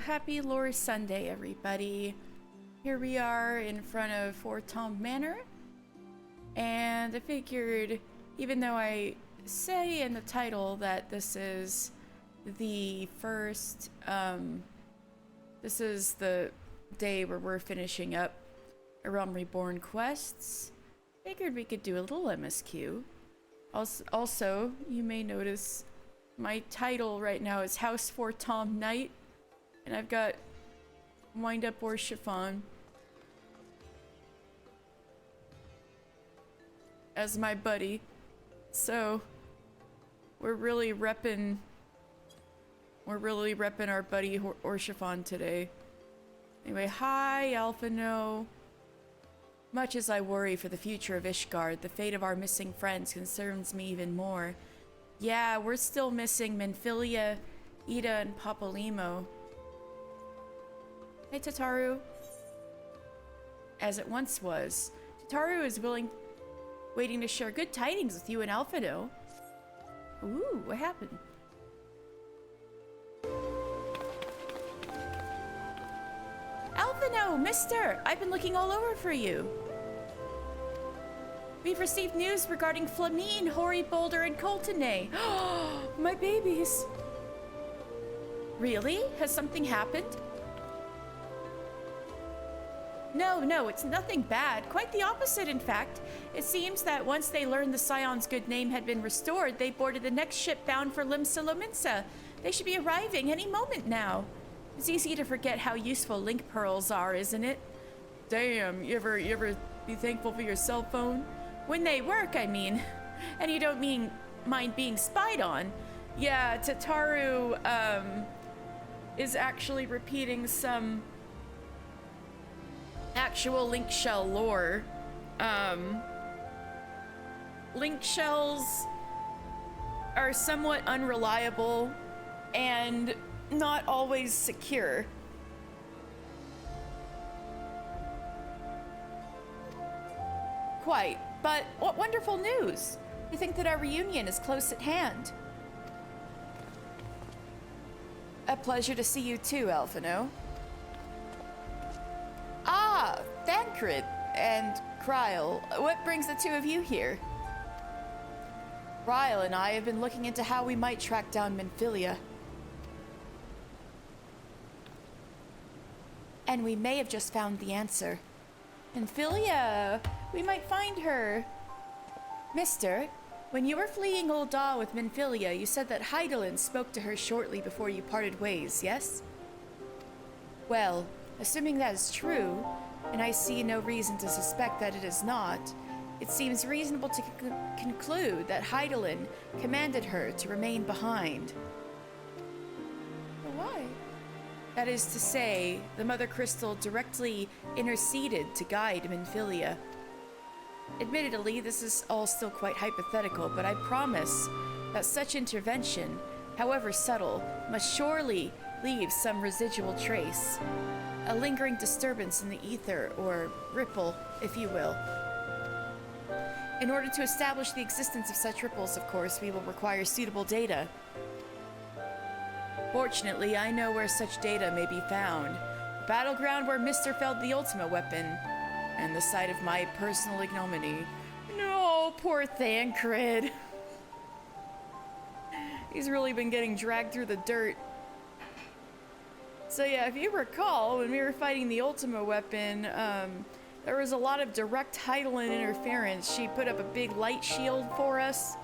happy Lore Sunday, everybody. Here we are in front of Fort Tom Manor. And I figured, even though I say in the title that this is the first, this is the day where we're finishing up A Realm Reborn quests, figured we could do a little MSQ. Also, you may notice my title right now is House for Tom Knight, and I've got Wind Up or Chiffon as my buddy. So we're really repping our buddy Orchiffon today. Anyway, hi Alpha No. Much as I worry for the future of Ishgard, the fate of our missing friends concerns me even more. Yeah, we're still missing Minfilia, Ida, and Papalymo. Hey Tataru. As it once was, Tataru is waiting to share good tidings with you and Alphino. Ooh, what happened? Alphino, mister! I've been looking all over for you. We've received news regarding Flamine, Hori, Boulder, and Coltonay. My babies! Really? Has something happened? No, it's nothing bad. Quite the opposite, in fact. It seems that once they learned the Scion's good name had been restored, they boarded the next ship bound for Limsa Lominsa. They should be arriving any moment now. It's easy to forget how useful link pearls are, isn't it? Damn, you ever be thankful for your cell phone? When they work, I mean. And you don't mind being spied on. Yeah, Tataru, is actually repeating some actual link shell lore. Link shells are somewhat unreliable and not always secure. Quite, but what wonderful news! We think that our reunion is close at hand. A pleasure to see you too, Alphino. Ah, Thancred and Kryl. What brings the two of you here? Kryl and I have been looking into how we might track down Minfilia. And we may have just found the answer. Minfilia! We might find her! Mister, when you were fleeing Ul'dah with Minfilia, you said that Hydaelyn spoke to her shortly before you parted ways, yes? Well, assuming that is true, and I see no reason to suspect that it is not, it seems reasonable to conclude that Hydaelyn commanded her to remain behind. But why? That is to say, the Mother Crystal directly interceded to guide Minfilia. Admittedly, this is all still quite hypothetical, but I promise that such intervention, however subtle, must surely leave some residual trace. A lingering disturbance in the ether, or ripple, if you will. In order to establish the existence of such ripples, of course, we will require suitable data. Fortunately, I know where such data may be found. The battleground where Mr. felled the Ultima weapon, and the site of my personal ignominy. No, poor Thancred. He's really been getting dragged through the dirt. So yeah, if you recall, when we were fighting the Ultima weapon, there was a lot of direct Hydaelyn interference. She put up a big light shield for us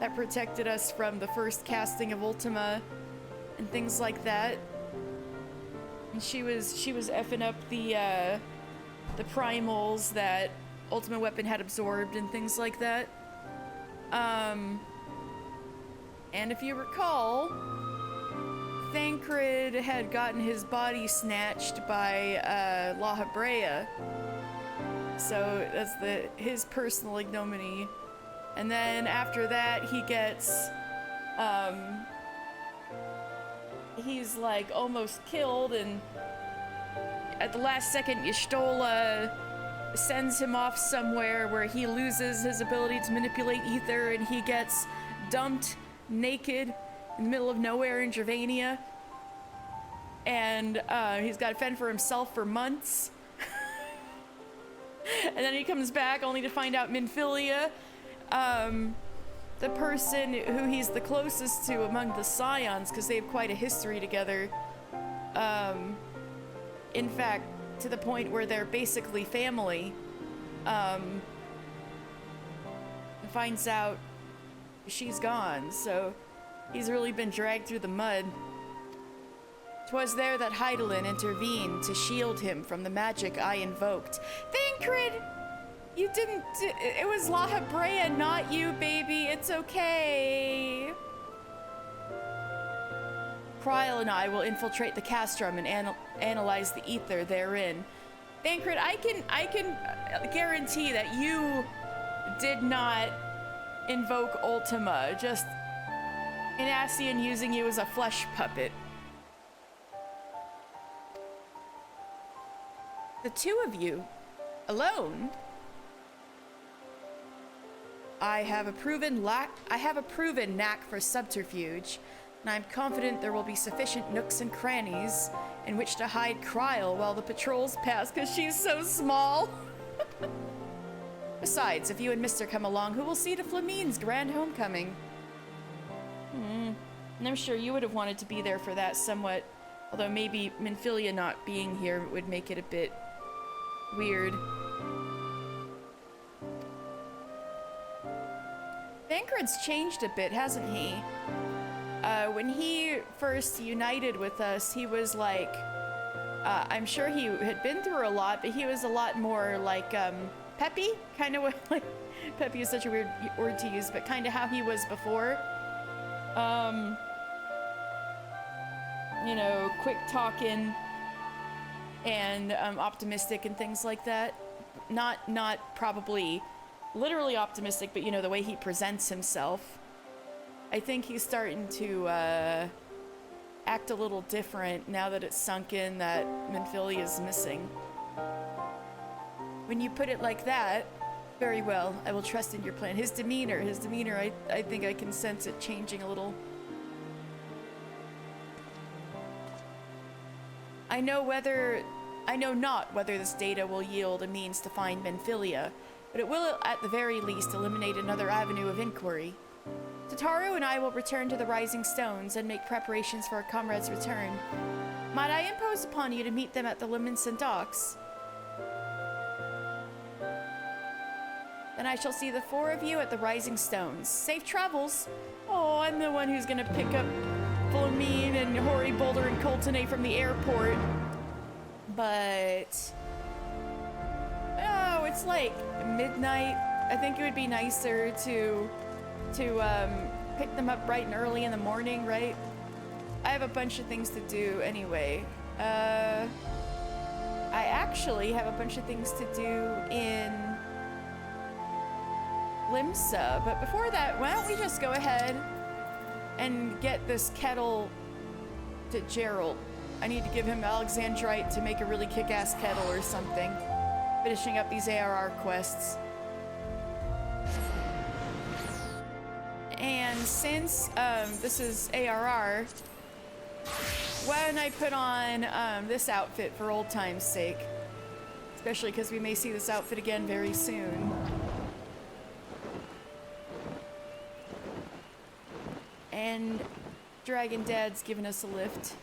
that protected us from the first casting of Ultima and things like that. And she was effing up the primals that Ultima weapon had absorbed and things like that. And if you recall, Thancred had gotten his body snatched by La Habrea. So that's his personal ignominy. And then after that he gets he's like almost killed, and at the last second Y'shtola sends him off somewhere where he loses his ability to manipulate ether, and he gets dumped naked in the middle of nowhere in Gervania. and he's got to fend for himself for months. And then he comes back only to find out Minfilia, the person who he's the closest to among the Scions, because they have quite a history together. In fact, to the point where they're basically family. Finds out she's gone, so he's really been dragged through the mud. 'Twas there that Hydaelyn intervened to shield him from the magic I invoked. Thancred! You didn't it was La Habrea, not you, baby. It's okay. Kryl and I will infiltrate the castrum and analyze the ether therein. Thancred, I can guarantee that you did not invoke Ultima, just Inassian using you as a flesh puppet. The two of you, alone? I have a proven knack for subterfuge, and I'm confident there will be sufficient nooks and crannies in which to hide Kryl while the patrols pass, because she's so small. Besides, if you and Mister come along, who will see to Flamine's grand homecoming? And I'm sure you would have wanted to be there for that somewhat, although maybe Minfilia not being here would make it a bit weird. Thancred's changed a bit, hasn't he? When he first united with us, he was like, I'm sure he had been through a lot, but he was a lot more like, peppy, kind of like, peppy is such a weird word to use, but kind of how he was before. You know, quick talking and optimistic and things like that. Not probably literally optimistic, but you know, the way he presents himself. I think he's starting to act a little different now that it's sunk in that Minfilia is missing. When you put it like that, very well, I will trust in your plan. His demeanor, I think I can sense it changing a little. I know not whether this data will yield a means to find Minfilia, but it will at the very least eliminate another avenue of inquiry. Tataru and I will return to the Rising Stones and make preparations for our comrade's return. Might I impose upon you to meet them at the Liminson docks? Then I shall see the four of you at the Rising Stones. Safe travels! Oh, I'm the one who's gonna pick up Flamine and Hori, Boulder, and Coltonate from the airport. But... oh, it's like midnight. I think it would be nicer to pick them up bright and early in the morning, right? I have a bunch of things to do anyway. I actually have a bunch of things to do in Limsa, but before that, why don't we just go ahead and get this kettle to Gerald. I need to give him Alexandrite to make a really kick-ass kettle or something. Finishing up these ARR quests. And since this is ARR, why don't I put on this outfit for old time's sake? Especially because we may see this outfit again very soon. And Dragon Dad's giving us a lift.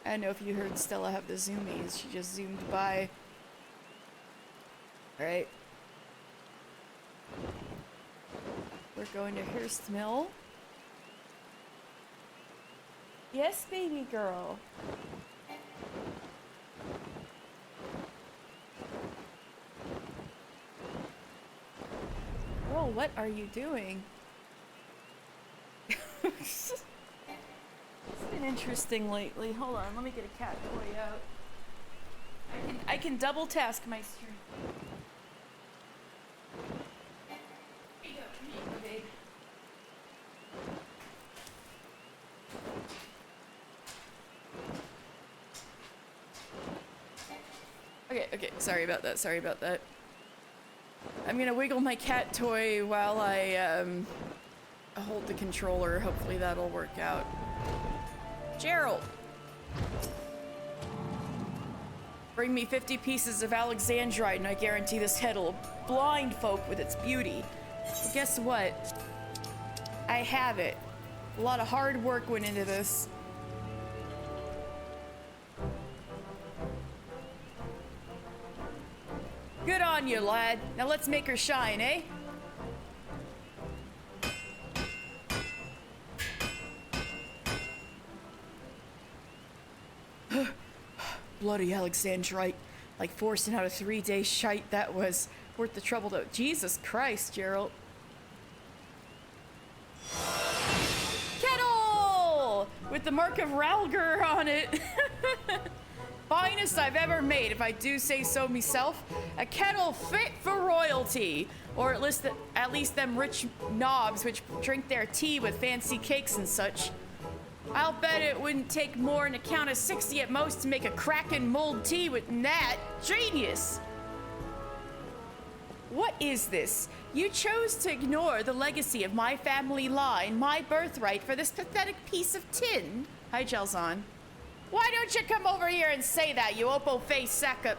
I don't know if you heard Stella have the zoomies. She just zoomed by. Alright. We're going to Hearst Mill. Yes, baby girl. Girl, what are you doing? It's been interesting lately. Hold on, let me get a cat toy out. I can double task my stream. Here you go, babe. Okay, sorry about that. I'm gonna wiggle my cat toy while I hold the controller. Hopefully that'll work out. Gerald! Bring me 50 pieces of alexandrite and I guarantee this head'll blind folk with its beauty. Well, guess what? I have it. A lot of hard work went into this. Good on you, lad. Now let's make her shine, eh? Bloody alexandrite. Like forcing out a 3-day shite. That was worth the trouble, though. Jesus Christ, Gerald. Kettle! With the mark of Ralger on it. Finest I've ever made, if I do say so myself. A kettle fit for royalty. Or at least them rich knobs which drink their tea with fancy cakes and such. I'll bet it wouldn't take more than a count of 60 at most to make a crackin' mulled tea with that. Genius! What is this? You chose to ignore the legacy of my family line, my birthright, for this pathetic piece of tin? Hi, Gelzon. Why don't you come over here and say that, you opal-faced sack of...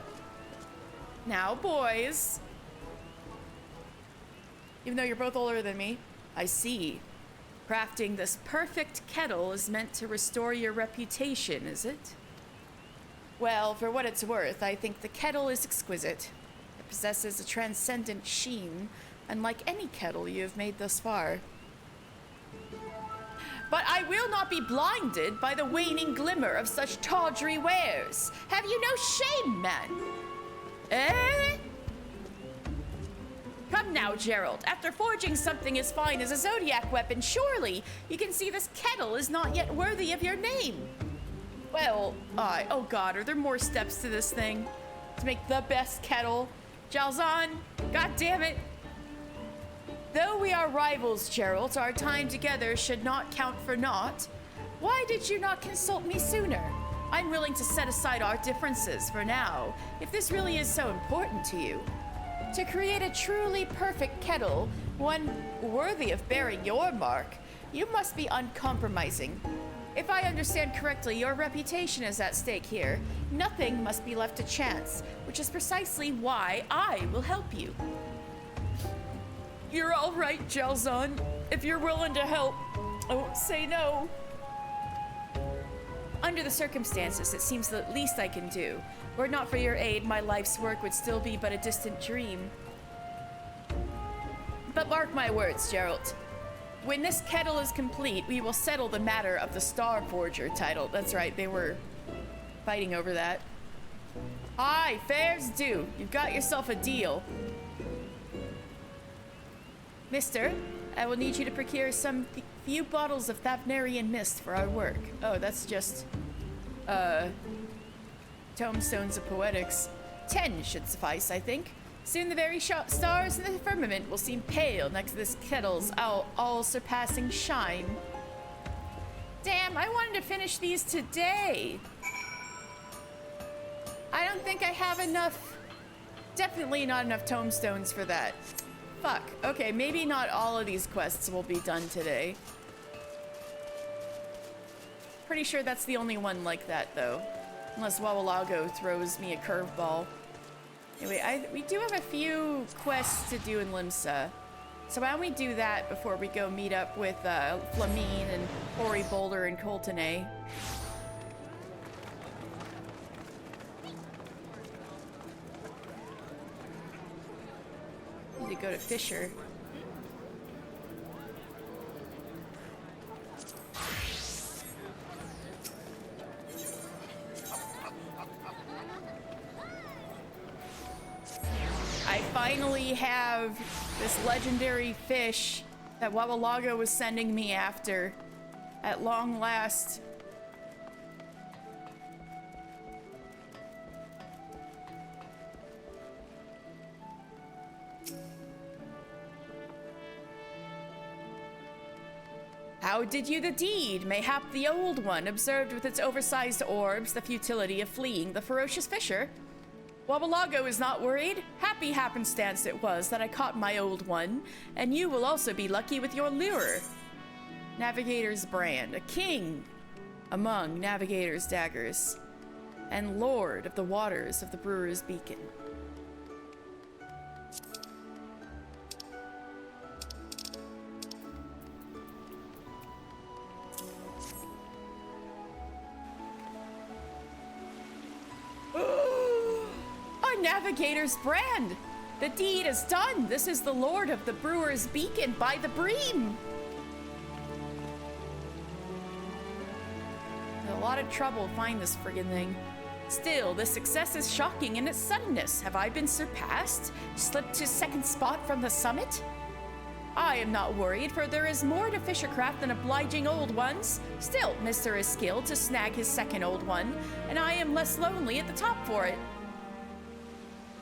Now, boys. Even though you're both older than me, I see. Crafting this perfect kettle is meant to restore your reputation, is it? Well, for what it's worth, I think the kettle is exquisite. It possesses a transcendent sheen, unlike any kettle you have made thus far. But I will not be blinded by the waning glimmer of such tawdry wares. Have you no shame, man? Eh? Come now, Gerald. After forging something as fine as a zodiac weapon, surely you can see this kettle is not yet worthy of your name. Well, oh god, are there more steps to this thing? To make the best kettle? Jalzan, god damn it. Though we are rivals, Gerald, our time together should not count for naught. Why did you not consult me sooner? I'm willing to set aside our differences for now, if this really is so important to you. To create a truly perfect kettle, one worthy of bearing your mark, you must be uncompromising. If I understand correctly, your reputation is at stake here. Nothing must be left to chance, which is precisely why I will help you. You're all right, Jalzon. If you're willing to help, I won't say no. Under the circumstances, it seems the least I can do. Were it not for your aid, my life's work would still be but a distant dream. But mark my words, Gerald. When this kettle is complete, we will settle the matter of the Star Forger title. That's right, they were fighting over that. Aye, fair's due. You've got yourself a deal. Mister, I will need you to procure some few bottles of Thavnarian mist for our work. Oh, that's just, tomestones of poetics. 10 should suffice, I think. Soon the very stars in the firmament will seem pale next to this kettle's all-surpassing shine. Damn, I wanted to finish these today. I don't think I have enough. Definitely not enough tomestones for that. Fuck. Okay, maybe not all of these quests will be done today. Pretty sure that's the only one like that, though. Unless Wawalago throws me a curveball. Anyway, we do have a few quests to do in Limsa. So why don't we do that before we go meet up with Flamine and Ori Boulder and Coltonay. Need to go to Fisher. I finally have this legendary fish that Wawalago was sending me after at long last. How did you the deed? Mayhap the old one observed with its oversized orbs the futility of fleeing the ferocious fisher. Wawalago is not worried. Happy happenstance it was that I caught my old one, and you will also be lucky with your lure. Navigator's brand, a king among Navigator's daggers, and lord of the waters of the Brewer's Beacon. A Navigator's brand! The deed is done! This is the lord of the Brewer's Beacon by the Bream! A lot of trouble find this friggin' thing. Still, the success is shocking in its suddenness. Have I been surpassed? Slipped to second spot from the summit? I am not worried, for there is more to Fishercraft than obliging old ones. Still, Mr. is skilled to snag his second old one, and I am less lonely at the top for it.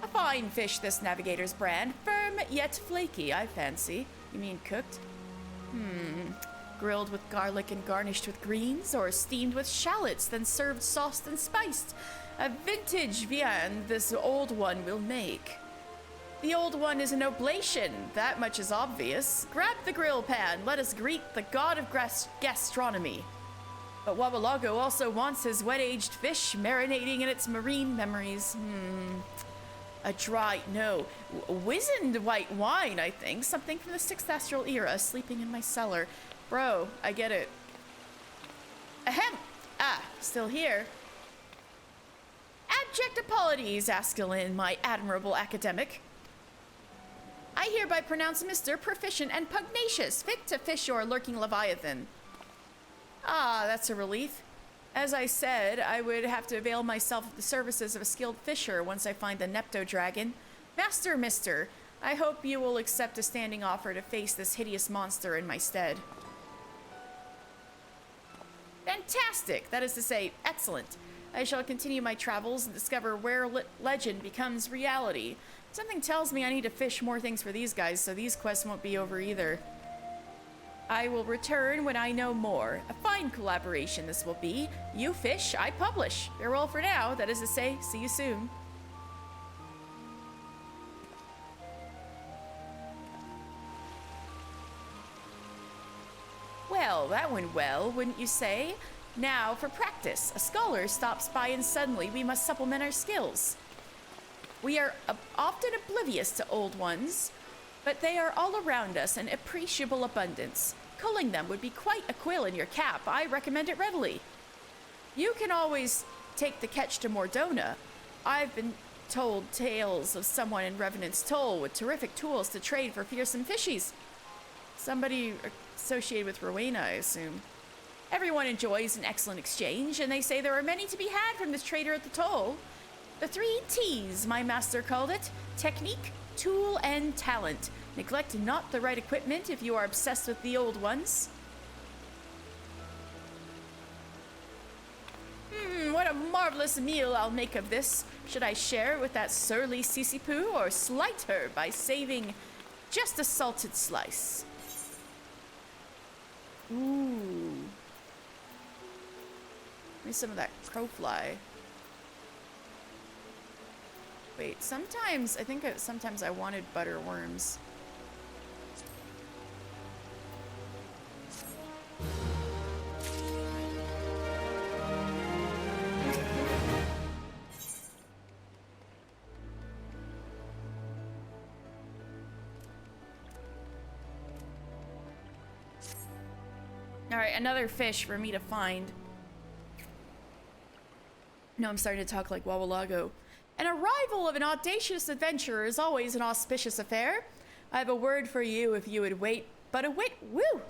A fine fish, this Navigator's brand. Firm yet flaky, I fancy. You mean cooked? Grilled with garlic and garnished with greens, or steamed with shallots, then served sauced and spiced. A vintage viand this old one will make. The old one is an oblation, that much is obvious. Grab the grill pan, let us greet the god of gastronomy. But Wabalago also wants his wet-aged fish marinating in its marine memories. A dry, no, wizened white wine, I think. Something from the 6th Astral Era, sleeping in my cellar. Bro, I get it. Ahem! Ah, still here. Abject apologies, Askelin, my admirable academic. I hereby pronounce Mr. proficient and pugnacious, fit to fish your lurking leviathan. Ah, that's a relief. As I said, I would have to avail myself of the services of a skilled fisher once I find the Nepto Dragon. Master, mister, I hope you will accept a standing offer to face this hideous monster in my stead. Fantastic! That is to say, excellent. I shall continue my travels and discover where legend becomes reality. Something tells me I need to fish more things for these guys, so these quests won't be over either. I will return when I know more. A fine collaboration this will be. You fish, I publish. Farewell for now, that is to say, see you soon. Well, that went well, wouldn't you say? Now for practice. A scholar stops by and suddenly we must supplement our skills. We are often oblivious to old ones, but they are all around us in appreciable abundance. Culling them would be quite a quill in your cap. I recommend it readily. You can always take the catch to Mordona. I've been told tales of someone in Revenant's Toll with terrific tools to trade for fearsome fishies. Somebody associated with Rowena, I assume. Everyone enjoys an excellent exchange, and they say there are many to be had from this trader at the toll. The 3 T's, my master called it. Technique, tool, and talent. Neglect not the right equipment if you are obsessed with the old ones. What a marvelous meal I'll make of this. Should I share it with that surly Sisipoo or slight her by saving just a salted slice? Ooh. Give me some of that crowfly. Wait, sometimes I wanted butter worms. Alright, another fish for me to find. No, I'm starting to talk like Wawalago. An arrival of an audacious adventurer is always an auspicious affair. I have a word for you if you would wait, but a wit, woo!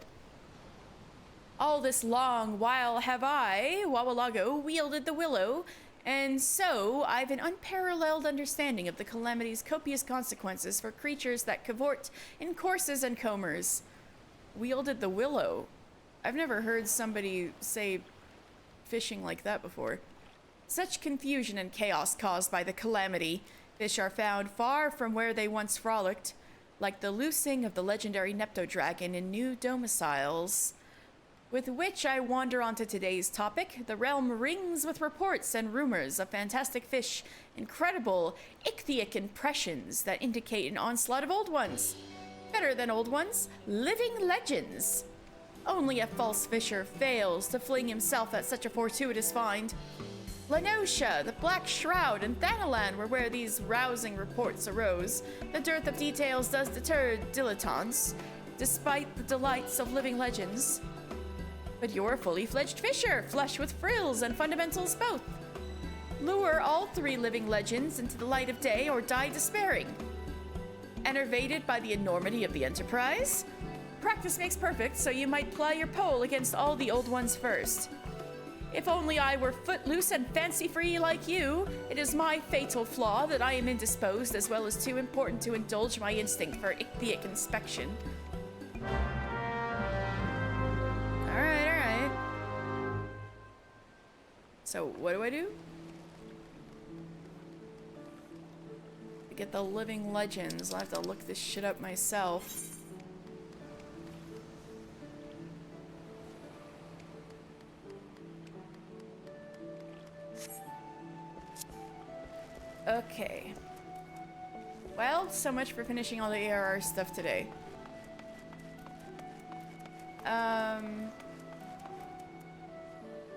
All this long while have I, Wawalago, wielded the willow, and so I've an unparalleled understanding of the calamity's copious consequences for creatures that cavort in courses and combers. Wielded the willow? I've never heard somebody say fishing like that before. Such confusion and chaos caused by the calamity. Fish are found far from where they once frolicked, like the loosing of the legendary Nepto Dragon in new domiciles. With which I wander onto today's topic. The realm rings with reports and rumors of fantastic fish, incredible ichthytic impressions that indicate an onslaught of old ones. Better than old ones, living legends. Only a false fisher fails to fling himself at such a fortuitous find. Lenosha, the Black Shroud, and Thanalan were where these rousing reports arose. The dearth of details does deter dilettantes, despite the delights of living legends. But you're a fully fledged fisher, flush with frills and fundamentals both. Lure all three living legends into the light of day or die despairing. Enervated by the enormity of the enterprise? Practice makes perfect, so you might ply your pole against all the old ones first. If only I were footloose and fancy-free like you, it is my fatal flaw that I am indisposed as well as too important to indulge my instinct for ichthytic inspection. Alright. So, what do I do? To get the living legends, I'll have to look this shit up myself. Okay. Well, so much for finishing all the ARR stuff today.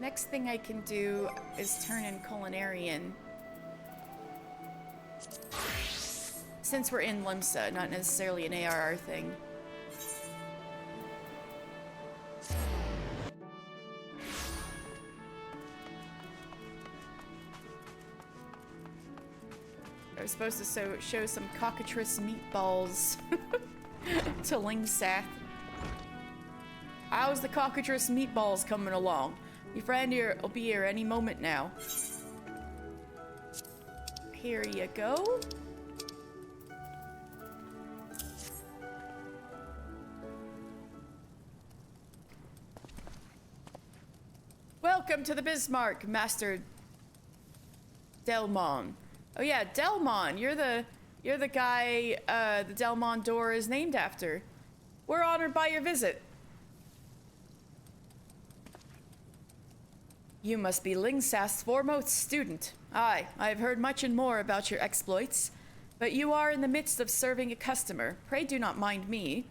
Next thing I can do is turn in Culinarian. Since we're in Limsa, not necessarily an ARR thing. I was supposed to show some cockatrice meatballs to Lingsath. How's the cockatrice meatballs coming along? Your friend here will be here any moment now. Here you go. Welcome to the Bismarck, Master Delmon. Oh yeah, Delmon, you're the guy the Delmon door is named after. We're honored by your visit. You must be Lingsath's foremost student. Aye, I have heard much and more about your exploits, but you are in the midst of serving a customer. Pray do not mind me.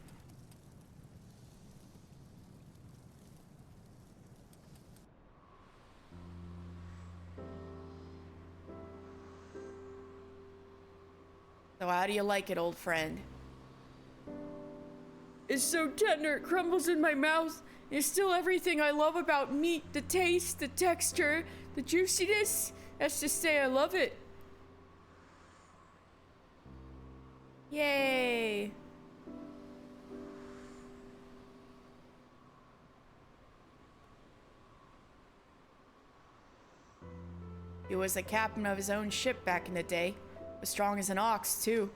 So how do you like it, old friend? It's so tender, it crumbles in my mouth. It's still everything I love about meat. The taste, the texture, the juiciness. That's to say I love it. Yay. He was the captain of his own ship back in the day. As strong as an ox, too.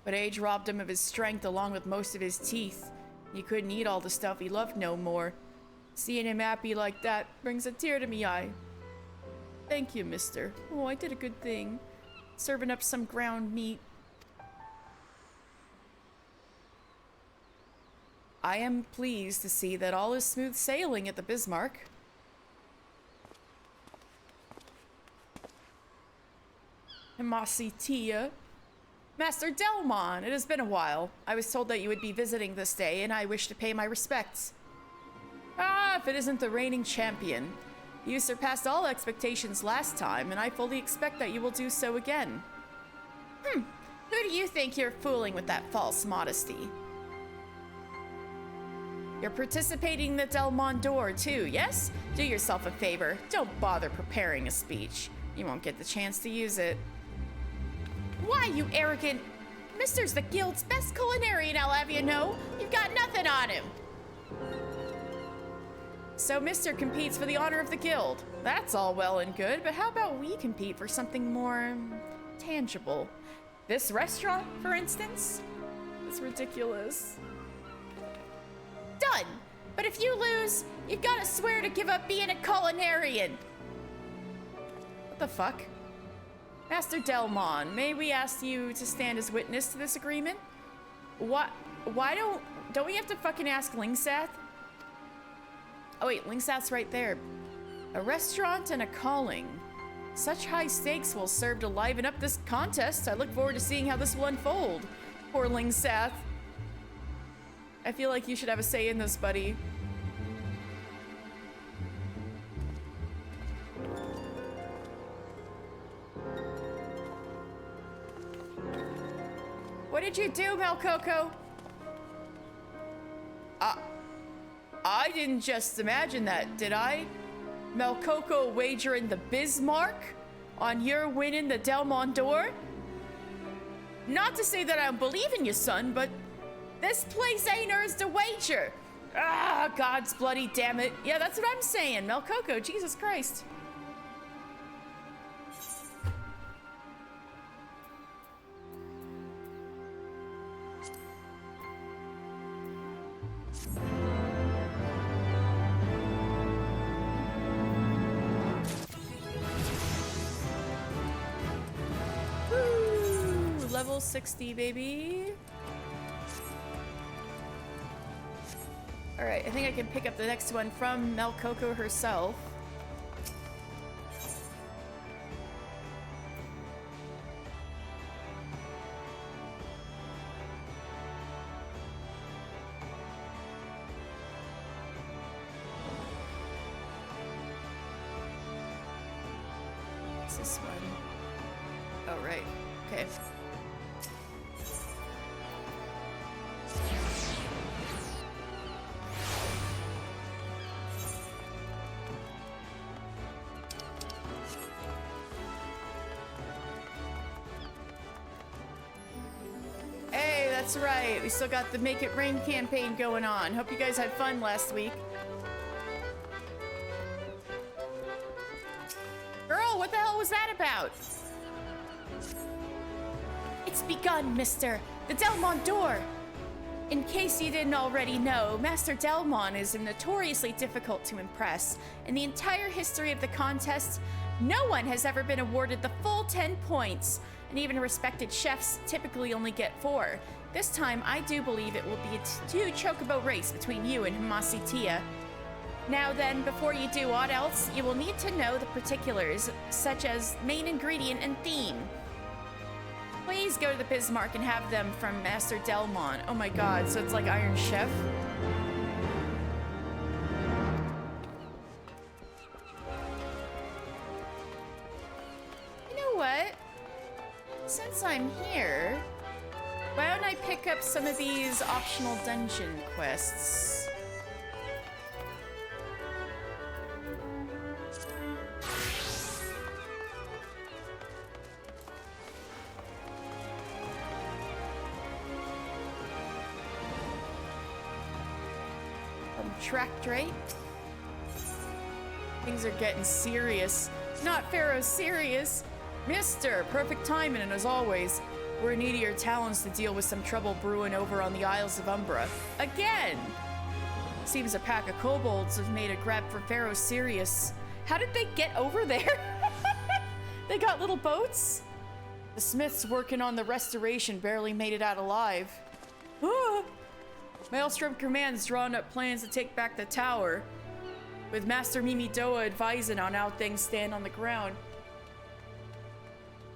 But age robbed him of his strength along with most of his teeth. He couldn't eat all the stuff he loved no more. Seeing him happy like that brings a tear to me eye. Thank you, mister. Oh, I did a good thing. Serving up some ground meat. I am pleased to see that all is smooth sailing at the Bismarck. Hemasitia. Master Delmon, it has been a while. I was told that you would be visiting this day, and I wish to pay my respects. Ah, if it isn't the reigning champion. You surpassed all expectations last time, and I fully expect that you will do so again. Who do you think you're fooling with that false modesty? You're participating in the Delmon door, too, yes? Do yourself a favor. Don't bother preparing a speech. You won't get the chance to use it. Why, you arrogant... Mister's the guild's best culinarian, I'll have you know. You've got nothing on him. So Mister competes for the honor of the guild. That's all well and good, but how about we compete for something more... tangible? This restaurant, for instance? It's ridiculous. Done! But if you lose, you've got to swear to give up being a culinarian. What the fuck? Master Delmon, may we ask you to stand as witness to this agreement? What? Why don't we have to fucking ask Lingsath? Oh wait, Lingsath's right there. A restaurant and a calling. Such high stakes will serve to liven up this contest. I look forward to seeing how this will unfold. Poor Lingsath. I feel like you should have a say in this, buddy. What did you do, Melcoco? I didn't just imagine that, did I? Melcoco wagering the Bismarck on your winning the Delmont d'Or? Not to say that I don't believe in you, son, but this place ain't ours to wager. Ah, God's bloody damn it. Yeah, that's what I'm saying, Melcoco, Jesus Christ. Woo, level 60, baby. All right, I think I can pick up the next one from Melcoco herself. What's this one? Oh, right. Okay. That's right. We still got the Make It Rain campaign going on. Hope you guys had fun last week. Girl, what the hell was that about? It's begun, mister. The Delmont d'Or. In case you didn't already know, Master Delmont is notoriously difficult to impress. In the entire history of the contest, no one has ever been awarded the full 10 points, and even respected chefs typically only get 4. This time, I do believe it will be a 2 chocobo race between you and Hamasi Tia. Now then, before you do aught else, you will need to know the particulars, such as main ingredient and theme. Please go to the Bismarck and have them from Master Delmont. Oh my god, so it's like Iron Chef? You know what? Since I'm here, why don't I pick up some of these optional dungeon quests? Tracked right? Things are getting serious. Not Pharaoh serious. Mister, perfect timing, and as always, we're in need of your talents to deal with some trouble brewing over on the Isles of Umbra. Again! Seems a pack of kobolds have made a grab for Pharaoh Sirius. How did they get over there? They got little boats? The smiths working on the restoration barely made it out alive. Ah! Maelstrom Command's drawn up plans to take back the tower, with Master Mimidoa advising on how things stand on the ground.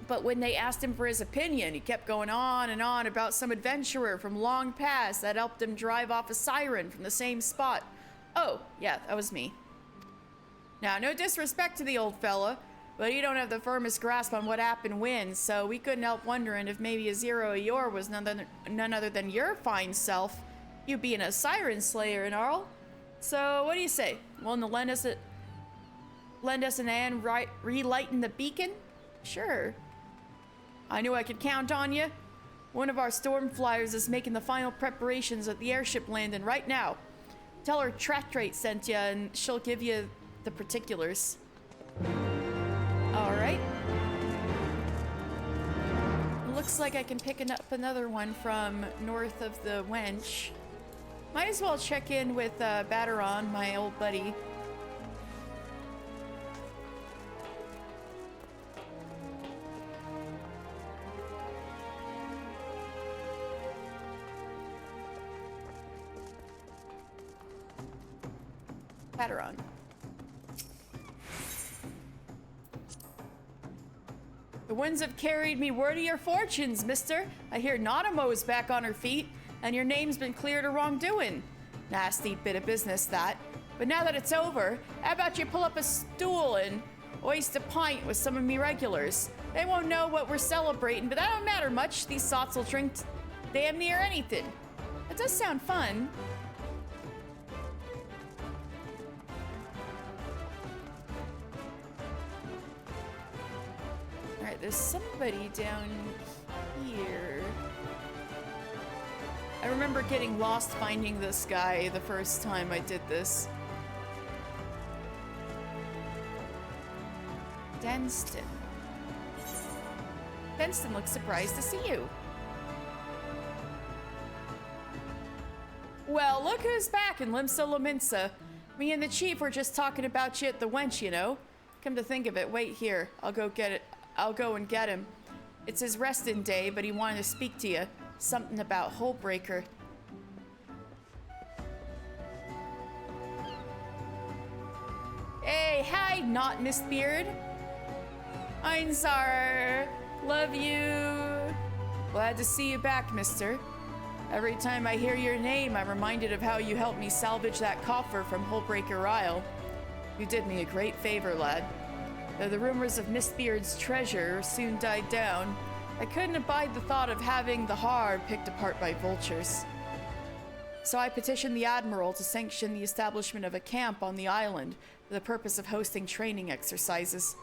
But when they asked him for his opinion, he kept going on and on about some adventurer from long past that helped him drive off a siren from the same spot. Oh, yeah, that was me. Now, no disrespect to the old fella, but he don't have the firmest grasp on what happened when, so we couldn't help wondering if maybe a Zero of yore was none other than your fine self, you being a siren slayer and all. So, what do you say? Willing to lend us an hand relighting the beacon? Sure. I knew I could count on you. One of our storm flyers is making the final preparations at the airship landing right now. Tell her Tratrate sent you and she'll give you the particulars. Alright. Looks like I can pick up another one from north of the Wench. Might as well check in with Batteron, my old buddy. Batteron. The winds have carried me word of your fortunes, mister. I hear Nautomo's back on her feet, and your name's been cleared of wrongdoing. Nasty bit of business, that. But now that it's over, how about you pull up a stool and hoist a pint with some of me regulars? They won't know what we're celebrating, but that don't matter much. These sots will drink damn near anything. That does sound fun. Alright, there's somebody down here. I remember getting lost finding this guy the first time I did this. Denston. Denston looks surprised to see you. Well, look who's back in Limsa Lominsa. Me and the chief were just talking about you at the wench, you know. Come to think of it, wait here. I'll go and get him. It's his resting day, but he wanted to speak to you. Something about Hullbreaker. Hey, hi, not Miss Beard. Einzar, love you. Glad to see you back, mister. Every time I hear your name, I'm reminded of how you helped me salvage that coffer from Hullbreaker Isle. You did me a great favor, lad. Though the rumors of Miss Beard's treasure soon died down, I couldn't abide the thought of having the Har picked apart by vultures. So I petitioned the Admiral to sanction the establishment of a camp on the island for the purpose of hosting training exercises.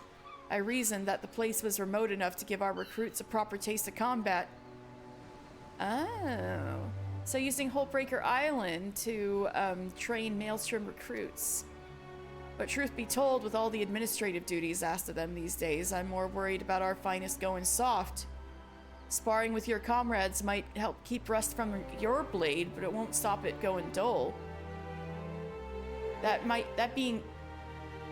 I reasoned that the place was remote enough to give our recruits a proper taste of combat. Oh. So using Hullbreaker Island to train Maelstrom recruits. But truth be told, with all the administrative duties asked of them these days, I'm more worried about our finest going soft. Sparring with your comrades might help keep rust from your blade, but it won't stop it going dull. That being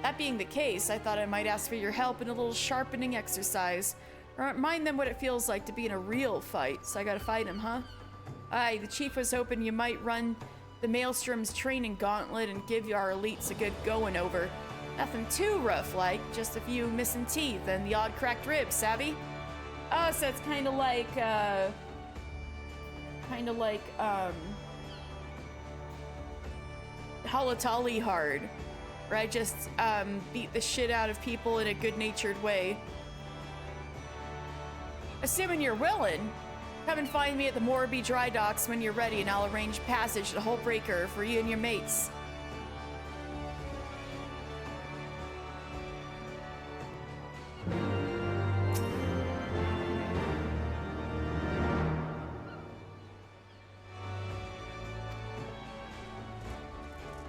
the case, I thought I might ask for your help in a little sharpening exercise. Remind them what it feels like to be in a real fight, so I gotta fight him, huh? Aye, the chief was hoping you might run the Maelstrom's training gauntlet and give our elites a good going over. Nothing too rough, like, just a few missing teeth and the odd cracked rib, savvy? Oh, so it's kind of like Halatali hard, where I just beat the shit out of people in a good-natured way. Assuming you're willing, come and find me at the Morby Dry Docks when you're ready, and I'll arrange passage to Hullbreaker for you and your mates.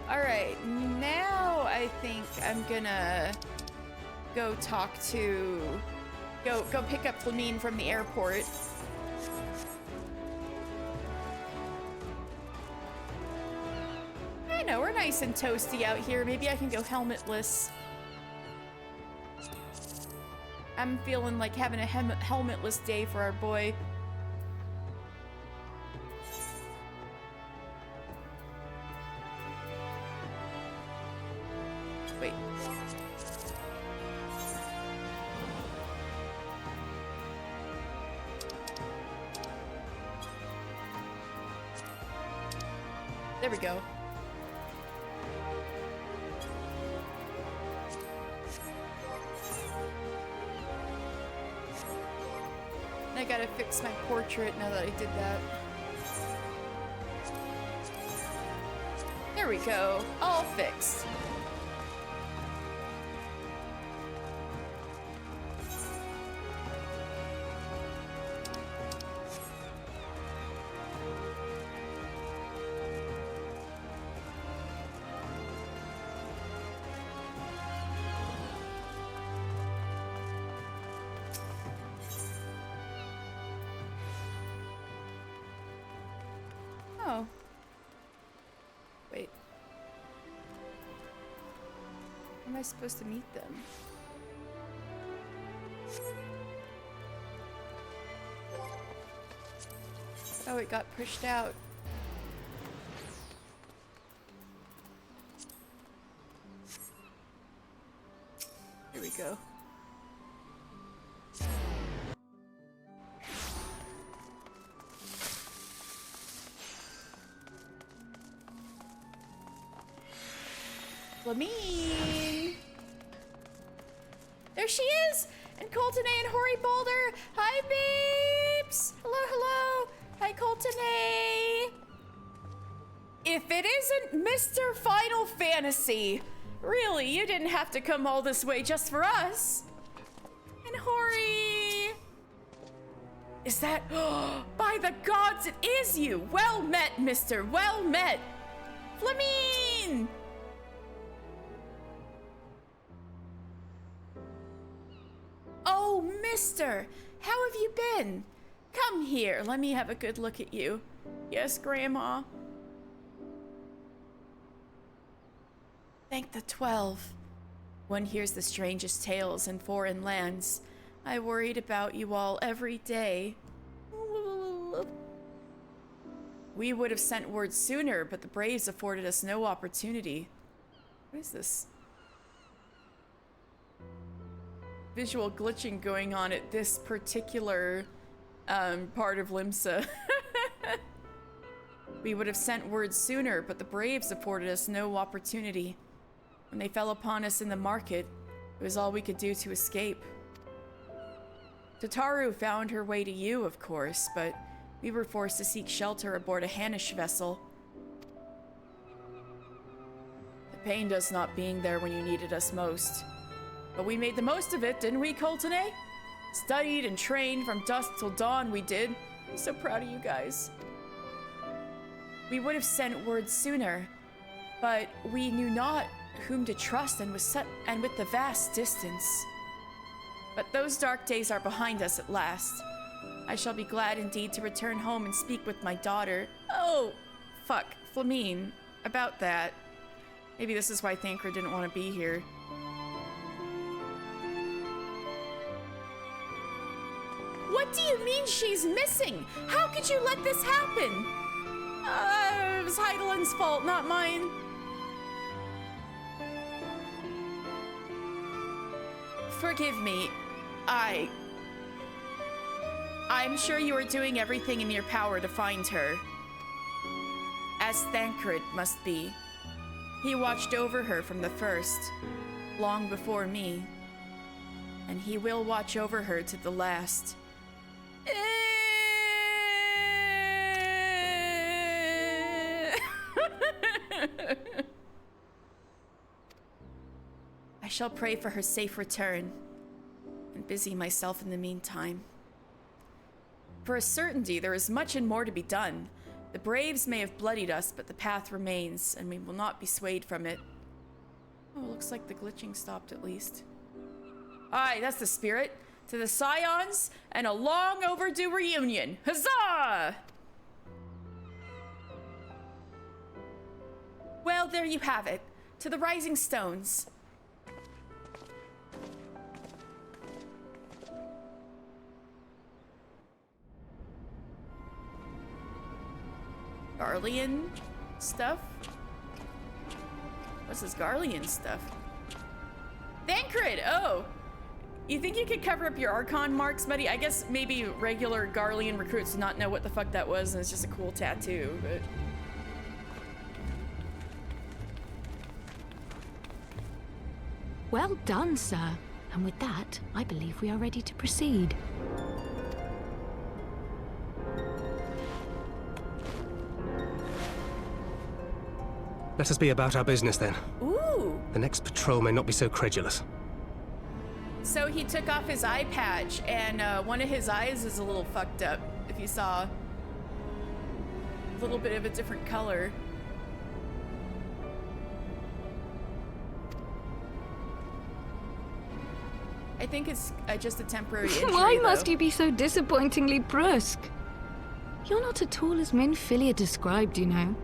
Alright, now I think I'm gonna go talk to... Go pick up Flamine from the airport. I know, we're nice and toasty out here. Maybe I can go helmetless. I'm feeling like having a helmetless day for our boy. Wait. There we go. I gotta fix my portrait now that I did that. There we go. All fixed. Oh. Wait. How am I supposed to meet them? Oh, it got pushed out. Here we go. Flamine! There she is! And Colton and Hoary Boulder! Hi, babes! Hello, hello! Hi, Colton! If it isn't Mr. Final Fantasy, really, you didn't have to come all this way just for us. And Hori! Is that... by the gods, it is you! Well met, mister, well met! Flamine! Oh, mister, how have you been? Come here, let me have a good look at you. Yes, Grandma? Thank the 12. One hears the strangest tales in foreign lands. I worried about you all every day. We would have sent word sooner, but the Braves afforded us no opportunity. What is this? Visual glitching going on at this particular part of Limsa. We would have sent word sooner, but the Braves afforded us no opportunity. When they fell upon us in the market, it was all we could do to escape. Tataru found her way to you, of course, but we were forced to seek shelter aboard a Hanish vessel. It pained us not being there when you needed us most. But we made the most of it, didn't we, Coltone? Studied and trained from dusk till dawn, we did. I'm so proud of you guys. We would have sent word sooner, but we knew not whom to trust and with the vast distance. But those dark days are behind us at last. I shall be glad indeed to return home and speak with my daughter. Oh, fuck, Flamine, about that. Maybe this is why Thancred didn't want to be here. What do you mean she's missing? How could you let this happen? It was Heidelin's fault, not mine. Forgive me. I'm sure you are doing everything in your power to find her. As Thancred must be. He watched over her from the first, long before me. And he will watch over her to the last. I shall pray for her safe return and busy myself in the meantime. For a certainty, there is much and more to be done. The Braves may have bloodied us, but the path remains, and we will not be swayed from it. Oh, it looks like the glitching stopped at least. Aye, that's the spirit. To the Scions, and a long overdue reunion. Huzzah! Well, there you have it. To the Rising Stones. Garlean stuff? What's this Garlean stuff? Thancred! Oh! You think you could cover up your Archon marks, buddy? I guess maybe regular Garlean recruits do not know what the fuck that was, and it's just a cool tattoo, but... Well done, sir. And with that, I believe we are ready to proceed. Let us be about our business then. Ooh! The next patrol may not be so credulous. So he took off his eye patch, and one of his eyes is a little fucked up, if you saw. A little bit of a different color. I think it's just a temporary injury, Why though. must you be so disappointingly brusque? You're not at all as Minfilia described, you know.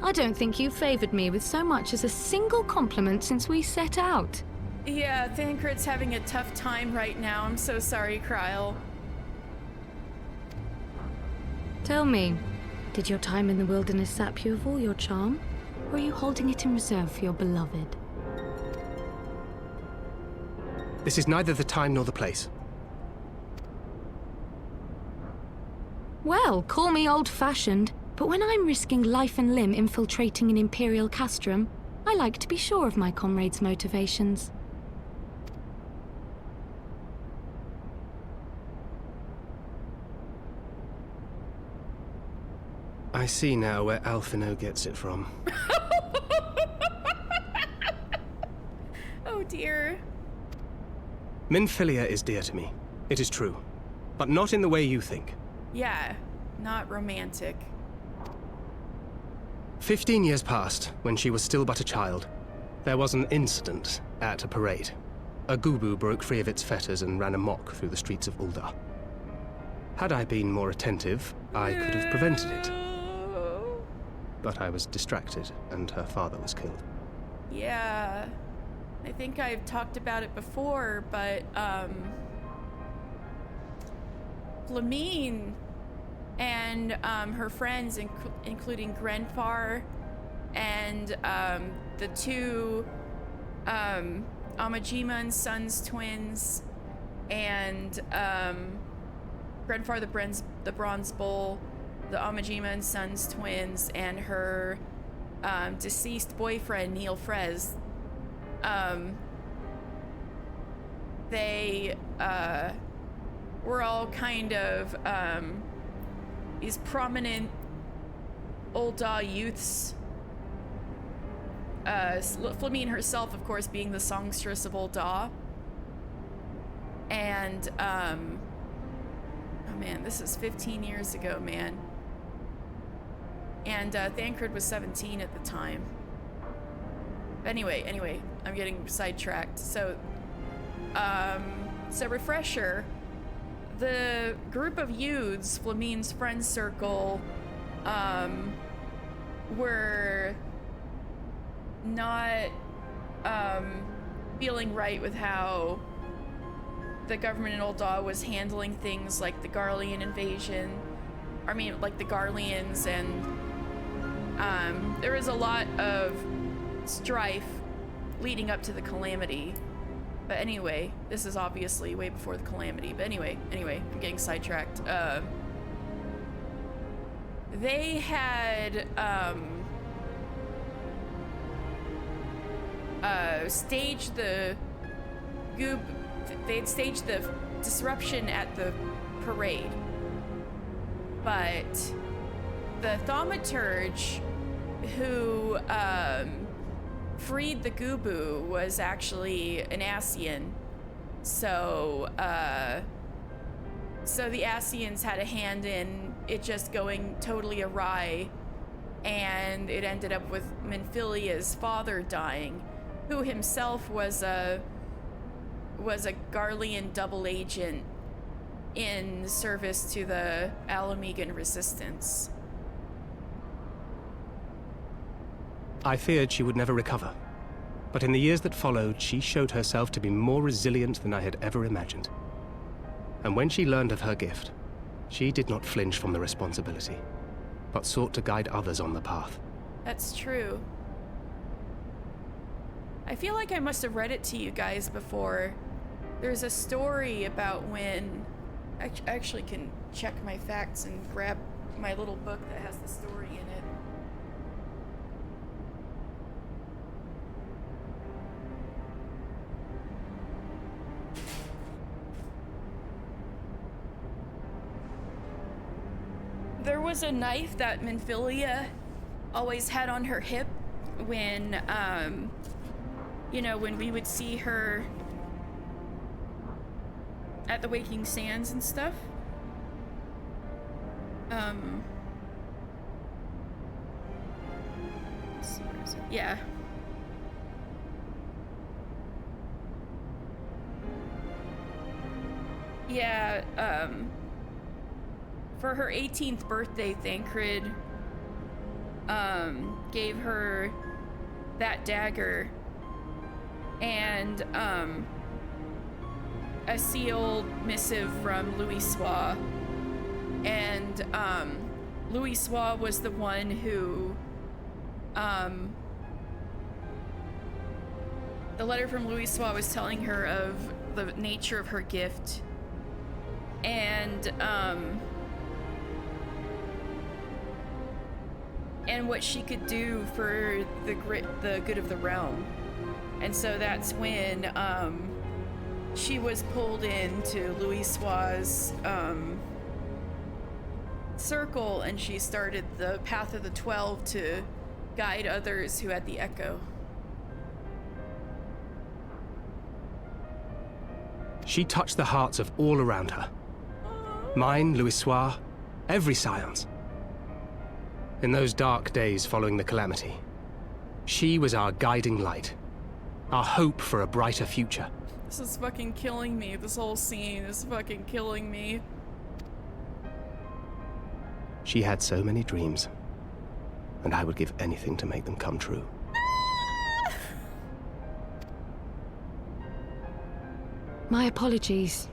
I don't think you favored me with so much as a single compliment since we set out. Yeah, Thancred's having a tough time right now. I'm so sorry, Kryle. Tell me, did your time in the wilderness sap you of all your charm? Or are you holding it in reserve for your beloved? This is neither the time nor the place. Well, call me old-fashioned, but when I'm risking life and limb infiltrating an Imperial castrum, I like to be sure of my comrades' motivations. I see now where Alphino gets it from. Oh dear. Minfilia is dear to me. It is true. But not in the way you think. Yeah, not romantic. 15 years passed when she was still but a child. There was an incident at a parade. A Gubu broke free of its fetters and ran amok through the streets of Ul'dah. Had I been more attentive, I could have prevented it. But I was distracted, and her father was killed. Yeah, I think I've talked about it before, but, Flamine and, her friends, including Grenfar and, the two, Amajima and Sons twins, and, Grenfar the Bronze Bull, the Amajima and Sons twins, and her deceased boyfriend, Neil Frez. They were all kind of these prominent Ul'dah youths. Flamine herself, of course, being the songstress of Ul'dah. And, oh man, this is 15 years ago, man. And Thancred was 17 at the time. Anyway, I'm getting sidetracked. So refresher, the group of youths, Flamine's friend circle, were not feeling right with how the government in Ul'dah was handling things like the Garlean invasion. Like the Garleans, and there was a lot of strife leading up to the Calamity. But anyway, this is obviously way before the Calamity. But anyway, I'm getting sidetracked. They had staged the they'd staged the disruption at the parade. But the thaumaturge who freed the Gubu was actually an Ascian. So the Ascians had a hand in it just going totally awry, and it ended up with Minfilia's father dying, who himself was a Garlean double agent in service to the Alamegan resistance. I feared she would never recover. But in the years that followed, she showed herself to be more resilient than I had ever imagined. And when she learned of her gift, she did not flinch from the responsibility, but sought to guide others on the path. That's true. I feel like I must have read it to you guys before. There's a story about when... I actually can check my facts and grab my little book that has the story in it. There was a knife that Minfilia always had on her hip when, when we would see her at the Waking Sands and stuff. Where is it? Yeah. Yeah, for her 18th birthday, Thancred gave her that dagger and a sealed missive from Louis Sois. And Louis Sois was the one who the letter from Louis Sois was telling her of the nature of her gift and what she could do for the good of the realm. And so that's when she was pulled into Louis Sois' circle, and she started the Path of the 12 to guide others who had the echo. She touched the hearts of all around her. Mine, Louis Soir, every scion's. In those dark days following the calamity, she was our guiding light, our hope for a brighter future. This is fucking killing me. This whole scene is fucking killing me. She had so many dreams, and I would give anything to make them come true. My apologies.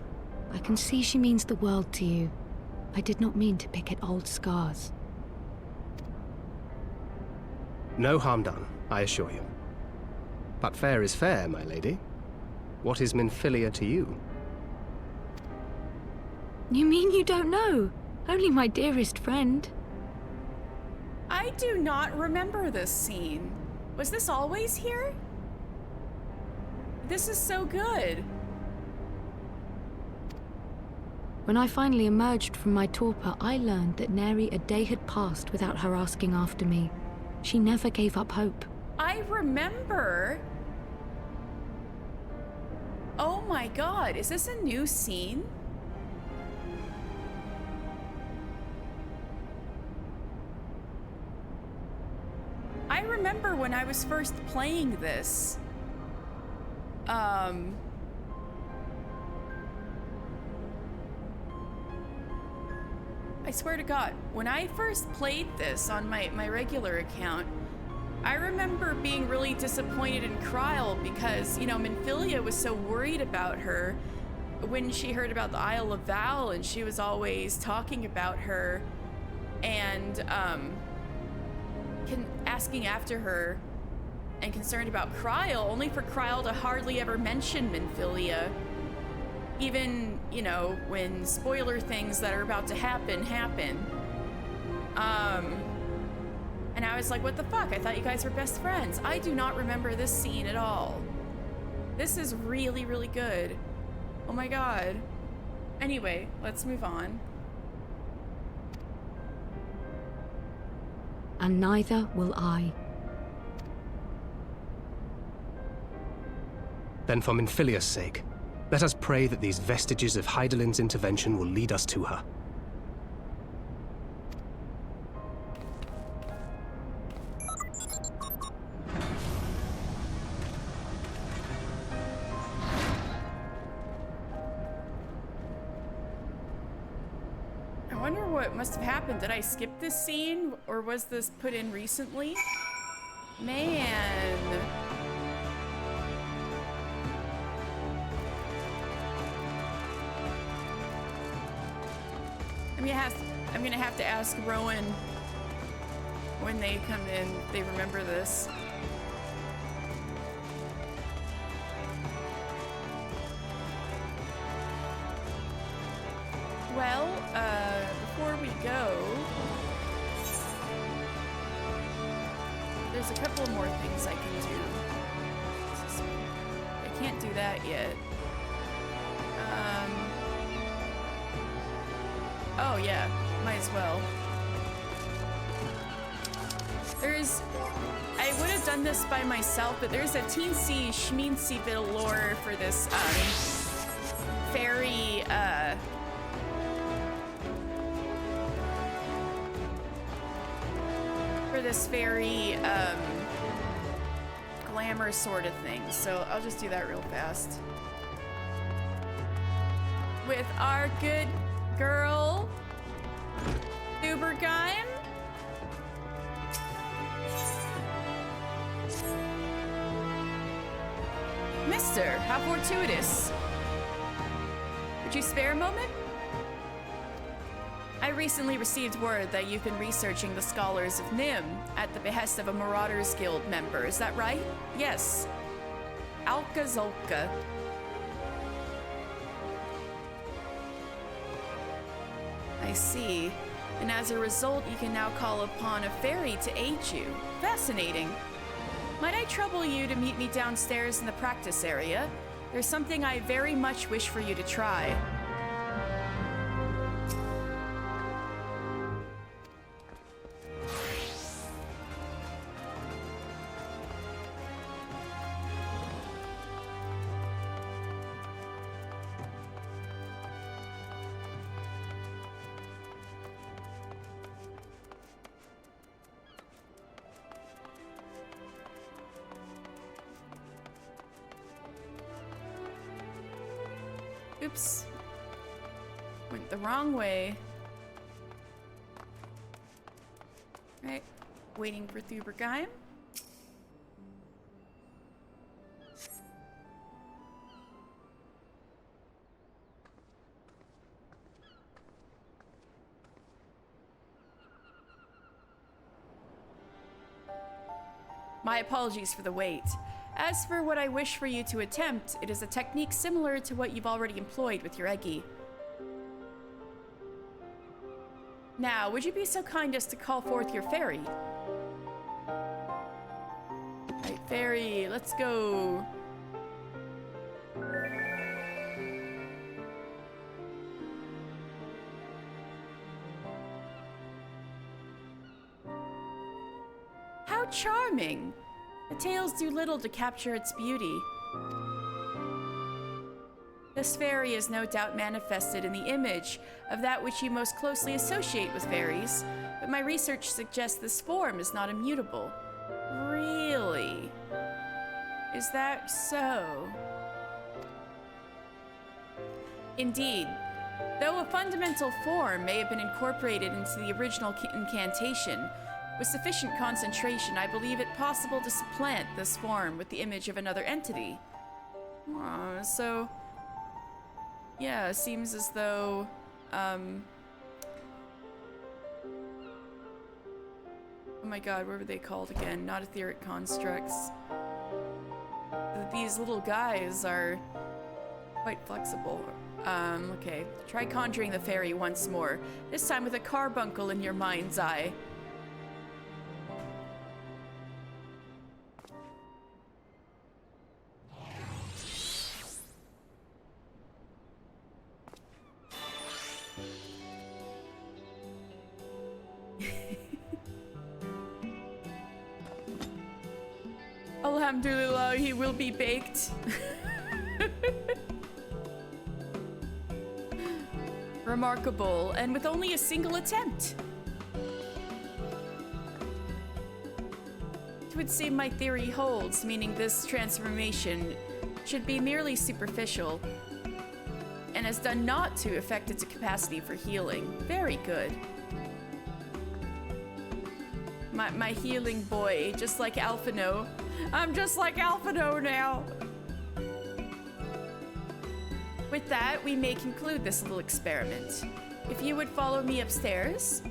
I can see she means the world to you. I did not mean to pick at old scars. No harm done, I assure you. But fair is fair, my lady. What is Minfilia to you? You mean you don't know? Only my dearest friend. I do not remember this scene. Was this always here? This is so good. When I finally emerged from my torpor, I learned that nary a day had passed without her asking after me. She never gave up hope. I remember. Oh my god, is this a new scene? I remember when I was first playing this. I swear to God, when I first played this on my regular account, I remember being really disappointed in Kryl because, you know, Minfilia was so worried about her when she heard about the Isle of Val, and she was always talking about her and asking after her and concerned about Kryl, only for Kryl to hardly ever mention Minfilia. Even, you know, when spoiler things that are about to happen. And I was like, what the fuck? I thought you guys were best friends. I do not remember this scene at all. This is really, really good. Oh my god. Anyway, let's move on. And neither will I. Then for Minfilia's sake, let us pray that these vestiges of Hydaelyn's intervention will lead us to her. I wonder what must have happened. Did I skip this scene, or was this put in recently? Man. I'm gonna have to ask Rowan when they come in if they remember this. Well, before we go, there's a couple more things I can do. I can't do that yet. Oh yeah, might as well. I would have done this by myself, but there's a teensy schmeensy bit of lore for this, fairy, glamour sort of thing, so I'll just do that real fast. With our good girl, Ubergeim. Mister, how fortuitous. Would you spare a moment? I recently received word that you've been researching the scholars of Nim at the behest of a Marauders Guild member. Is that right? Yes. Alka Zolka. I see. And as a result, you can now call upon a fairy to aid you. Fascinating. Might I trouble you to meet me downstairs in the practice area? There's something I very much wish for you to try. Oops. Went the wrong way. Right. Waiting for Thubergeim. My apologies for the wait. As for what I wish for you to attempt, it is a technique similar to what you've already employed with your Eggy. Now, would you be so kind as to call forth your fairy? Right, fairy, let's go. How charming! The tales do little to capture its beauty. This fairy is no doubt manifested in the image of that which you most closely associate with fairies, but my research suggests this form is not immutable. Really? Is that so? Indeed. Though a fundamental form may have been incorporated into the original incantation, with sufficient concentration, I believe it possible to supplant this form with the image of another entity. So... yeah, seems as though, oh my god, what were they called again? Not etheric constructs. These little guys are quite flexible. Okay. Try conjuring the fairy once more. This time with a carbuncle in your mind's eye. Alhamdulillah, he will be baked. Remarkable, and with only a single attempt. It would seem my theory holds, meaning this transformation should be merely superficial and has done naught to affect its capacity for healing. Very good. My healing boy, just like Alphino. I'm just like Alphino now. With that, we may conclude this little experiment. If you would follow me upstairs.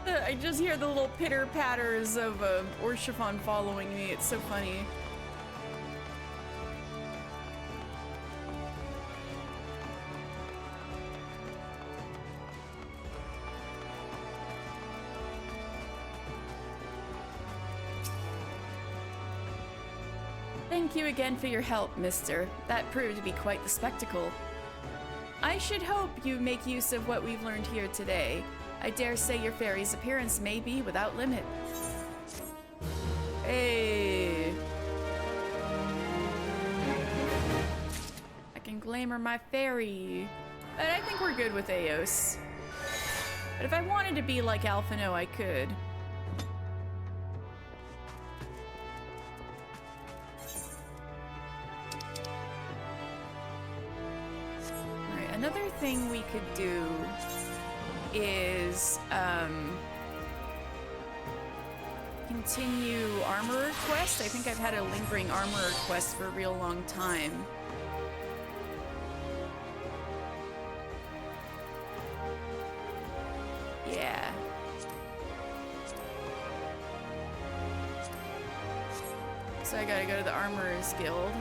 I just hear the little pitter-patters of Orshifon following me. It's so funny. Thank you again for your help, mister. That proved to be quite the spectacle. I should hope you make use of what we've learned here today. I dare say your fairy's appearance may be without limit. Hey. I can glamour my fairy. But I think we're good with Eos. But if I wanted to be like Alphino, I could. Alright, another thing we could do is continue armorer quest. I think I've had a lingering armorer quest for a real long time. Yeah. So I gotta go to the Armorer's Guild.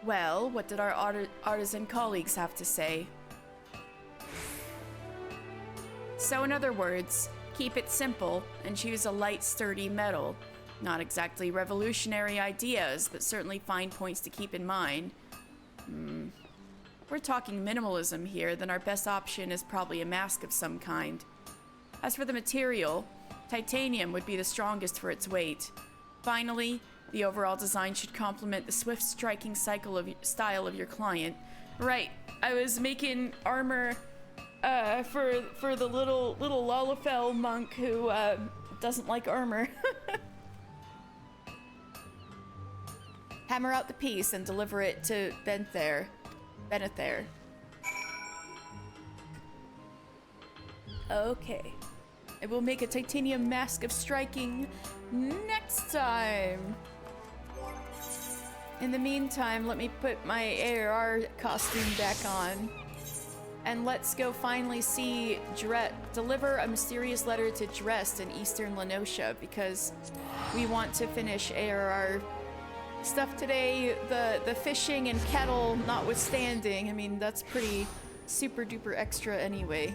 Well, what did our artisan colleagues have to say? So in other words, keep it simple and choose a light, sturdy metal. Not exactly revolutionary ideas, but certainly fine points to keep in mind. If we're talking minimalism here, then our best option is probably a mask of some kind. As for the material, titanium would be the strongest for its weight. Finally, the overall design should complement the swift striking style of your client. Right, I was making armor for the little Lalafell monk who doesn't like armor. Hammer out the piece and deliver it to Benether. Okay. I will make a titanium mask of striking next time. In the meantime, let me put my ARR costume back on. And let's go finally see deliver a mysterious letter to Drest in Eastern Lenosha, because we want to finish ARR stuff today. The fishing and kettle notwithstanding, I mean, that's pretty super duper extra anyway.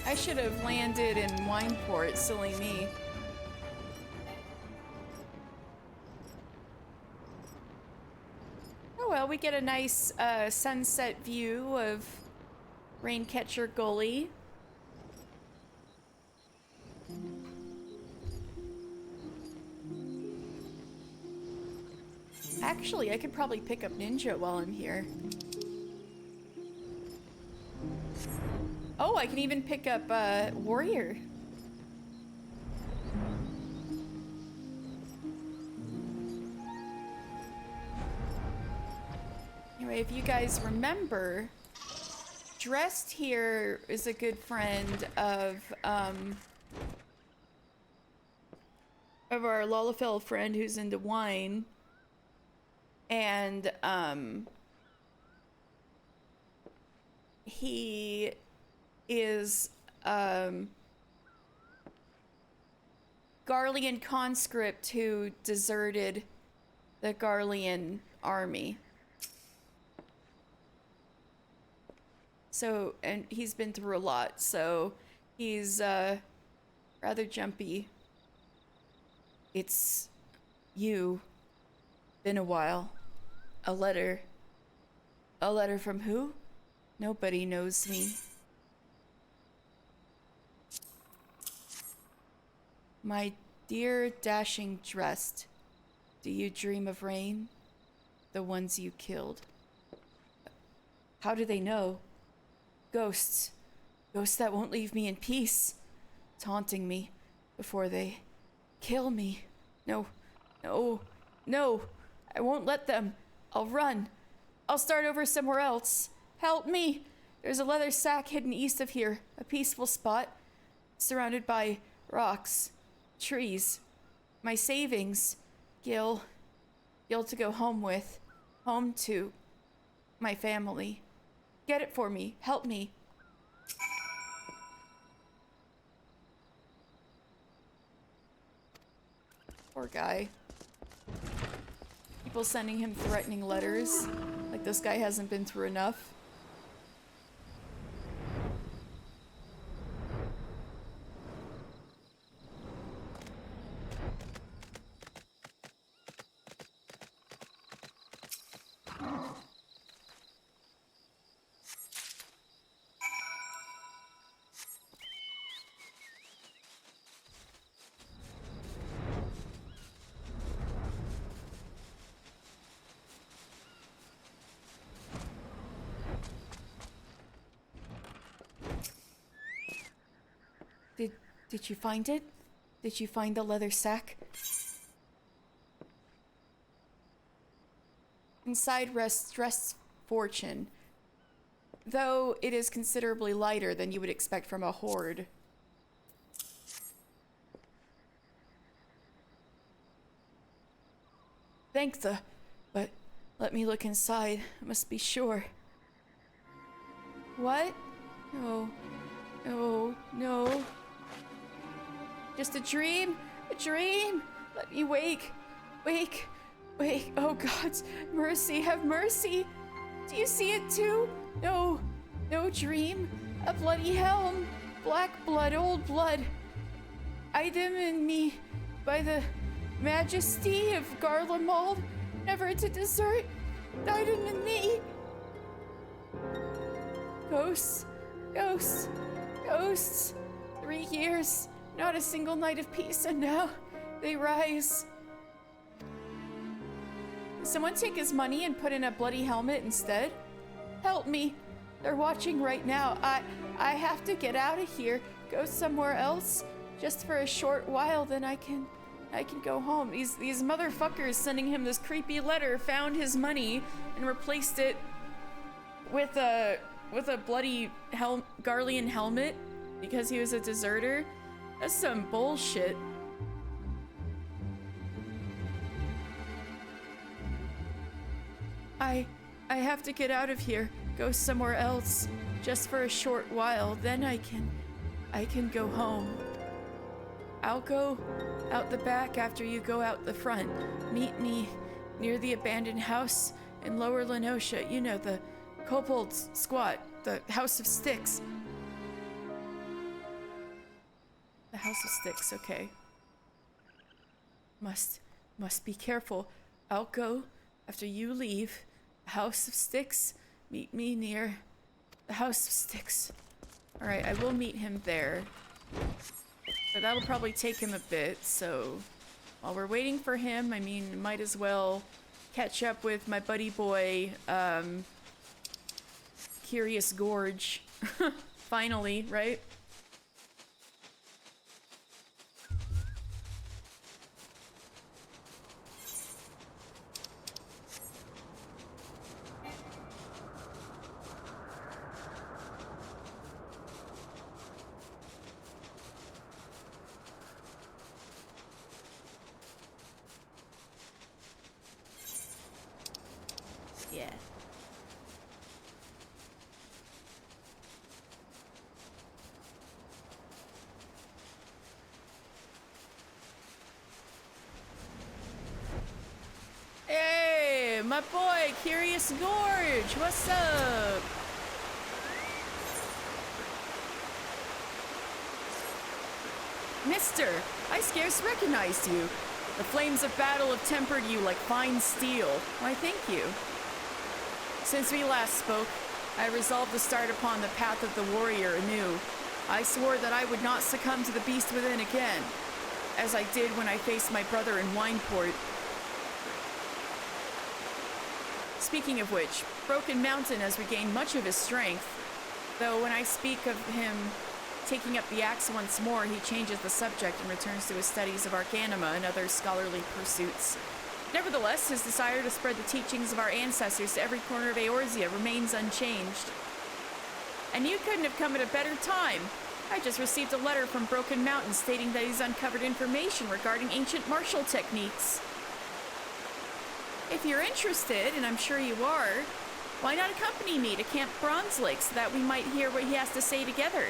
I should have landed in Wineport, silly me. Oh well, we get a nice sunset view of Raincatcher Gully. Actually, I could probably pick up Ninja while I'm here. Oh, I can even pick up Warrior. Anyway, if you guys remember, Dressed here is a good friend of our Lalafell friend who's into wine. And he is Garlean conscript who deserted the Garlean army. So, and he's been through a lot, so he's rather jumpy. It's you. Been a while. A letter. A letter from who? Nobody knows me. My dear dashing Dressed, do you dream of rain? The ones you killed. How do they know? Ghosts. Ghosts that won't leave me in peace. Taunting me before they kill me. No, no, no. I won't let them. I'll run. I'll start over somewhere else. Help me! There's a leather sack hidden east of here. A peaceful spot. Surrounded by rocks. Trees. My savings. Gil to go home with. Home to my family. Get it for me. Help me. Poor guy. People sending him threatening letters. Like this guy hasn't been through enough. Did you find it? Did you find the leather sack? Inside rests Drest's fortune, though it is considerably lighter than you would expect from a hoard. thank the... But let me look inside. I must be sure. What? No. No. No. Just a dream? A dream? Let me wake. Wake. Wake. Oh, God's mercy. Have mercy. Do you see it too? No. No dream. A bloody helm. Black blood. Old blood. Item in me by the majesty of Garlemald. Never to desert. Item in me. Ghosts. Ghosts. Ghosts. 3 years. Not a single night of peace, and now they rise. Did someone take his money and put in a bloody helmet instead? Help me. They're watching right now. I have to get out of here. Go somewhere else. Just for a short while, then I can go home. These motherfuckers sending him this creepy letter found his money and replaced it with a bloody Garlean helmet because he was a deserter. That's some bullshit. I have to get out of here. Go somewhere else. Just for a short while. Then I can go home. I'll go out the back after you go out the front. Meet me near the abandoned house in Lower Lenosha. You know, the kobold's squat. The House of Sticks. The House of Sticks, okay. Must be careful. I'll go after you leave. House of Sticks. Meet me near the House of Sticks. Alright, I will meet him there. But that'll probably take him a bit, so while we're waiting for him, I mean, might as well catch up with my buddy boy, Curious Gorge. Finally, right? Yeah. Hey, my boy, Curious Gorge, what's up? Mister, I scarce recognized you. The flames of battle have tempered you like fine steel. Why, thank you. Since we last spoke, I resolved to start upon the path of the warrior anew. I swore that I would not succumb to the beast within again, as I did when I faced my brother in Wineport. Speaking of which, Broken Mountain has regained much of his strength, though when I speak of him taking up the axe once more, he changes the subject and returns to his studies of Arcanima and other scholarly pursuits. Nevertheless, his desire to spread the teachings of our ancestors to every corner of Eorzea remains unchanged. And you couldn't have come at a better time. I just received a letter from Broken Mountain stating that he's uncovered information regarding ancient martial techniques. If you're interested, and I'm sure you are, why not accompany me to Camp Bronze Lake so that we might hear what he has to say together?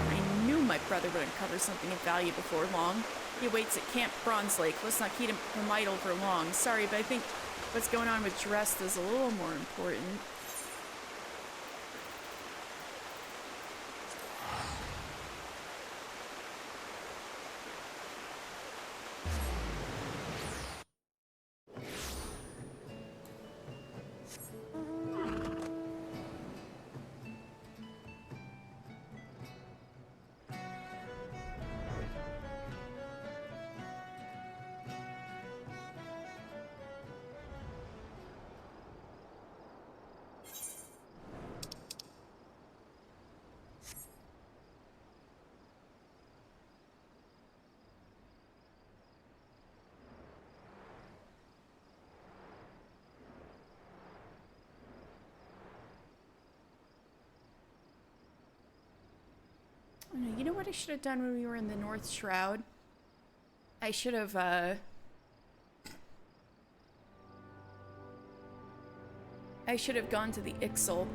I knew my brother would uncover something of value before long. He waits at Camp Bronze Lake. Let's not keep him idle for long. Sorry, but I think what's going on with Drest is a little more important. You know what I should have done when we were in the North Shroud? I should have, gone to the Ixal.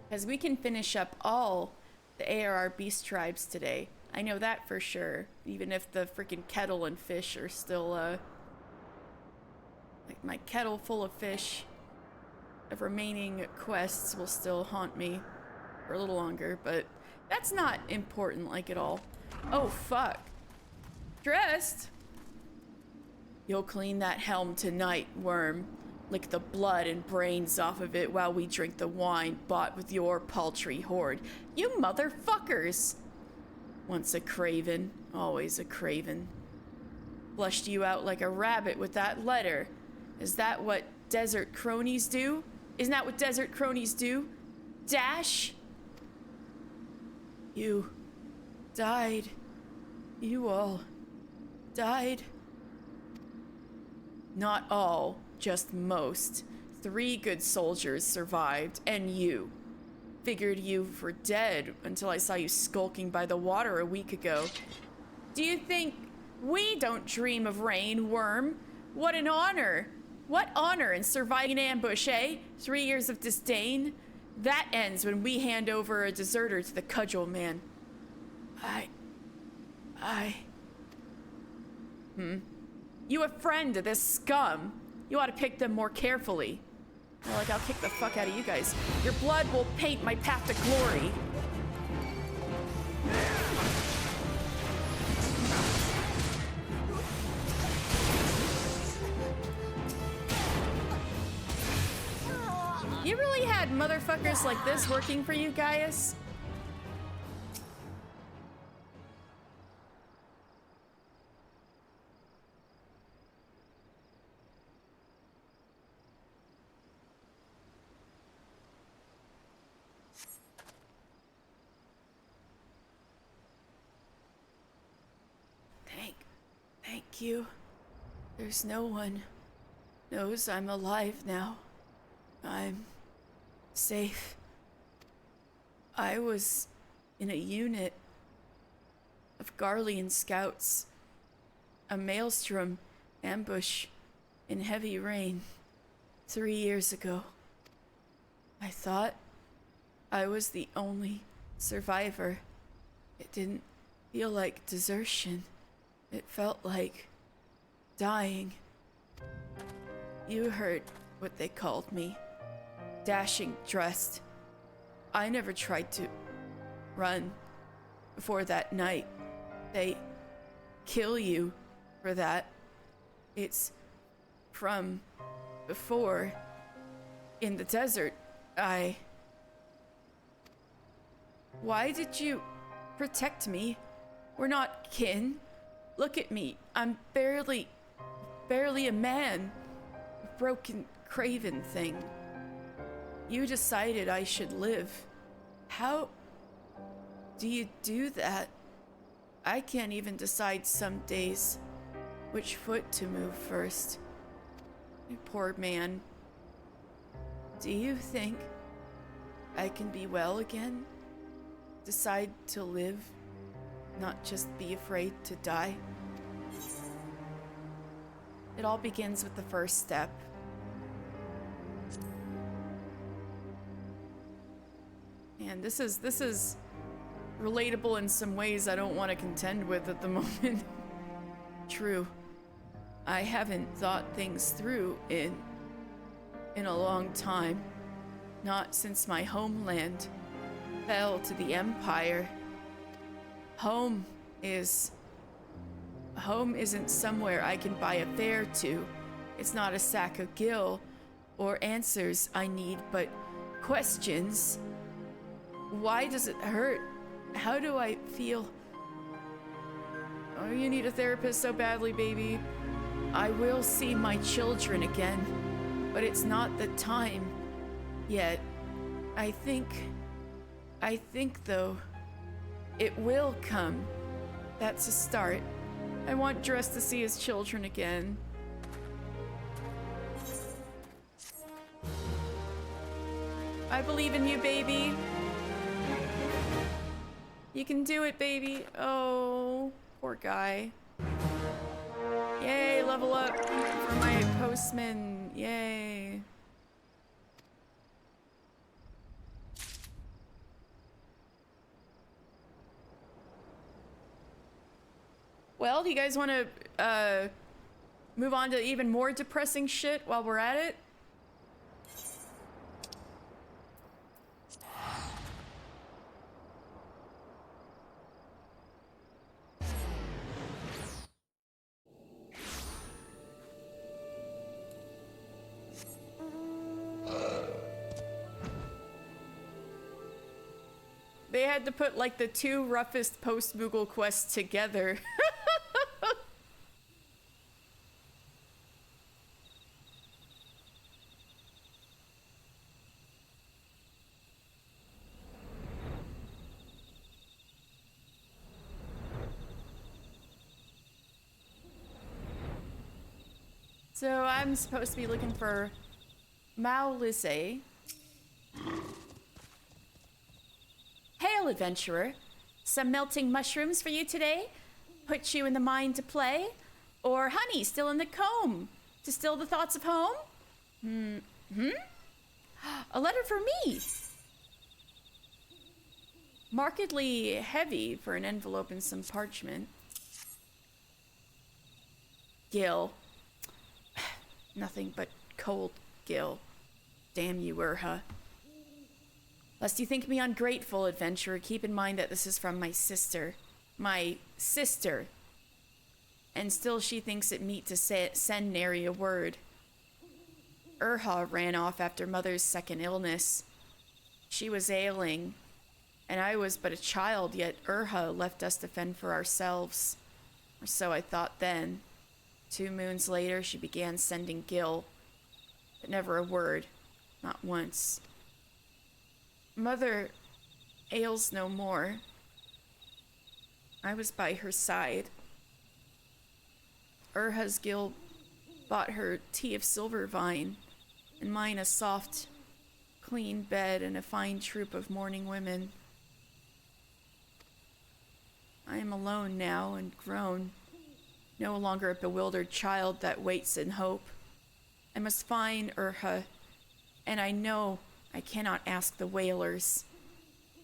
Because we can finish up all the ARR beast tribes today. I know that for sure. Even if the freaking kettle and fish are still, like my kettle full of fish of remaining quests will still haunt me for a little longer, but that's not important like at all. Oh, fuck. Dressed? You'll clean that helm tonight, worm. Lick the blood and brains off of it while we drink the wine bought with your paltry hoard. You motherfuckers! Once a craven, always a craven. Flushed you out like a rabbit with that letter. Is that what desert cronies do? Isn't that what desert cronies do? Dash? You died. You all died. Not all, just most. 3 good soldiers survived, and you. Figured you were dead until I saw you skulking by the water a week ago. Do you think we don't dream of rain, worm? What an honor! What honor in surviving an ambush, eh? 3 years of disdain? That ends when we hand over a deserter to the cudgel man. You a friend to this scum. You ought to pick them more carefully. Or like, I'll kick the fuck out of you guys. Your blood will paint my path to glory. You really had motherfuckers like this working for you, Gaius? Thank you. There's no one knows I'm alive now. I'm safe. I was in a unit of Garlean scouts. A maelstrom ambush in heavy rain 3 years ago. I thought I was the only survivor. It didn't feel like desertion. It felt like dying. You heard what they called me. Dashing dressed. I never tried to run before that night. They kill you for that. It's from before in the desert. Why did you protect me? We're not kin. Look at me. I'm barely a man. A broken, craven thing. You decided I should live. How do you do that? I can't even decide some days which foot to move first. You poor man. Do you think I can be well again? Decide to live, not just be afraid to die? It all begins with the first step. And this is relatable in some ways I don't want to contend with at the moment. True. I haven't thought things through in a long time. Not since my homeland fell to the Empire. Home isn't somewhere I can buy a fare to. It's not a sack of gil or answers I need, but questions. Why does it hurt? How do I feel? Oh, you need a therapist so badly, baby. I will see my children again, but it's not the time yet. I think though, it will come. That's a start. I want Dress to see his children again. I believe in you, baby. You can do it, baby. Oh, poor guy. Yay, level up for my postman. Yay. Well, do you guys want to move on to even more depressing shit while we're at it? They had to put like the two roughest post-Moogle quests together. So I'm supposed to be looking for Mao Lizzie. Hail, adventurer. Some melting mushrooms for you today? Put you in the mind to play? Or honey still in the comb to still the thoughts of home? A letter for me. Markedly heavy for an envelope and some parchment. Gil. Nothing but cold Gil. Damn you, Urha. Lest you think me ungrateful, adventurer, keep in mind that this is from my sister. My sister. And still she thinks it meet to send nary a word. Urha ran off after mother's second illness. She was ailing, and I was but a child, yet Urha left us to fend for ourselves. Or so I thought then. 2 moons later, she began sending Gil, but never a word, not once. Mother ails no more. I was by her side. Urha's Gil bought her tea of silver vine, and mine a soft, clean bed and a fine troop of mourning women. I am alone now and grown. No longer a bewildered child that waits in hope. I must find Urha, and I know I cannot ask the whalers.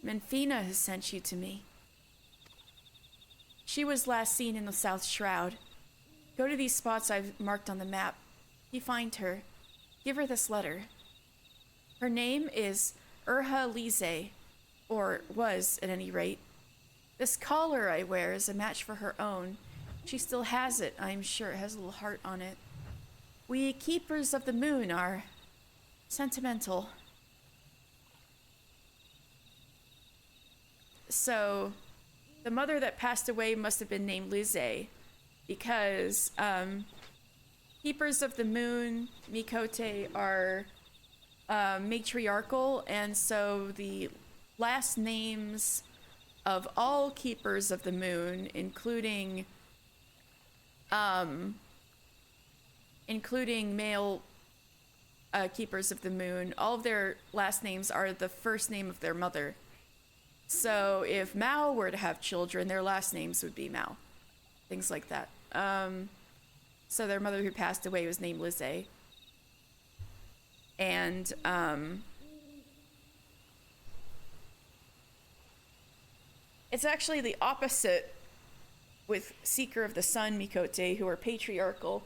Menfina has sent you to me. She was last seen in the South Shroud. Go to these spots I've marked on the map. You find her. Give her this letter. Her name is Urha Lise, or was at any rate. This collar I wear is a match for her own. She still has it, I'm sure. It has a little heart on it. We keepers of the moon are sentimental. So, the mother that passed away must have been named Lizzie, because keepers of the moon, Mikote, are matriarchal, and so the last names of all keepers of the moon, including male keepers of the moon, all of their last names are the first name of their mother. So if Mao were to have children, their last names would be Mao. Things like that. So their mother who passed away was named Lizzie. And it's actually the opposite with Seeker of the Sun Mikote, who are patriarchal.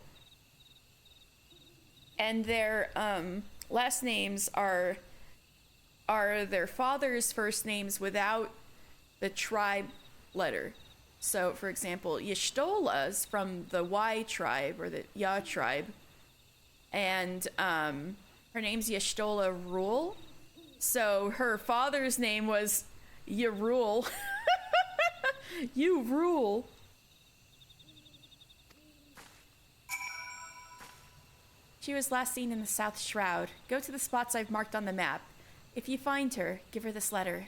And their last names are their father's first names without the tribe letter. So, for example, Yashtola's from the Y tribe, or the Ya tribe. And her name's Yashtola Rule. So her father's name was Yarul. You rule. She was last seen in the South Shroud. Go to the spots I've marked on the map. If you find her, give her this letter.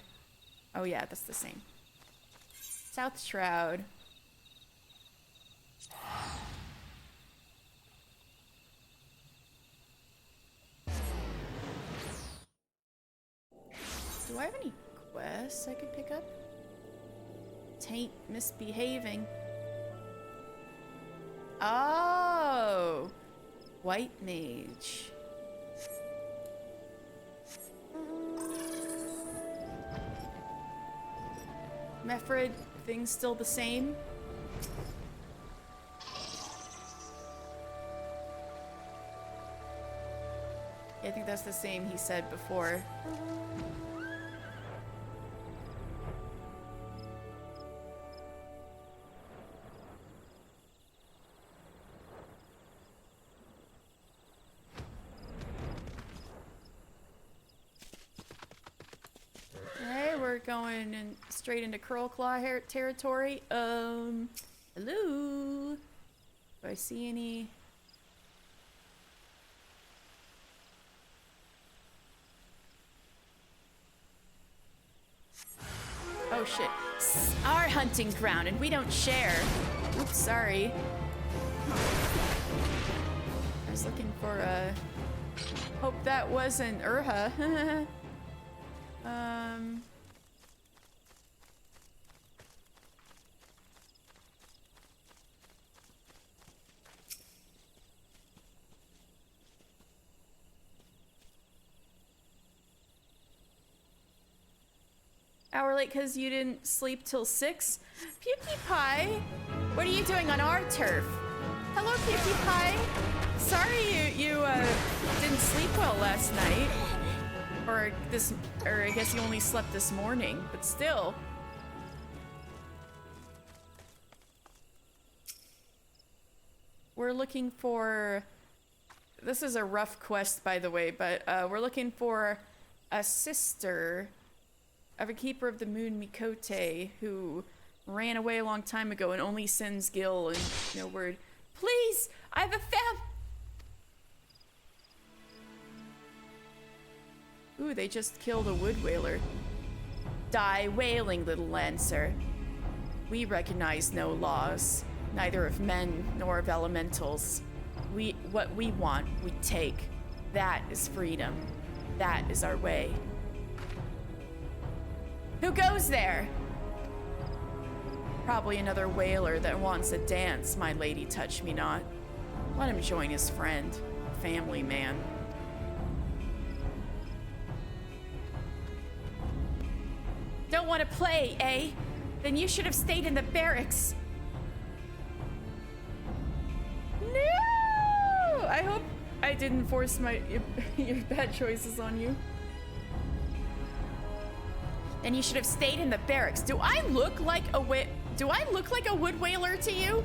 Oh yeah, that's the same. South Shroud. Do I have any quests I could pick up? Taint misbehaving. Oh, white mage. Mefred, things still the same? Yeah, I think that's the same he said before. Okay, we're going straight into Curlclaw territory. Hello? Do I see any? Oh shit. Our hunting ground and we don't share. Oops, sorry. I was looking for a... Hope that wasn't Urha. Hour late because you didn't sleep till 6? PewDiePie, what are you doing on our turf? Hello, PewDiePie. Sorry you didn't sleep well last night. Or I guess you only slept this morning, but still. We're looking for... This is a rough quest, by the way, but we're looking for a sister of a keeper of the moon, Mikote, who ran away a long time ago and only sends Gil and no word. Please, I have a Ooh, they just killed a wood whaler. Die wailing, little Lancer. We recognize no laws, neither of men nor of elementals. What we want, we take. That is freedom. That is our way. Who goes there? Probably another whaler that wants a dance, my lady touch me not. Let him join his friend, family man. Don't want to play, eh? Then you should have stayed in the barracks. No! I hope I didn't force your bad choices on you. Then you should have stayed in the barracks. Do I look like a wood whaler to you?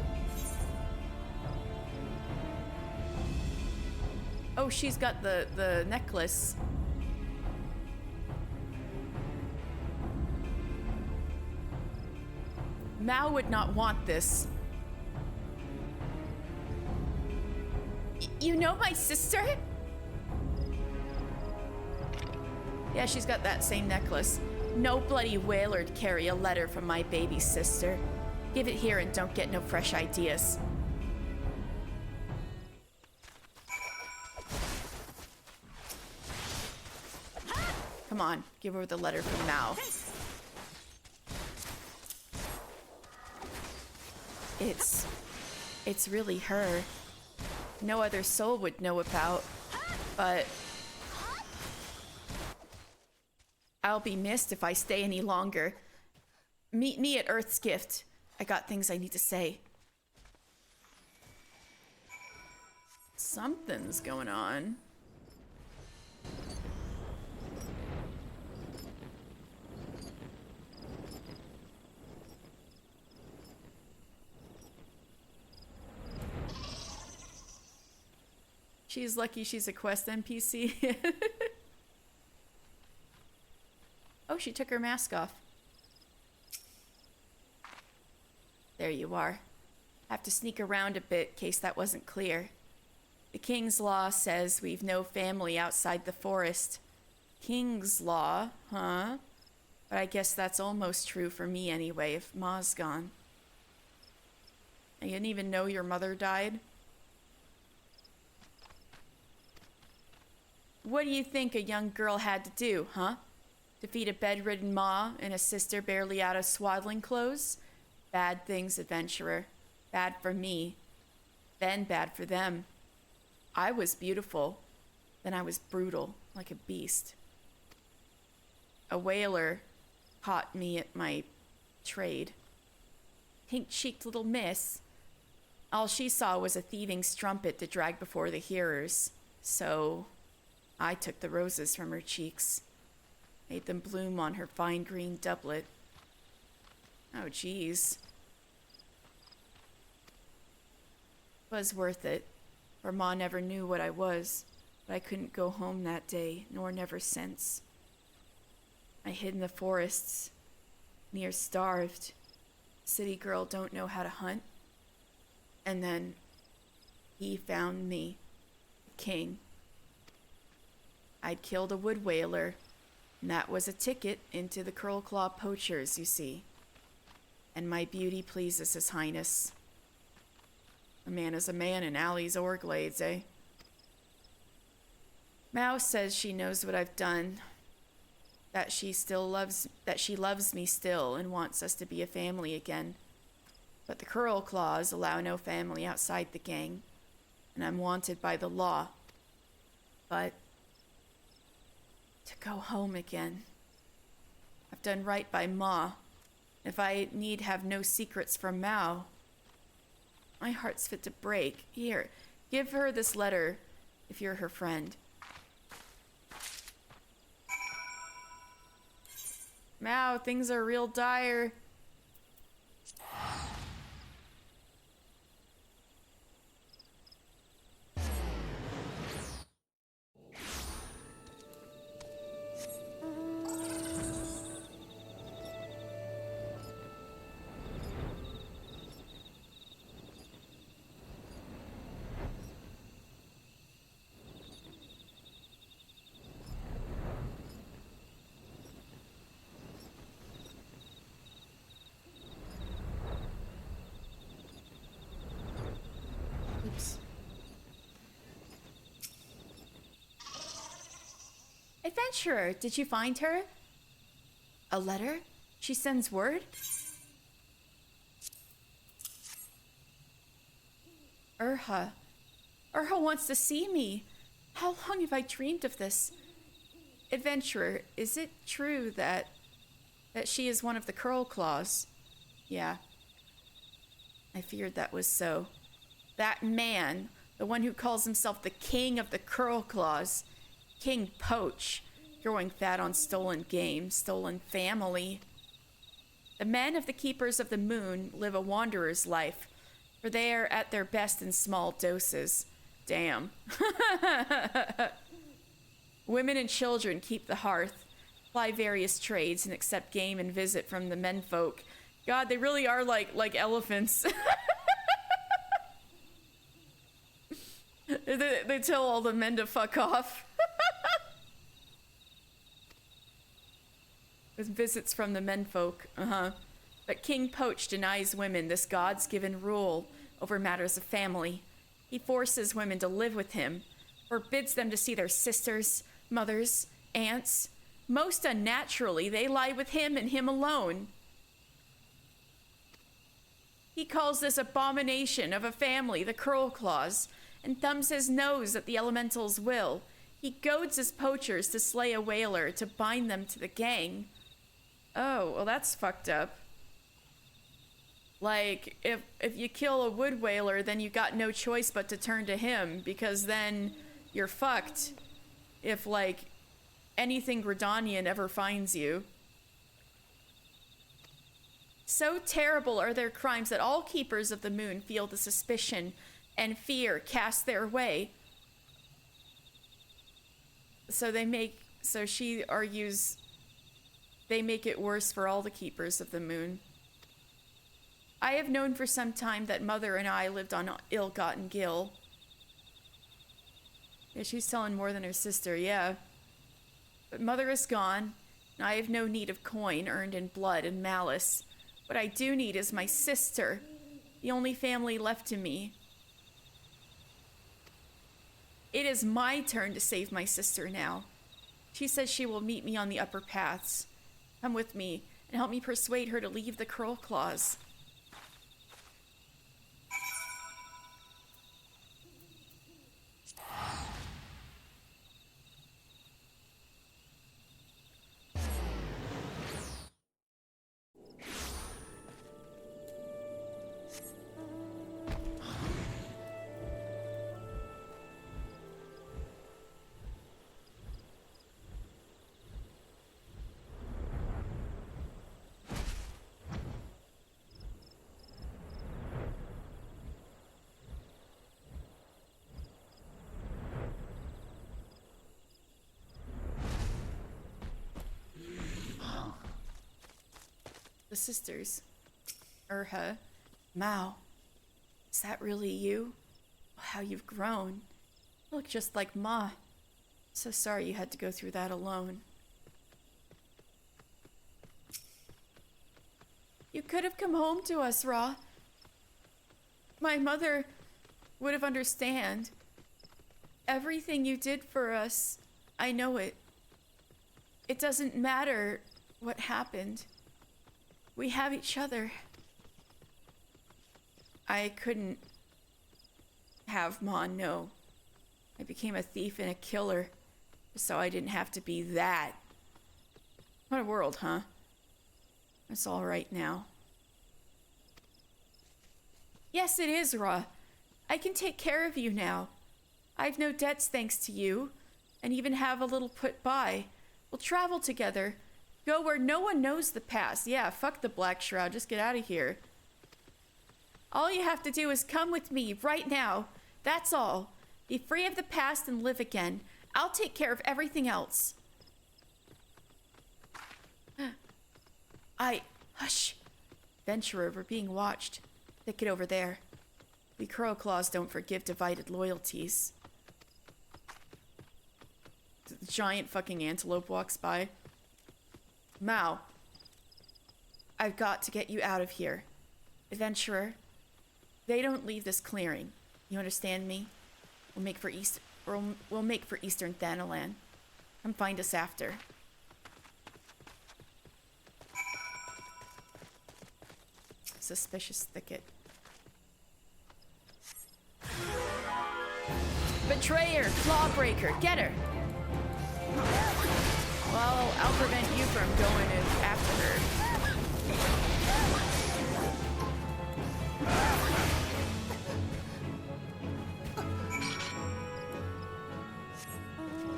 Oh, she's got the necklace. Mao would not want this. You know my sister? Yeah, she's got that same necklace. No bloody whaler'd carry a letter from my baby sister. Give it here and don't get no fresh ideas. Come on, give her the letter from Mao. It's really her. No other soul would know about, but I'll be missed if I stay any longer. Meet me at Earth's Gift. I got things I need to say. Something's going on. She's lucky she's a quest NPC. Oh, she took her mask off. There you are. Have to sneak around a bit in case that wasn't clear. The King's Law says we've no family outside the forest. King's Law, huh? But I guess that's almost true for me anyway, if Ma's gone. You didn't even know your mother died? What do you think a young girl had to do, huh? Defeat a bedridden Ma and a sister barely out of swaddling clothes? Bad things, adventurer. Bad for me. Then bad for them. I was beautiful. Then I was brutal, like a beast. A whaler caught me at my trade. Pink-cheeked little miss. All she saw was a thieving strumpet to drag before the hearers. So I took the roses from her cheeks, made them bloom on her fine green doublet. Oh, geez. Was worth it, for Ma never knew what I was, but I couldn't go home that day, nor never since. I hid in the forests, near starved. City girl don't know how to hunt. And then he found me, the king. I'd killed a wood whaler, and that was a ticket into the curl claw poachers, you see. And my beauty pleases his highness. A man is a man in alleys or glades, eh? Mao says she knows what I've done, that she loves me still and wants us to be a family again. But the curl claws allow no family outside the gang, and I'm wanted by the law. But to go home again. I've done right by Ma. If I need have no secrets from Mao, my heart's fit to break. Here, give her this letter if you're her friend. Mao, things are real dire. Oops. Adventurer, did you find her? A letter? She sends word? Urha. Urha wants to see me. How long have I dreamed of this? Adventurer, is it true that she is one of the curl claws? Yeah. I feared that was so. That man, the one who calls himself the king of the curl claws, King Poach, growing fat on stolen game, stolen family. The men of the Keepers of the Moon live a wanderer's life, for they are at their best in small doses. Damn. Women and children keep the hearth, ply various trades, and accept game and visit from the menfolk. God, they really are like elephants. They tell all the men to fuck off. With visits from the menfolk, But King Poach denies women this God's given rule over matters of family. He forces women to live with him, forbids them to see their sisters, mothers, aunts. Most unnaturally, they lie with him and him alone. He calls this abomination of a family the curl claws, and thumbs his nose at the elemental's will. He goads his poachers to slay a whaler to bind them to the gang. Oh, well, that's fucked up. Like, if you kill a wood whaler, then you got no choice but to turn to him, because then you're fucked if, like, anything Gridanian ever finds you. So terrible are their crimes that all keepers of the moon feel the suspicion and fear cast their way. So she argues they make it worse for all the keepers of the moon. I have known for some time that Mother and I lived on ill-gotten gil. Yeah, she's telling more than her sister, yeah. But Mother is gone, and I have no need of coin earned in blood and malice. What I do need is my sister, the only family left to me. It is my turn to save my sister now. She says she will meet me on the upper paths. Come with me and help me persuade her to leave the curl claws. the sisters. Urha. Mao. Is that really you? How you've grown. You look just like Ma. So sorry you had to go through that alone. You could have come home to us, Ra. My mother would have understand. Everything you did for us, I know it. It doesn't matter what happened. We have each other. I couldn't have Ma know. I became a thief and a killer, so I didn't have to be that. What a world, huh? It's all right now. Yes, it is, Ra. I can take care of you now. I've no debts thanks to you, and even have a little put by. We'll travel together. Go where no one knows the past. Yeah, fuck the Black Shroud. Just get out of here. All you have to do is come with me right now. That's all. Be free of the past and live again. I'll take care of everything else. Hush. Venturer, we're being watched. Thicket over there. We Crow Claws don't forgive divided loyalties. The giant fucking antelope walks by. Mao. I've got to get you out of here. Adventurer. They don't leave this clearing. You understand me? We'll make for Eastern Thanalan. Come find us after. Suspicious thicket. Betrayer! Lawbreaker! Get her! Well, I'll prevent you from going in after her.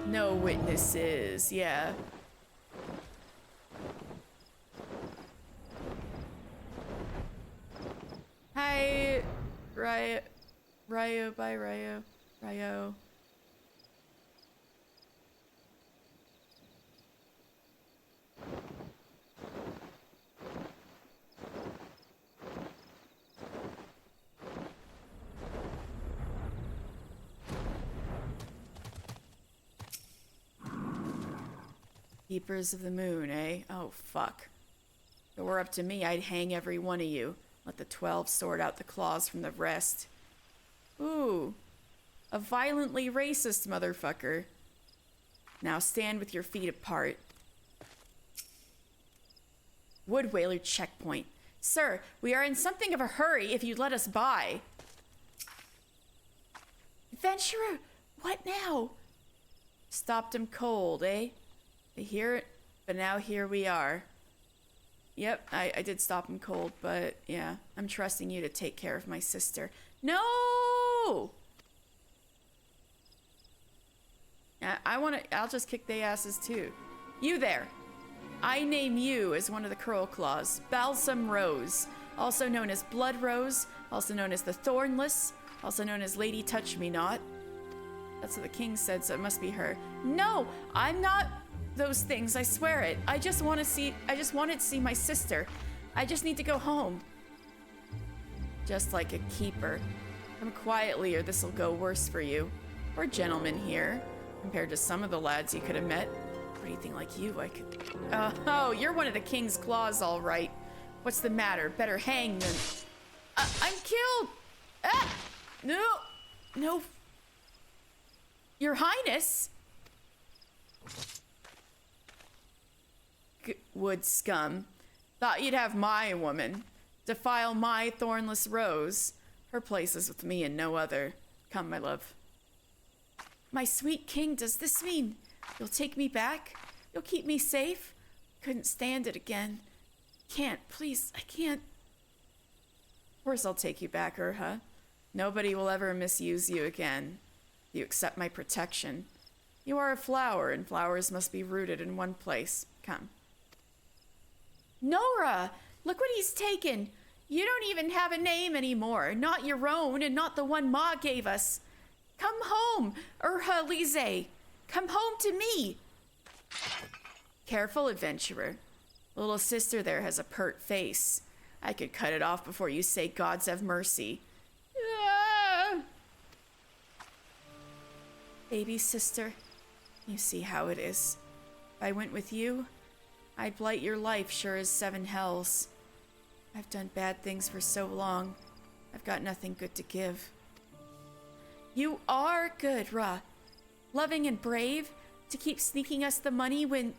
No witnesses, yeah. Hi, Ryo, bye Ryo. Keepers of the Moon, eh? Oh, fuck. If it were up to me, I'd hang every one of you. Let the 12 sort out the claws from the rest. Ooh. A violently racist motherfucker. Now stand with your feet apart. Wood Whaler checkpoint. Sir, we are in something of a hurry if you'd let us by. Adventurer, what now? Stopped him cold, eh? I hear it, but now here we are. Yep, I did stop him cold, but yeah, I'm trusting you to take care of my sister. No! I'll just kick their asses too. You there. I name you as one of the Curl Claws, Balsam Rose, also known as Blood Rose, also known as the Thornless, also known as Lady Touch Me Not. That's what the king said, so it must be her. No, I'm not those things, I swear it. I just wanted to see my sister. I just need to go home. Just like a keeper. Come quietly or this'll go worse for you. We're gentlemen here, compared to some of the lads you could have met. For anything like you, I could... Oh, you're one of the king's claws, all right. What's the matter? Better hang than... I'm killed! Ah! No! No... Your Highness! Wood scum. Thought you'd have my woman. Defile my thornless rose. Her place is with me and no other. Come, my love. My sweet king, does this mean you'll take me back? You'll keep me safe? Couldn't stand it again. Can't, please, I can't. Of course I'll take you back, Urha. Nobody will ever misuse you again. You accept my protection. You are a flower, and flowers must be rooted in one place. Come. Nora! Look what he's taken! You don't even have a name anymore. Not your own, and not the one Ma gave us. Come home, Urha Lize. Come home to me. Careful, adventurer. Little sister there has a pert face. I could cut it off before you say gods have mercy. Ah! Baby sister, you see how it is. If I went with you, I'd blight your life sure as 7 hells. I've done bad things for so long. I've got nothing good to give. You are good, Ra. Loving and brave to keep sneaking us the money when...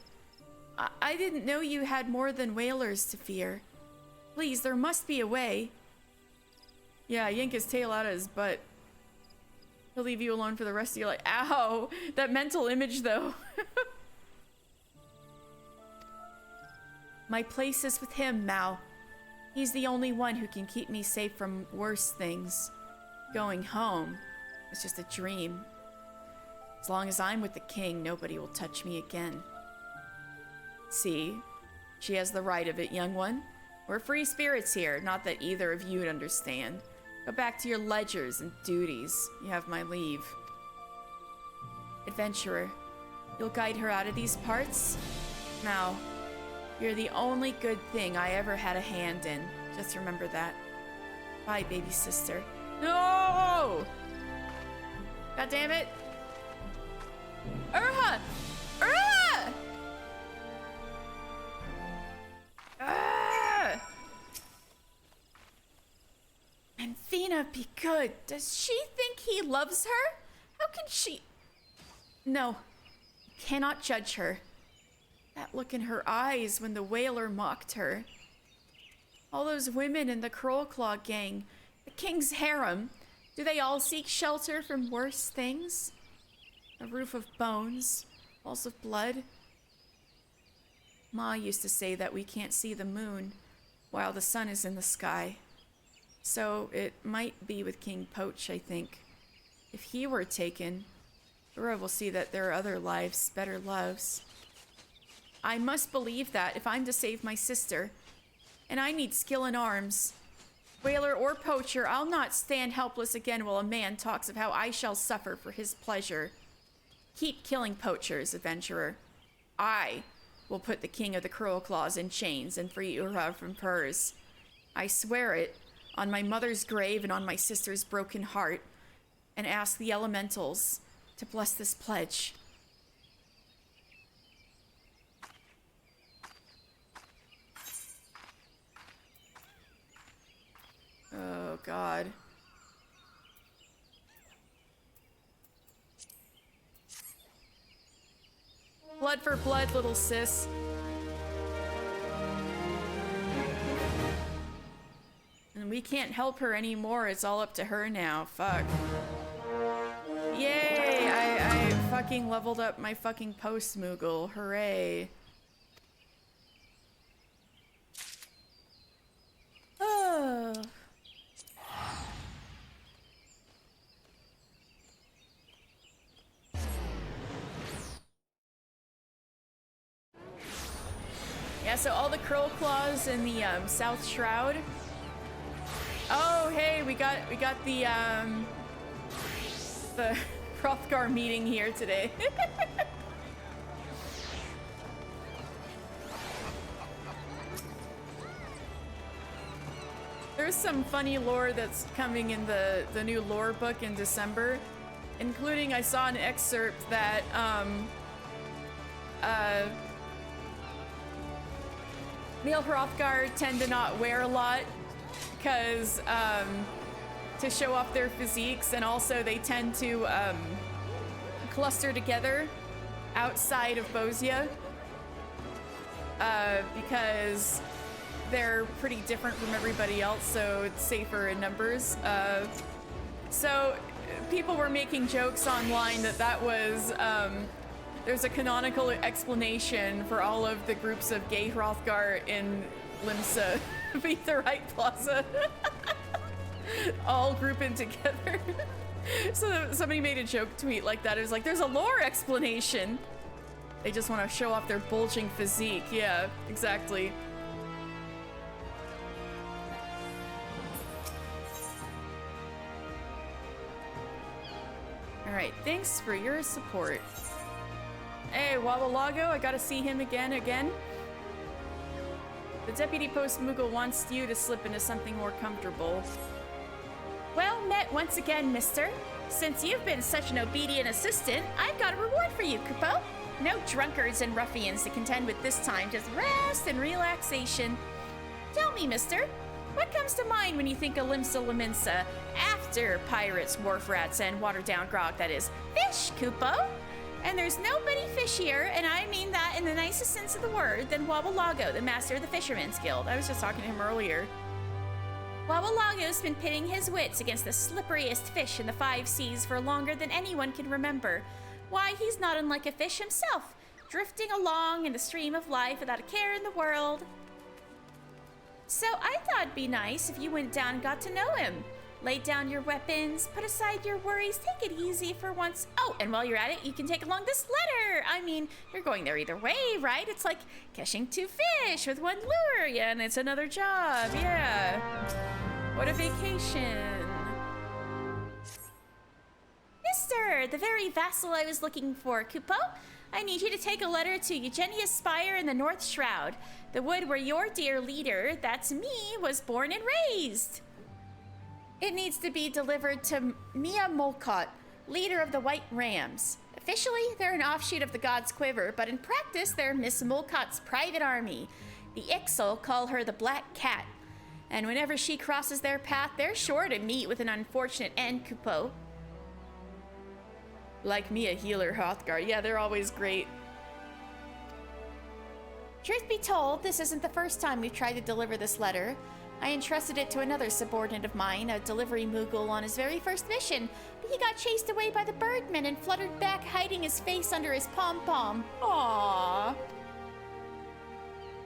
I didn't know you had more than whalers to fear. Please, there must be a way. Yeah, yank his tail out of his butt. He'll leave you alone for the rest of your life. Ow! That mental image, though. My place is with him, Mao. He's the only one who can keep me safe from worse things. Going home is just a dream. As long as I'm with the king, nobody will touch me again. See? She has the right of it, young one. We're free spirits here, not that either of you would understand. Go back to your ledgers and duties. You have my leave. Adventurer, you'll guide her out of these parts? Now, you're the only good thing I ever had a hand in. Just remember that. Bye, baby sister. No! God damn it. Urha! Urha! Ah! And Fina be good. Does she think he loves her? How can she... No. You cannot judge her. That look in her eyes when the whaler mocked her. All those women in the Krollclaw gang, the king's harem, do they all seek shelter from worse things? A roof of bones, walls of blood. Ma used to say that we can't see the moon while the sun is in the sky. So it might be with King Poach, I think. If he were taken, Ura will see that there are other lives, better loves. I must believe that if I'm to save my sister, and I need skill in arms. Whaler or poacher, I'll not stand helpless again while a man talks of how I shall suffer for his pleasure. Keep killing poachers, adventurer. I will put the king of the Krollclaws in chains and free Ura from Purs. I swear it on my mother's grave and on my sister's broken heart, and ask the elementals to bless this pledge. Oh, God. Blood for blood, little sis. And we can't help her anymore. It's all up to her now. Fuck. Yay! I fucking leveled up my fucking post-Moogle. Hooray. Oh. Yeah, so all the Krollclaws in the South Shroud. Oh, hey, we got the Hrothgar meeting here today. There's some funny lore that's coming in the new lore book in December, including I saw an excerpt that male Hrothgar tend to not wear a lot because to show off their physiques, and also they tend to cluster together outside of Bosia because they're pretty different from everybody else, so it's safer in numbers. So people were making jokes online that was there's a canonical explanation for all of the groups of gay Hrothgar in Limsa beneath the right plaza. All grouping together. So somebody made a joke tweet like that. It was like, there's a lore explanation. They just want to show off their bulging physique. Yeah, exactly. Alright, thanks for your support. Hey, Wabalago, I gotta see him again. The deputy post Moogle wants you to slip into something more comfortable. Well met once again, mister. Since you've been such an obedient assistant, I've got a reward for you, Kupo. No drunkards and ruffians to contend with this time, just rest and relaxation. Tell me, mister, what comes to mind when you think of Limsa Laminsa after pirates, wharf rats, and watered-down grog, that is? Fish, Kupo! And there's nobody fishier, and I mean that in the nicest sense of the word, than Wabalago, the master of the Fisherman's Guild. I was just talking to him earlier. Wabalago's been pitting his wits against the slipperiest fish in the 5 seas for longer than anyone can remember. Why, he's not unlike a fish himself, drifting along in the stream of life without a care in the world. So I thought it'd be nice if you went down and got to know him. Lay down your weapons, put aside your worries, take it easy for once. Oh, and while you're at it, you can take along this letter. I mean, you're going there either way, right? It's like catching 2 fish with 1 lure. Yeah, and it's another job. Yeah. What a vacation. Mister, the very vassal I was looking for, Kupo. I need you to take a letter to Eugenia's Spire in the North Shroud, the wood where your dear leader, that's me, was born and raised. It needs to be delivered to Mia Molcott, leader of the White Rams. Officially, they're an offshoot of the God's Quiver, but in practice, they're Miss Molcott's private army. The Ixal call her the Black Cat, and whenever she crosses their path, they're sure to meet with an unfortunate end, Kupo. Like me, a healer, Hrothgar. Yeah, they're always great. Truth be told, this isn't the first time we've tried to deliver this letter. I entrusted it to another subordinate of mine, a delivery Moogle, on his very first mission, but he got chased away by the birdmen and fluttered back, hiding his face under his pom-pom. Aww.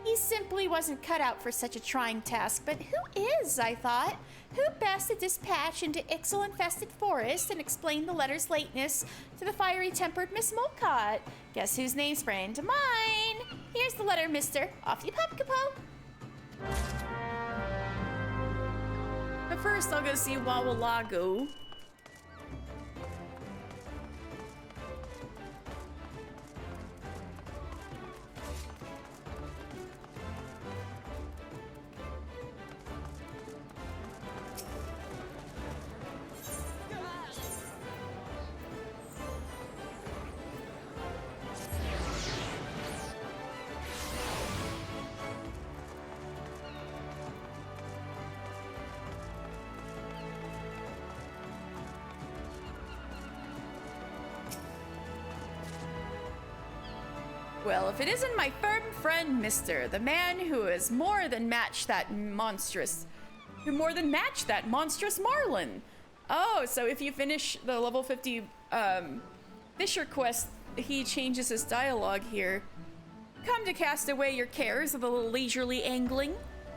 He simply wasn't cut out for such a trying task, but who is, I thought? Who best to dispatch into Ixal-infested forest and explain the letter's lateness to the fiery-tempered Miss Molcott? Guess whose name sprang to mine? Here's the letter, mister. Off you pop, Kupo. But first, I'll go see Wawalago. Well, if it isn't my firm friend, Mister, the man who has more than matched that monstrous Marlin. Oh, so if you finish the level 50 Fisher quest, he changes his dialogue here. Come to cast away your cares with a little leisurely angling.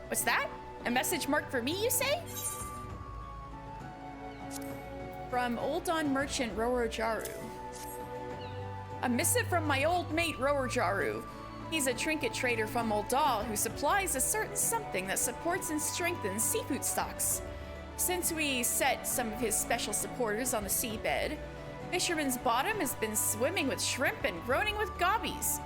What's that? A message marked for me, you say? From Old Dawn Merchant Rorojaru. A missive from my old mate Rorojaru. He's a trinket trader from Uldal who supplies a certain something that supports and strengthens seafood stocks. Since we set some of his special supporters on the seabed, Fisherman's Bottom has been swimming with shrimp and groaning with gobies.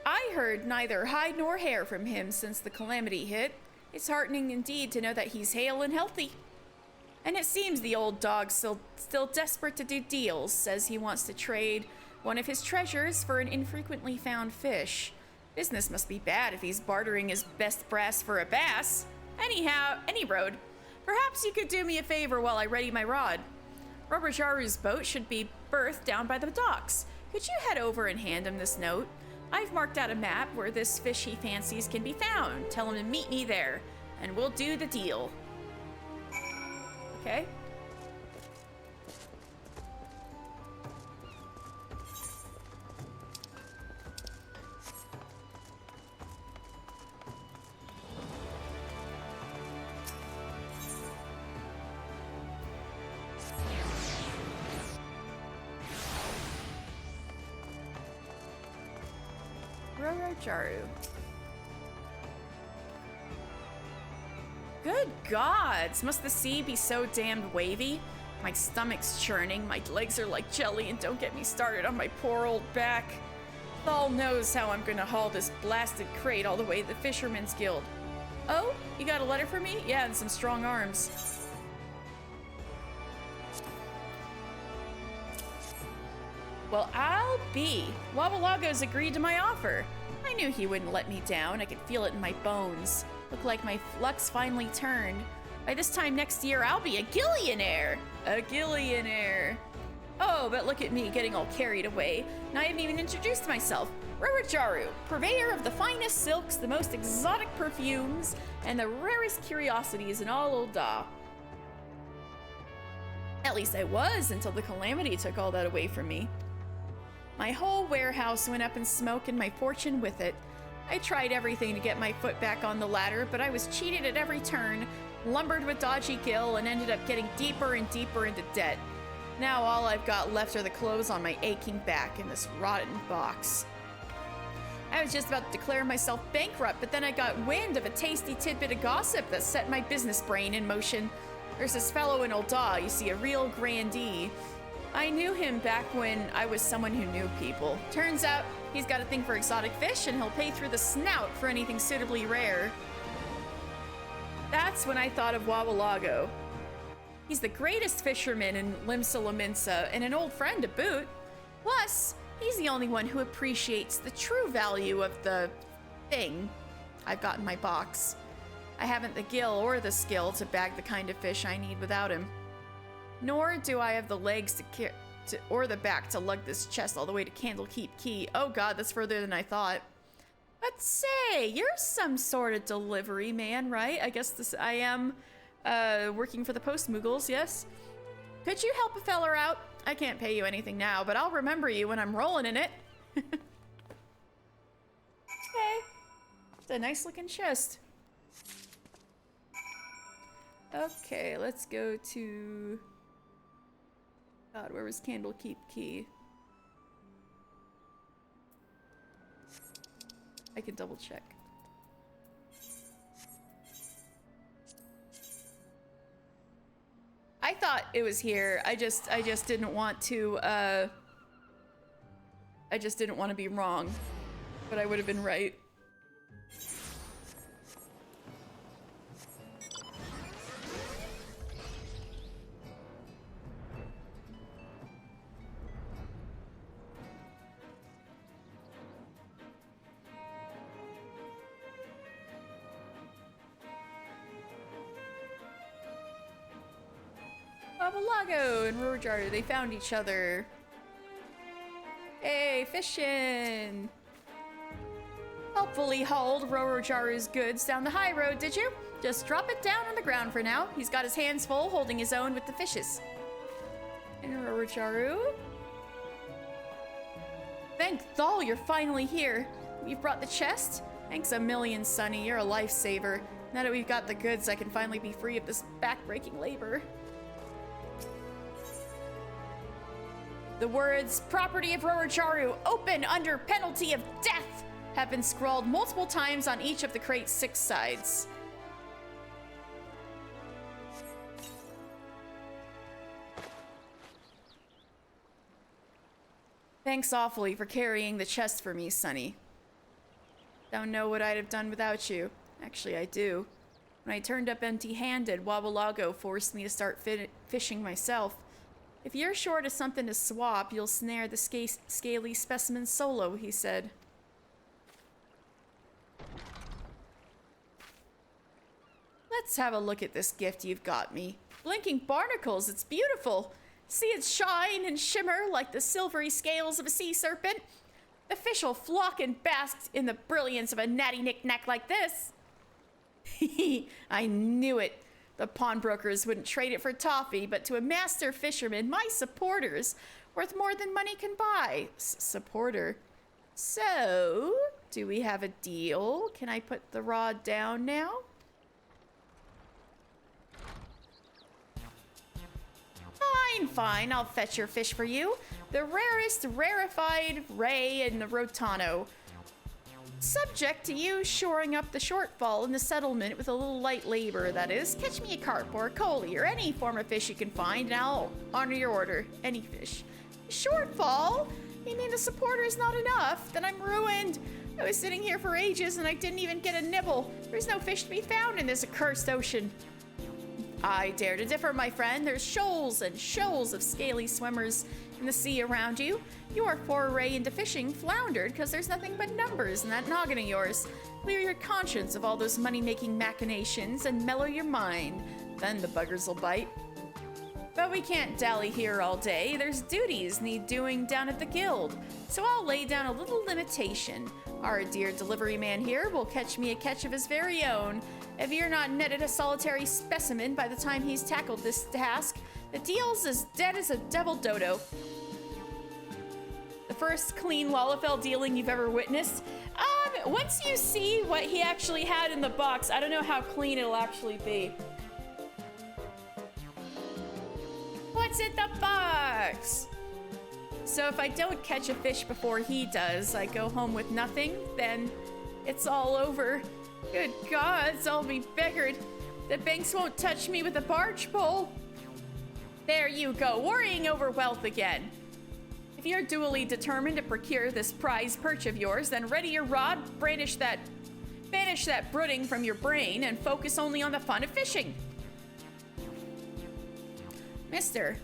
I heard neither hide nor hair from him since the calamity hit. It's heartening indeed to know that he's hale and healthy. And it seems the old dog's still desperate to do deals, says he wants to trade one of his treasures for an infrequently found fish. Business must be bad if he's bartering his best brass for a bass. Anyhow, any road. Perhaps you could do me a favor while I ready my rod. Rorojaru's boat should be berthed down by the docks. Could you head over and hand him this note? I've marked out a map where this fish he fancies can be found. Tell him to meet me there, and we'll do the deal. Okay. Rorojaru. Good gods! Must the sea be so damned wavy? My stomach's churning, my legs are like jelly, and don't get me started on my poor old back. Thal knows how I'm gonna haul this blasted crate all the way to the Fisherman's Guild. Oh, you got a letter for me? Yeah, and some strong arms. Well, I'll be. Wabalago's agreed to my offer. I knew he wouldn't let me down. I could feel it in my bones. Looked like my luck's finally turned. By this time next year, I'll be a gillionaire. A gillionaire. Oh, but look at me getting all carried away. And I haven't even introduced myself. Rurajaru, purveyor of the finest silks, the most exotic perfumes, and the rarest curiosities in all Ul'dah. At least I was until the calamity took all that away from me. My whole warehouse went up in smoke and my fortune with it. I tried everything to get my foot back on the ladder, but I was cheated at every turn, lumbered with dodgy gil, and ended up getting deeper and deeper into debt. Now all I've got left are the clothes on my aching back in this rotten box. I was just about to declare myself bankrupt, but then I got wind of a tasty tidbit of gossip that set my business brain in motion. There's this fellow in Ul'dah, you see, a real grandee. I knew him back when I was someone who knew people. Turns out he's got a thing for exotic fish, and he'll pay through the snout for anything suitably rare. That's when I thought of Wabalago. He's the greatest fisherman in Limsa Lominsa, and an old friend to boot. Plus, he's the only one who appreciates the true value of the thing I've got in my box. I haven't the gil or the skill to bag the kind of fish I need without him. Nor do I have the legs or the back to lug this chest all the way to Candlekeep Key. Oh god, that's further than I thought. But say, you're some sort of delivery man, right? I guess I am working for the Post Moogles, yes? Could you help a feller out? I can't pay you anything now, but I'll remember you when I'm rolling in it. Okay. It's a nice looking chest. Okay, let's go to... God, where was Candlekeep Key? I can double check. I thought it was here. I just didn't want to, I just didn't want to be wrong. But I would have been right. Wabalago and Rurajaru, they found each other. Hey, fishing! Helpfully hauled Rurajaru's goods down the high road, did you? Just drop it down on the ground for now. He's got his hands full holding his own with the fishes. And Rurajaru? Thank Thal, you're finally here. You've brought the chest? Thanks a million, Sonny. You're a lifesaver. Now that we've got the goods, I can finally be free of this back-breaking labor. The words, property of Rurajaru, open under penalty of death, have been scrawled multiple times on each of the crate's 6 sides. Thanks awfully for carrying the chest for me, Sonny. Don't know what I'd have done without you. Actually, I do. When I turned up empty-handed, Wabalago forced me to start fishing myself. If you're short of something to swap, you'll snare the scaly specimen solo, he said. Let's have a look at this gift you've got me. Blinking barnacles, it's beautiful. See it shine and shimmer like the silvery scales of a sea serpent? The fish will flock and bask in the brilliance of a natty knick-knack like this. I knew it. The pawnbrokers wouldn't trade it for toffee, but to a master fisherman, my supporters, worth more than money can buy. Supporter. So, do we have a deal? Can I put the rod down now? Fine, I'll fetch your fish for you. The rarest rarefied ray in the Rotano. Subject to you shoring up the shortfall in the settlement with a little light labor, that is. Catch me a carp or a collie or any form of fish you can find, and I'll honor your order. Any fish. Shortfall? You mean the supporter is not enough? Then I'm ruined. I was sitting here for ages and I didn't even get a nibble. There's no fish to be found in this accursed ocean. I dare to differ, my friend. There's shoals and shoals of scaly swimmers in the sea around you. Your foray into fishing floundered because there's nothing but numbers in that noggin of yours. Clear your conscience of all those money-making machinations and mellow your mind. Then the buggers will bite. But we can't dally here all day. There's duties need doing down at the guild. So I'll lay down a little limitation. Our dear delivery man here will catch me a catch of his very own. If you're not netted a solitary specimen by the time he's tackled this task, the deal's as dead as a devil dodo. The first clean Lalafell dealing you've ever witnessed? Once you see what he actually had in the box, I don't know how clean it'll actually be. What's in the box? So if I don't catch a fish before he does, I go home with nothing, then it's all over. Good gods, I'll be beggared. The banks won't touch me with a barge pole. There you go, worrying over wealth again. If you're duly determined to procure this prize perch of yours, then ready your rod, banish that brooding from your brain, and focus only on the fun of fishing. Mister,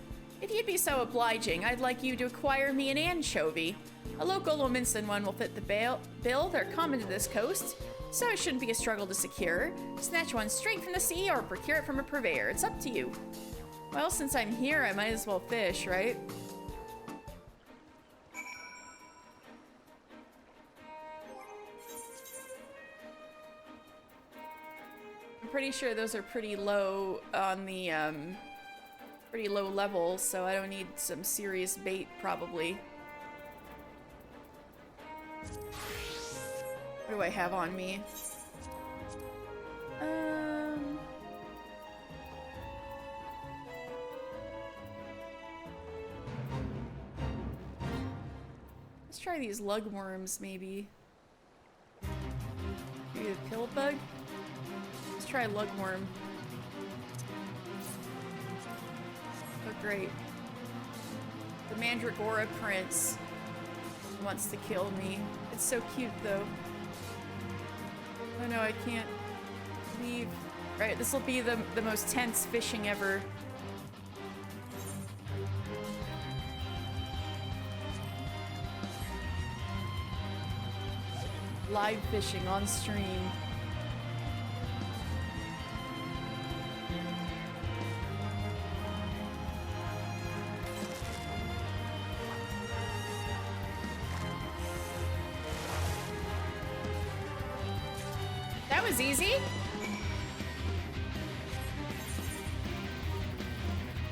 if you'd be so obliging, I'd like you to acquire me an anchovy. A local Lominson one will fit the bill. They're common to this coast, so it shouldn't be a struggle to secure. Snatch one straight from the sea or procure it from a purveyor. It's up to you. Well, since I'm here, I might as well fish, right? I'm pretty sure those are pretty low on the, pretty low level, so I don't need some serious bait, probably. What do I have on me? Let's try these lugworms, maybe. Maybe the pill bug? Let's try lugworm. Oh, great. The Mandragora Prince wants to kill me. It's so cute, though. Oh no, I can't leave. Right, this will be the most tense fishing ever. Live fishing on stream. That was easy.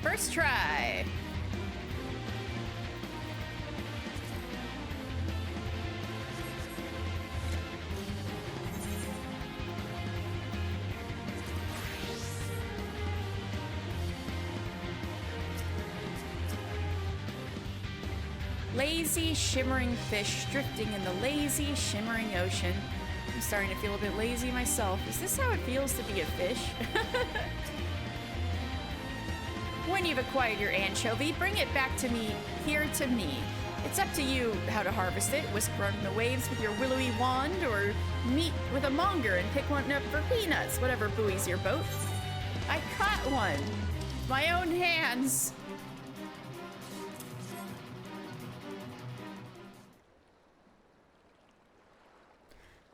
First try. Lazy, shimmering fish drifting in the lazy, shimmering ocean. I'm starting to feel a bit lazy myself. Is this how it feels to be a fish? When you've acquired your anchovy, bring it back to me, here to me. It's up to you how to harvest it. Whisper on the waves with your willowy wand, or meet with a monger and pick one up for peanuts, whatever buoys your boat. I caught one. My own hands.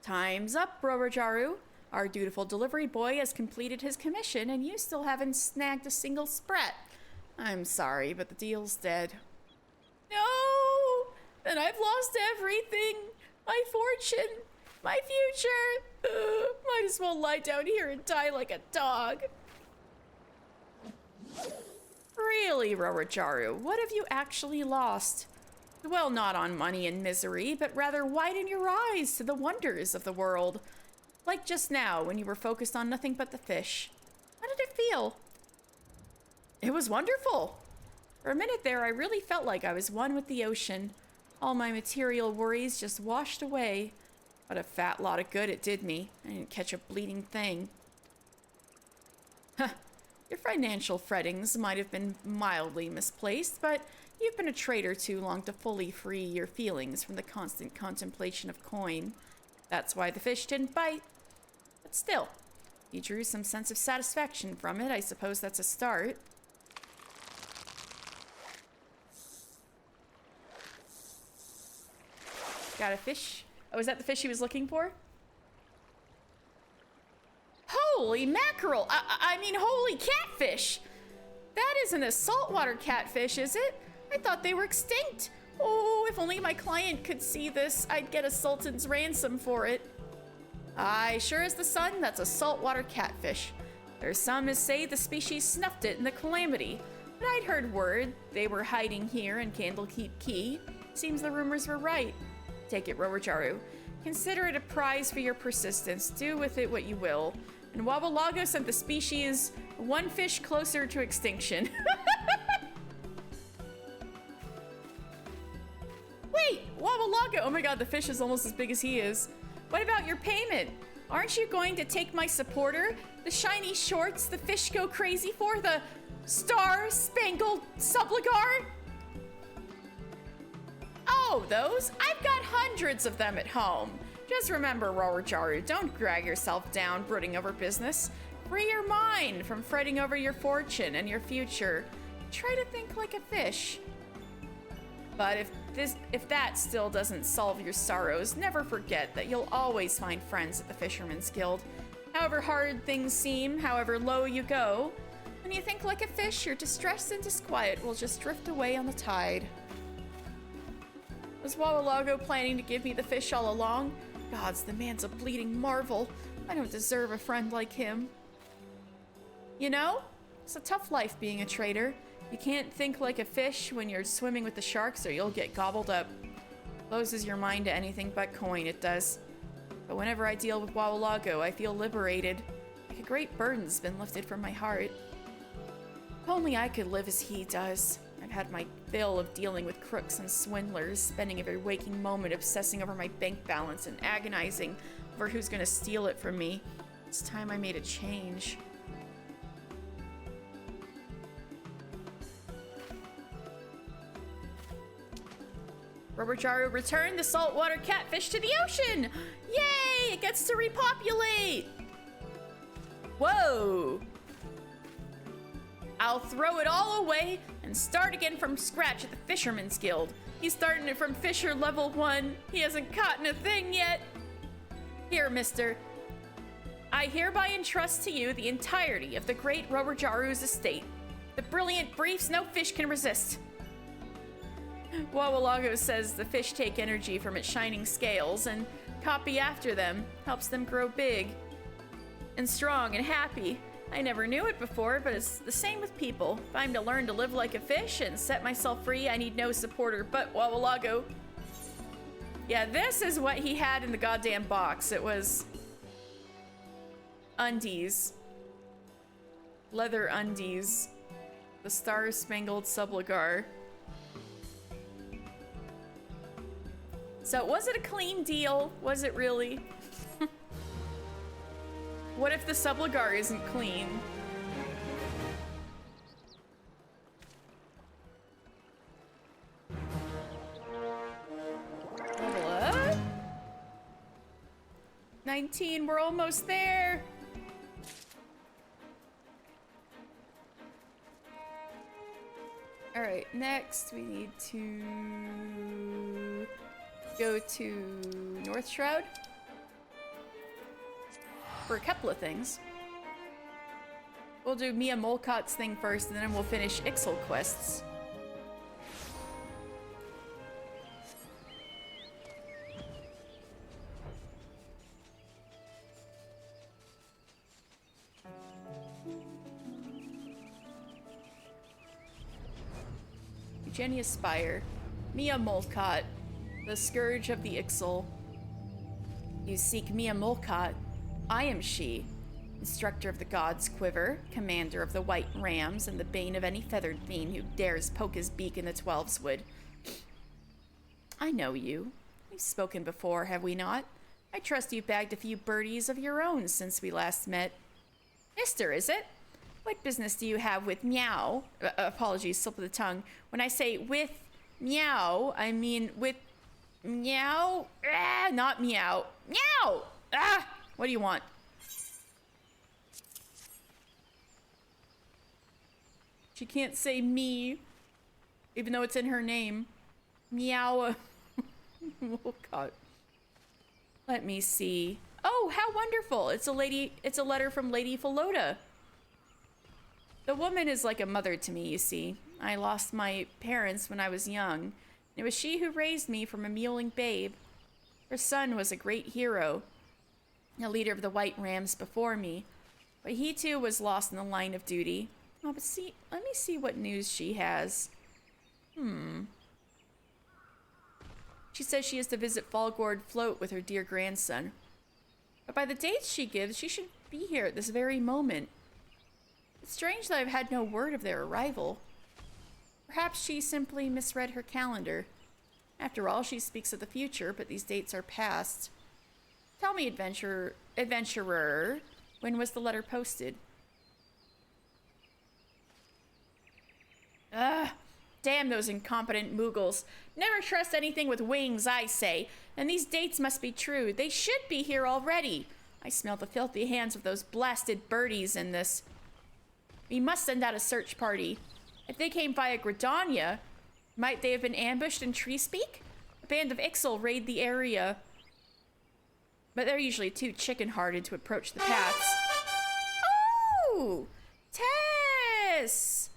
Time's up, Rorojaru. Our dutiful delivery boy has completed his commission, and you still haven't snagged a single sprat. I'm sorry, but the deal's dead. No! Then I've lost everything. My fortune. My future. Might as well lie down here and die like a dog. Really, Rorojaru, what have you actually lost? Well, not on money and misery, but rather widen your eyes to the wonders of the world. Like just now, when you were focused on nothing but the fish. How did it feel? It was wonderful. For a minute there, I really felt like I was one with the ocean. All my material worries just washed away. What a fat lot of good it did me. I didn't catch a bleeding thing. Huh. Your financial frettings might have been mildly misplaced, but You've been a trader too long to fully free your feelings from the constant contemplation of coin. That's why the fish didn't bite. But still, you drew some sense of satisfaction from it. I suppose that's a start. Got a fish. Oh, is that the fish he was looking for? Holy mackerel! I mean, holy catfish! That isn't a saltwater catfish, is it? I thought they were extinct. Oh, if only my client could see this, I'd get a sultan's ransom for it. Aye, sure as the sun, that's a saltwater catfish. There's some as say the species snuffed it in the calamity, but I'd heard word they were hiding here in Candlekeep Key. Seems the rumors were right. Take it, Rowajaru. Consider it a prize for your persistence. Do with it what you will. And Wawalago sent the species one fish closer to extinction. Wait, Wawalago! Oh my god, the fish is almost as big as he is. What about your payment? Aren't you going to take my supporter? The shiny shorts the fish go crazy for? The star-spangled subligar? Oh, those? I've got hundreds of them at home. Just remember, Rowajaru, don't drag yourself down brooding over business. Free your mind from fretting over your fortune and your future. Try to think like a fish. But if that still doesn't solve your sorrows, never forget that you'll always find friends at the Fisherman's Guild. However hard things seem, however low you go, when you think like a fish, your distress and disquiet will just drift away on the tide. Was Wawalago planning to give me the fish all along? Gods, the man's a bleeding marvel. I don't deserve a friend like him. You know, it's a tough life being a trader. You can't think like a fish when you're swimming with the sharks or you'll get gobbled up. Closes your mind to anything but coin, it does. But whenever I deal with Wawalago, I feel liberated. Like a great burden's been lifted from my heart. If only I could live as he does. I've had my fill of dealing with crooks and swindlers, spending every waking moment obsessing over my bank balance and agonizing over who's gonna steal it from me. It's time I made a change. Rowajaru returned the saltwater catfish to the ocean! Yay! It gets to repopulate! Whoa! I'll throw it all away and start again from scratch at the Fisherman's Guild. He's starting it from Fisher level 1. He hasn't caught a thing yet. Here, mister. I hereby entrust to you the entirety of the great Rowajaru's estate. The brilliant briefs no fish can resist. Wawalago says the fish take energy from its shining scales and copy after them, helps them grow big and strong and happy. I never knew it before, but it's the same with people. If I'm to learn to live like a fish and set myself free, I need no supporter but Wawalago. Yeah, this is what he had in the goddamn box. It was undies. Leather undies. The Star-Spangled Subligar. So, was it a clean deal? Was it really? What if the subligar isn't clean? Level up? 19, we're almost there. All right, next we need to go to North Shroud for a couple of things. We'll do Mia Molcott's thing first, and then we'll finish Ixal quests. Eugenia Spire, Mia Molcott, the Scourge of the Ixal. You seek Mia Molcott. I am she, instructor of the God's Quiver, commander of the White Rams, and the bane of any feathered fiend who dares poke his beak in the Twelves Wood. I know you. We've spoken before, have we not? I trust you've bagged a few birdies of your own since we last met. Mister, is it? What business do you have with meow? Apologies, slip of the tongue. When I say with meow, I mean with meow. Ah, not meow. Meow! Ah! What do you want? She can't say me, even though it's in her name. Meow. Oh, God. Let me see. Oh, how wonderful. It's a letter from Lady Philota. The woman is like a mother to me, you see. I lost my parents when I was young. It was she who raised me from a mewling babe. Her son was a great hero, a leader of the White Rams before me. But he too was lost in the line of duty. Oh, but see, let me see what news she has. She says she is to visit Fallgourd Float with her dear grandson. But by the dates she gives, she should be here at this very moment. It's strange that I've had no word of their arrival. Perhaps she simply misread her calendar. After all, she speaks of the future, but these dates are past. Tell me, adventurer, when was the letter posted? Ugh, damn those incompetent Moogles. Never trust anything with wings, I say. And these dates must be true. They should be here already. I smell the filthy hands of those blasted birdies in this. We must send out a search party. If they came via Gridania, might they have been ambushed in Treespeak? A band of Ixal raid the area, but they're usually too chicken-hearted to approach the paths. Oh! Tess!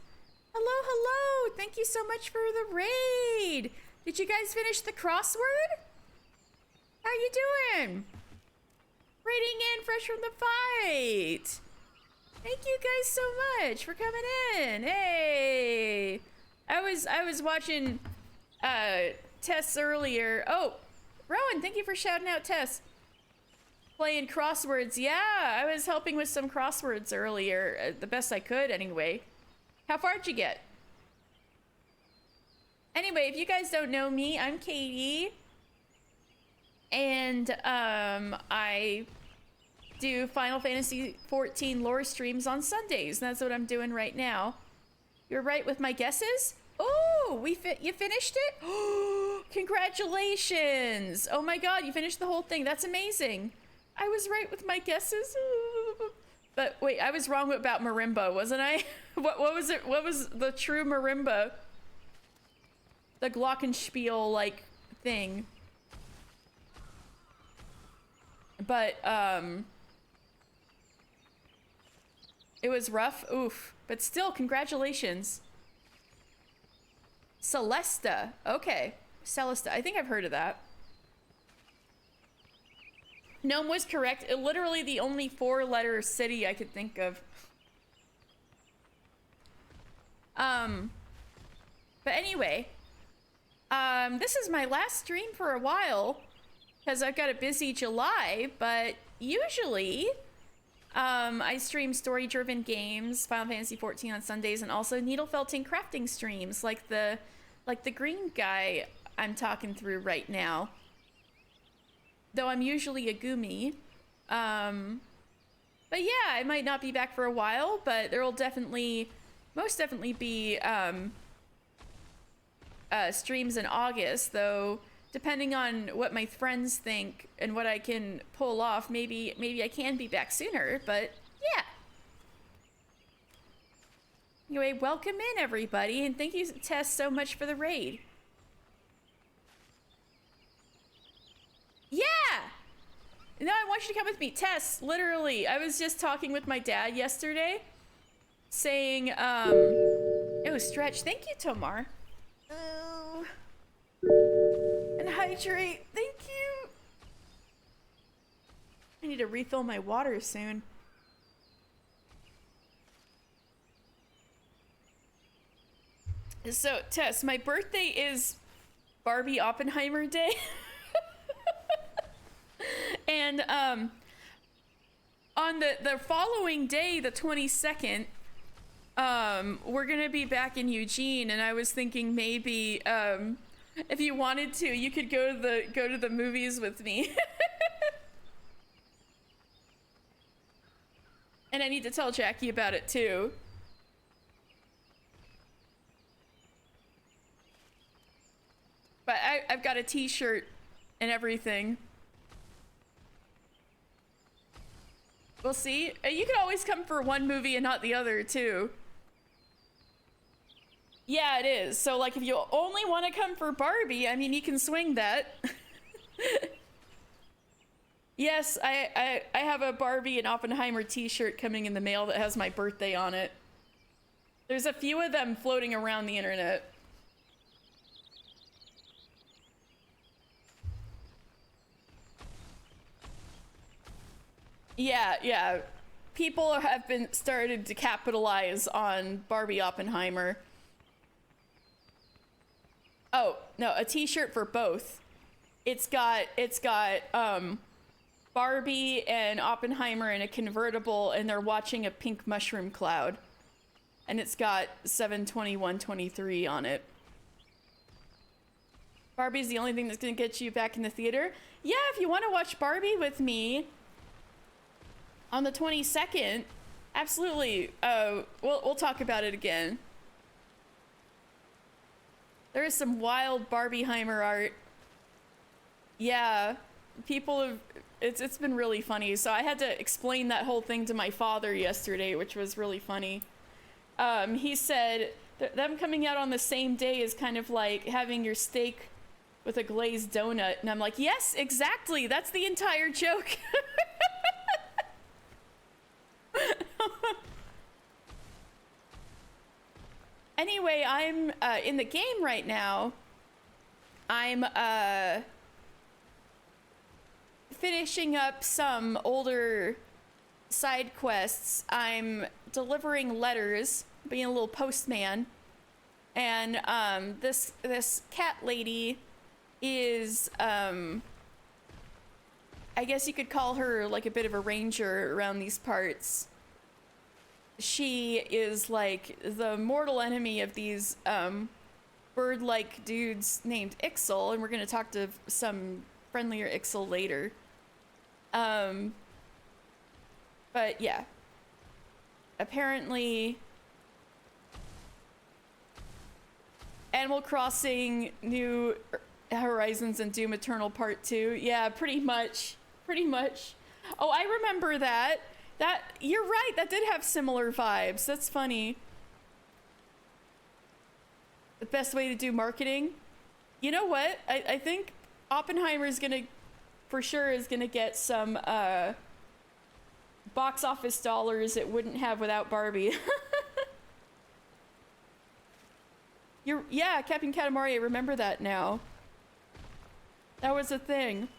Hello, hello! Thank you so much for the raid! Did you guys finish the crossword? How you doing? Raiding in fresh from the fight! Thank you guys so much for coming in. Hey, I was watching Tess earlier. Oh, Rowan, thank you for shouting out Tess. Playing crosswords. Yeah, I was helping with some crosswords earlier, the best I could anyway. How far did you get? Anyway, if you guys don't know me, I'm Katie, and I do Final Fantasy 14 lore streams on Sundays. And that's what I'm doing right now. You're right with my guesses? Oh, you finished it? Oh, congratulations. Oh my god, you finished the whole thing. That's amazing. I was right with my guesses. But wait, I was wrong about Marimba, wasn't I? What was it? What was the true Marimba? The Glockenspiel like thing. But it was rough, oof. But still, congratulations. Celesta, okay. Celesta, I think I've heard of that. Gnome was correct. Literally the only 4-letter city I could think of. But anyway, this is my last stream for a while because I've got a busy July, but usually I stream story-driven games, Final Fantasy 14 on Sundays, and also needle felting crafting streams like the green guy I'm talking through right now. Though I'm usually a Gumi. But yeah, I might not be back for a while, but there will most definitely be streams in August, though depending on what my friends think and what I can pull off, maybe I can be back sooner, but yeah. Anyway, welcome in everybody, and thank you, Tess, so much for the raid. Yeah! No, I want you to come with me. Tess, literally, I was just talking with my dad yesterday, saying, oh, stretch. Thank you, Tomar. Oh. And hydrate. Thank you. I need to refill my water soon. So, Tess, my birthday is Barbie Oppenheimer Day. And on the following day, the 22nd, we're gonna be back in Eugene, and I was thinking maybe if you wanted to, you could go to the movies with me. And I need to tell Jackie about it too. But I've got a t-shirt and everything. We'll see. You can always come for one movie and not the other too. Yeah, it is. So like if you only want to come for Barbie, I mean, you can swing that. Yes, I have a Barbie and Oppenheimer t-shirt coming in the mail that has my birthday on it. There's a few of them floating around the internet. Yeah. People have been started to capitalize on Barbie Oppenheimer. Oh, no, a t-shirt for both. It's got Barbie and Oppenheimer in a convertible, and they're watching a pink mushroom cloud. And it's got 7/21/23 on it. Barbie's the only thing that's gonna get you back in the theater. Yeah, if you want to watch Barbie with me on the 22nd, absolutely. We'll talk about it again. There is some wild Barbieheimer art. Yeah, people have. It's been really funny. So I had to explain that whole thing to my father yesterday, which was really funny. He said them coming out on the same day is kind of like having your steak with a glazed donut, and I'm like, yes, exactly. That's the entire joke. Anyway, I'm in the game right now. I'm finishing up some older side quests. I'm delivering letters, being a little postman, and this cat lady is I guess you could call her like a bit of a ranger around these parts. She is like the mortal enemy of these bird-like dudes named Ixel, and we're gonna talk to some friendlier Ixel later. But yeah, apparently Animal Crossing New Horizons and Doom Eternal Part 2. Yeah, pretty much. Oh, I remember that. You're right, that did have similar vibes. That's funny. The best way to do marketing. You know what? I think Oppenheimer is gonna get some box office dollars it wouldn't have without Barbie. Yeah, Captain Katamari, I remember that now. That was a thing.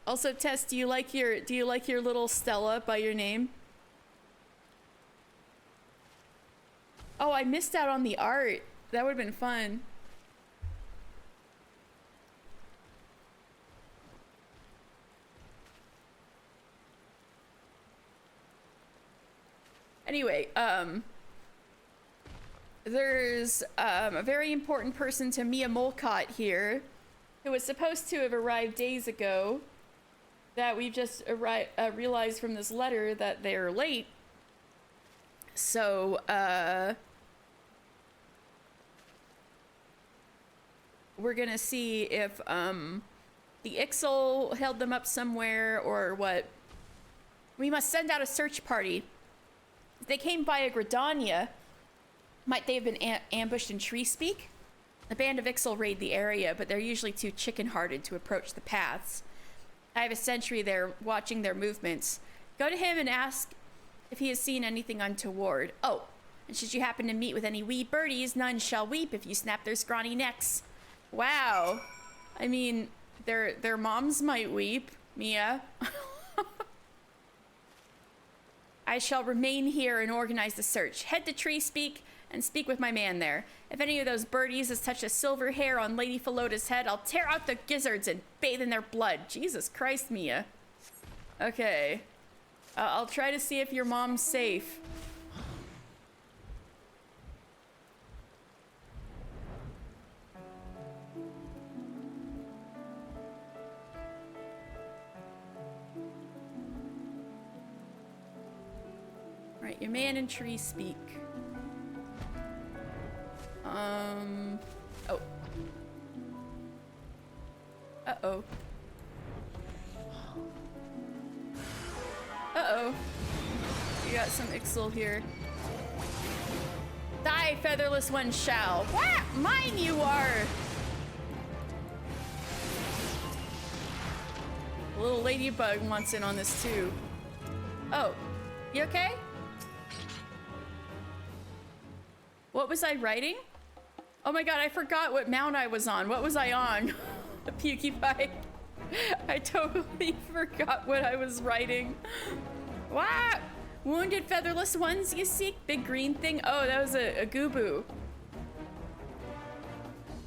Also, Tess, do you like your little Stella by your name? Oh, I missed out on the art. That would have been fun. Anyway, there's a very important person to Mia Molcott here, who was supposed to have arrived days ago, that we've just realized from this letter that they're late. So, we're gonna see if the Ixel held them up somewhere or what. We must send out a search party. If they came via Gridania, might they have been ambushed in Tree Speak? The band of Ixel raid the area, but they're usually too chicken-hearted to approach the paths. I have a sentry there watching their movements. Go to him and ask if he has seen anything untoward. Oh, and should you happen to meet with any wee birdies, none shall weep if you snap their scrawny necks. Wow. I mean, their moms might weep, Mia. I shall remain here and organize the search. Head to Tree Speak and speak with my man there. If any of those birdies has touched a silver hair on Lady Philota's head, I'll tear out the gizzards and bathe in their blood. Jesus Christ, Mia. Okay. I'll try to see if your mom's safe. You man and tree speak. Oh. Uh-oh. Uh-oh. We got some Ixal here. Die, featherless one shall. What? Mine you are! A little ladybug wants in on this too. Oh. You okay? What was I writing? Oh my god, I forgot what mount I was on. What was I on? The Pukey Pie. I totally forgot what I was writing. What? Wounded featherless ones you seek? Big green thing? Oh, that was a Goobu.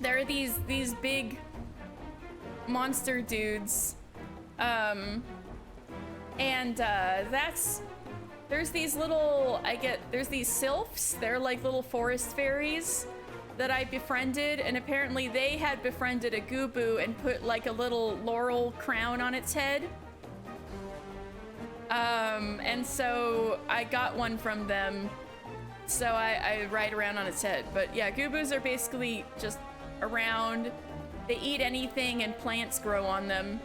There are these big monster dudes. There's these little, there's these sylphs. They're like little forest fairies that I befriended, and apparently they had befriended a Goobu and put like a little laurel crown on its head. And so I got one from them, so I ride around on its head. But yeah, Goobus are basically just around. They eat anything and plants grow on them.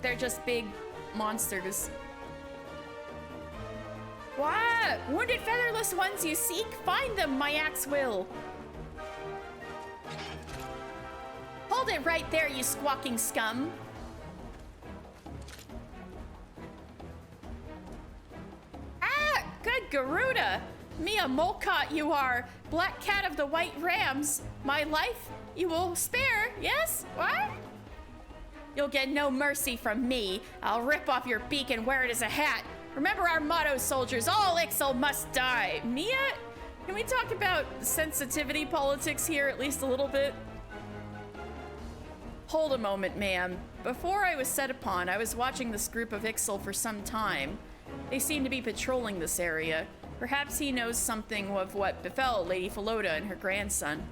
They're just big monsters. What? Wounded featherless ones you seek? Find them, my axe will. Hold it right there, you squawking scum. Ah, good Garuda. Me a Molcot you are, black cat of the white rams. My life you will spare, yes? What? You'll get no mercy from me. I'll rip off your beak and wear it as a hat. Remember our motto, soldiers, all Ixal must die. Mia, can we talk about sensitivity politics here at least a little bit? Hold a moment, ma'am. Before I was set upon, I was watching this group of Ixal for some time. They seem to be patrolling this area. Perhaps he knows something of what befell Lady Philota and her grandson.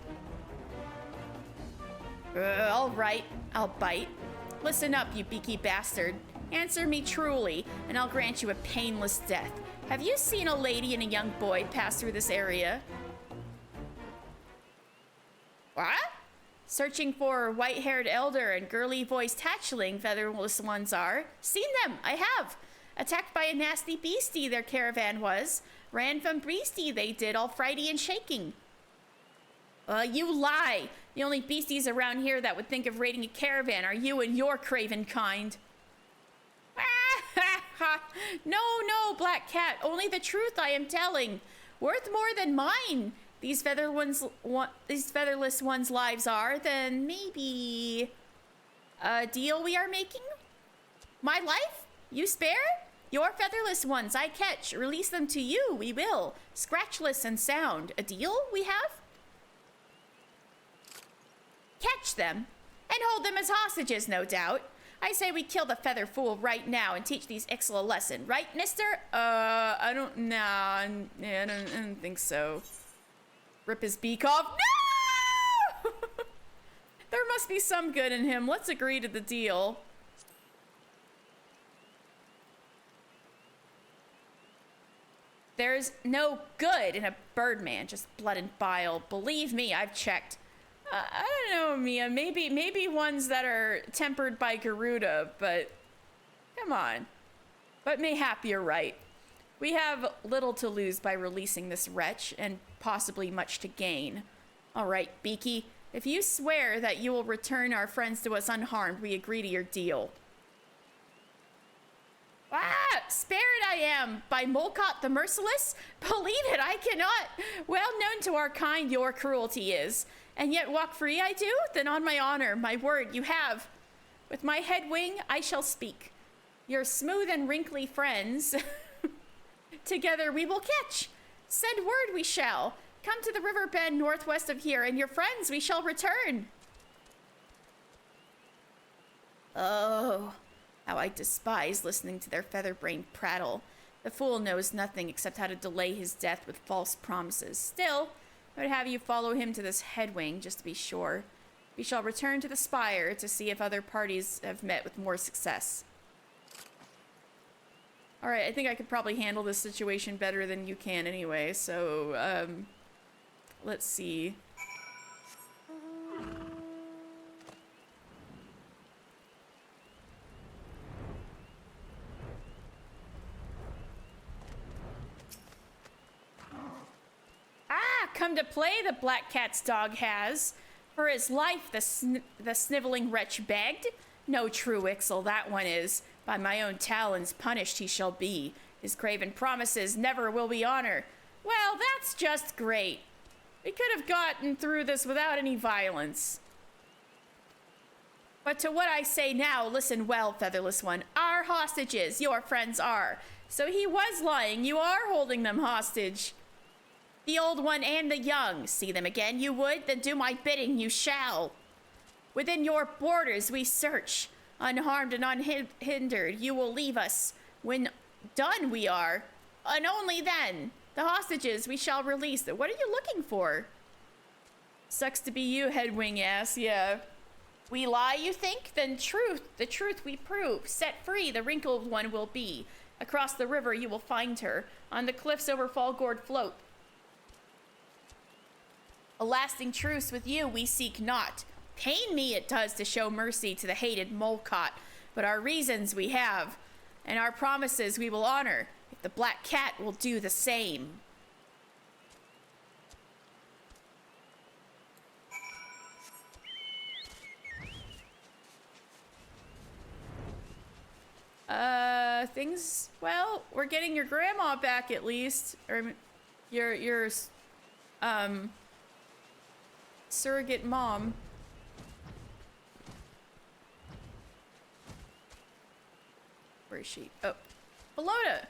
All right, I'll bite. Listen up, you beaky bastard. Answer me truly, and I'll grant you a painless death. Have you seen a lady and a young boy pass through this area? What? Searching for white-haired elder and girly-voiced hatchling, featherless ones are. Seen them, I have. Attacked by a nasty beastie, their caravan was. Ran from beastie, they did, all frighty and shaking. You lie. The only beasties around here that would think of raiding a caravan are you and your craven kind. No, Black Cat. Only the truth I am telling. Worth more than mine. These featherless ones' lives are. Then maybe a deal we are making. My life, you spare. Your featherless ones I catch. Release them to you. We will. Scratchless and sound. A deal we have. Catch them and hold them as hostages, no doubt. I say we kill the feather fool right now and teach these Ixal a lesson, right, mister? I don't think so. Rip his beak off. No! There must be some good in him. Let's agree to the deal. There's no good in a birdman, just blood and bile. Believe me, I've checked. I don't know, Mia. Maybe ones that are tempered by Garuda, but come on. But mayhap you're right. We have little to lose by releasing this wretch, and possibly much to gain. All right, Beaky. If you swear that you will return our friends to us unharmed, we agree to your deal. Ah, spared I am by Molcot the Merciless. Believe it, I cannot. Well known to our kind your cruelty is. And yet walk free I do? Then on my honor, my word, you have. With my head wing, I shall speak. Your smooth and wrinkly friends, together we will catch. Send word we shall. Come to the river bend northwest of here, and your friends we shall return. Oh, how I despise listening to their feather-brained prattle. The fool knows nothing except how to delay his death with false promises. Still, I would have you follow him to this headwing, just to be sure. We shall return to the spire to see if other parties have met with more success. All right, I think I could probably handle this situation better than you can anyway, so, let's see. Ah, come to play, the Black Cat's dog has. For his life, the sniveling wretch begged. No true Ixel, that one is. By my own talons punished he shall be. His craven promises never will we honor. Well, that's just great. We could have gotten through this without any violence. But to what I say now, listen well, Featherless One. Our hostages, your friends are. So he was lying, you are holding them hostage. The old one and the young. See them again, you would? Then do my bidding, you shall. Within your borders we search. Unharmed and unhindered, you will leave us. When done we are, and only then. The hostages we shall release. What are you looking for? Sucks to be you, headwing ass, yeah. We lie, you think? Then the truth we prove. Set free, the wrinkled one will be. Across the river you will find her. On the cliffs over Fallgourd float. A lasting truce with you we seek not. Pain me it does to show mercy to the hated Molcott, but our reasons we have, and our promises we will honor, if the Black Cat will do the same. Well, we're getting your grandma back at least, or your surrogate mom. Where is she? Oh, Philota!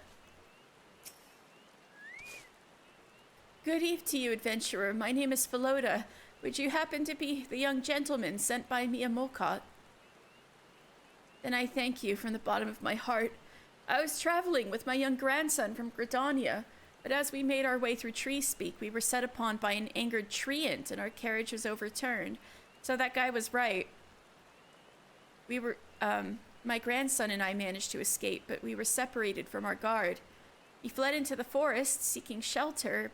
Good eve to you, adventurer. My name is Philota. Would you happen to be the young gentleman sent by Mia Molcott? Then I thank you from the bottom of my heart. I was traveling with my young grandson from Gridania, but as we made our way through Tree Speak, we were set upon by an angered treant, and our carriage was overturned. So that guy was right. My grandson and I managed to escape, but we were separated from our guard. He fled into the forest, seeking shelter,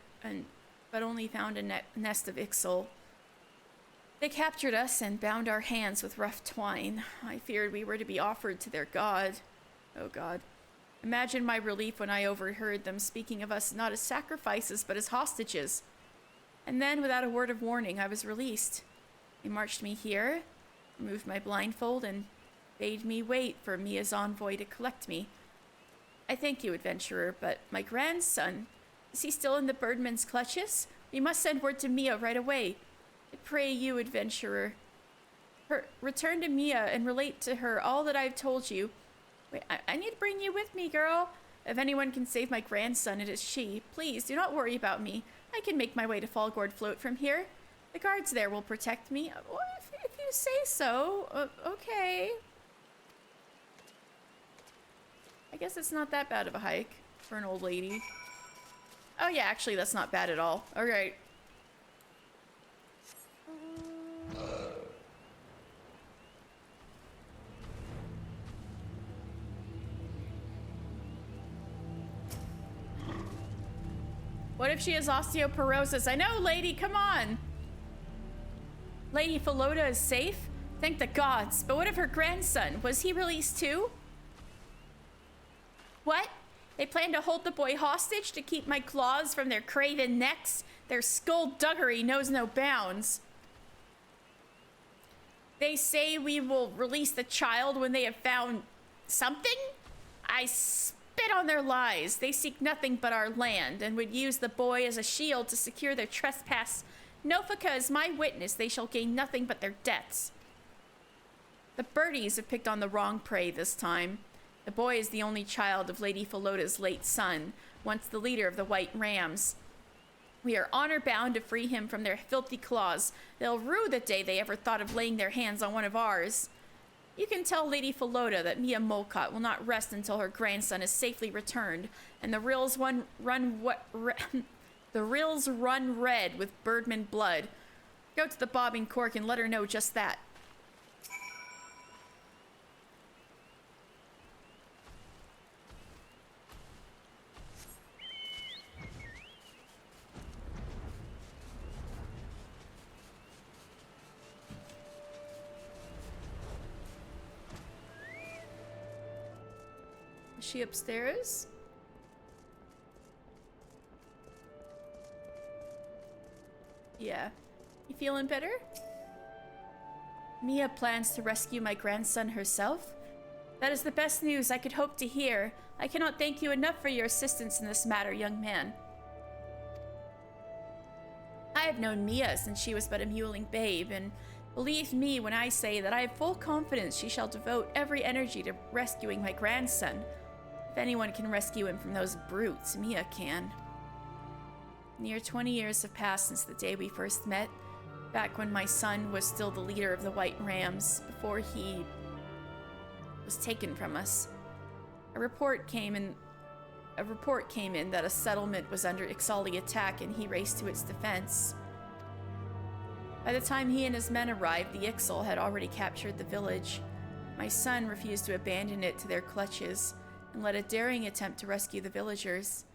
but only found a nest of Ixal. They captured us and bound our hands with rough twine. I feared we were to be offered to their god. Oh god. Imagine my relief when I overheard them speaking of us not as sacrifices, but as hostages. And then, without a word of warning, I was released. They marched me here, removed my blindfold, and bade me wait for Mia's envoy to collect me. I thank you, adventurer, but my grandson, is he still in the birdman's clutches? We must send word to Mia right away. I pray you, adventurer. Return to Mia and relate to her all that I've told you. Wait, I need to bring you with me, girl. If anyone can save my grandson, it is she. Please, do not worry about me. I can make my way to Fallgourd Float from here. The guards there will protect me. Well, if you say so, okay. I guess it's not that bad of a hike for an old lady. Oh yeah, actually that's not bad at all. Alright. What if she has osteoporosis? I know, lady, come on. Lady Philota is safe? Thank the gods. But what of her grandson? Was he released too? What? They plan to hold the boy hostage to keep my claws from their craven necks? Their skullduggery knows no bounds. They say we will release the child when they have found something? I spit on their lies. They seek nothing but our land and would use the boy as a shield to secure their trespass. Nofika is my witness. They shall gain nothing but their deaths. The birdies have picked on the wrong prey this time. The boy is the only child of Lady Philota's late son, once the leader of the White Rams. We are honor-bound to free him from their filthy claws. They'll rue the day they ever thought of laying their hands on one of ours. You can tell Lady Philota that Mia Molcott will not rest until her grandson is safely returned, and the rills run red with Birdman blood. Go to the bobbing cork and let her know just that. Is she upstairs? Yeah. You feeling better? Mia plans to rescue my grandson herself? That is the best news I could hope to hear. I cannot thank you enough for your assistance in this matter, young man. I have known Mia since she was but a mewling babe, and believe me when I say that I have full confidence she shall devote every energy to rescuing my grandson. If anyone can rescue him from those brutes, Mia can. Near 20 years have passed since the day we first met, back when my son was still the leader of the White Rams, before he was taken from us. A report came in that a settlement was under Ixali attack and he raced to its defense. By the time he and his men arrived, the Ixal had already captured the village. My son refused to abandon it to their clutches and led a daring attempt to rescue the villagers.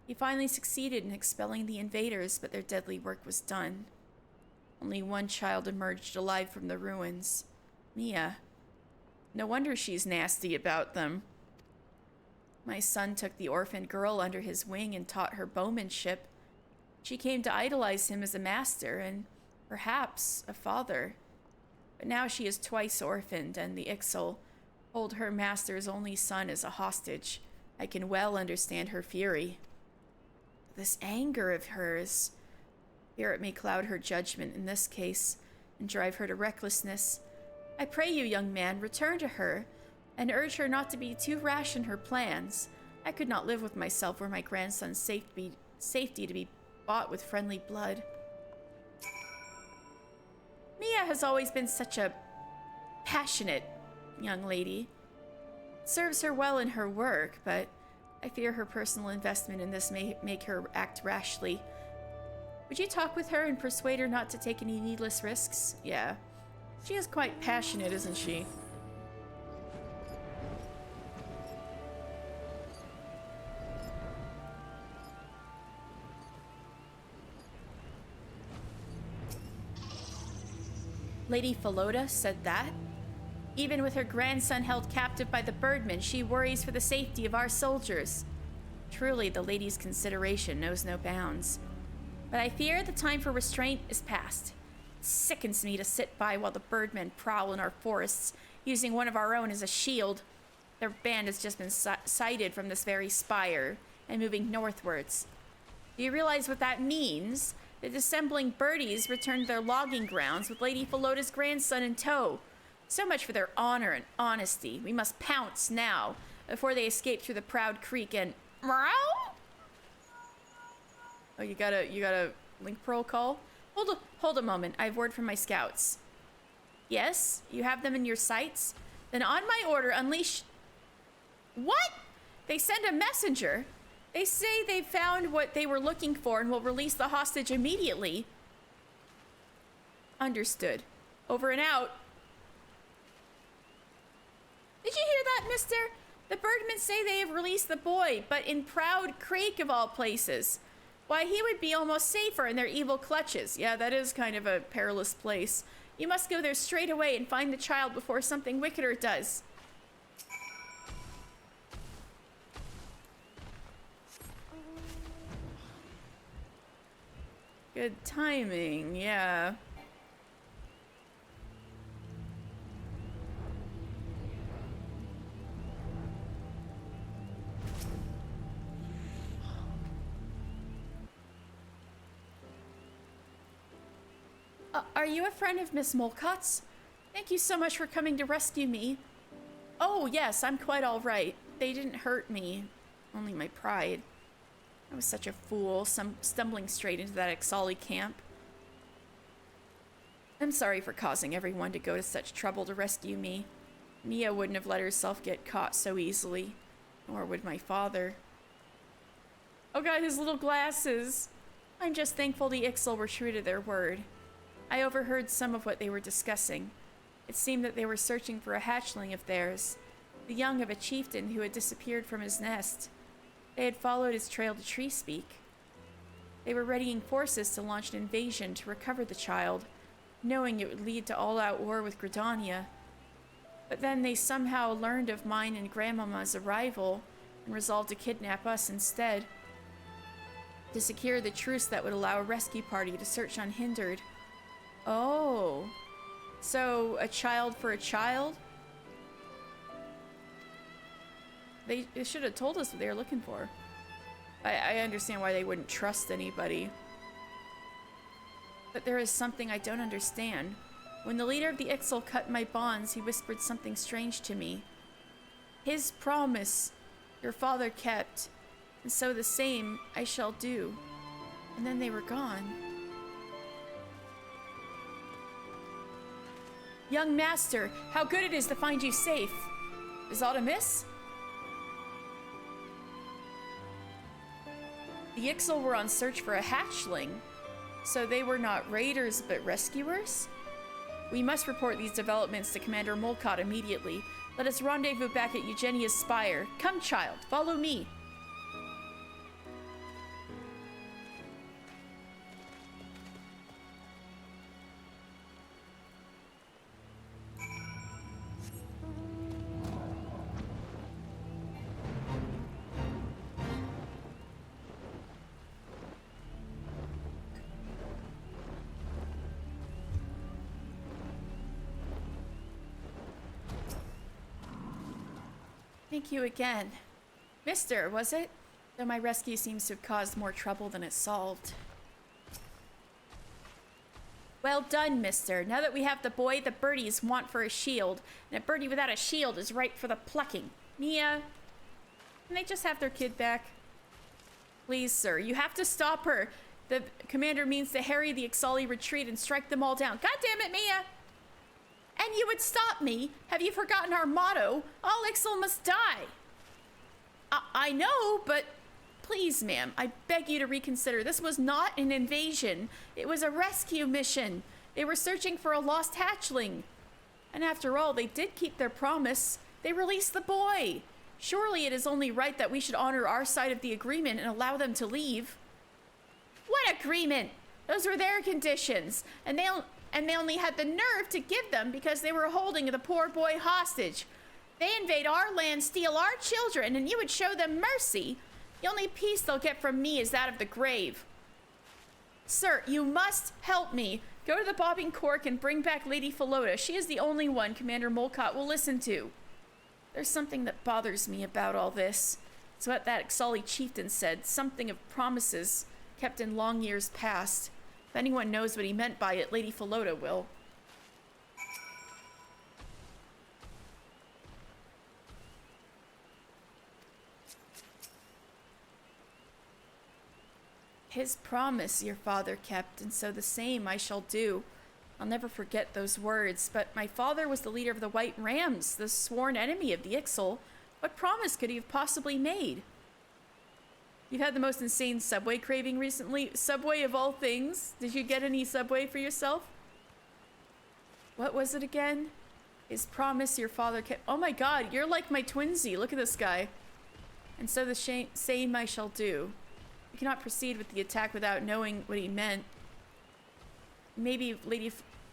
He finally succeeded in expelling the invaders, but their deadly work was done. Only one child emerged alive from the ruins. Mia. No wonder she's nasty about them. My son took the orphan girl under his wing and taught her bowmanship. She came to idolize him as a master and perhaps a father. But now she is twice orphaned, and the Ixal hold her master's only son as a hostage. I can well understand her fury. This anger of hers, fear it may cloud her judgment in this case and drive her to recklessness. I pray you, young man, return to her and urge her not to be too rash in her plans. I could not live with myself were my grandson's safety to be bought with friendly blood. Mia has always been such a passionate young lady. It serves her well in her work, but I fear her personal investment in this may make her act rashly. Would you talk with her and persuade her not to take any needless risks? Yeah. She is quite passionate, isn't she? Lady Philota said that? Even with her grandson held captive by the Birdmen, she worries for the safety of our soldiers. Truly, the lady's consideration knows no bounds. But I fear the time for restraint is past. It sickens me to sit by while the Birdmen prowl in our forests, using one of our own as a shield. Their band has just been sighted from this very spire and moving northwards. Do you realize what that means? The dissembling birdies returned to their logging grounds with Lady Philota's grandson in tow. So much for their honor and honesty. We must pounce now, before they escape through the Proud Creek and... Meow? Oh, you got a link pearl call? Hold a moment. I have word from my scouts. Yes? You have them in your sights? Then on my order, unleash... What? They send a messenger. They say they found what they were looking for and will release the hostage immediately. Understood. Over and out. Did you hear that, mister? The Birdmen say they have released the boy, but in Proud Creek of all places. Why, he would be almost safer in their evil clutches. Yeah, that is kind of a perilous place. You must go there straight away and find the child before something wickeder does. Good timing, yeah. Are you a friend of Miss Molcott's? Thank you so much for coming to rescue me. Oh, yes, I'm quite all right. They didn't hurt me. Only my pride. I was such a fool, stumbling straight into that Ixali camp. I'm sorry for causing everyone to go to such trouble to rescue me. Mia wouldn't have let herself get caught so easily. Nor would my father. Oh god, his little glasses. I'm just thankful the Ixal were true to their word. I overheard some of what they were discussing. It seemed that they were searching for a hatchling of theirs, the young of a chieftain who had disappeared from his nest. They had followed his trail to Treespeak. They were readying forces to launch an invasion to recover the child, knowing it would lead to all-out war with Gridania. But then they somehow learned of mine and Grandmama's arrival and resolved to kidnap us instead. To secure the truce that would allow a rescue party to search unhindered. Oh. So, a child for a child? They should have told us what they were looking for. I understand why they wouldn't trust anybody. But there is something I don't understand. When the leader of the Ixal cut my bonds, he whispered something strange to me. His promise your father kept, and so the same I shall do. And then they were gone. Young master, how good it is to find you safe. Is aught amiss? The Ixal were on search for a hatchling, so they were not raiders but rescuers? We must report these developments to Commander Molcott immediately. Let us rendezvous back at Eugenia's spire. Come, child, follow me. Thank you again. Mister, was it? Though my rescue seems to have caused more trouble than it solved. Well done, mister. Now that we have the boy, the birdies want for a shield. And a birdie without a shield is ripe for the plucking. Mia, can they just have their kid back? Please, sir, you have to stop her. The commander means to harry the Ixali retreat and strike them all down. God damn it, Mia! And you would stop me? Have you forgotten our motto? All Ixal must die. I know, but please, ma'am, I beg you to reconsider. This was not an invasion. It was a rescue mission. They were searching for a lost hatchling. And after all, they did keep their promise. They released the boy. Surely it is only right that we should honor our side of the agreement and allow them to leave. What agreement? Those were their conditions, and they only had the nerve to give them because they were holding the poor boy hostage. They invade our land, steal our children, and you would show them mercy. The only peace they'll get from me is that of the grave. Sir, you must help me. Go to the bobbing cork and bring back Lady Philota. She is the only one Commander Molcott will listen to. There's something that bothers me about all this. It's what that Ixali chieftain said, something of promises kept in long years past. If anyone knows what he meant by it, Lady Philota will. His promise your father kept, and so the same I shall do. I'll never forget those words, but my father was the leader of the White Rams, the sworn enemy of the Ixal. What promise could he have possibly made? You've had the most insane Subway craving recently. Subway of all things. Did you get any Subway for yourself? What was it again? His promise your father kept. Oh my god, you're like my twinsy. Look at this guy. And so the same I shall do. We cannot proceed with the attack without knowing what he meant. Maybe Lady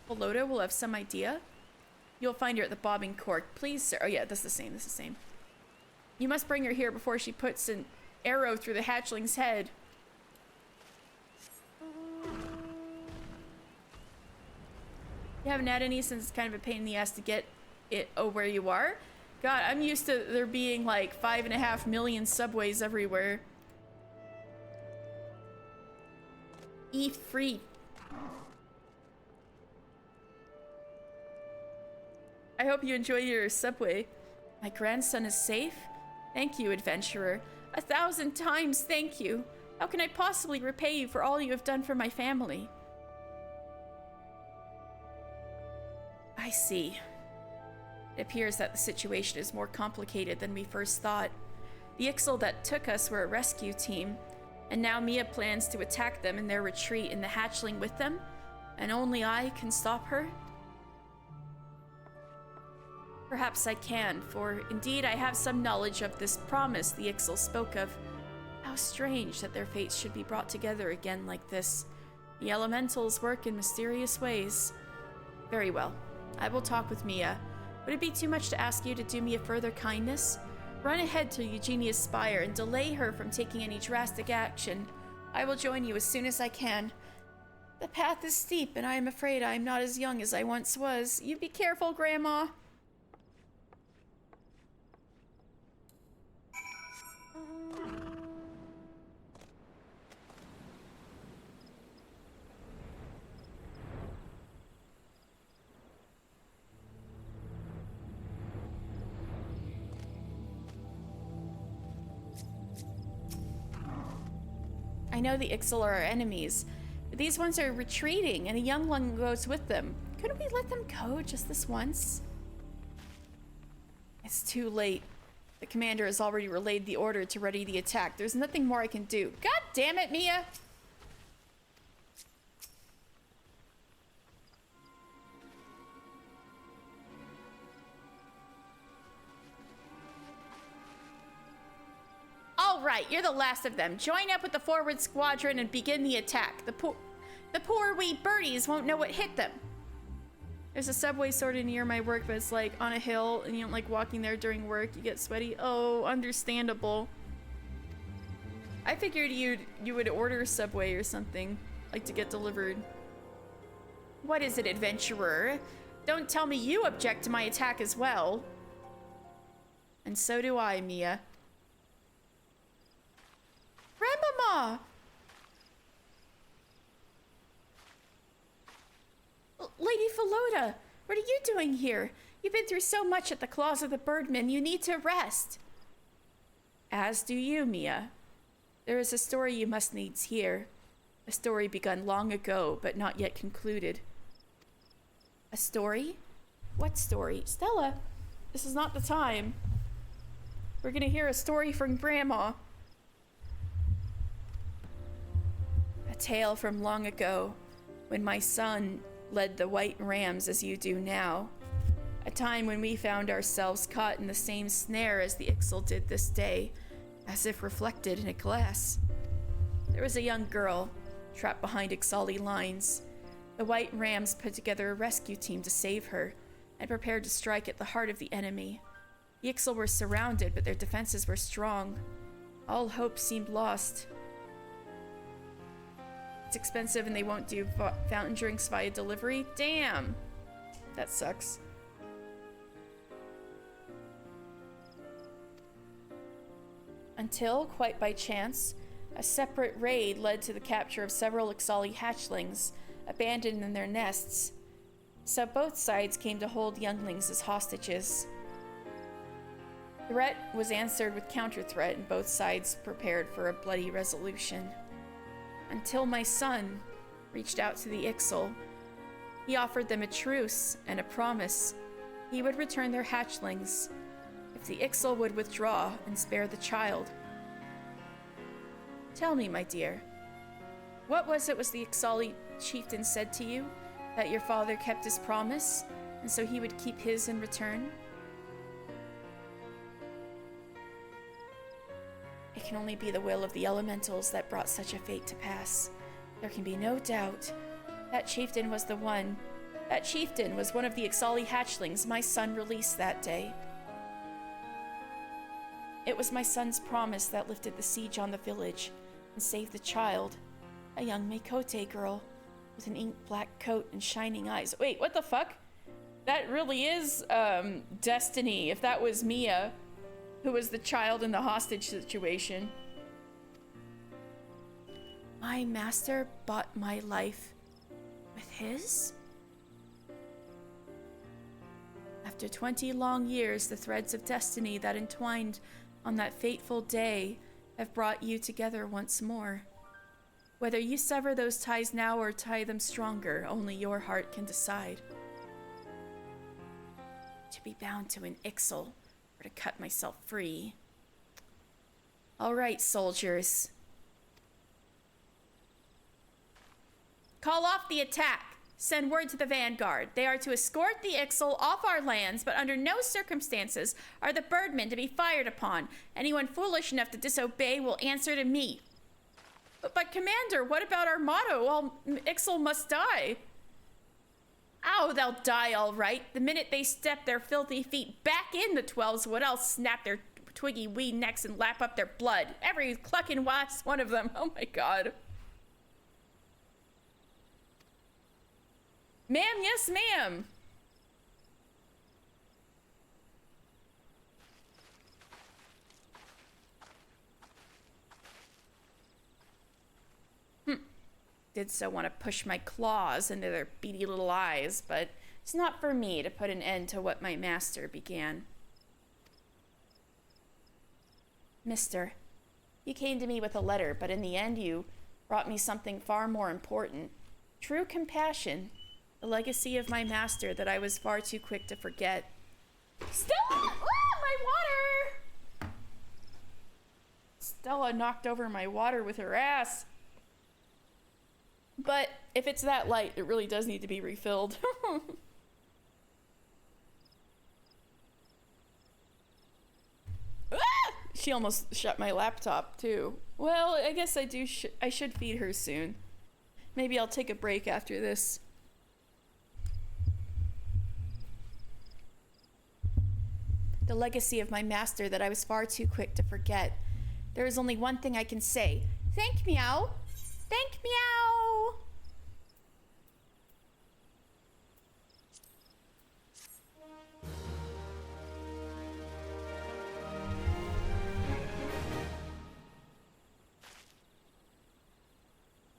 Philota will have some idea. You'll find her at the bobbing cork. Please, sir. Oh yeah, that's the same. That's the same. You must bring her here before she puts an arrow through the hatchling's head. You haven't had any since it's kind of a pain in the ass to get it where you are? God, I'm used to there being like 5.5 million subways everywhere. Eat free. I hope you enjoy your Subway. My grandson is safe? Thank you, adventurer. 1,000 times thank you. How can I possibly repay you for all you have done for my family? I see. It appears that the situation is more complicated than we first thought. The Ixal that took us were a rescue team, and now Mia plans to attack them in their retreat in the hatchling with them, and only I can stop her? Perhaps I can, for indeed I have some knowledge of this promise the Ixal spoke of. How strange that their fates should be brought together again like this. The elementals work in mysterious ways. Very well. I will talk with Mia. Would it be too much to ask you to do me a further kindness? Run ahead to Eugenia's spire and delay her from taking any drastic action. I will join you as soon as I can. The path is steep, and I am afraid I am not as young as I once was. You be careful, Grandma. I know the Ixal are our enemies, but these ones are retreating and a young one goes with them. Couldn't we let them go just this once? It's too late. The commander has already relayed the order to ready the attack. There's nothing more I can do. God damn it, Mia! All right, you're the last of them. Join up with the forward squadron and begin the attack. The poor wee birdies won't know what hit them. There's a subway sort of near my work, but it's like on a hill, and you don't like walking there during work. You get sweaty. Oh, understandable. I figured you would order a subway or something, like to get delivered. What is it, adventurer? Don't tell me you object to my attack as well. And so do I, Mia. Grandmama! Lady Philota, what are you doing here? You've been through so much at the claws of the Birdmen. You need to rest. As do you, Mia. There is a story you must needs hear. A story begun long ago, but not yet concluded. A story? What story? Stella, this is not the time. We're gonna hear a story from Grandma. A tale from long ago, when my son led the White Rams as you do now. A time when we found ourselves caught in the same snare as the Ixal did this day, as if reflected in a glass. There was a young girl, trapped behind Ixali lines. The White Rams put together a rescue team to save her, and prepared to strike at the heart of the enemy. The Ixal were surrounded, but their defenses were strong. All hope seemed lost. It's expensive and they won't do fountain drinks via delivery? Damn! That sucks. Until, quite by chance, a separate raid led to the capture of several Ixali hatchlings, abandoned in their nests. So both sides came to hold younglings as hostages. Threat was answered with counter-threat, and both sides prepared for a bloody resolution. Until my son reached out to the Ixal. He offered them a truce and a promise. He would return their hatchlings if the Ixal would withdraw and spare the child. Tell me, my dear, what was the Ixali chieftain said to you? That your father kept his promise, and so he would keep his in return? It can only be the will of the elementals that brought such a fate to pass. There can be no doubt. That chieftain was the one. That chieftain was one of the Ixali hatchlings my son released that day. It was my son's promise that lifted the siege on the village and saved the child, a young Makote girl with an ink-black coat and shining eyes. Wait, what the fuck? That really is, destiny, if that was Mia, who was the child in the hostage situation. My master bought my life with his? After 20 long years, the threads of destiny that entwined on that fateful day have brought you together once more. Whether you sever those ties now or tie them stronger, only your heart can decide. To be bound to an Ixal, or to cut myself free. All right, soldiers. Call off the attack. Send word to the vanguard. They are to escort the Ixal off our lands, but under no circumstances are the Birdmen to be fired upon. Anyone foolish enough to disobey will answer to me. But Commander, what about our motto? All Ixal must die. Oh, they'll die all right. The minute they step their filthy feet back in the 12's wood, I'll snap their twiggy wee necks and lap up their blood. Every clucking last one of them. Oh my god. Ma'am, yes ma'am. Did so want to push my claws into their beady little eyes, but it's not for me to put an end to what my master began. Mister, you came to me with a letter, but in the end you brought me something far more important. True compassion, the legacy of my master that I was far too quick to forget. Stella! Ah, my water! Stella knocked over my water with her ass. But if it's that light, it really does need to be refilled. Ah! She almost shut my laptop too. Well, I guess I should feed her soon. Maybe I'll take a break after this. The legacy of my master that I was far too quick to forget. There is only one thing I can say. Thank meow. Thank meow.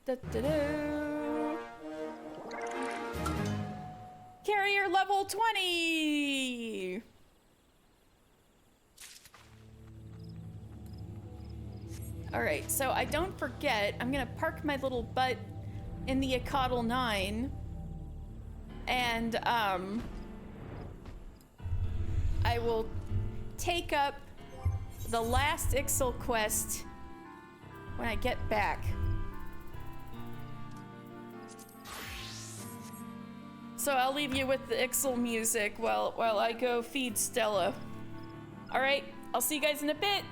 Da-da-da. Carrier level 20. All right, so I don't forget, I'm gonna park my little butt in the Acatl 9, and I will take up the last Ixal quest when I get back. So I'll leave you with the Ixal music while I go feed Stella. All right, I'll see you guys in a bit.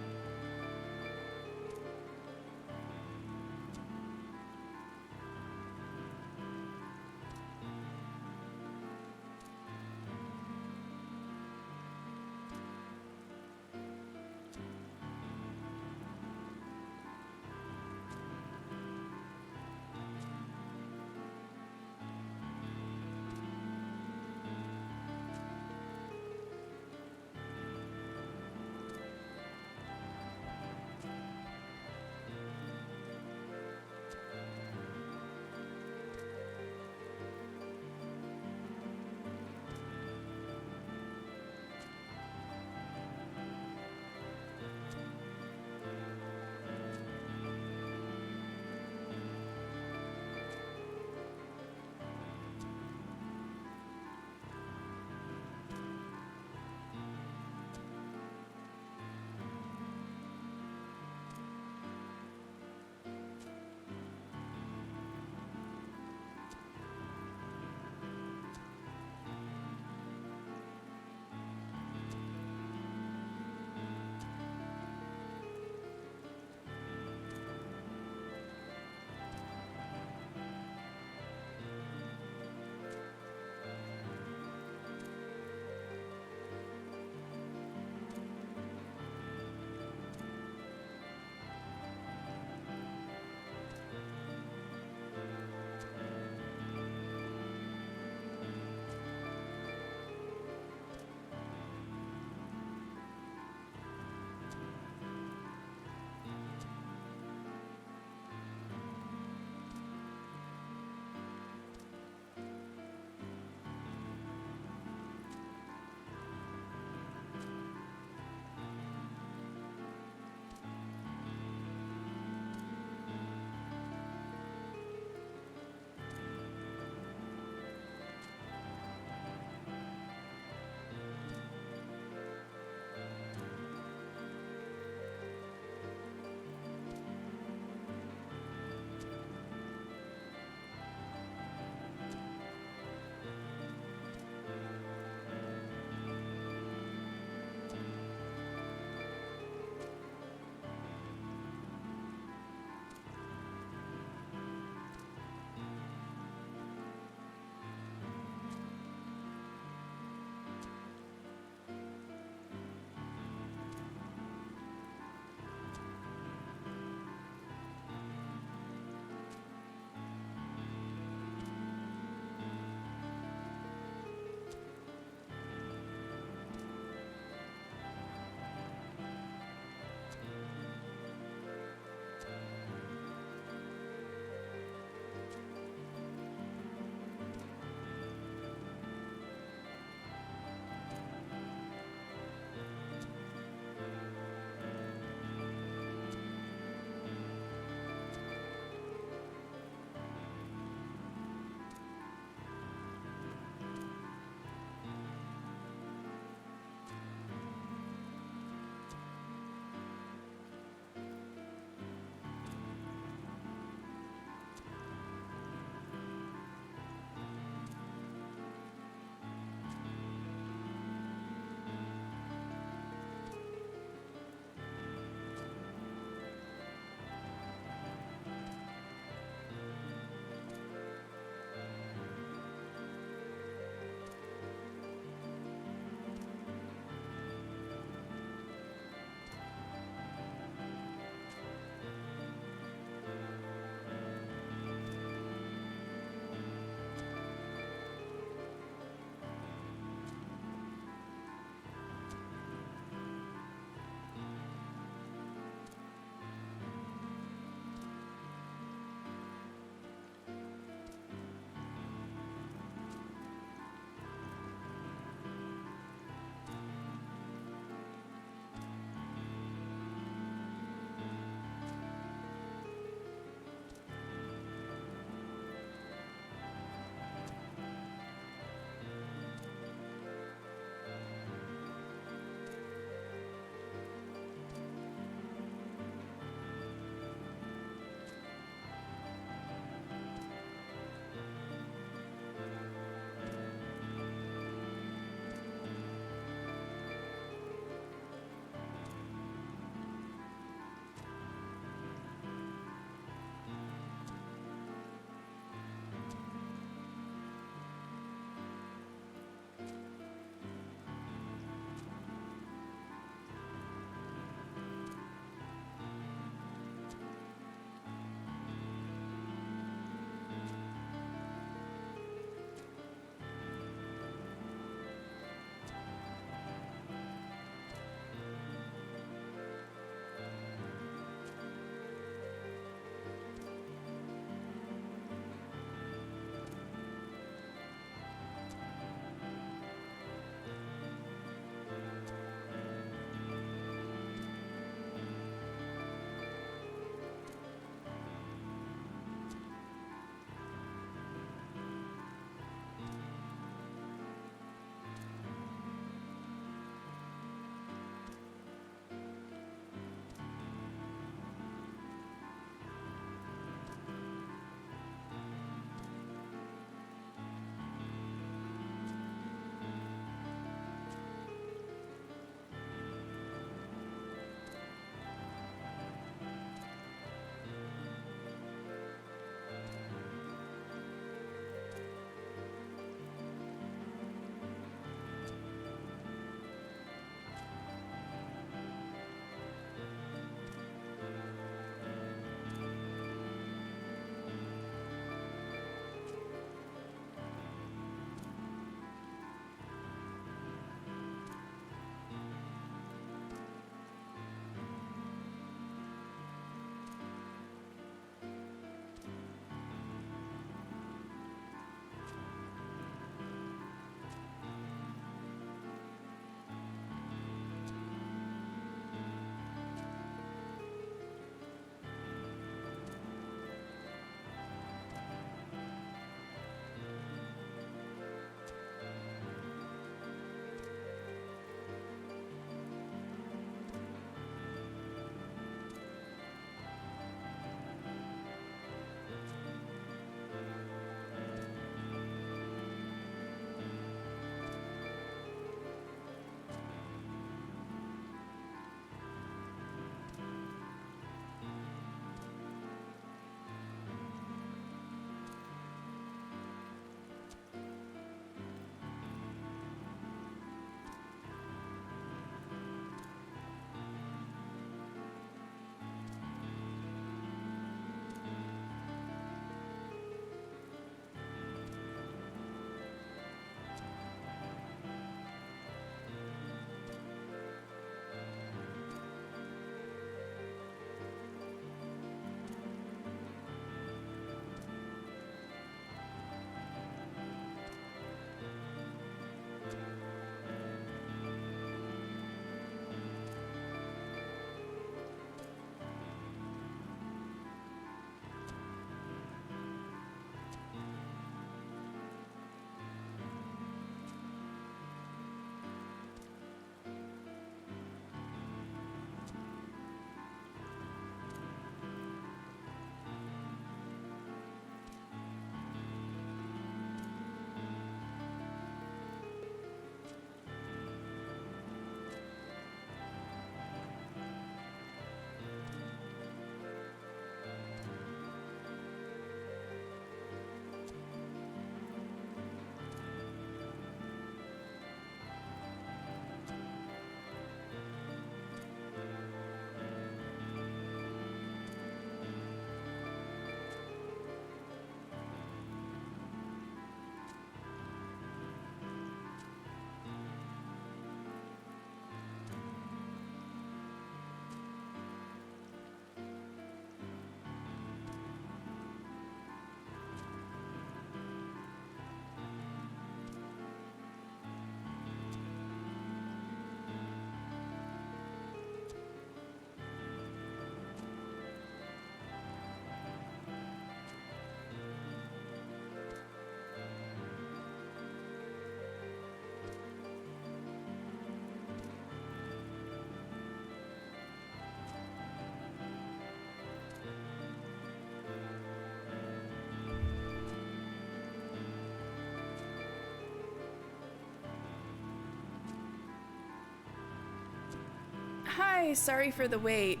Hi, sorry for the wait.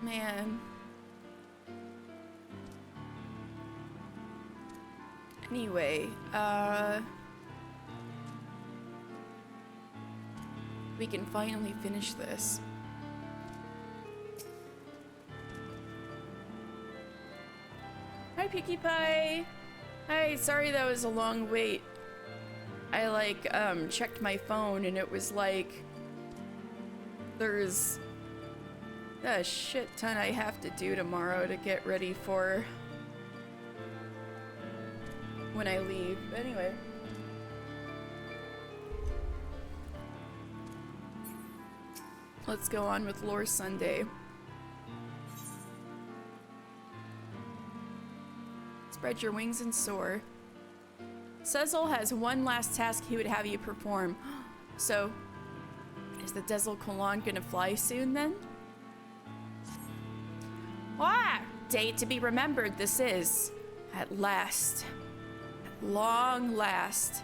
Man. Anyway, we can finally finish this. Hi, Pinkie Pie. Hi, sorry that was a long wait. I checked my phone and it was like there's a shit ton I have to do tomorrow to get ready for when I leave. Anyway. Let's go on with Lore Sunday. Spread your wings and soar. Cecil has one last task he would have you perform. So, is the Desil Colon gonna fly soon then? Ah! Day to be remembered this is. At last. At long last.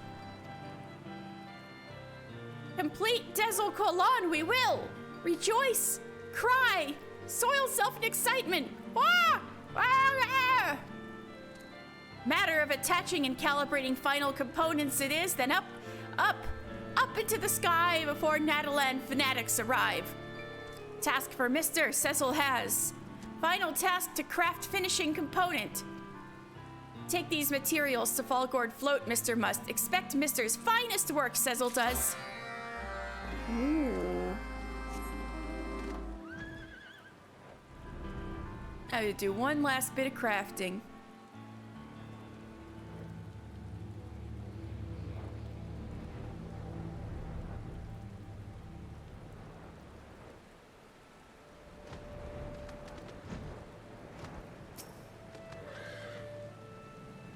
Complete Desil Colon we will! Rejoice! Cry! Soil self in excitement! Ah! Ah! Matter of attaching and calibrating final components it is, then up into the sky before Natalan fanatics arrive. Task for Mr. Cecil has. Final task to craft finishing component. Take these materials to Falgord Float, Mr. Must. Expect Mr.'s finest work, Cecil does. Ooh. I would do one last bit of crafting.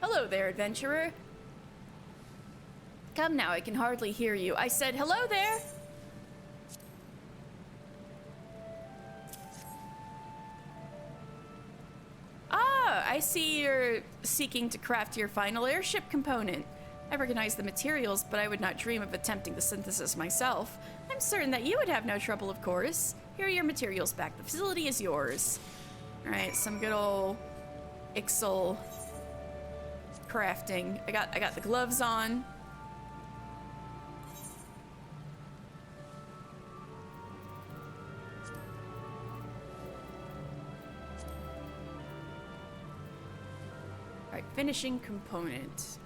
Hello there, adventurer. Come now, I can hardly hear you. I said hello there. Ah, I see you're seeking to craft your final airship component. I recognize the materials, but I would not dream of attempting the synthesis myself. I'm certain that you would have no trouble, of course. Here are your materials back. The facility is yours. All right, some good old Ixal crafting. I got the gloves on. All right, finishing component.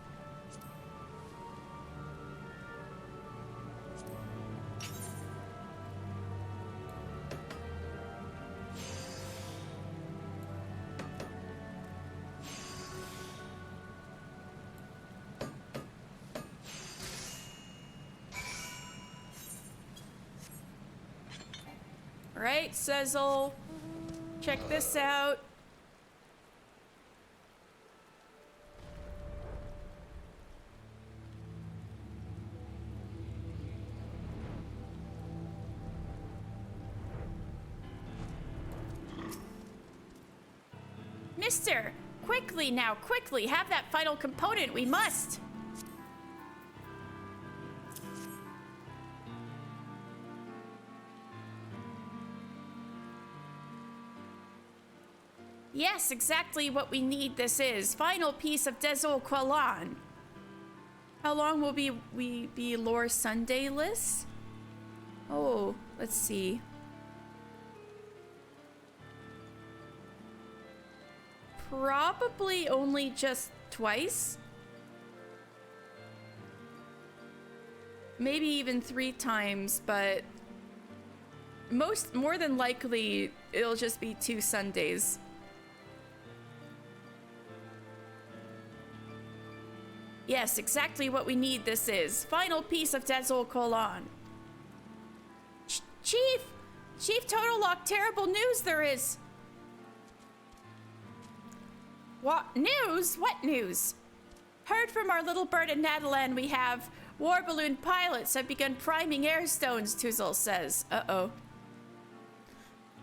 Alright, Cecil. Check this out. Mister! Quickly now, quickly! Have that final component, we must! Yes, exactly what we need this is. Final piece of Desil Qualan. How long will we be Lore Sunday list? Oh, let's see. Probably only just twice. Maybe even 3 times, but more than likely it'll just be 2 Sundays. Yes, exactly what we need this is. Final piece of Desil Colon. Chief Total Lock, terrible news there is. What news? What news? Heard from our little bird in Natalan we have. War balloon pilots have begun priming air stones, Tuzal says. Uh-oh.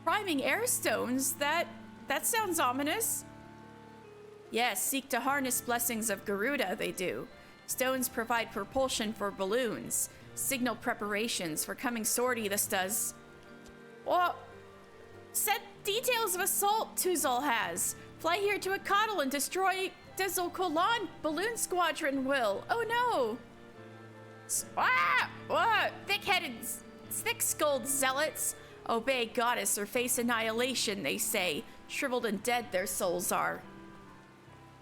Priming air stones? That sounds ominous. Yes, seek to harness blessings of Garuda, they do. Stones provide propulsion for balloons. Signal preparations for coming sortie, this does. Well, set details of assault Tuzal has. Fly here to Akatl and destroy Dizzle Kolan. Balloon Squadron will. Oh no! What? Thick-headed, thick-skulled zealots. Obey goddess or face annihilation, they say. Shriveled and dead their souls are.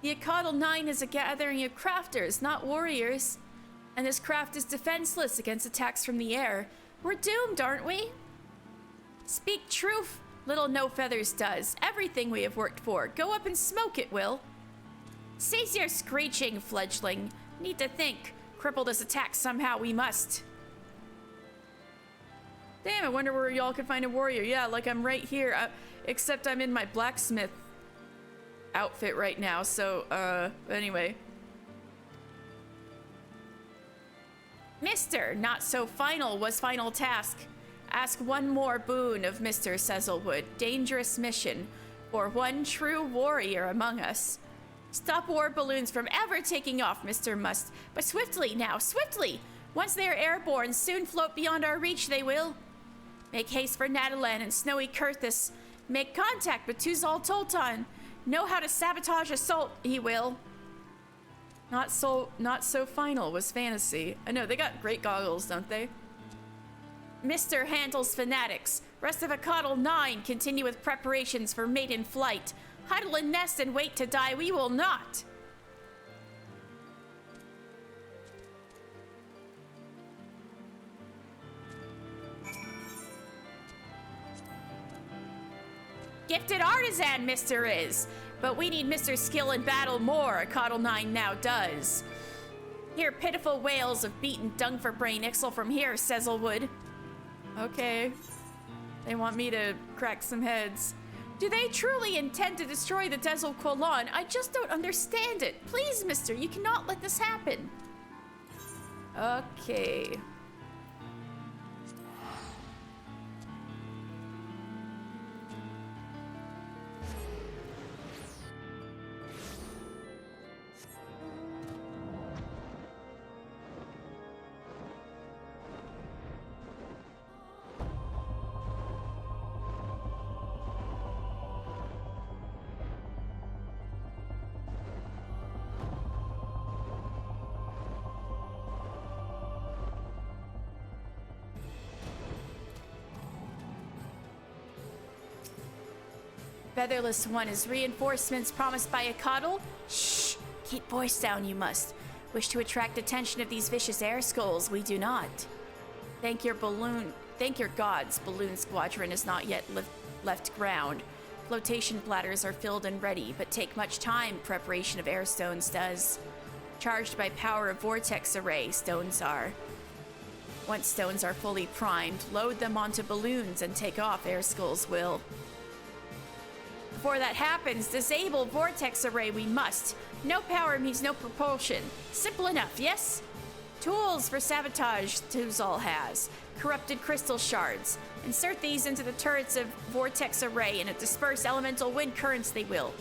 The Akatl 9 is a gathering of crafters, not warriors. And this craft is defenseless against attacks from the air. We're doomed, aren't we? Speak truth, little No Feathers does. Everything we have worked for. Go up and smoke it, Will. Cease your screeching, fledgling. Need to think. Cripple this attack somehow, we must. Damn, I wonder where y'all could find a warrior. Yeah, like I'm right here. Except I'm in my blacksmith outfit right now, so, anyway. Mr. Not So Final was final task. Ask one more boon of Mr. Sezelwood. Dangerous mission for one true warrior among us. Stop war balloons from ever taking off, Mr. Must. But swiftly now, swiftly! Once they are airborne, soon float beyond our reach, they will. Make haste for Natalan and Snowy Kurthus. Make contact with Tuzal Tolton. Know how to sabotage assault, he will. Not so final was fantasy. I know, they got great goggles, don't they? Mr. handles fanatics. Rest of Akatl 9 continue with preparations for maiden flight. Huddle and nest and wait to die, we will not. Gifted artisan, Mr. is. But we need Mr. Skill in battle more, Akatl 9 now does. Hear pitiful wails of beaten dung for brain Ixel from here, Sezelwood. Okay. They want me to crack some heads. Do they truly intend to destroy the Dizzle Kolan? I just don't understand it. Please, mister, you cannot let this happen. Okay. Featherless One is reinforcements promised by Akatl. Shh! Keep voice down, you must. Wish to attract attention of these vicious air skulls, we do not. Thank your gods, Balloon Squadron is not yet left ground. Flotation bladders are filled and ready, but take much time, preparation of air stones does. Charged by power of vortex array, stones are. Once stones are fully primed, load them onto balloons and take off, air skulls will. Before that happens, disable vortex array we must. No power means no propulsion. Simple enough, yes? Tools for sabotage Tuzal has. Corrupted crystal shards. Insert these into the turrets of vortex array and disperse elemental wind currents they will.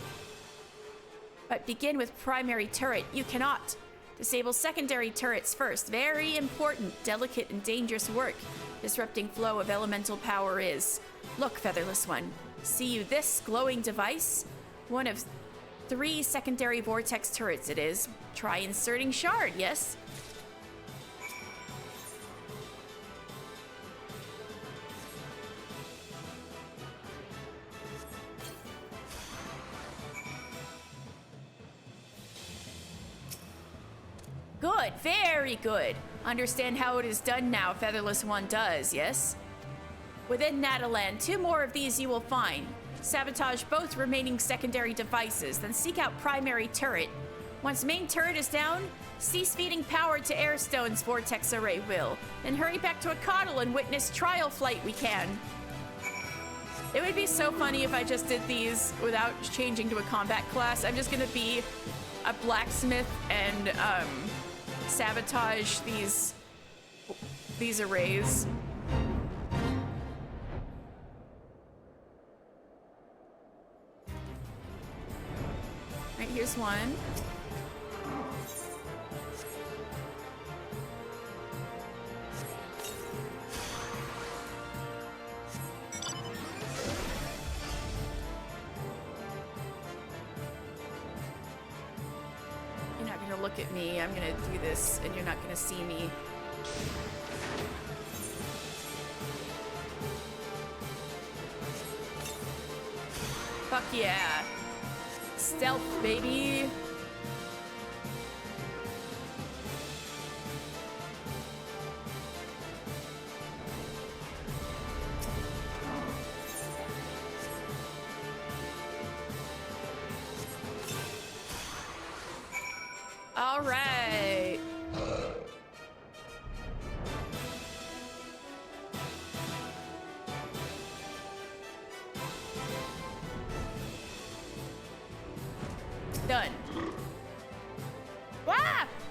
But begin with primary turret. You cannot. Disable secondary turrets first. Very important, delicate, and dangerous work. Disrupting flow of elemental power is. Look, Featherless One. See you this glowing device? One of 3 secondary vortex turrets it is. Try inserting shard, yes? Good, very good. Understand how it is done now, Featherless One does, yes? Within Natalan, 2 more of these you will find. Sabotage both remaining secondary devices, then seek out primary turret. Once main turret is down, cease feeding power to Airstone's vortex array will. Then hurry back to Akatl and witness trial flight we can. It would be so funny if I just did these without changing to a combat class. I'm just gonna be a blacksmith and sabotage these arrays. Right, here's one. gonna look at me. I'm gonna do this, and you're not gonna see me. Fuck yeah. Stealth, baby. All right. Done. Wah!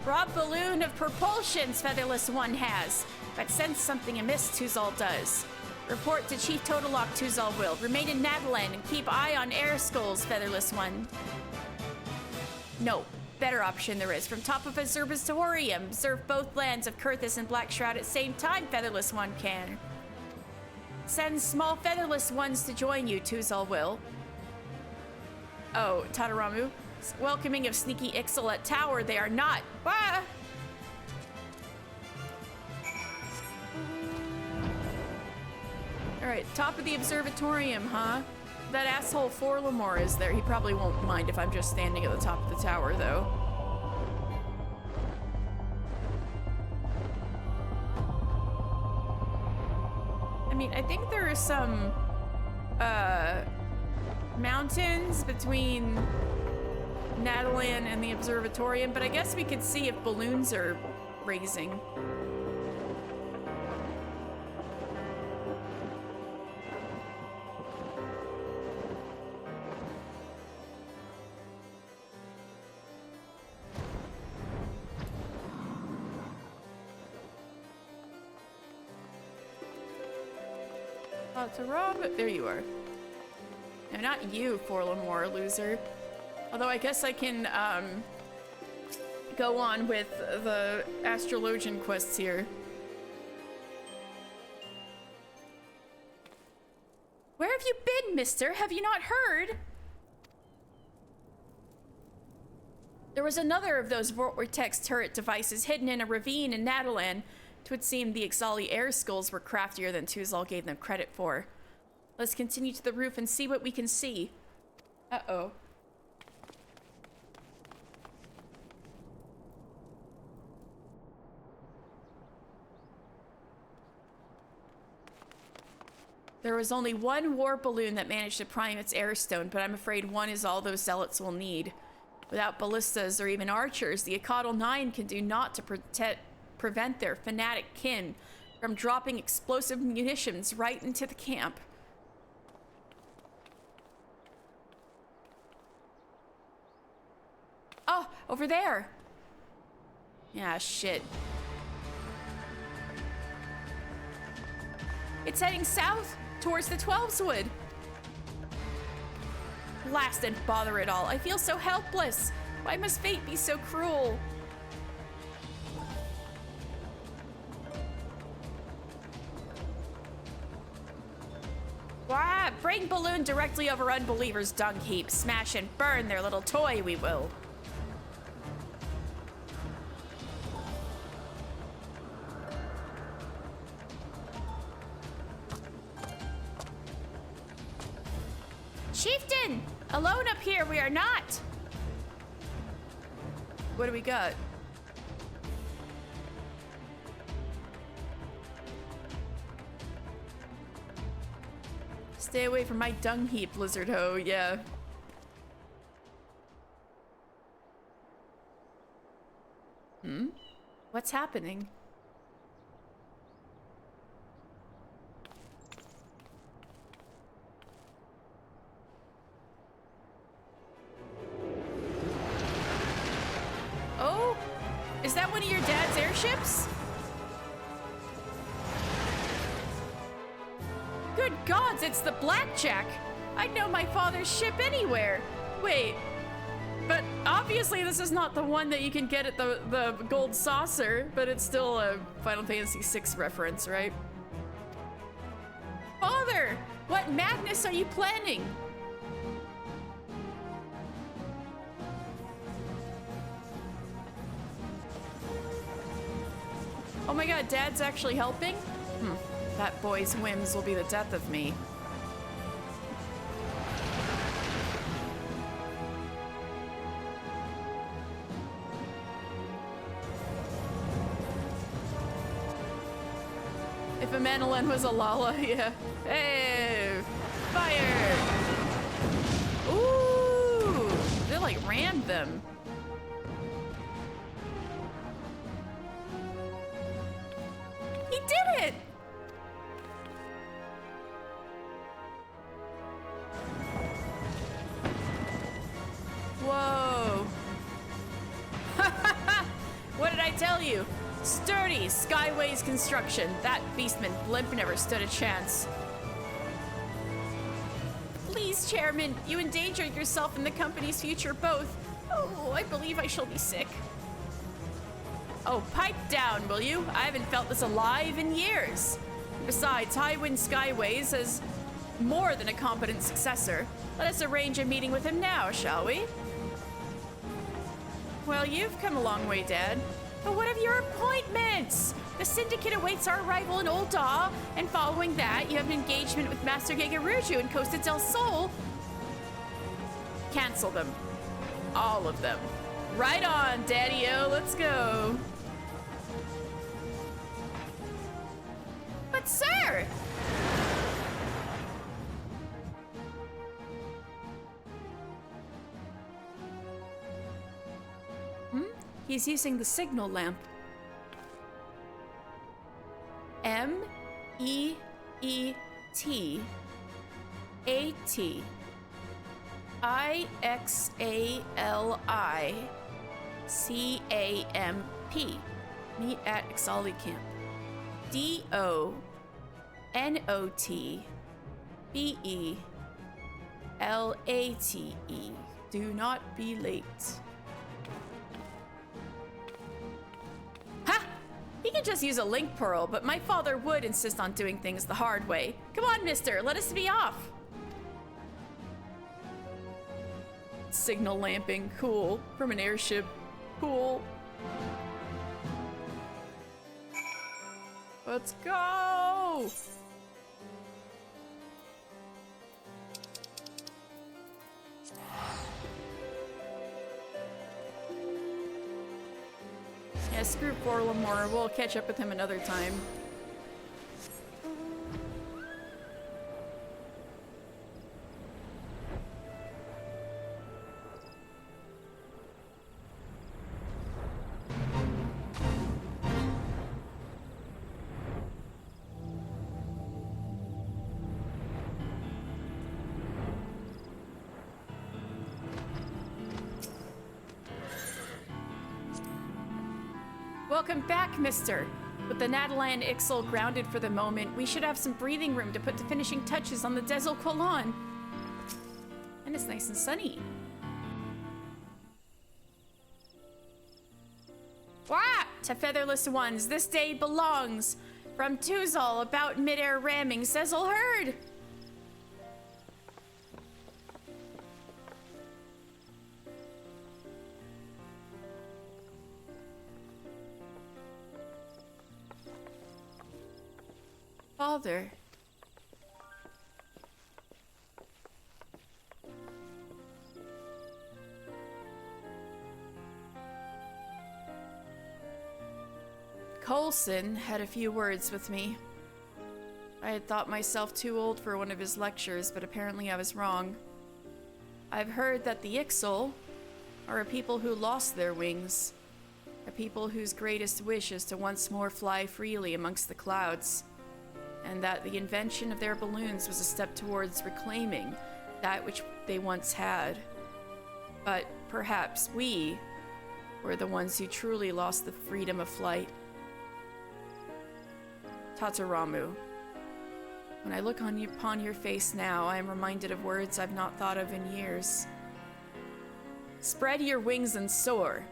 Rob balloon of propulsions Featherless One has. But sense something amiss, Tuzal does. Report to Chief Totalock, Tuzal will. Remain in Natalan and keep eye on air skulls, Featherless One. No. Better option there is. From top of Observatorium, observe both lands of Kurthus and Blackshroud at same time, Featherless One can. Send small Featherless Ones to join you, Tuzal will. Oh, Tadaramu. Welcoming of sneaky Ixal at Tower, they are not. Ah! Alright, top of the Observatorium, huh? That asshole Forlamore is there. He probably won't mind if I'm just standing at the top of the tower, though. I mean, I think there are some, mountains between Natalan and the Observatorium, but I guess we could see if balloons are raising. To Rob, there you are. No, not you, Forlamore, loser. Although I guess I can, go on with the Astrologian quests here. Where have you been, mister? Have you not heard? There was another of those vortex turret devices hidden in a ravine in Natalan. It would seem the Ixali air skulls were craftier than Tuzal gave them credit for. Let's continue to the roof and see what we can see. Uh-oh. There was only one war balloon that managed to prime its airstone, but I'm afraid one is all those zealots will need. Without ballistas or even archers, the Akadal 9 can do naught to prevent their fanatic kin from dropping explosive munitions right into the camp. Oh, over there. Yeah, shit. It's heading south towards the 12swood. Blast and bother it all. I feel so helpless. Why must fate be so cruel? Wah! Bring balloon directly over unbelievers' dung heap. Smash and burn their little toy, we will. Chieftain! Alone up here, we are not! What do we got? Stay away from my dung heap, lizard ho, yeah. What's happening? Oh? Is that one of your dad's airships? Good gods, it's the Blackjack! I'd know my father's ship anywhere! Wait, but obviously this is not the one that you can get at the gold saucer, but it's still a Final Fantasy VI reference, right? Father! What madness are you planning? my god, Dad's actually helping? That boy's whims will be the death of me. If a Manolin was a Lala, yeah. Hey! Fire! Ooh! They like rammed them. He did it! Whoa. What did I tell you? Sturdy Skyways construction. That beastman blimp never stood a chance. Please, Chairman, you endangered yourself and the company's future both. Oh, I believe I shall be sick. Oh, pipe down, will you? I haven't felt this alive in years. Besides, Highwind Skyways has more than a competent successor. Let us arrange a meeting with him now, shall we? Well, you've come a long way, Dad. But what of your appointments? The Syndicate awaits our arrival in Old Daw, and following that, you have an engagement with Master Gigaruju in Costa del Sol. Cancel them. All of them. Right on, Daddy-o, let's go. But sir! He's using the signal lamp. MEETIIXALICAMP. Meet at Ixali Camp. DONOTBELATE. Do not be late. He can just use a link pearl, but my father would insist on doing things the hard way. Come on, mister, let us be off. Signal lamping, cool. From an airship, cool. Let's go! Yeah, screw Forlamore. We'll catch up with him another time. Welcome back, mister. With the Natalan Ixal grounded for the moment, we should have some breathing room to put the finishing touches on the Dezel Colon. And it's nice and sunny. Wah! To featherless ones, this day belongs. From Tuzal about mid-air ramming, Sezel heard. Father. Coulson had a few words with me. I had thought myself too old for one of his lectures, but apparently I was wrong. I've heard that the Ixal are a people who lost their wings, a people whose greatest wish is to once more fly freely amongst the clouds, and that the invention of their balloons was a step towards reclaiming that which they once had. But perhaps we were the ones who truly lost the freedom of flight. Tataramu, when I look upon your face now, I am reminded of words I've not thought of in years. Spread your wings and soar.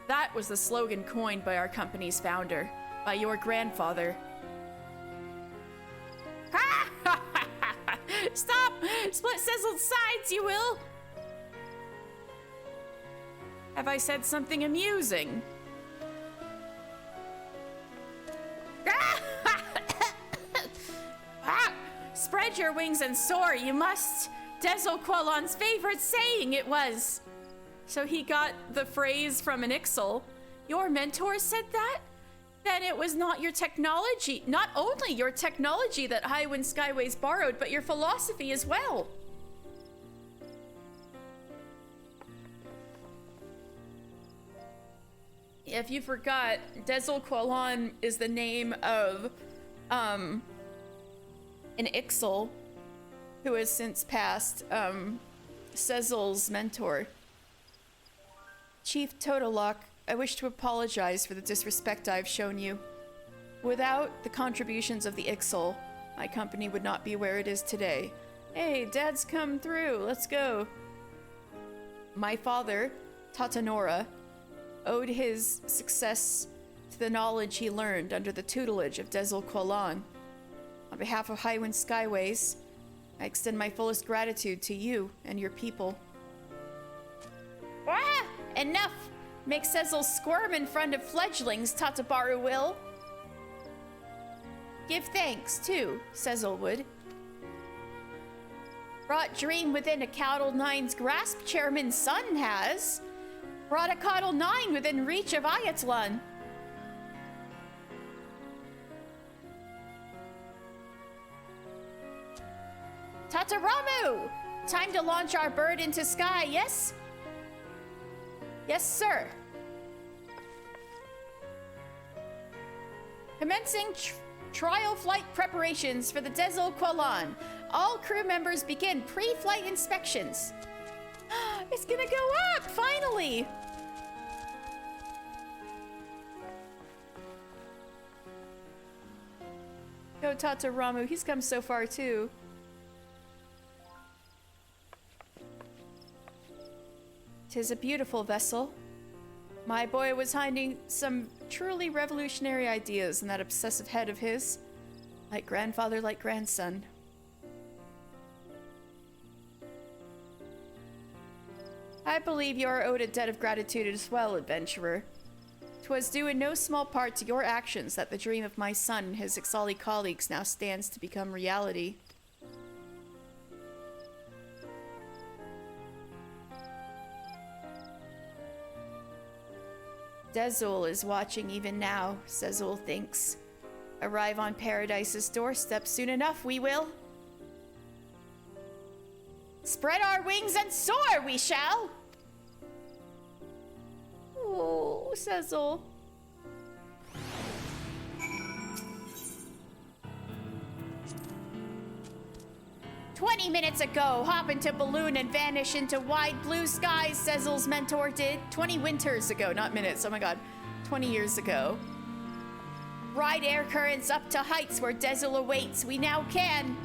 That was the slogan coined by our company's founder, by your grandfather. Stop! Split sizzled sides, you will! Have I said something amusing? your wings and soar, you must. Desolqualon's favorite saying it was. So he got the phrase from an Ixal. Your mentor said that? Then it was not your technology, not only your technology that Highwind Skyways borrowed, but your philosophy as well. If you forgot, Desolqualon is the name of an Ixal who has since passed, Cecil's mentor. Chief Totolock, I wish to apologize for the disrespect I've shown you. Without the contributions of the Ixal, my company would not be where it is today. Hey, Dad's come through, let's go. My father, Tatanora, owed his success to the knowledge he learned under the tutelage of Desolqualon. On behalf of Highwind Skyways, I extend my fullest gratitude to you and your people. Ah! Enough! Make Cecil squirm in front of fledglings, Tatabaru will. Give thanks, too, Cecil would. Brought dream within a Caudal Nine's grasp, Chairman Sun has. Brought a Caudal Nine within reach of Ayatlan. Tataramu! Time to launch our bird into sky, yes? Yes, sir. Commencing trial flight preparations for the Desolqualon. All crew members begin pre-flight inspections. It's gonna go up, finally! Go Tataramu, he's come so far too. Tis a beautiful vessel. My boy was hiding some truly revolutionary ideas in that obsessive head of his. Like grandfather, like grandson. I believe you are owed a debt of gratitude as well, adventurer. 'Twas due in no small part to your actions that the dream of my son and his Ixali colleagues now stands to become reality. Dezul is watching even now, Cecil thinks. Arrive on Paradise's doorstep soon enough, we will. Spread our wings and soar, we shall! Oh, Cecil. "20 minutes ago, hop into balloon and vanish into wide blue skies," Cecil's mentor did. 20 winters ago, not minutes, oh my god. 20 years ago. Ride air currents up to heights where Dezul awaits, we now can.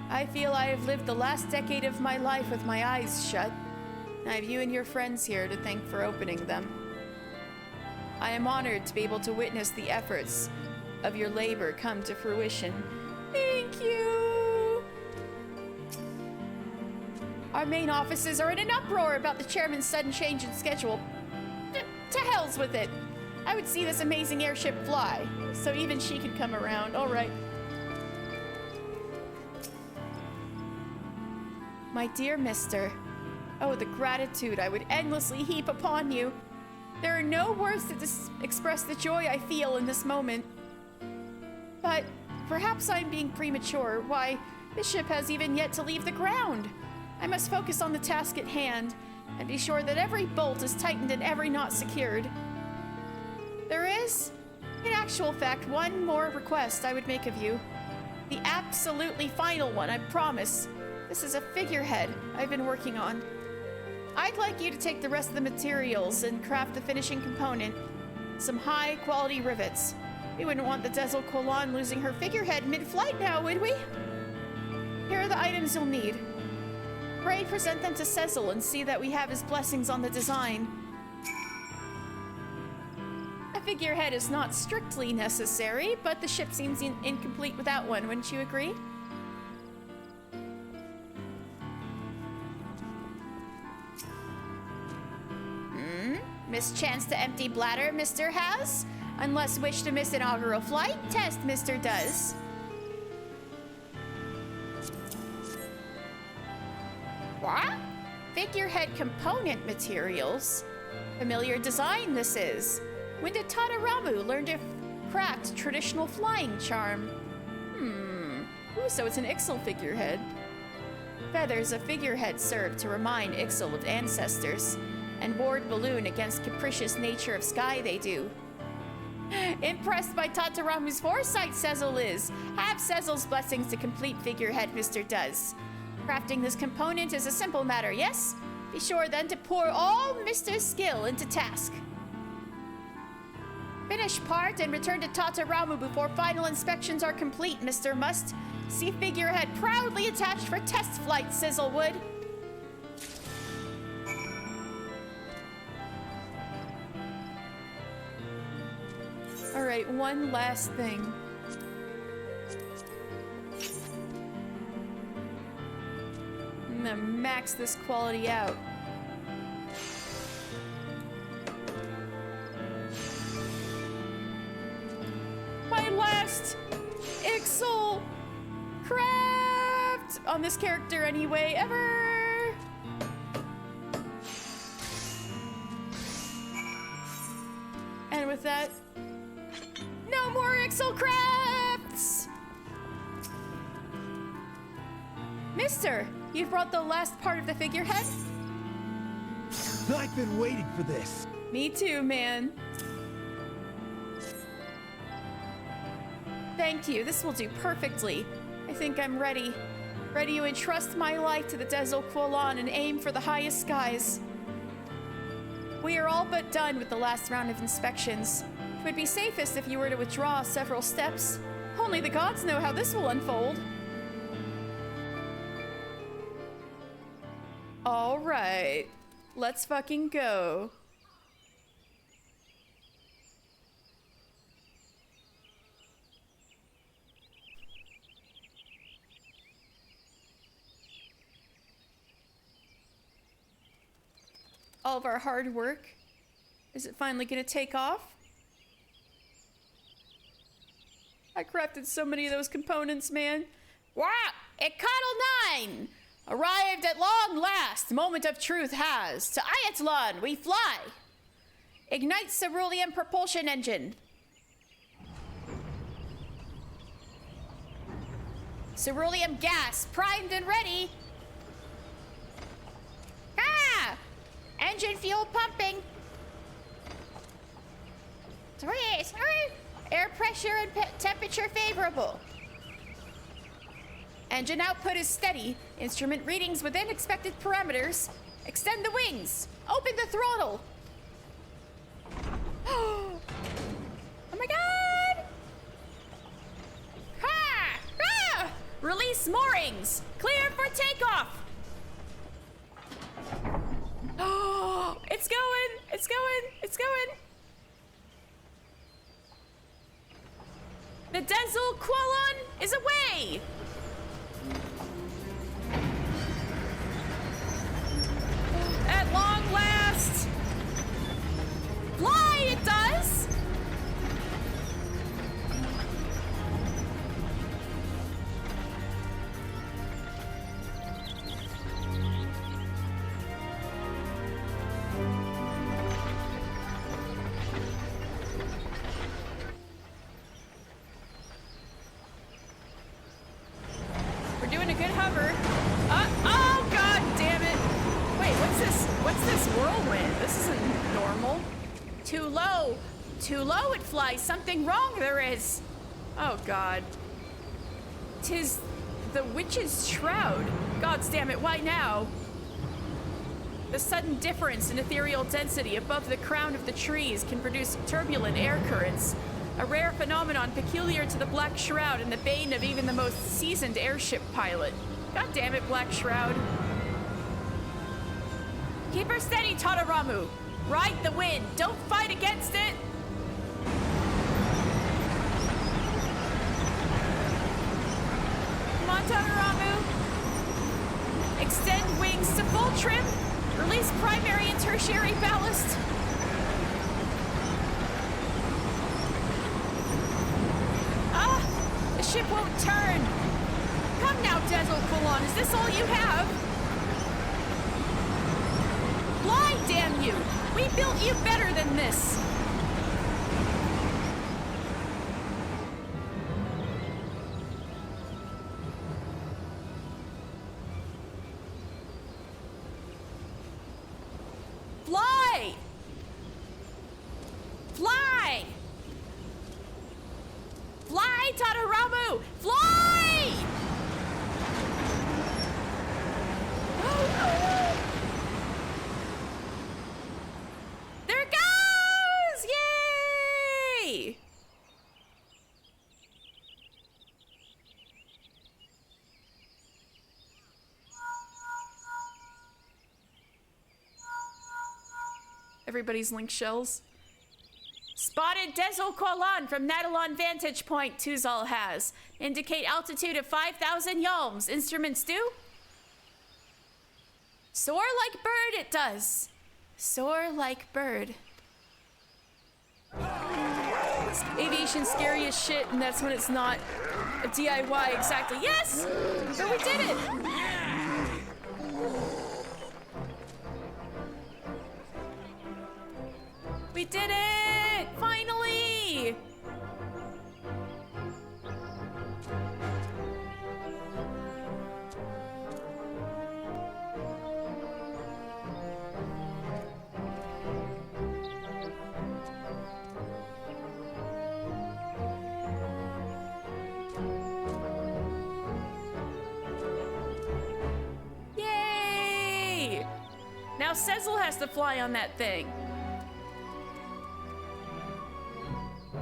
I feel I have lived the last decade of my life with my eyes shut. I have you and your friends here to thank for opening them. I am honored to be able to witness the efforts of your labor come to fruition. Thank you! Our main offices are in an uproar about the chairman's sudden change in schedule. To hell's with it. I would see this amazing airship fly, so even she could come around. All right. My dear mister, oh, the gratitude I would endlessly heap upon you. There are no words to express the joy I feel in this moment. But perhaps I'm being premature. Why, this ship has even yet to leave the ground. I must focus on the task at hand and be sure that every bolt is tightened and every knot secured. There is, in actual fact, one more request I would make of you. The absolutely final one, I promise. This is a figurehead I've been working on. I'd like you to take the rest of the materials and craft the finishing component. Some high-quality rivets. We wouldn't want the Desolqualon losing her figurehead mid-flight now, would we? Here are the items you'll need. Pray present them to Cecil and see that we have his blessings on the design. A figurehead is not strictly necessary, but the ship seems incomplete without one, wouldn't you agree? Mischance to empty bladder, Mr. Has? Unless wish to miss inaugural flight test, Mr. Does. What? Figurehead component materials? Familiar design this is. When did Tadaramu learn to craft traditional flying charm? Ooh, so it's an Ixal figurehead. Feathers of figurehead serve to remind Ixal of ancestors, and ward balloon against capricious nature of sky they do. Impressed by Tataramu's foresight, Cecil is. Have Cecil's blessings to complete figurehead, Mr. Does. Crafting this component is a simple matter, yes? Be sure then to pour all Mr. Skill into task. Finish part and return to Tataramu before final inspections are complete, Mr. Must. See figurehead proudly attached for test flight, Sizzlewood. Alright, one last thing. I'm gonna max this quality out. My last Ixal craft on this character anyway, ever. And with that, no more Ixal crafts! Mister, you've brought the last part of the figurehead? I've been waiting for this. Me too, man. Thank you, this will do perfectly. I think I'm ready. Ready to entrust my life to the Dezel Quolan and aim for the highest skies. We are all but done with the last round of inspections. It would be safest if you were to withdraw several steps. Only the gods know how this will unfold. All right, let's fucking go. All of our hard work, is it finally gonna take off? I crafted so many of those components, man. Wow! Ecotl 9! Arrived at long last, moment of truth has. To Ayatlan, we fly! Ignite cerulean propulsion engine. Cerulean gas, primed and ready. Ah! Engine fuel pumping. Sorry. Air pressure and temperature favorable. Engine output is steady. Instrument readings within expected parameters. Extend the wings. Open the throttle. Oh my god! Ha! Ah! Release moorings. Clear for takeoff. Oh, it's going. It's going. The Dezel Quolan is away. At long last! Fly, it does! We're doing a good hover. Oh, god damn it! Wait, what's this whirlwind? This isn't normal. Too low. Too low it flies. Something wrong there is. Oh god. 'Tis the witch's shroud. Gods damn it, why now? The sudden difference in ethereal density above the crown of the trees can produce turbulent air currents. A rare phenomenon peculiar to the Black Shroud and the bane of even the most seasoned airship pilot. God damn it, Black Shroud. Keep her steady, Tadaramu. Ride the wind. Don't fight against it. Come on, Tadaramu. Extend wings to full trim. Release primary and tertiary ballast. ship won't turn. Come now, Quilon, is this all you have? Fly, damn you! We built you better than this. Fly! Fly! Fly, Tadaramu! Fly! There it goes! Yay! Everybody's link shells. Spotted Quilon from Nadalon vantage point, Tuzal has. Indicate altitude of 5,000 yalms. Instruments do? Soar like bird it does. Soar like bird. Aviation scary as shit, and that's when it's not a DIY exactly. Yes! But we did it! We did it! Finally! Yay! Now Cecil has to fly on that thing.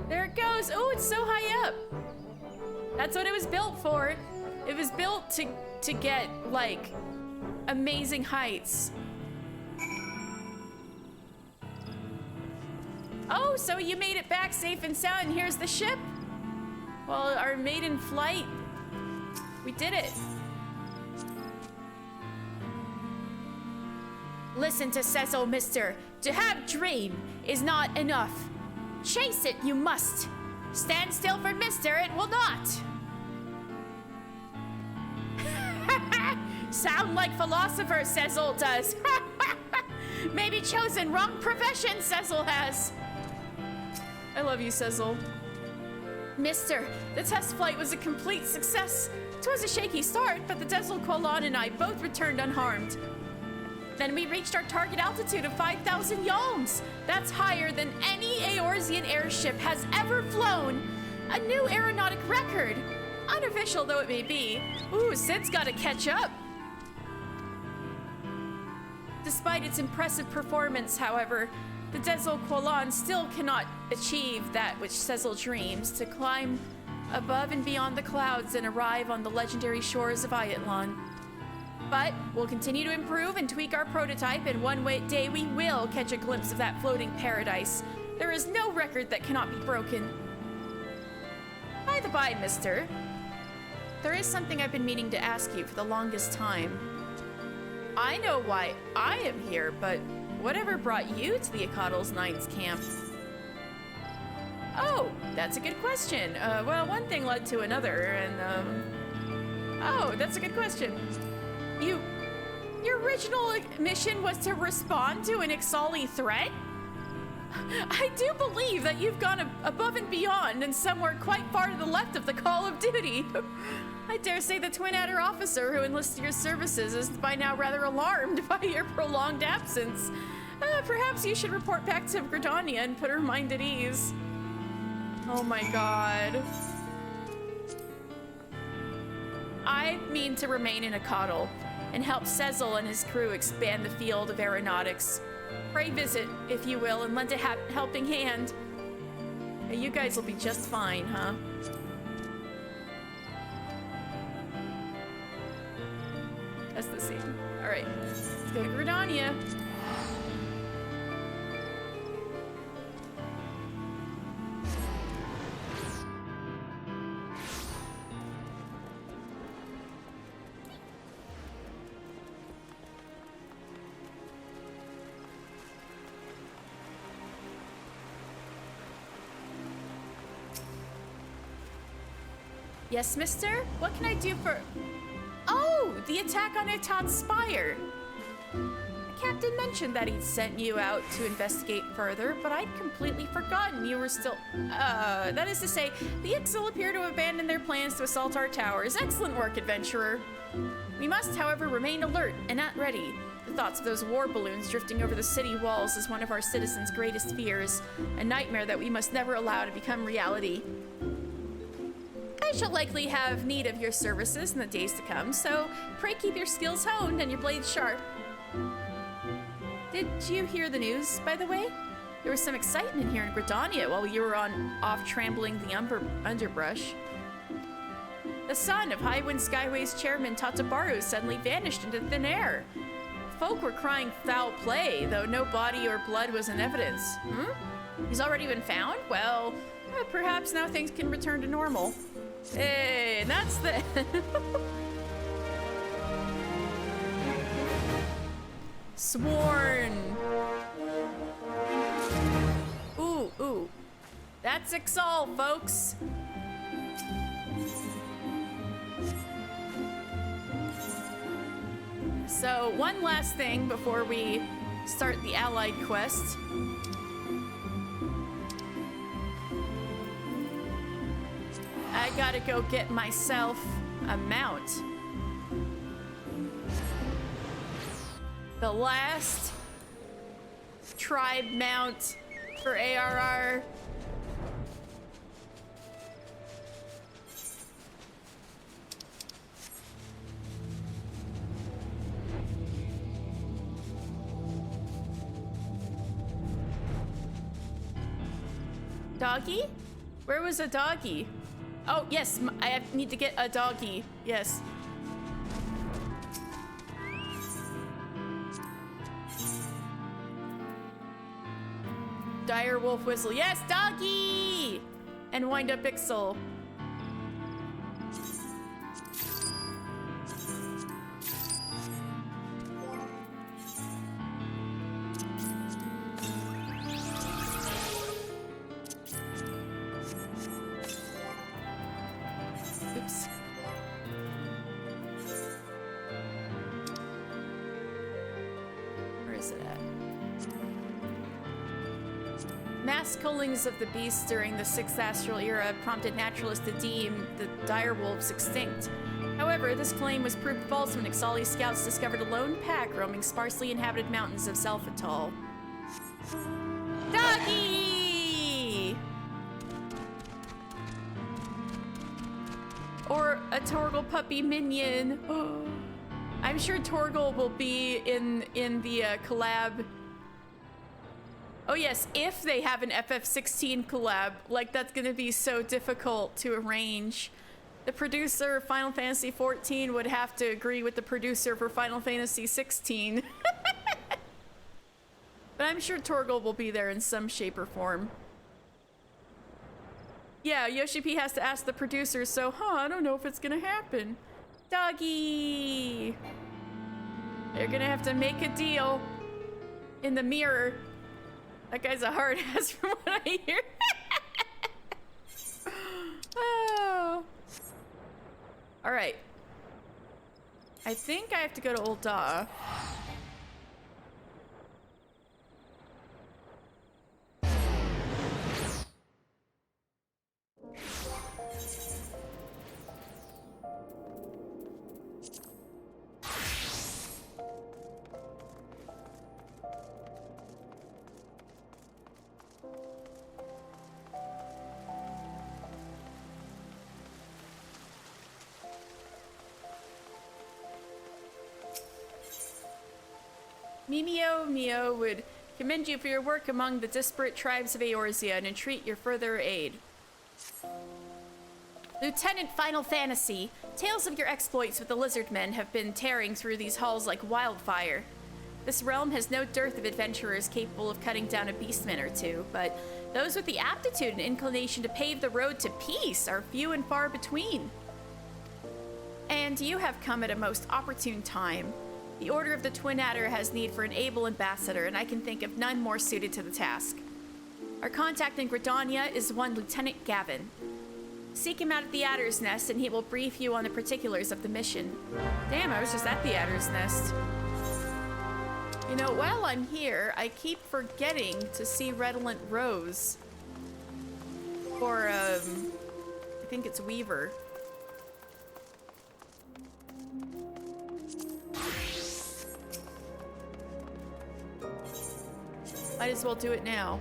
There it goes. Oh, it's so high up. That's what it was built for. It was built to get, like, amazing heights. Oh, so you made it back safe and sound, and here's the ship? Well, our maiden flight, we did it. Listen to Cecil, mister. To have dream is not enough. Chase it, you must. Stand still for mister, it will not. Sound like philosopher, Cecil does. Maybe chosen wrong profession, Cecil has. I love you, Cecil. Mister, the test flight was a complete success. 'Twas a shaky start, but the Quilon and I both returned unharmed. Then we reached our target altitude of 5,000 yalms. That's higher than any Eorzean airship has ever flown. A new aeronautic record. Unofficial though it may be. Ooh, Sid's gotta catch up. Despite its impressive performance, however, the Quilon still cannot achieve that which Cecil dreams, to climb above and beyond the clouds and arrive on the legendary shores of Ayatlon. But we'll continue to improve and tweak our prototype, and one day we will catch a glimpse of that floating paradise. There is no record that cannot be broken. By the by, mister, there is something I've been meaning to ask you for the longest time. I know why I am here, but whatever brought you to the Acatals Nines camp? Oh, that's a good question. Well, one thing led to another, and, oh, that's a good question. Your original mission was to respond to an Ixali threat? I do believe that you've gone above and beyond and somewhere quite far to the left of the call of duty. I dare say the Twin Adder officer who enlisted your services is by now rather alarmed by your prolonged absence. Perhaps you should report back to Gridania and put her mind at ease. Oh my god. I mean to remain in Acatl and help Cecil and his crew expand the field of aeronautics. Pray visit, if you will, and lend a helping hand. You guys will be just fine, huh? That's the scene. Alright, let's go to Gridania. Yes, mister? What can I do for... Oh, the attack on Etat's spire. The captain mentioned that he'd sent you out to investigate further, but I'd completely forgotten you were still... that is to say, the Ixal appear to have abandoned their plans to assault our towers. Excellent work, adventurer. We must, however, remain alert and at ready. The thoughts of those war balloons drifting over the city walls is one of our citizens' greatest fears, a nightmare that we must never allow to become reality. I shall likely have need of your services in the days to come, so pray keep your skills honed and your blades sharp. Did you hear the news, by the way? There was some excitement here in Gridania while you were off trampling the underbrush. The son of Highwind Skyway's chairman Tatabaru suddenly vanished into thin air. Folk were crying foul play, though no body or blood was in evidence. He's already been found? Well, perhaps now things can return to normal. Hey, that's the... Sworn. Ooh. That's Ixal, folks. So, one last thing before we start the Allied quest. I gotta go get myself a mount. The last tribe mount for ARR. Doggy? Where was a doggy? Oh, yes, I need to get a doggy. Yes. Dire wolf whistle. Yes, doggy! And wind up Ixal. Oops. Where is it at? Mass cullings of the beasts during the 6th astral era prompted naturalists to deem the dire wolves extinct. However, this claim was proved false when Ixali scouts discovered a lone pack roaming sparsely inhabited mountains of Selphatal. Doggy! Or a Torgal puppy minion. Oh. I'm sure Torgal will be in the collab. Oh yes, if they have an FF16 collab, like that's gonna be so difficult to arrange. The producer of Final Fantasy XIV would have to agree with the producer for Final Fantasy XVI. But I'm sure Torgal will be there in some shape or form. Yeah, Yoshi P has to ask the producer, so, I don't know if it's gonna happen. Doggy! They're gonna have to make a deal in the mirror. That guy's a hard ass from what I hear. Oh. Alright. I think I have to go to Ul'dah. Mio would commend you for your work among the disparate tribes of Eorzea and entreat your further aid. Lieutenant Final Fantasy, tales of your exploits with the Lizardmen have been tearing through these halls like wildfire. This realm has no dearth of adventurers capable of cutting down a beastman or two, but those with the aptitude and inclination to pave the road to peace are few and far between. And you have come at a most opportune time. The Order of the Twin Adder has need for an able ambassador, and I can think of none more suited to the task. Our contact in Gridania is one Lieutenant Gavin. Seek him out at the Adder's Nest, and he will brief you on the particulars of the mission. Damn, I was just at the Adder's Nest. You know, while I'm here, I keep forgetting to see Redolent Rose. Or, I think it's Weaver. Might as well do it now.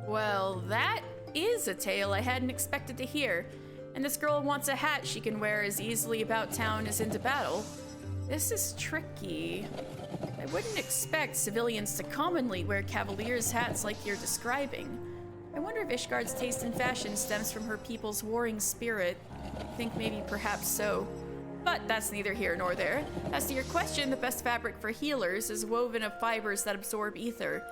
Well, that is a tale I hadn't expected to hear. And this girl wants a hat she can wear as easily about town as into battle. This is tricky. I wouldn't expect civilians to commonly wear cavaliers' hats like you're describing. I wonder if Ishgard's taste in fashion stems from her people's warring spirit. I think maybe perhaps so. But that's neither here nor there. As to your question, the best fabric for healers is woven of fibers that absorb ether.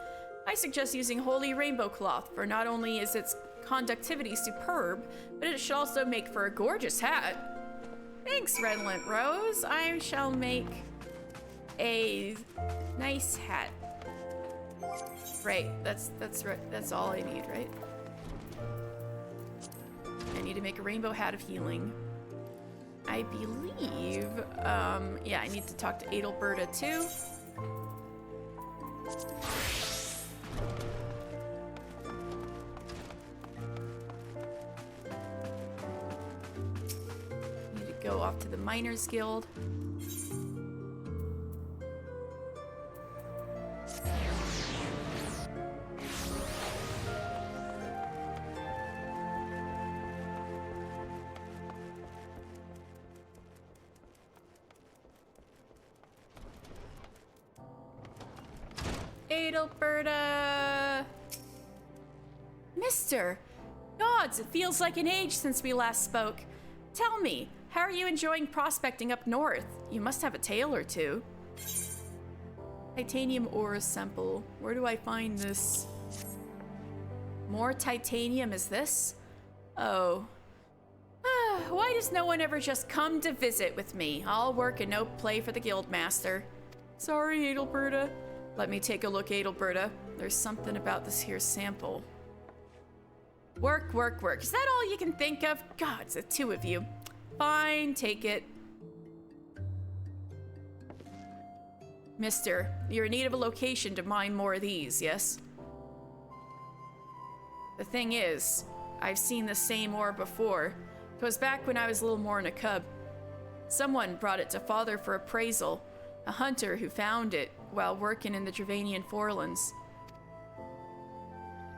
I suggest using holy rainbow cloth, for not only is its conductivity superb, but it should also make for a gorgeous hat. Thanks, Redolent Rose. I shall make a nice hat. Right, that's right. That's all I need, right? I need to make a rainbow hat of healing. I believe, yeah, I need to talk to Adelberta too. Need to go off to the Miners Guild. Adelberta! Mister! Gods, it feels like an age since we last spoke. Tell me, how are you enjoying prospecting up north? You must have a tale or two. Titanium ore sample. Where do I find this? More titanium is this? Oh. Why does no one ever just come to visit with me? All work and no play for the guildmaster. Sorry, Adelberta. Let me take a look, Adelberta. There's something about this here sample. Work, work, work. Is that all you can think of? God, it's the two of you. Fine, take it. Mister, you're in need of a location to mine more of these, yes? The thing is, I've seen the same ore before. 'Twas back when I was little more'n a cub. Someone brought it to Father for appraisal. A hunter who found it while working in the Dravanian Forelands.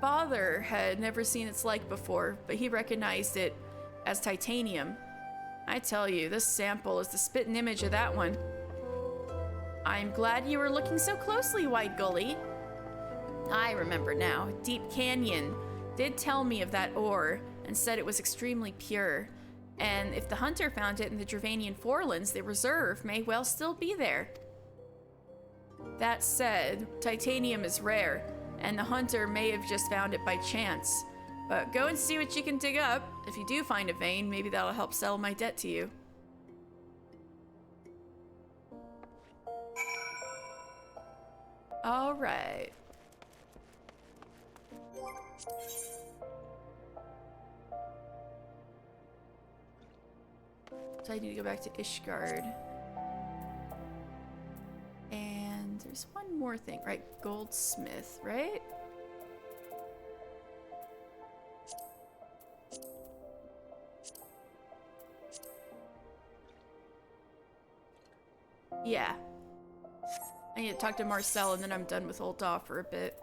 Father had never seen its like before, but he recognized it as titanium. I tell you, this sample is the spitting image of that one. I'm glad you were looking so closely, White Gully. I remember now. Deep Canyon did tell me of that ore and said it was extremely pure. And if the hunter found it in the Dravanian Forelands, the reserve may well still be there. That said, titanium is rare, and the hunter may have just found it by chance. But go and see what you can dig up. If you do find a vein, maybe that'll help settle my debt to you. All right. So I need to go back to Ishgard. And there's one more thing, right? Goldsmith, right? Yeah. I need to talk to Marcel and then I'm done with Ul'dah for a bit.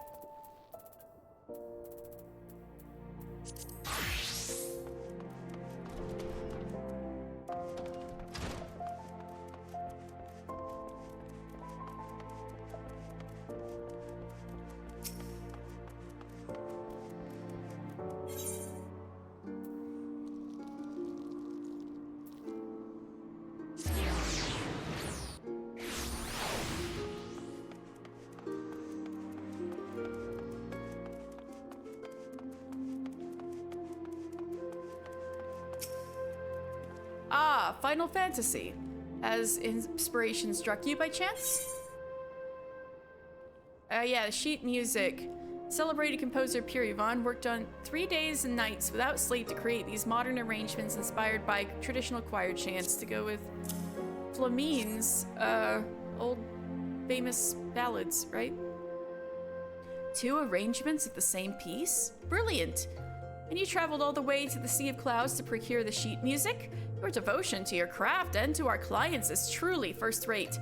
Ah, Final Fantasy. Has inspiration struck you by chance? Yeah, sheet music. Celebrated composer Pierre Yvonne worked on 3 days and nights without sleep to create these modern arrangements inspired by traditional choir chants to go with Flamine's old famous ballads, right? 2 arrangements of the same piece? Brilliant! And you traveled all the way to the Sea of Clouds to procure the sheet music? Your devotion to your craft and to our clients is truly first-rate.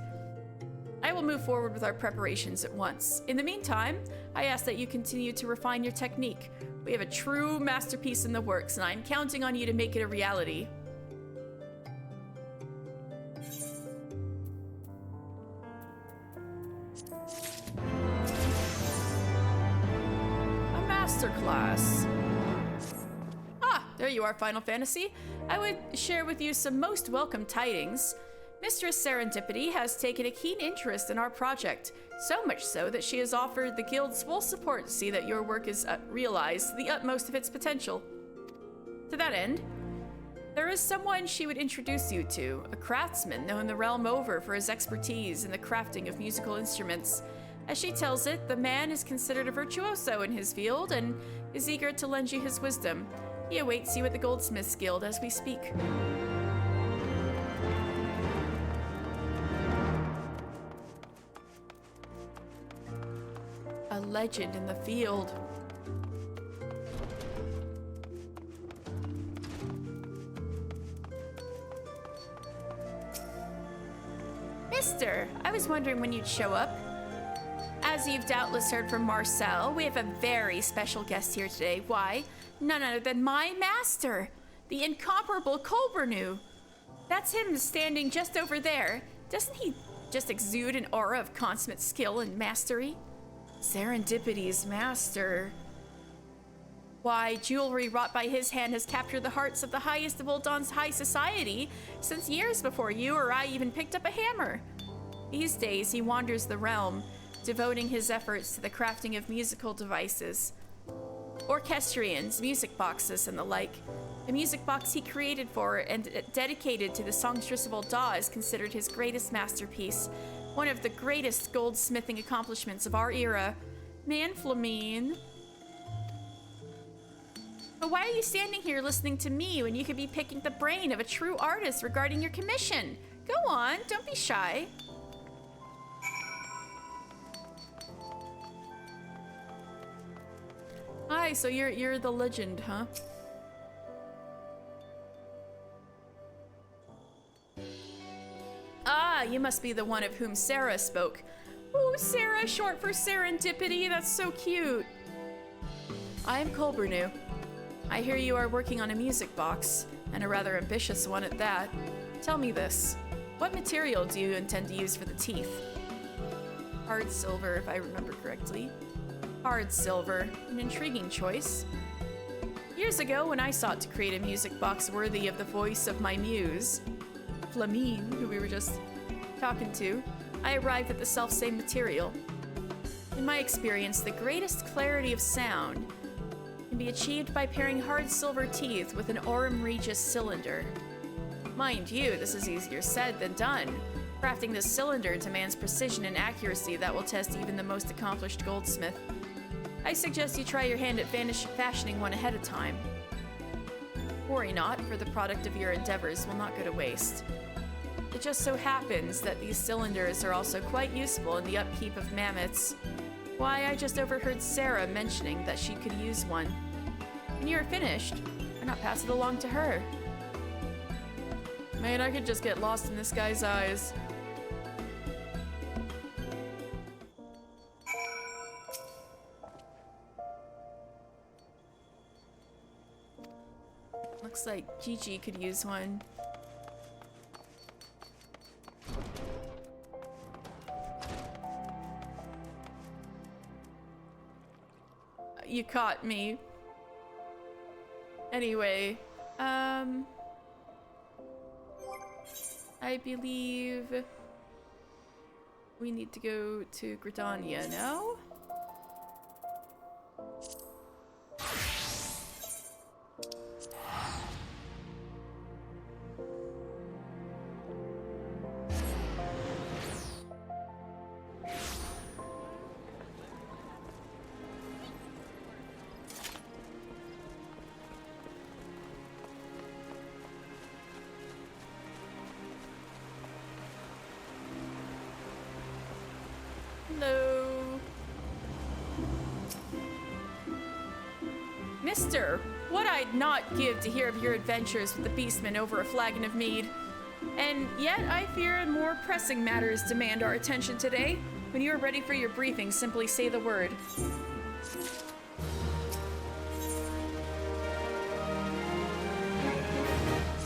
I will move forward with our preparations at once. In the meantime, I ask that you continue to refine your technique. We have a true masterpiece in the works, and I'm counting on you to make it a reality. A masterclass. Ah, there you are, Final Fantasy. I would share with you some most welcome tidings. Mistress Serendipity has taken a keen interest in our project, so much so that she has offered the Guild's full support to see that your work is realized to the utmost of its potential. To that end, there is someone she would introduce you to, a craftsman known the realm over for his expertise in the crafting of musical instruments. As she tells it, the man is considered a virtuoso in his field and is eager to lend you his wisdom. He awaits you at the Goldsmiths Guild as we speak. A legend in the field. Mister, I was wondering when you'd show up. As you've doubtless heard from Marcel, we have a very special guest here today. Why? None other than my master, the incomparable Colbernu. That's him standing just over there. Doesn't he just exude an aura of consummate skill and mastery? Serendipity's master. Why, jewelry wrought by his hand has captured the hearts of the highest of Ul'Dan's high society since years before you or I even picked up a hammer. These days, he wanders the realm, devoting his efforts to the crafting of musical devices. Orchestrions, music boxes, and the like. The music box he created for and dedicated to the songstress of Ul'Da is considered his greatest masterpiece, one of the greatest goldsmithing accomplishments of our era. Man, Flamine. But why are you standing here listening to me when you could be picking the brain of a true artist regarding your commission? Go on, don't be shy. Hi, so you're the legend, huh? Ah, you must be the one of whom Sarah spoke. Oh, Sarah, short for serendipity. That's so cute. I am Colbernu. I hear you are working on a music box, and a rather ambitious one at that. Tell me this. What material do you intend to use for the teeth? Hard silver, if I remember correctly. Hard silver, an intriguing choice. Years ago, when I sought to create a music box worthy of the voice of my muse, Flamine, who we were just talking to, I arrived at the self-same material. In my experience, the greatest clarity of sound can be achieved by pairing hard silver teeth with an Aurum Regis cylinder. Mind you, this is easier said than done. Crafting this cylinder demands precision and accuracy that will test even the most accomplished goldsmith. I suggest you try your hand at fashioning one ahead of time. Worry not, for the product of your endeavors will not go to waste. It just so happens that these cylinders are also quite useful in the upkeep of mammoths. Why, I just overheard Sarah mentioning that she could use one. When you are finished, why not pass it along to her? Man, I could just get lost in this guy's eyes. Looks like Gigi could use one. You caught me. Anyway, I believe we need to go to Gridania now. Hello. Mister, what I'd not give to hear of your adventures with the Beastmen over a flagon of mead. And yet I fear more pressing matters demand our attention today. When you are ready for your briefing, simply say the word.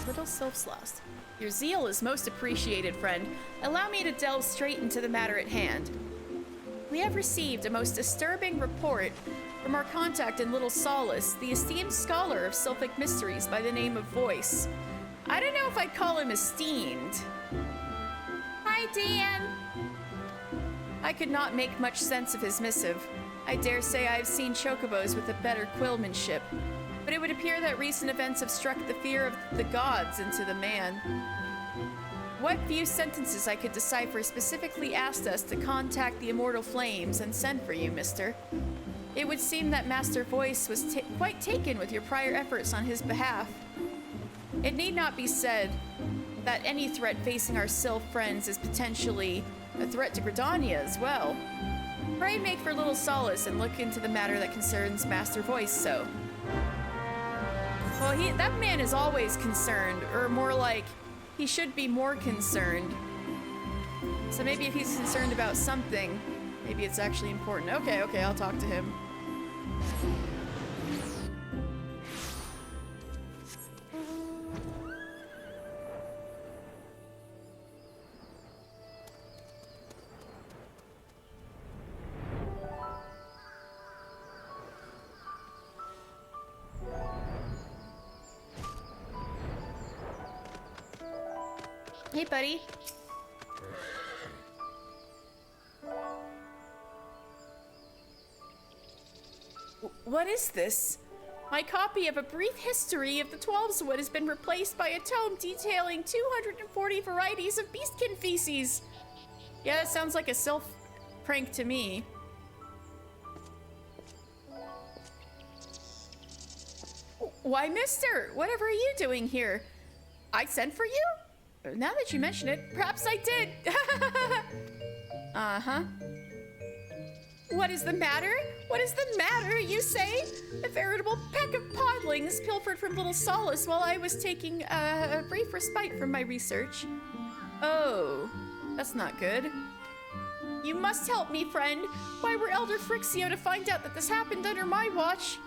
Little sylph's lost. Your zeal is most appreciated, friend. Allow me to delve straight into the matter at hand. We have received a most disturbing report from our contact in Little Solace, the esteemed scholar of Sylphic mysteries by the name of Voice. I don't know if I'd call him esteemed. Hi, Dan. I could not make much sense of his missive. I dare say I have seen chocobos with a better quillmanship, but it would appear that recent events have struck the fear of the gods into the man. What few sentences I could decipher specifically asked us to contact the immortal flames and send for you, mister. It would seem that Master Voice was quite taken with your prior efforts on his behalf. It need not be said that any threat facing our Sylph friends is potentially a threat to Gridania as well. Pray make for little solace and look into the matter that concerns Master Voice so. Well, that man is always concerned, or more like, he should be more concerned. So maybe if he's concerned about something, maybe it's actually important. Okay, I'll talk to him. Hey, buddy. What is this? My copy of A Brief History of the Twelveswood has been replaced by a tome detailing 240 varieties of beastkin feces. Yeah, that sounds like a Sylph prank to me. Why, mister, whatever are you doing here? I sent for you? Now that you mention it, perhaps I did. Uh-huh. What is the matter? What is the matter, you say? A veritable pack of podlings pilfered from Little Solace while I was taking a brief respite from my research. Oh, that's not good. You must help me, friend. Why were Elder Frixio to find out that this happened under my watch?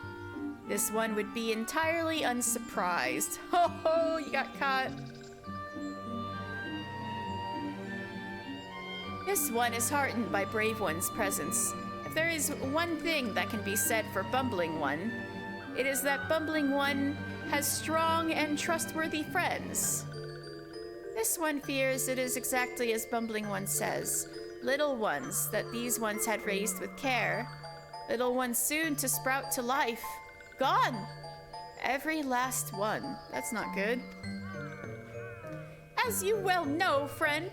This one would be entirely unsurprised. Ho ho, you got caught. This one is heartened by Brave One's presence. If there is one thing that can be said for Bumbling One, it is that Bumbling One has strong and trustworthy friends. This one fears it is exactly as Bumbling One says, little ones that these ones had raised with care, little ones soon to sprout to life. Gone! Every last one. That's not good. As you well know, friend,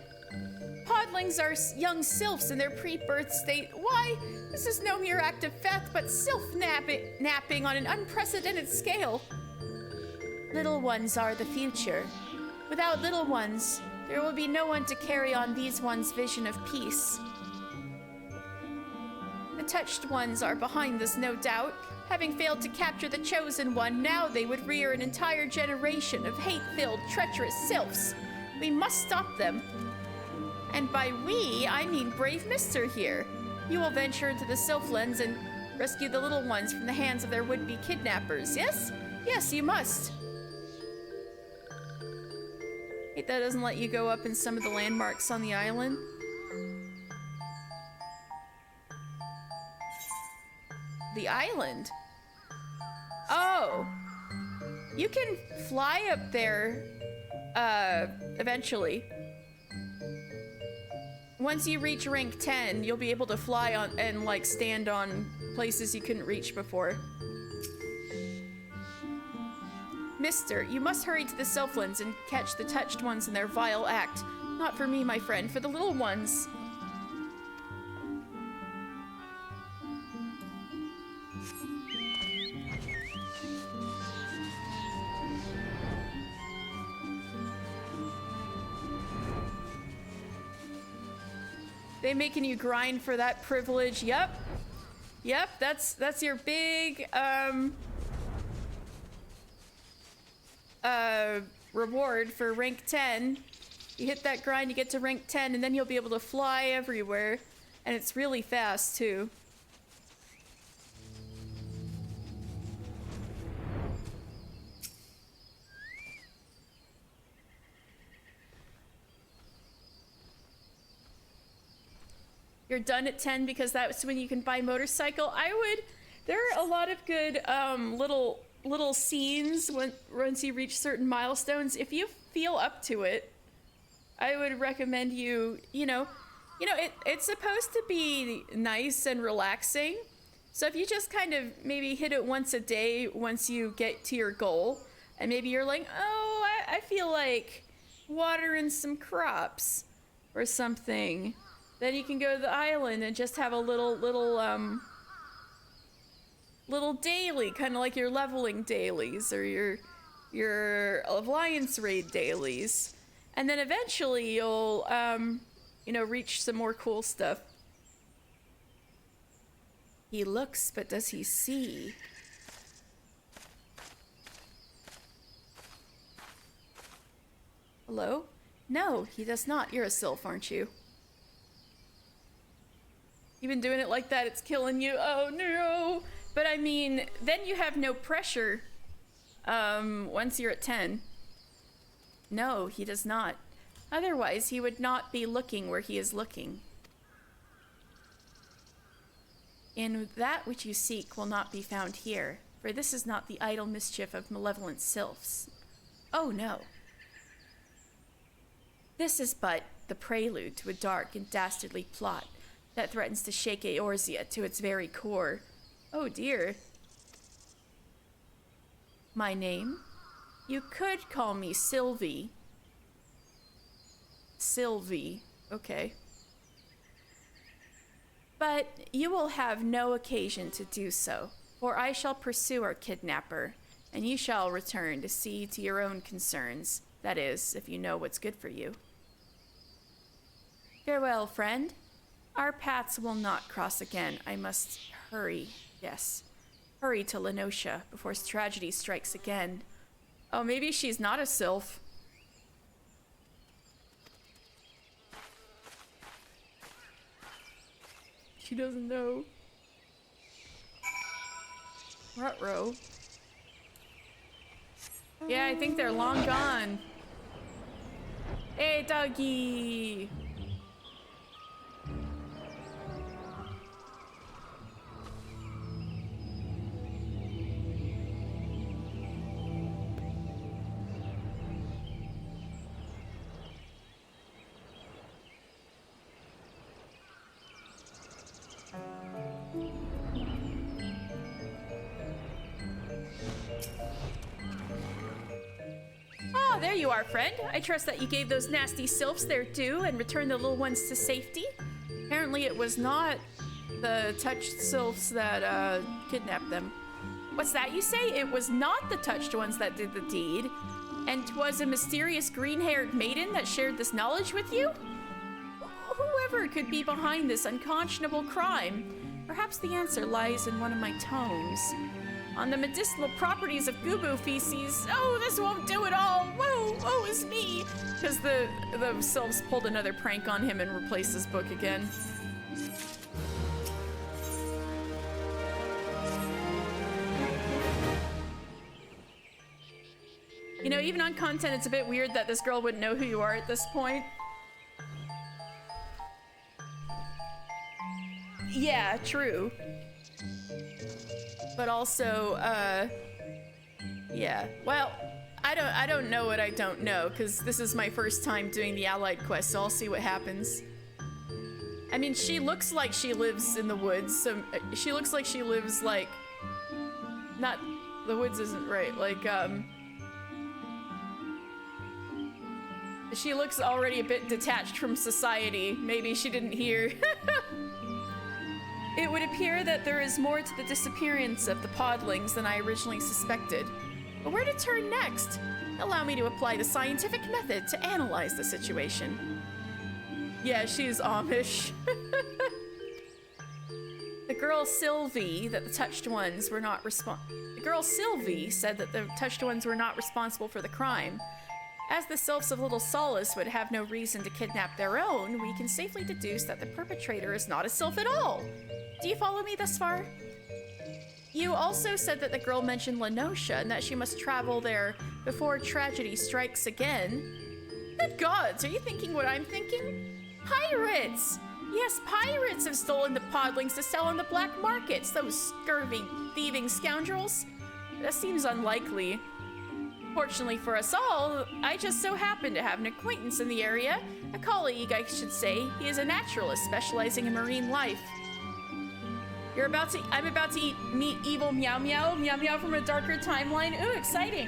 podlings are young sylphs in their pre-birth state. Why, this is no mere act of theft, but sylph napping on an unprecedented scale. Little ones are the future. Without little ones, there will be no one to carry on these ones' vision of peace. The touched ones are behind this, no doubt. Having failed to capture the chosen one, now they would rear an entire generation of hate-filled, treacherous sylphs. We must stop them. And by we, I mean brave mister here. You will venture into the Sylphlands and rescue the little ones from the hands of their would-be kidnappers, yes? Yes, you must. Wait, that doesn't let you go up in some of the landmarks on the island? The island? Oh. You can fly up there, eventually. Once you reach rank 10, you'll be able to fly on and like stand on places you couldn't reach before. Mister, you must hurry to the Sylphlands and catch the touched ones in their vile act. Not for me, my friend, for the little ones. They making you grind for that privilege. Yep. Yep, that's your big reward for rank 10. You hit that grind, you get to rank 10, and then you'll be able to fly everywhere. And it's really fast, too. You're done at 10 because that's when you can buy motorcycle. There are a lot of good little scenes once you reach certain milestones. If you feel up to it, I would recommend it's supposed to be nice and relaxing. So if you just kind of maybe hit it once a day once you get to your goal, and maybe you're like, oh, I feel like watering some crops or something. Then you can go to the island and just have a little daily, kind of like your leveling dailies or your Alliance raid dailies. And then eventually you'll, reach some more cool stuff. He looks, but does he see? Hello? No, he does not. You're a sylph, aren't you? You've been doing it like that, it's killing you. Oh no! But I mean, then you have no pressure once you're at 10. No, he does not. Otherwise, he would not be looking where he is looking. And that which you seek will not be found here, for this is not the idle mischief of malevolent sylphs. Oh no. This is but the prelude to a dark and dastardly plot that threatens to shake Eorzea to its very core. Oh dear. My name? You could call me Sylvie. Sylvie, okay. But you will have no occasion to do so, for I shall pursue our kidnapper, and you shall return to see to your own concerns. That is, if you know what's good for you. Farewell, friend. Our paths will not cross again. I must hurry. Yes. Hurry to Lenosha before tragedy strikes again. Oh, maybe she's not a sylph. She doesn't know. Ruh-roh. Yeah, I think they're long gone. Hey, doggy! There you are, friend. I trust that you gave those nasty sylphs their due and returned the little ones to safety. Apparently it was not the touched sylphs that kidnapped them. What's that you say? It was not the touched ones that did the deed, and 'twas a mysterious green-haired maiden that shared this knowledge with you? Whoever could be behind this unconscionable crime? Perhaps the answer lies in one of my tomes. On the medicinal properties of Gubu feces. Oh, this won't do it all. Whoa, woe is me. Because the sylphs pulled another prank on him and replaced his book again. You know, even on content, it's a bit weird that this girl wouldn't know who you are at this point. Yeah, true. But also, yeah. Well, I don't know what I don't know, because this is my first time doing the Allied quest, so I'll see what happens. I mean, she looks like she lives in the woods, so she looks like she lives, like, not, the woods isn't right, like, she looks already a bit detached from society. Maybe she didn't hear. It would appear that there is more to the disappearance of the podlings than I originally suspected. But where to turn next? Allow me to apply the scientific method to analyze the situation. Yeah, she's Amish. The girl Sylvie that the touched ones were not The girl Sylvie said that the touched ones were not responsible for the crime. As the sylphs of Little Solace would have no reason to kidnap their own, we can safely deduce that the perpetrator is not a sylph at all. Do you follow me thus far? You also said that the girl mentioned Lenosha and that she must travel there before tragedy strikes again. Good gods, are you thinking what I'm thinking? Pirates! Yes, pirates have stolen the podlings to sell on the black markets, those scurvy, thieving scoundrels. That seems unlikely. Fortunately for us all, I just so happen to have an acquaintance in the area. A colleague, I should say. He is a naturalist specializing in marine life. I'm about to meet evil Meow Meow from a darker timeline. Ooh, exciting.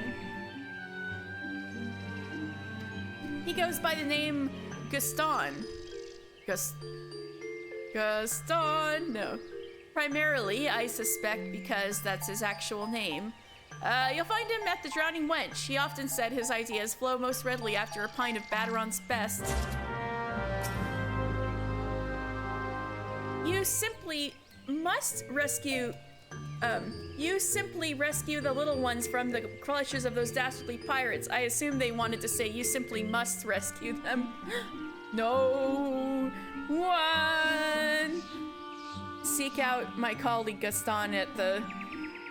He goes by the name Gaston. Gaston, no. Primarily, I suspect because that's his actual name. You'll find him at the Drowning Wench. He often said his ideas flow most readily after a pint of Baderon's Best. You simply rescue the little ones from the clutches of those dastardly pirates. I assume they wanted to say you simply must rescue them. No one. Seek out my colleague Gaston at the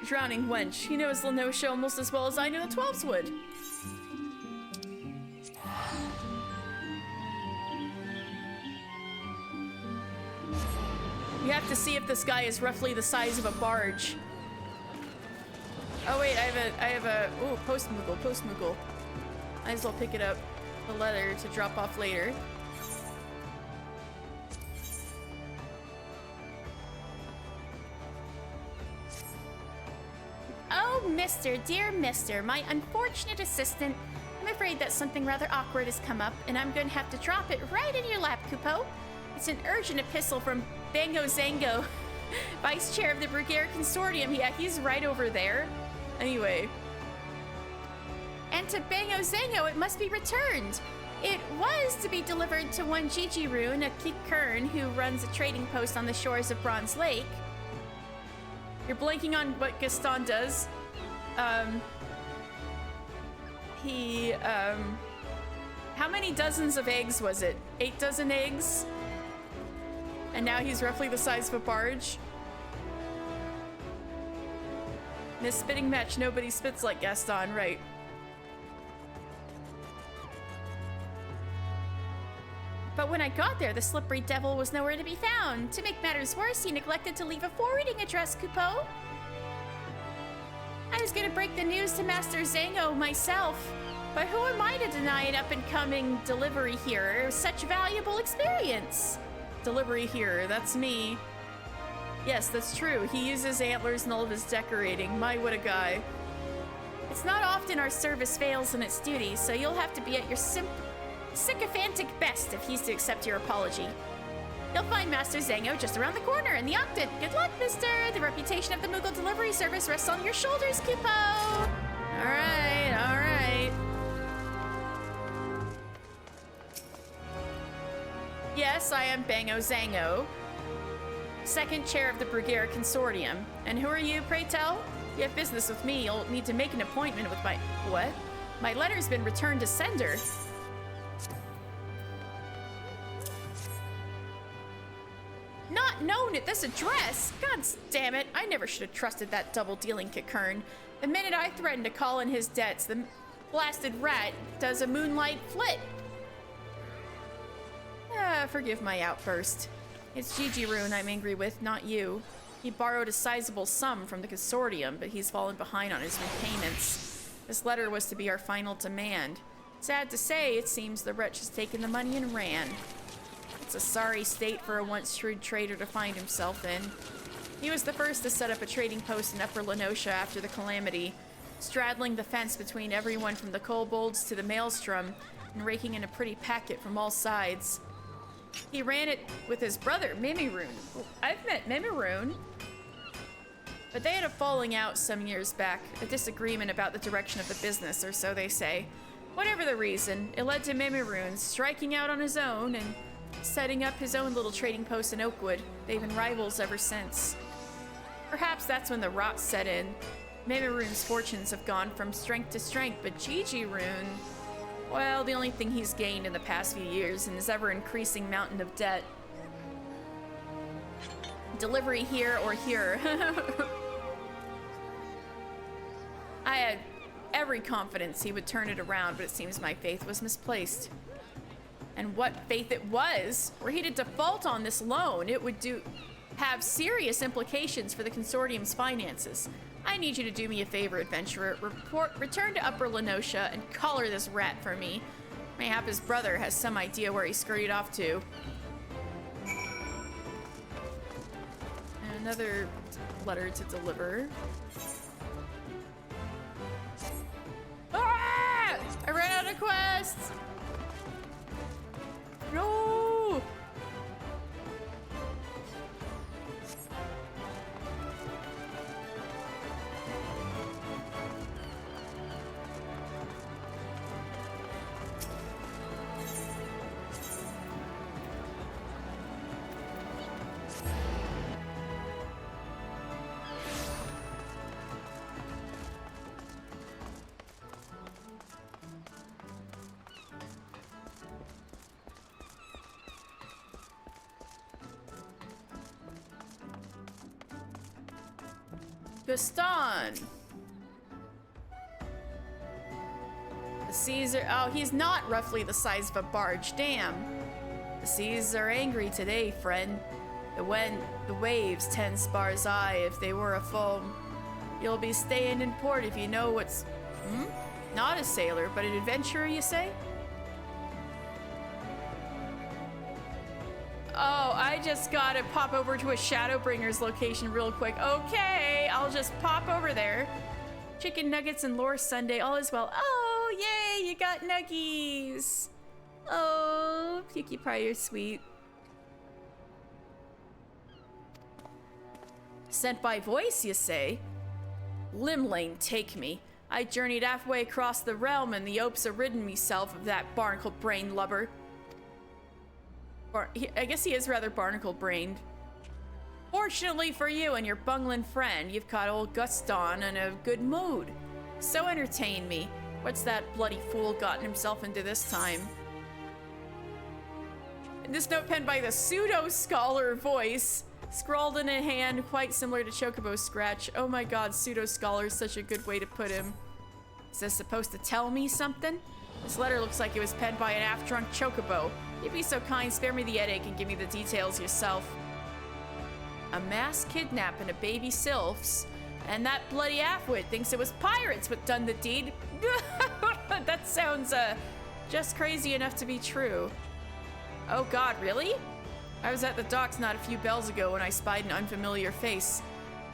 Drowning Wench. He knows Lenosha almost as well as I know the 12s would. We have to see if this guy is roughly the size of a barge. Oh wait, I have a ooh, post-moogle. Might as well pick it up, the letter to drop off later. Oh, dear mister, my unfortunate assistant. I'm afraid that something rather awkward has come up, and I'm going to have to drop it right in your lap, Kupo. It's an urgent epistle from Bango Zango, Vice Chair of the Brugere Consortium. Yeah, he's right over there. Anyway. And to Bango Zango, it must be returned. It was to be delivered to one Gigi Rune, a Kikern who runs a trading post on the shores of Bronze Lake. You're blanking on what Gaston does. How many dozens of eggs was it? 8 dozen eggs? And now he's roughly the size of a barge. In a spitting match, nobody spits like Gaston, right? But when I got there, the slippery devil was nowhere to be found. To make matters worse, he neglected to leave a forwarding address, Kupo. I was gonna break the news to Master Zango myself, but who am I to deny an up-and-coming delivery here such valuable experience? Delivery here, that's me. Yes, that's true. He uses antlers in all of his decorating. My, what a guy. It's not often our service fails in its duty, so you'll have to be at your sycophantic best if he's to accept your apology. You'll find Master Zango just around the corner in the Octant. Good luck, mister! The reputation of the Moogle delivery service rests on your shoulders, Kupo! Alright. Yes, I am Bango Zango, second chair of the Brugere Consortium. And who are you, pray tell? If you have business with me, you'll need to make an appointment with my... What? My letter's been returned to sender. Not known at this address? God damn it, I never should have trusted that double-dealing Kikern. The minute I threaten to call in his debts, the blasted rat does a moonlight flit. Forgive my outburst. It's Gigi Rune I'm angry with, not you. He borrowed a sizable sum from the consortium, but he's fallen behind on his repayments. This letter was to be our final demand. Sad to say, it seems the wretch has taken the money and ran. It's a sorry state for a once shrewd trader to find himself in. He was the first to set up a trading post in Upper Lenosha after the calamity, straddling the fence between everyone from the kobolds to the maelstrom, and raking in a pretty packet from all sides. He ran it with his brother, Mimiroon. I've met Mimiroon. But they had a falling out some years back, a disagreement about the direction of the business, or so they say. Whatever the reason, it led to Mimiroon striking out on his own and setting up his own little trading post in Oakwood. They've been rivals ever since. Perhaps that's when the rot set in. Mimirune's fortunes have gone from strength to strength, but Gigi Rune, well, the only thing he's gained in the past few years in his ever-increasing mountain of debt. Delivery here or here. I had every confidence he would turn it around, but it seems my faith was misplaced. And what faith it was! Were he to default on this loan, it would have serious implications for the consortium's finances. I need you to do me a favor, adventurer. Return to Upper Lenosha and collar this rat for me. Mayhap his brother has some idea where he scurried off to. And another letter to deliver. Ah! I ran out of quests! No! Gaston. The seas are... Oh, he's not roughly the size of a barge. Damn. The seas are angry today, friend. The waves 10 spars high if they were a foam. You'll be staying in port if you know what's... Not a sailor, but an adventurer, you say? Oh, I just gotta pop over to a Shadowbringers location real quick. Okay, I'll just pop over there. Chicken nuggets and lore sundae, all is well. Oh, yay, you got nuggies. Oh, Pukie Pie, you're sweet. Sent by voice, you say? Limlane, take me. I journeyed halfway across the realm in the hopes of ridding myself of that barnacle-brained lubber. I guess he is rather barnacle-brained. Fortunately for you and your bungling friend, you've caught old Gaston in a good mood. So entertain me. What's that bloody fool gotten himself into this time? This note penned by the pseudo-scholar voice, scrawled in a hand quite similar to Chocobo's scratch. Oh my god, pseudo-scholar is such a good way to put him. Is this supposed to tell me something? This letter looks like it was penned by an half-drunk Chocobo. You'd be so kind, spare me the headache and give me the details yourself. A mass kidnap and a baby sylphs, and that bloody halfwit thinks it was pirates what done the deed. That sounds, just crazy enough to be true. Oh god, really? I was at the docks not a few bells ago when I spied an unfamiliar face.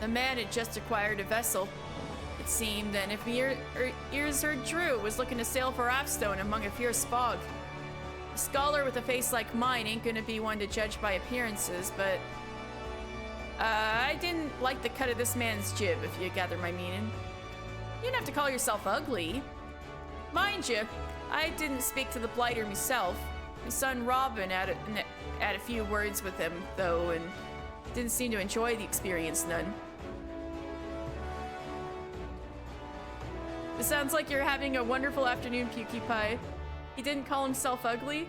The man had just acquired a vessel, it seemed, and if ears heard true, was looking to sail for Afstone among a fierce fog. A scholar with a face like mine ain't gonna be one to judge by appearances, but... I didn't like the cut of this man's jib, if you gather my meaning. You didn't have to call yourself ugly. Mind you, I didn't speak to the blighter myself. My son Robin had a few words with him, though, and didn't seem to enjoy the experience none. It sounds like you're having a wonderful afternoon, Pukie Pie. He didn't call himself ugly?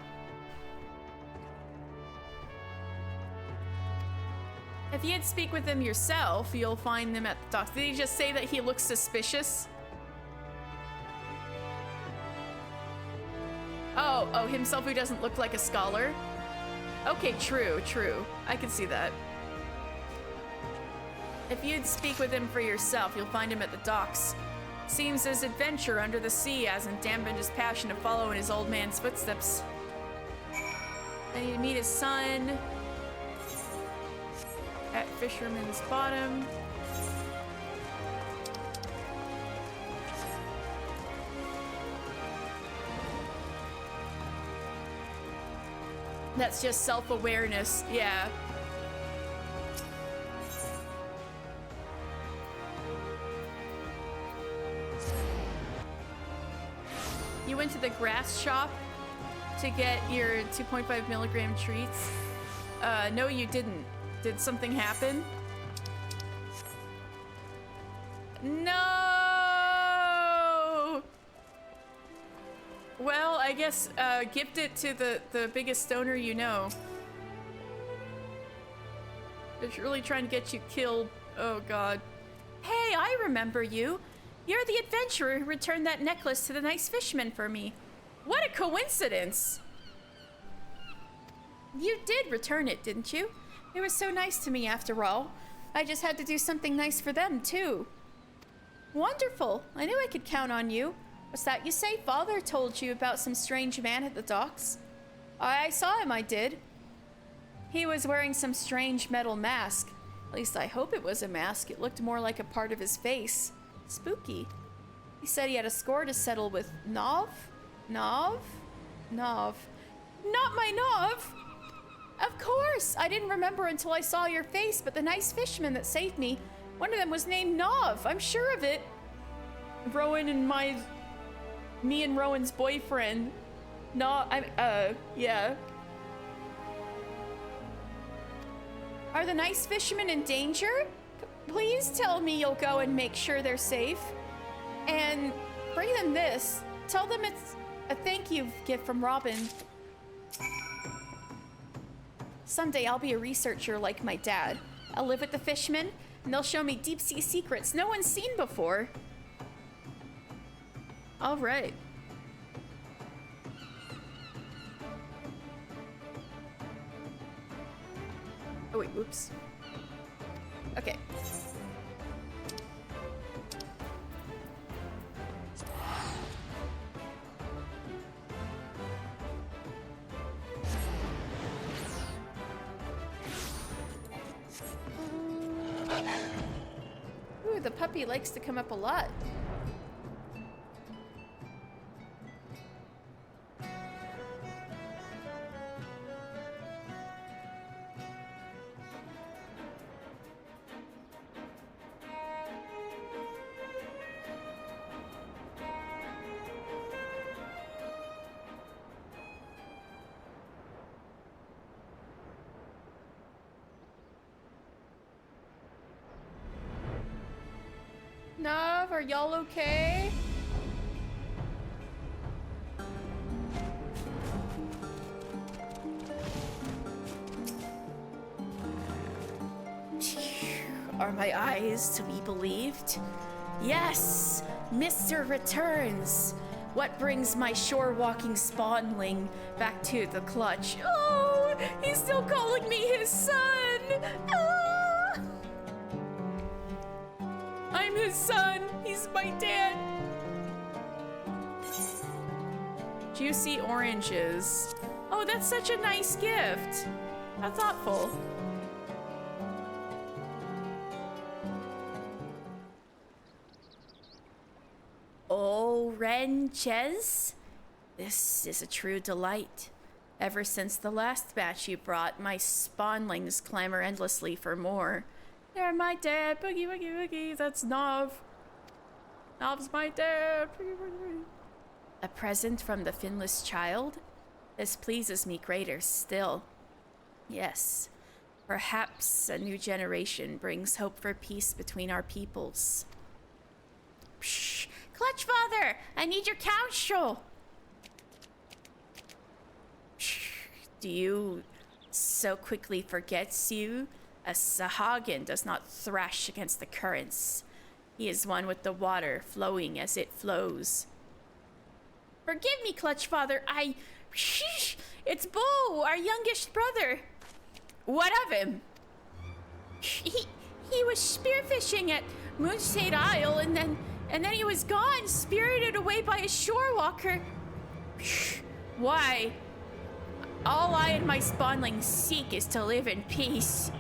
If you'd speak with him yourself, you'll find them at the docks. Did he just say that he looks suspicious? Oh, himself who doesn't look like a scholar? Okay, true. I can see that. If you'd speak with him for yourself, you'll find him at the docks. Seems his adventure under the sea hasn't dampened his passion to follow in his old man's footsteps. I need to meet his son at Fisherman's Bottom. That's just self-awareness, yeah. You went to the grass shop? to get your 2.5 milligram treats? No, you didn't. Did something happen? No! Well, I guess, gift it to the biggest stoner you know. They're really trying to get you killed. Oh, God. Hey, I remember you. You're the adventurer who returned that necklace to the nice fisherman for me. What a coincidence! You did return it, didn't you? It was so nice to me after all. I just had to do something nice for them, too. Wonderful. I knew I could count on you. What's that you say? Father told you about some strange man at the docks. I saw him, I did. He was wearing some strange metal mask. At least I hope it was a mask. It looked more like a part of his face. Spooky. He said he had a score to settle with Nov? Nov? Nov. Not my Nov! Of course! I didn't remember until I saw your face, but the nice fisherman that saved me, one of them was named Nov. I'm sure of it. Rowan and me and Rowan's boyfriend. Yeah. Are the nice fishermen in danger? Please tell me you'll go and make sure they're safe. And bring them this. Tell them it's a thank you gift from Robin. Someday I'll be a researcher like my dad. I'll live with the fishermen, and they'll show me deep sea secrets no one's seen before. All right. Oh wait, whoops. Okay. Ooh, the puppy likes to come up a lot. Nav, are y'all okay? Are my eyes to be believed? Yes! Mr. returns! What brings my shore-walking spawnling back to the clutch? Oh! He's still calling me his son! Ah! I'm his son! He's my dad! Juicy oranges. Oh, that's such a nice gift. How thoughtful. Oranges? This is a true delight. Ever since the last batch you brought, my spawnlings clamor endlessly for more. They're my dad, boogie woogie woogie. That's Nov. Nov's my dad. Boogie, boogie, boogie. A present from the finless child? This pleases me greater still. Yes, perhaps a new generation brings hope for peace between our peoples. Psh, Clutch Father, I need your counsel. Psh, do you so quickly forgets you? A Sahagin does not thrash against the currents. He is one with the water, flowing as it flows. Forgive me, Clutch Father, Shh! It's Bo, our youngest brother. What of him? He was spearfishing at Moonshade Isle, and then he was gone, spirited away by a shore walker. Why? All I and my spawnlings seek is to live in peace.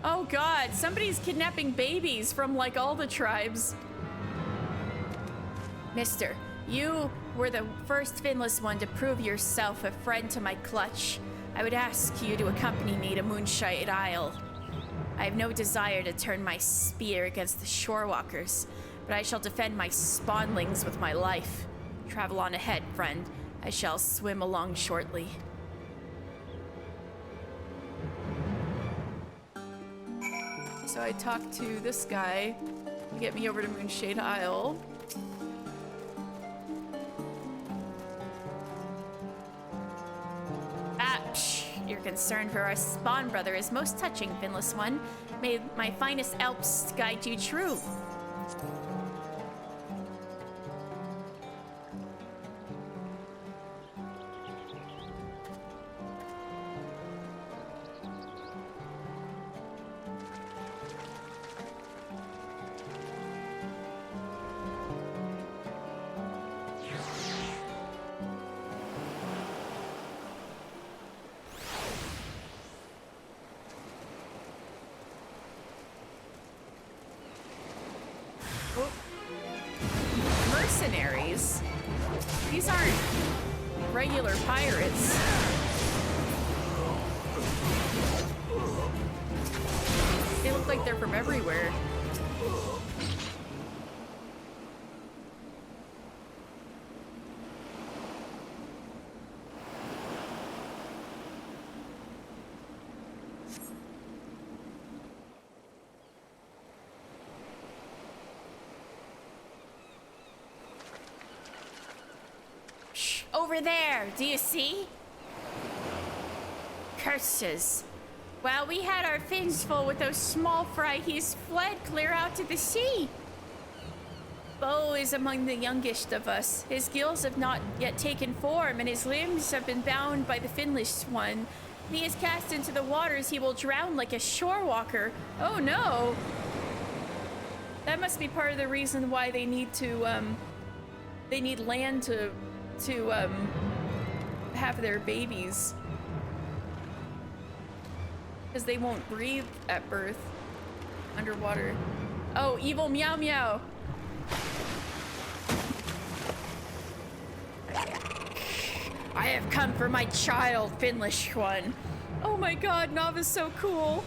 Oh God, somebody's kidnapping babies from like all the tribes. Mister, you were the first finless one to prove yourself a friend to my clutch. I would ask you to accompany me to Moonshade Isle. I have no desire to turn my spear against the shorewalkers, but I shall defend my spawnlings with my life. Travel on ahead, friend. I shall swim along shortly. So I talked to this guy to get me over to Moonshade Isle. Your concern for our spawn brother is most touching, Finless One. May my finest Alps guide you true. Mercenaries? These aren't regular pirates. They look like they're from everywhere. Over there, do you see? Curses. While we had our fins full with those small fry, he's fled clear out to the sea. Bo is among the youngest of us. His gills have not yet taken form, and his limbs have been bound by the finless one. When he is cast into the waters, he will drown like a shore walker. Oh no! That must be part of the reason why they need to, they need land to have their babies, because they won't breathe at birth underwater. Oh, evil meow meow. I have come for my child, Finlish One. Oh my god, Nav is so cool.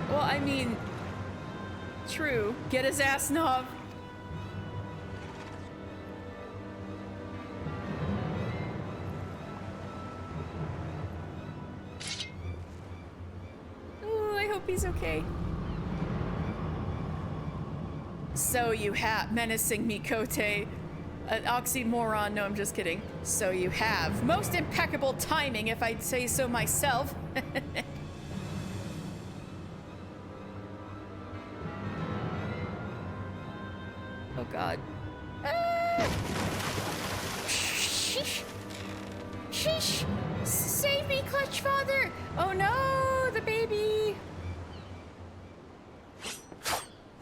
Well, I mean, true. Get his ass, Nav. He's okay. So you have menacing me, Kote. An oxymoron. No, I'm just kidding. So you have most impeccable timing, if I'd say so myself. Oh God. Sheesh. Sheesh. Save me, Clutch Father. Oh no, the baby.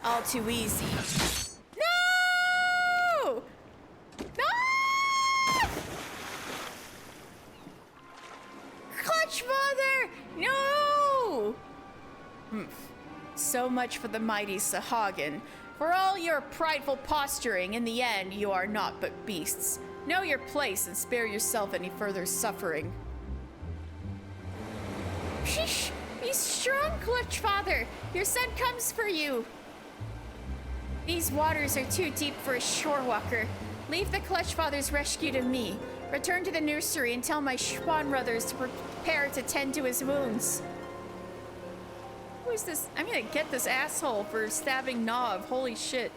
All too easy. No! No! Clutch Father! No! So much for the mighty Sahagin. For all your prideful posturing, in the end, you are naught but beasts. Know your place and spare yourself any further suffering. Sheesh! Be strong, Clutch Father! Your son comes for you! These waters are too deep for a shore walker. Leave the Clutch Father's rescue to me. Return to the nursery and tell my Schwan brothers to prepare to tend to his wounds. Who is this? I'm gonna get this asshole for stabbing Nav. Holy shit.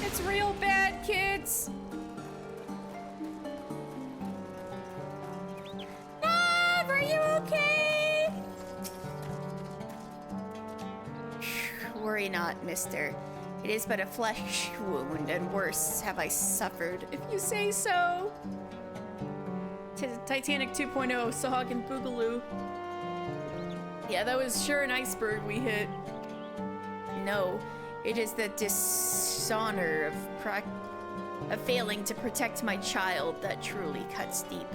It's real bad, kids. Nav, are you okay? Worry not, mister. It is but a flesh wound, and worse have I suffered, if you say so. Titanic 2.0, Sahagin Boogaloo. Yeah, that was sure an iceberg we hit. No. It is the dishonor of failing to protect my child that truly cuts deep.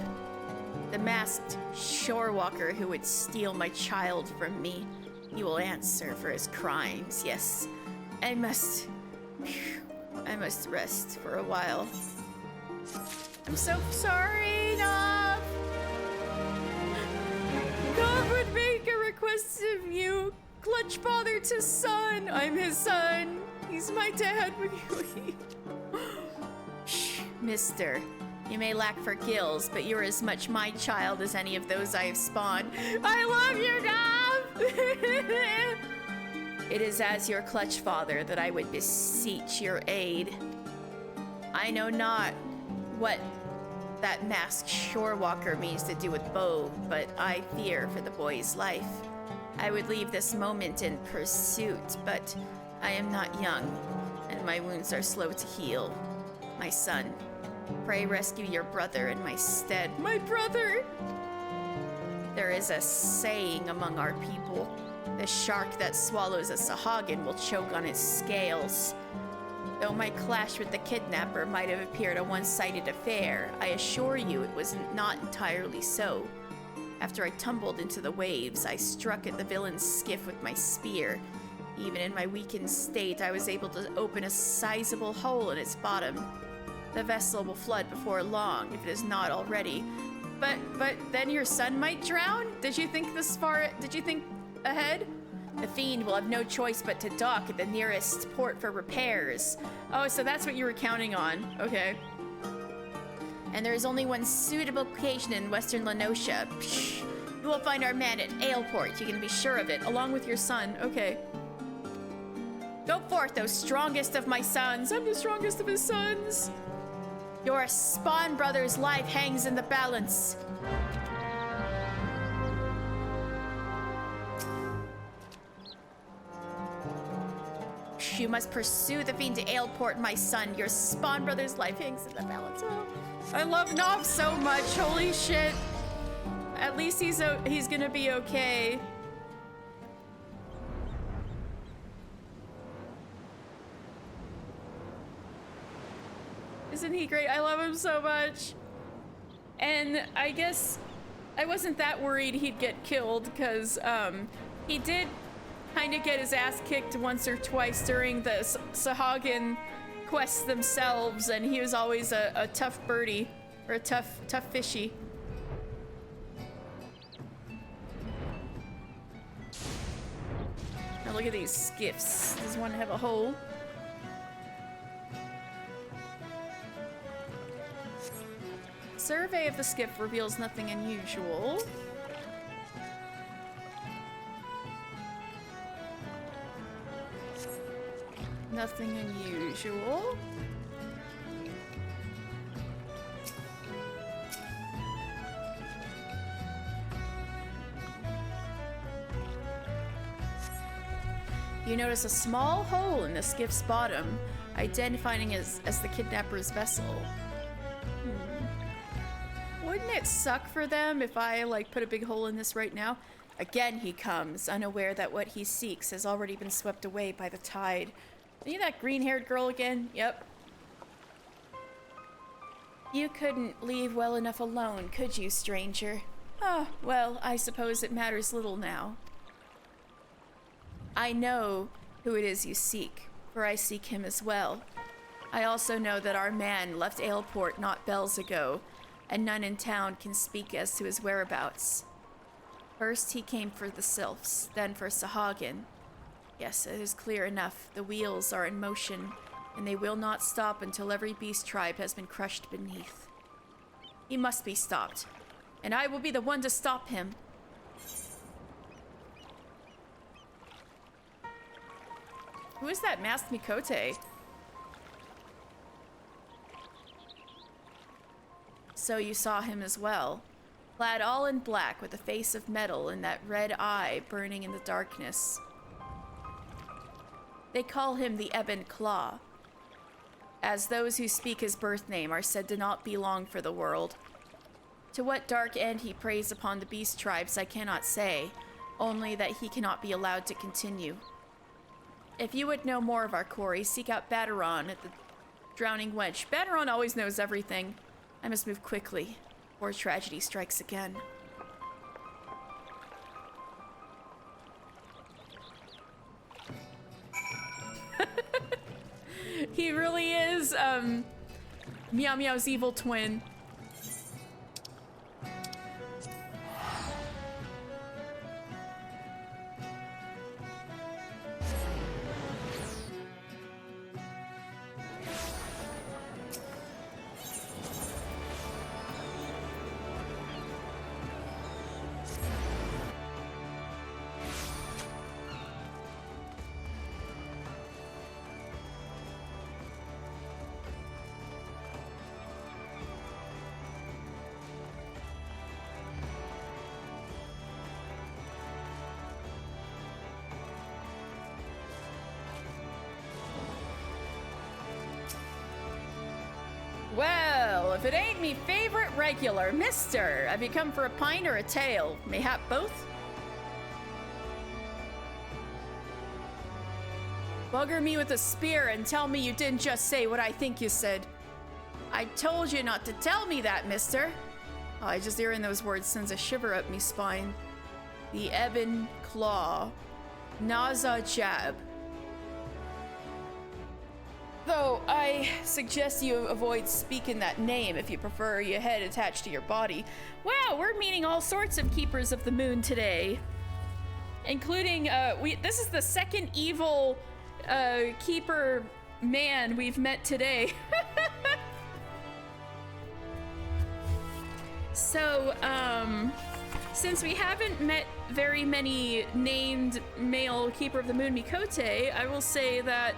The masked shorewalker who would steal my child from me, he will answer for his crimes, yes. I must rest for a while. I'm so sorry, Nav. God would make a request of you. Clutch father to son. I'm his son. He's my dad. Shh, mister. You may lack for gills, but you're as much my child as any of those I have spawned. I love you, Nav! It is as your clutch father that I would beseech your aid. I know not what that masked shorewalker means to do with Bo, but I fear for the boy's life. I would leave this moment in pursuit, but I am not young, and my wounds are slow to heal. My son, pray rescue your brother in my stead. My brother! There is a saying among our people. The shark that swallows a Sahagin will choke on its scales. Though my clash with the kidnapper might have appeared a one-sided affair, I assure you it was not entirely so. After I tumbled into the waves, I struck at the villain's skiff with my spear. Even in my weakened state, I was able to open a sizable hole in its bottom. The vessel will flood before long, if it is not already. But then your son might drown? Did you think this far? Did you think ahead? The fiend will have no choice but to dock at the nearest port for repairs. Oh, so that's what you were counting on. Okay. And there is only one suitable location in western Lenosha. Psh, you will find our man at Aleport, you can be sure of it, along with your son. Okay. Go forth, O strongest of my sons. I'm the strongest of his sons. Your spawn brother's life hangs in the balance. You must pursue the fiend to Aleport, my son. Your spawn brother's life hangs in the balance. Oh, I love Nov so much. Holy shit. At least he's gonna be okay. Isn't he great? I love him so much. And I guess I wasn't that worried he'd get killed because he did kind of get his ass kicked once or twice during the Sahagin quests themselves, and he was always a tough birdie, or a tough fishy. Now look at these skiffs. Does one have a hole? Survey of the skiff reveals nothing unusual. Nothing unusual. You notice a small hole in the skiff's bottom, identifying it as the kidnapper's vessel. Wouldn't it suck for them if I, like, put a big hole in this right now? Again he comes, unaware that what he seeks has already been swept away by the tide. Are you that green-haired girl again? Yep. You couldn't leave well enough alone, could you, stranger? Oh, well, I suppose it matters little now. I know who it is you seek, for I seek him as well. I also know that our man left Aleport not bells ago, and none in town can speak as to his whereabouts. First he came for the Sylphs, then for Sahagin. Yes, it is clear enough. The wheels are in motion, and they will not stop until every beast tribe has been crushed beneath. He must be stopped, and I will be the one to stop him. Who is that masked Mikote? So you saw him as well, clad all in black with a face of metal and that red eye burning in the darkness. They call him the Ebon Claw, as those who speak his birth name are said to not be long for the world. To what dark end he preys upon the beast tribes I cannot say, only that he cannot be allowed to continue. If you would know more of our quarry, seek out Baderon at the Drowning Wench. Baderon always knows everything. I must move quickly, before tragedy strikes again. He really is, Meow Meow's evil twin. Well, if it ain't me favorite regular, mister, have you come for a pint or a tail? Mayhap both? Bugger me with a spear and tell me you didn't just say what I think you said. I told you not to tell me that, mister. Oh, I just hearing those words sends a shiver up me spine. The Ebon Claw. Naza Jab. Though, I suggest you avoid speaking that name if you prefer your head attached to your body. Wow, we're meeting all sorts of Keepers of the Moon today. Including, this is the second evil, Keeper man we've met today. So, since we haven't met very many named male Keeper of the Moon Mikote, I will say that,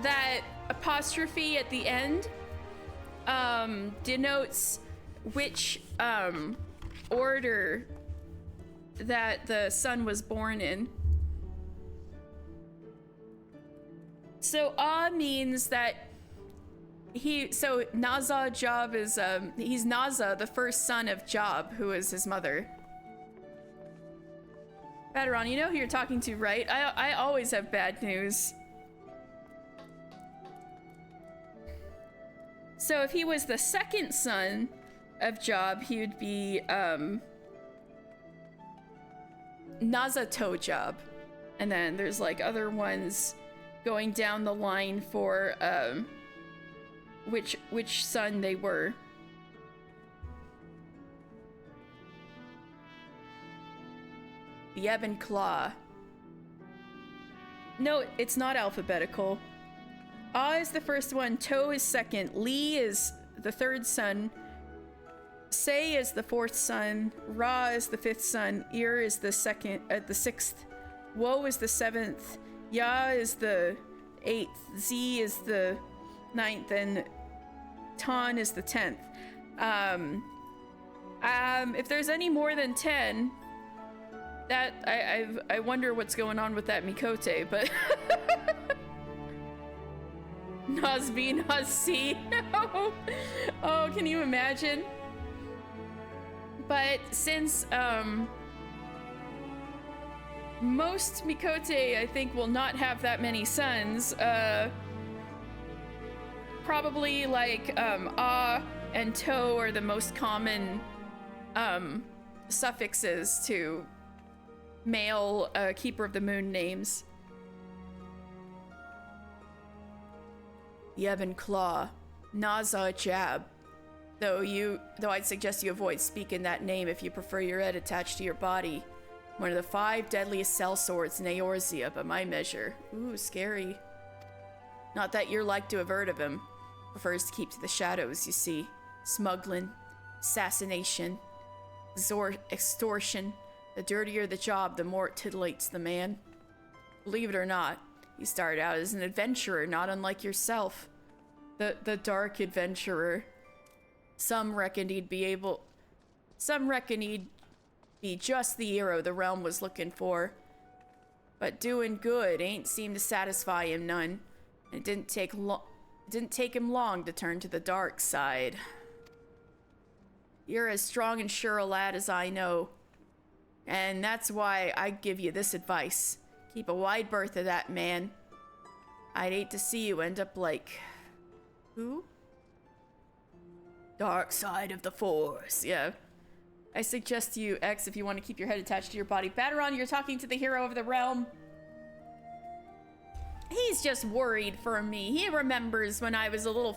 that apostrophe at the end denotes which order that the son was born in. So means that so Naza Job is he's Naza, the first son of Job, who is his mother. Baderon, you know who you're talking to, right? I always have bad news. So if he was the second son of Job, he would be Nazato Job. And then there's like other ones going down the line for which son they were. The Ebon Claw. No, it's not alphabetical. Ah is the first one, To is second, Li is the third son, Se is the fourth son, Ra is the fifth son, Ir is the sixth, Wo is the seventh, Ya is the eighth, Z is the ninth, and Tan is the 10th. If there's any more than 10, that I wonder what's going on with that Mikote, but Nas B, Nas C. No. Oh, can you imagine? But since most Mikote, I think, will not have that many sons, probably like Ah and To are the most common suffixes to male Keeper of the Moon names. The Ebon Claw, Naza Jab. Though I'd suggest you avoid speaking that name if you prefer your head attached to your body. One of the 5 deadliest sellswords in Eorzea, by my measure. Ooh, scary. Not that you're like to have heard of him. Prefers to keep to the shadows, you see. Smuggling, assassination, extortion. The dirtier the job, the more it titillates the man. Believe it or not, he started out as an adventurer, not unlike yourself. The dark adventurer. Some reckon he'd be just the hero the realm was looking for. But doing good ain't seemed to satisfy him none. And it didn't take him long to turn to the dark side. You're as strong and sure a lad as I know. And that's why I give you this advice. Keep a wide berth of that man. I'd hate to see you end up like... Who? Dark side of the Force, yeah. I suggest you X if you want to keep your head attached to your body. Baderon, you're talking to the hero of the realm. He's just worried for me. He remembers when I was a little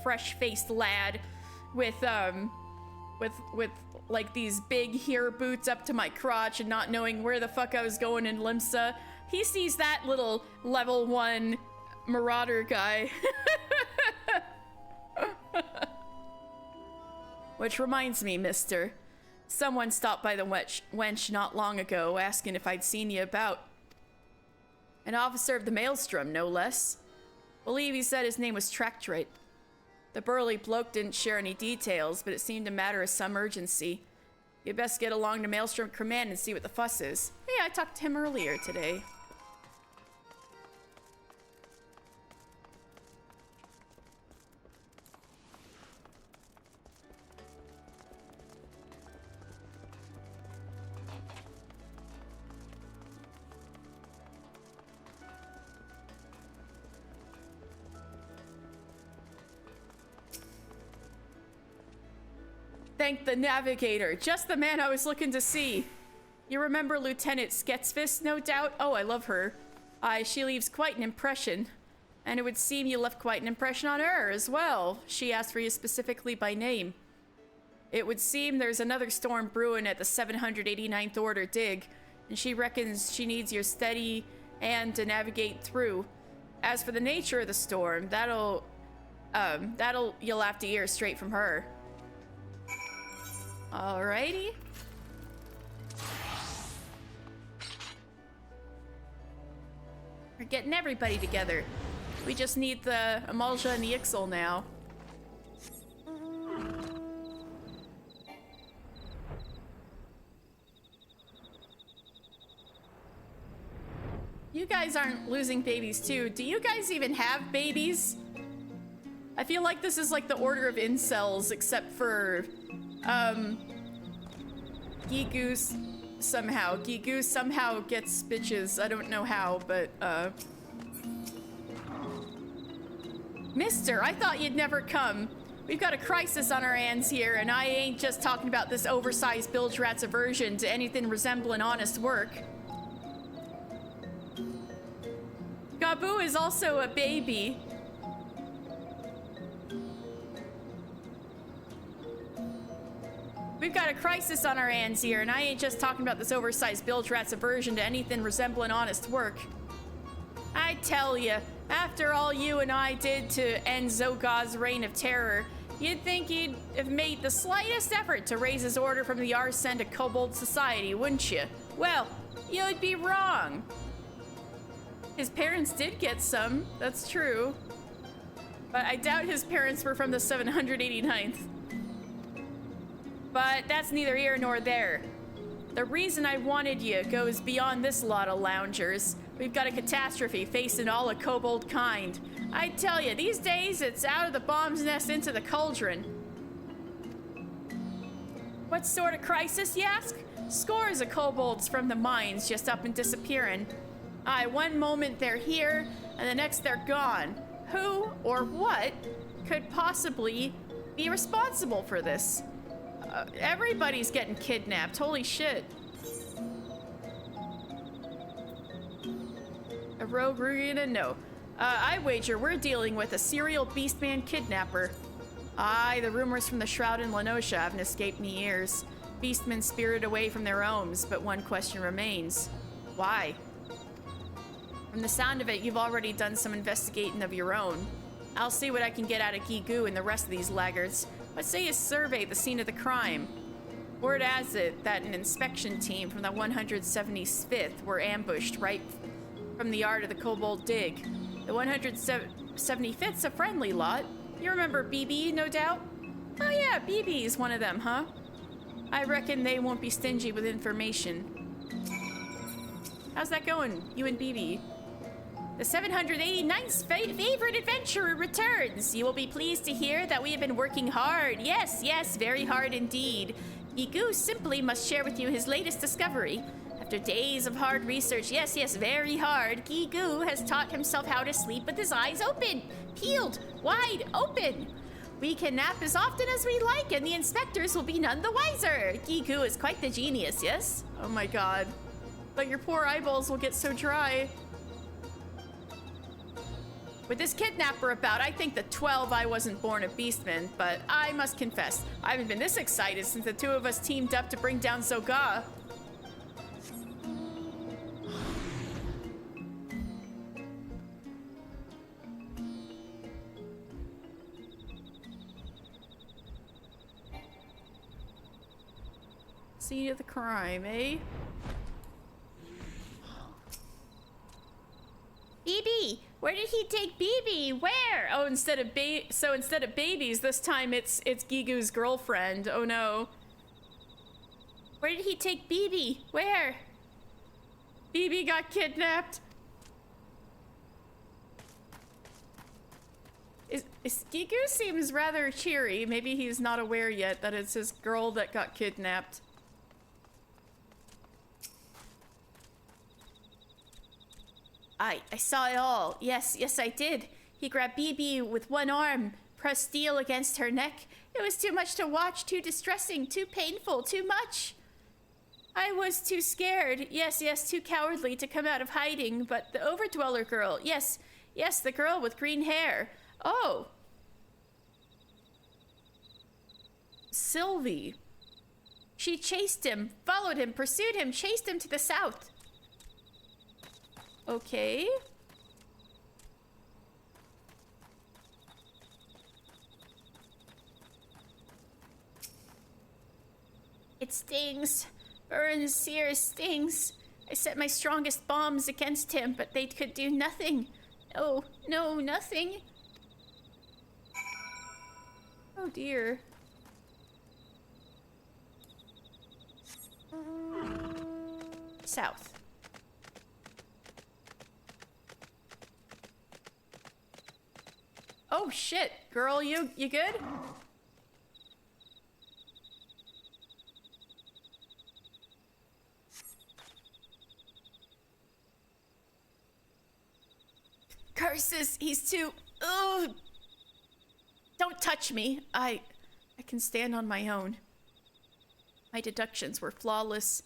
fresh-faced lad with like these big hair boots up to my crotch and not knowing where the fuck I was going in Limsa. He sees that little level 1 marauder guy. Which reminds me, mister. Someone stopped by the wench not long ago asking if I'd seen you about. An officer of the Maelstrom, no less. Believe he said his name was Tractrite. The burly bloke didn't share any details, but it seemed a matter of some urgency. You'd best get along to Maelstrom Command and see what the fuss is. Hey, I talked to him earlier today. Thank the navigator, just the man I was looking to see. You remember Lieutenant Sketsfist, no doubt? Oh, I love her. Aye, she leaves quite an impression. And it would seem you left quite an impression on her as well. She asked for you specifically by name. It would seem there's another storm brewing at the 789th Order dig, and she reckons she needs your steady hand to navigate through. As for the nature of the storm, that'll you'll have to hear straight from her. Alrighty. We're getting everybody together. We just need the Amalja and the Ixal now. You guys aren't losing babies too. Do you guys even have babies? I feel like this is like the order of incels, except for Gigoose somehow. Gigoose somehow gets bitches. I don't know how, but Mister, I thought you'd never come. We've got a crisis on our hands here, and I ain't just talking about this oversized bilge rat's aversion to anything resembling honest work. Gabu is also a baby. We've got a crisis on our hands here, and I ain't just talking about this oversized bilge rat's aversion to anything resembling honest work. I tell you, after all you and I did to end Zogaz's reign of terror, you'd think he'd have made the slightest effort to raise his order from the Arsene to Kobold Society, wouldn't you? Well, you'd be wrong. His parents did get some, that's true. But I doubt his parents were from the 789th. But that's neither here nor there. The reason I wanted you goes beyond this lot of loungers. We've got a catastrophe facing all of Kobold kind. I tell you, these days it's out of the bomb's nest into the cauldron. What sort of crisis, you ask? Scores of kobolds from the mines just up and disappearing. Aye, one moment they're here, and the next they're gone. Who or what could possibly be responsible for this? Everybody's getting kidnapped. Holy shit. A rogue Rugina? No. I wager we're dealing with a serial beastman kidnapper. Aye, the rumors from the Shroud in Lenosha haven't escaped me ears. Beastmen spirited away from their homes, but one question remains. Why? From the sound of it, you've already done some investigating of your own. I'll see what I can get out of Gigu and the rest of these laggards. What say you survey the scene of the crime? Word has it that an inspection team from the 175th were ambushed right from the yard of the Kobold dig. The 175th's a friendly lot. You remember BB, no doubt? Oh yeah, BB is one of them, huh? I reckon they won't be stingy with information. How's that going, you and BB? The 789th's favorite adventurer returns. You will be pleased to hear that we have been working hard. Yes, yes, very hard indeed. Gigu simply must share with you his latest discovery. After days of hard research, yes, yes, very hard, Gigu has taught himself how to sleep with his eyes open, peeled, wide open. We can nap as often as we like, and the inspectors will be none the wiser. Gigu is quite the genius, yes? Oh my god. But your poor eyeballs will get so dry. with this kidnapper about, I think the 12 I wasn't born a beastman, but I must confess, I haven't been this excited since the two of us teamed up to bring down Zoga. Scene of the crime, eh? BB! Where did he take BB? Where? Oh, instead of babies, this time it's Gigu's girlfriend. Oh no. Where did he take BB? Where? BB got kidnapped. Gigu seems rather cheery. Maybe he's not aware yet that it's his girl that got kidnapped. I saw it all. Yes, I did. He grabbed BB with one arm, pressed steel against her neck. It was too much to watch, too distressing, too painful, too much. I was too scared. Yes, too cowardly to come out of hiding. But the Overdweller girl, yes, the girl with green hair. Oh. Sylvie. She chased him, followed him, pursued him, chased him to the south. Okay. It stings. Burns, sears, stings. I set my strongest bombs against him, but they could do nothing. No, nothing. Oh dear. South. Oh shit, girl, you good? Curses, he's too... Ugh. Don't touch me. I can stand on my own. My deductions were flawless.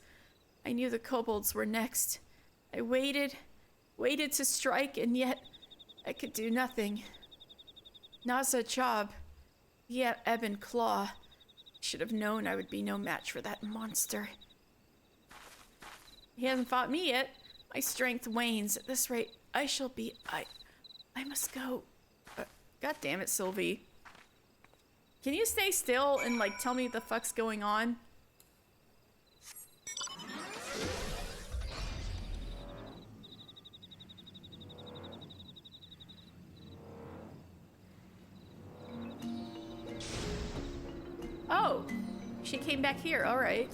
I knew the kobolds were next. I waited to strike, and yet I could do nothing. Naza job. Yeah, ebb and claw. Should have known I would be no match for that monster. He hasn't fought me yet. My strength wanes. At this rate, I shall be... I must go. God damn it, Sylvie. Can you stay still and, like, tell me what the fuck's going on? Oh, she came back here, all right.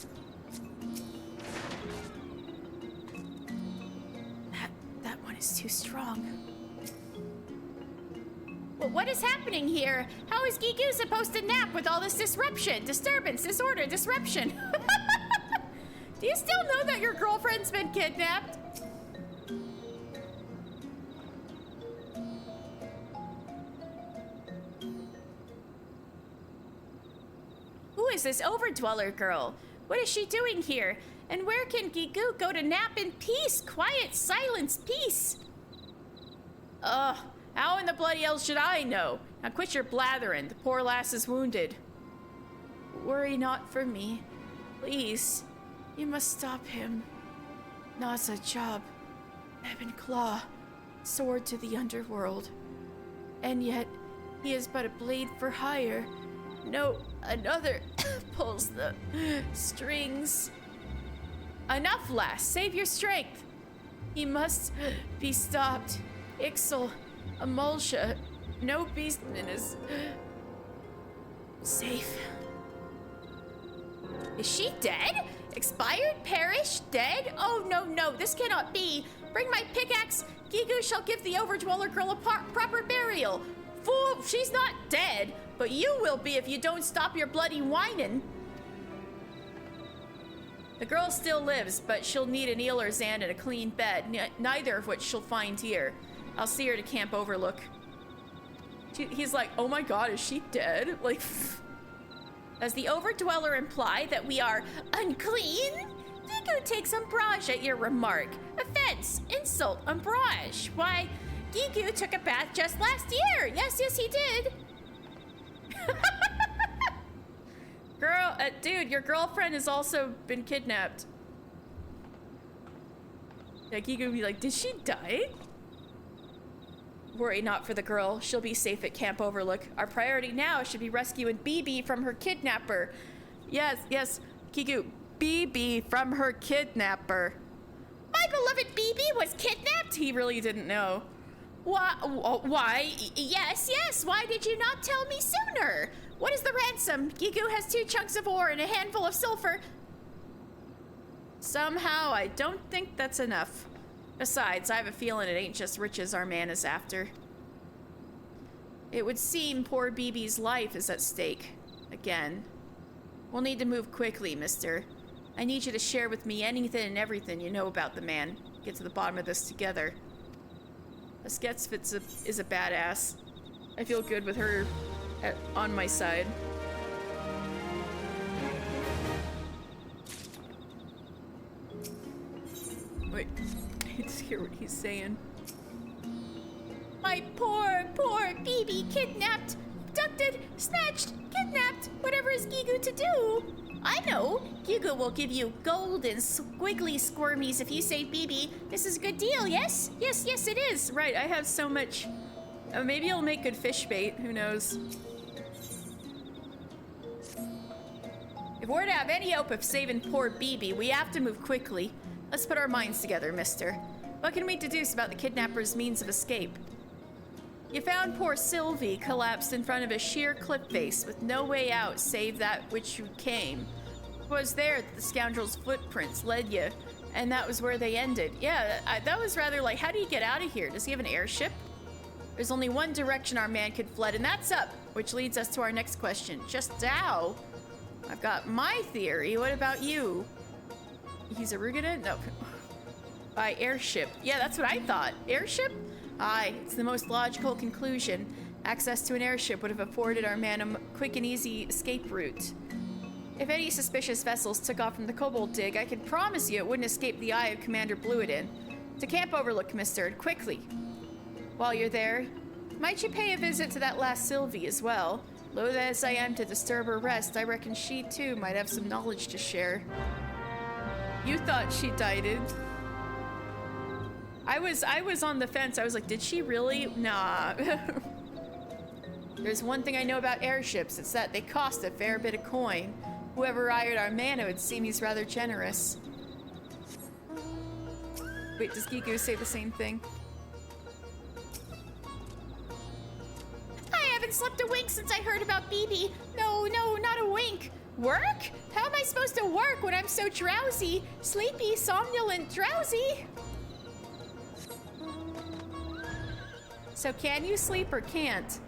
That one is too strong. Well, what is happening here? How is Gigu supposed to nap with all this disruption, disturbance, disorder, disruption? Do you still know that your girlfriend's been kidnapped? Who is this Overdweller girl? What is she doing here? And where can Gigu go to nap in peace? Quiet, silence, peace. Ugh, how in the bloody hell should I know? Now quit your blathering. The poor lass is wounded. Worry not for me. Please, you must stop him. Naza job. Ebon claw. Sword to the underworld. And yet, he is but a blade for hire. No, another pulls the strings. Enough, lass. Save your strength. He must be stopped. Ixal, Emulsia, no beastman is safe. Is she dead? Expired? Perished? Dead? Oh, no, this cannot be. Bring my pickaxe. Gigu shall give the Overdweller girl a proper burial. Fool, she's not dead, but you will be if you don't stop your bloody whining. The girl still lives, but she'll need an Ealer's and a clean bed, neither of which she'll find here. I'll see her to Camp Overlook. He's like, oh my god, is she dead? Like, does the Overdweller imply that we are unclean? Gigu takes umbrage at your remark. Offense, insult, umbrage. Why, Gigu took a bath just last year. Yes, yes, he did. Dude, your girlfriend has also been kidnapped. Yeah, Gigu would be like, did she die? Worry not for the girl. She'll be safe at Camp Overlook. Our priority now should be rescuing BB from her kidnapper. Yes, yes, Gigu, BB from her kidnapper. My beloved BB was kidnapped? He really didn't know. Why? Yes, yes. Why did you not tell me sooner? What is the ransom? Gigu has 2 chunks of ore and a handful of sulfur. Somehow, I don't think that's enough. Besides, I have a feeling it ain't just riches our man is after. It would seem poor BB's life is at stake. Again. We'll need to move quickly, mister. I need you to share with me anything and everything you know about the man. Get to the bottom of this together. Sketsfitz is a badass. I feel good with her on my side. Wait, I just hear what he's saying. My poor, poor BB kidnapped, abducted, snatched, kidnapped. Whatever is Gigu to do? I know. Gigu will give you gold and squiggly squirmies if you say BB. This is a good deal, yes? Yes, yes, it is. Right, I have so much. Maybe I'll make good fish bait. Who knows? If we're to have any hope of saving poor BB, we have to move quickly. Let's put our minds together, mister. What can we deduce about the kidnapper's means of escape? You found poor Sylvie collapsed in front of a sheer cliff face with no way out save that which you came. It was there that the scoundrel's footprints led you, and that was where they ended. Yeah, that was rather like, how do you get out of here? Does he have an airship? There's only one direction our man could fled, and that's up, which leads us to our next question. Just how? I've got my theory. What about you? He's a Rugada? No. By airship. Yeah, that's what I thought. Airship? Aye, it's the most logical conclusion. Access to an airship would have afforded our man a quick and easy escape route. If any suspicious vessels took off from the Kobold dig, I can promise you it wouldn't escape the eye of Commander Bluidin. To Camp Overlook, mister, quickly. While you're there, might you pay a visit to that last Sylvie as well? Loath as I am to disturb her rest, I reckon she too might have some knowledge to share. You thought she died. I was on the fence. I was like, did she really? Nah. There's one thing I know about airships. It's that they cost a fair bit of coin. Whoever hired our man, it would seem he's rather generous. Wait, does Gigu say the same thing? I haven't slept a wink since I heard about BB. No, not a wink. Work? How am I supposed to work when I'm so drowsy? Sleepy, somnolent, drowsy? So can you sleep or can't?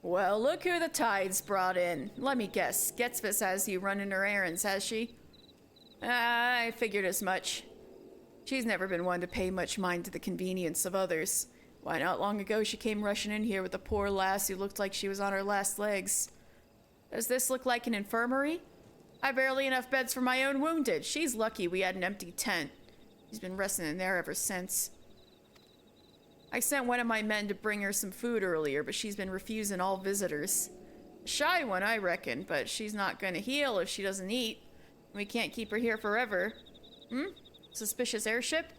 Well, look who the tide's brought in. Let me guess. Sketsfitz has you running her errands, has she? I figured as much. She's never been one to pay much mind to the convenience of others. Why, not long ago she came rushing in here with a poor lass who looked like she was on her last legs. Does this look like an infirmary? I've barely enough beds for my own wounded. She's lucky we had an empty tent. She's been resting in there ever since. I sent one of my men to bring her some food earlier, but she's been refusing all visitors. A shy one, I reckon, but she's not gonna heal if she doesn't eat. We can't keep her here forever. Suspicious airship?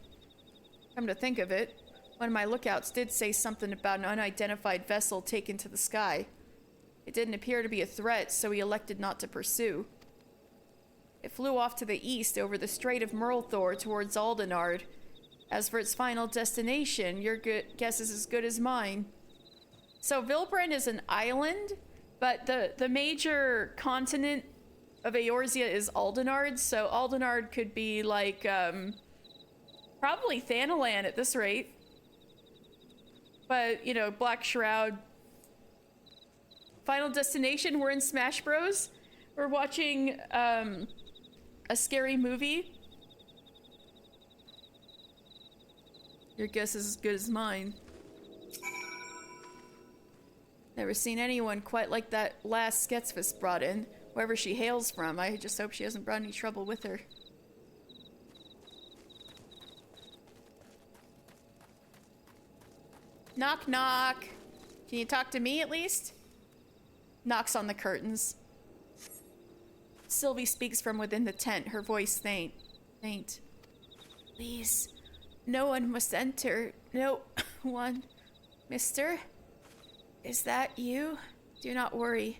Come to think of it, one of my lookouts did say something about an unidentified vessel taken to the sky. It didn't appear to be a threat, so he elected not to pursue. It flew off to the east over the Strait of Merlthor towards Aldenard. As for its final destination, your guess is as good as mine. So Vilbrand is an island, but the major continent of Eorzea is Aldenard, so Aldenard could be like, probably Thanalan at this rate. But, you know, Black Shroud. Final destination, we're in Smash Bros. We're watching, a scary movie. Your guess is as good as mine. Never seen anyone quite like that last Sketsfist brought in. Wherever she hails from, I just hope she hasn't brought any trouble with her. Knock, knock. Can you talk to me at least? Knocks on the curtains. Sylvie speaks from within the tent, her voice faint. Please, no one must enter. No one. Mister? Is that you? Do not worry.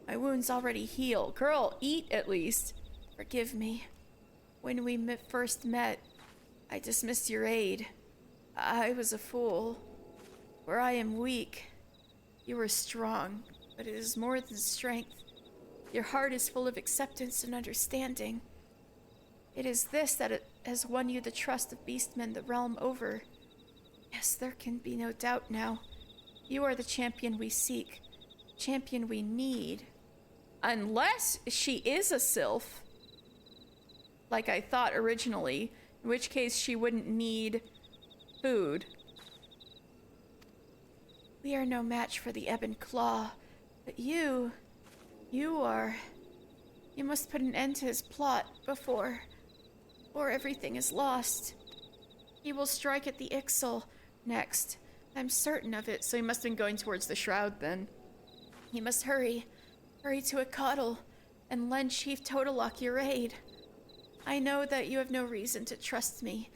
My wounds already heal. Girl, eat at least. Forgive me. When we first met, I dismissed your aid. I was a fool. For I am weak. You are strong, but it is more than strength. Your heart is full of acceptance and understanding. It is this that has won you the trust of beastmen the realm over. Yes, there can be no doubt now. You are the champion we seek. Champion we need. Unless she is a sylph. Like I thought originally. In which case she wouldn't need food. We are no match for the Ebon Claw. But you are. You must put an end to his plot before everything is lost. He will strike at the Ixal next. I'm certain of it, so he must have been going towards the shroud then. He must hurry to a coddle, and lend Chief Totolok your aid. I know that you have no reason to trust me,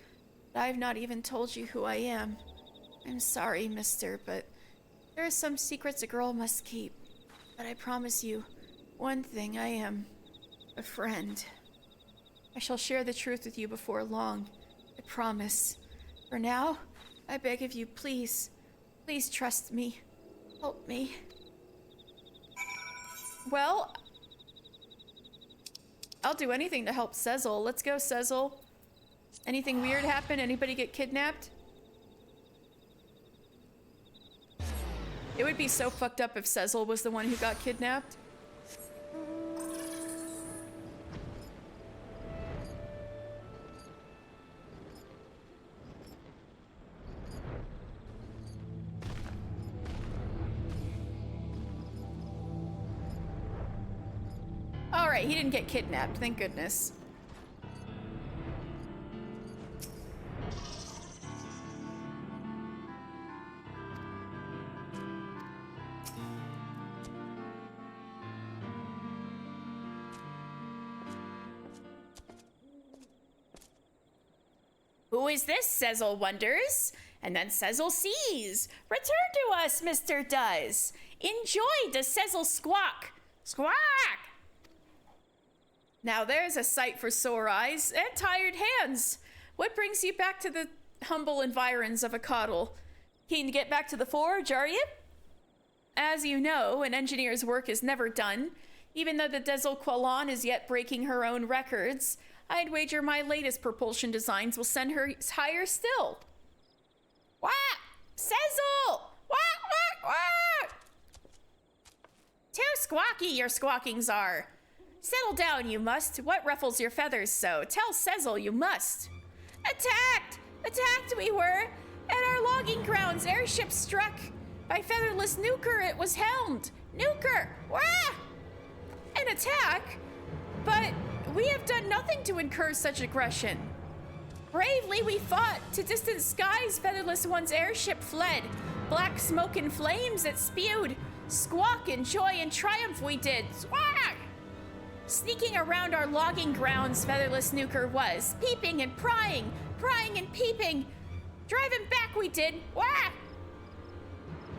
but I have not even told you who I am. I'm sorry, mister, but there are some secrets a girl must keep. But I promise you, one thing, I am a friend. I shall share the truth with you before long. I promise. For now, I beg of you, please trust me. Help me. Well, I'll do anything to help Cecil. Let's go, Cecil. Anything weird happen? Anybody get kidnapped? It would be so fucked up if Cecil was the one who got kidnapped. Alright, he didn't get kidnapped, thank goodness. Who is this? Cecil wonders. And then Cecil sees. Return to us, Mr. Does. Enjoy does Cecil squawk. Squawk! Now there's a sight for sore eyes and tired hands. What brings you back to the humble environs of a coddle? Keen to get back to the forge, are you? As you know, an engineer's work is never done. Even though the Dezel Qualan is yet breaking her own records, I'd wager my latest propulsion designs will send her higher still. What? Cecil! What? Too squawky your squawkings are. Settle down, you must. What ruffles your feathers so? Tell Cecil you must. Attacked! Attacked we were! At our logging grounds, airship struck. By featherless Nuker, it was helmed. Nuker! Wah! An attack? But we have done nothing to incur such aggression. Bravely we fought. To distant skies, featherless one's airship fled. Black smoke and flames it spewed. Squawk in joy and triumph we did. Squawk! Sneaking around our logging grounds, featherless Nuker was. Peeping and prying and peeping. Driving back we did. Wah!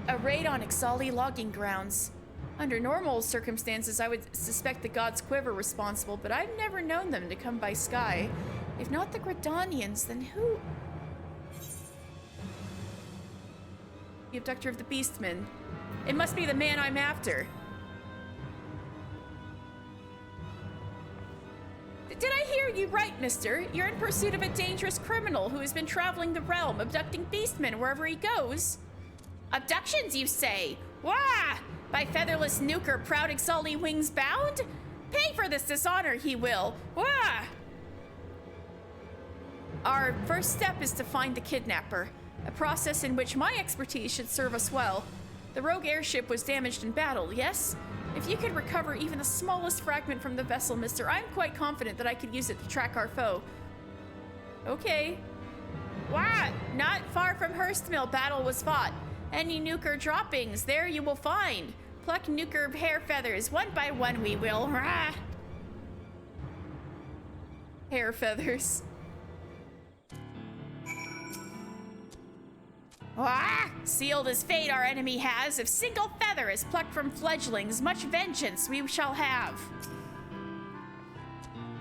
A raid on Ixali logging grounds. Under normal circumstances, I would suspect the God's Quiver responsible, but I've never known them to come by sky. If not the Gridanians, then who? The abductor of the Beastmen. It must be the man I'm after. Did I hear you right, mister? You're in pursuit of a dangerous criminal who has been traveling the realm, abducting beastmen wherever he goes. Abductions, you say? Wah! By featherless Nuker, proud Ixali wings bound? Pay for this dishonor, he will. Wah! Our first step is to find the kidnapper, a process in which my expertise should serve us well. The rogue airship was damaged in battle, yes? If you could recover even the smallest fragment from the vessel, mister, I'm quite confident that I could use it to track our foe. Okay. What? Not far from Hurstmill, battle was fought. Any nuker droppings, there you will find. Pluck nuker hair feathers, one by one we will. Rah! Hair feathers. Ah! Sealed as fate our enemy has. If single feather is plucked from fledglings, much vengeance we shall have.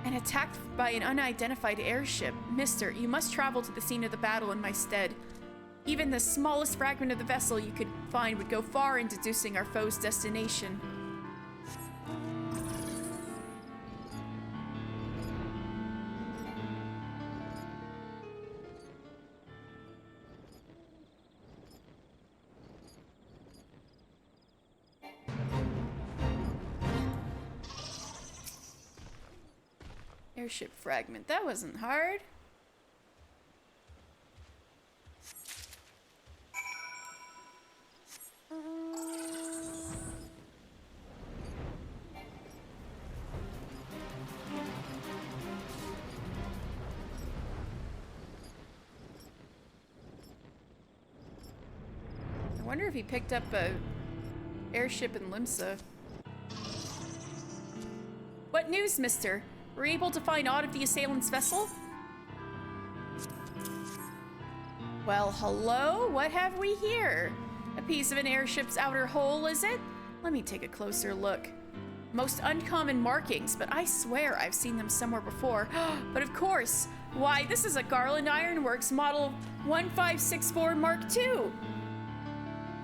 An attack by an unidentified airship. Mister, you must travel to the scene of the battle in my stead. Even the smallest fragment of the vessel you could find would go far in deducing our foe's destination. Airship fragment. That wasn't hard. I wonder if he picked up a airship in Limsa. What news, mister? Were you able to find aught of the assailant's vessel? Well, hello? What have we here? A piece of an airship's outer hull, is it? Let me take a closer look. Most uncommon markings, but I swear I've seen them somewhere before. But of course, why, this is a Garland Ironworks model 1564 Mark II.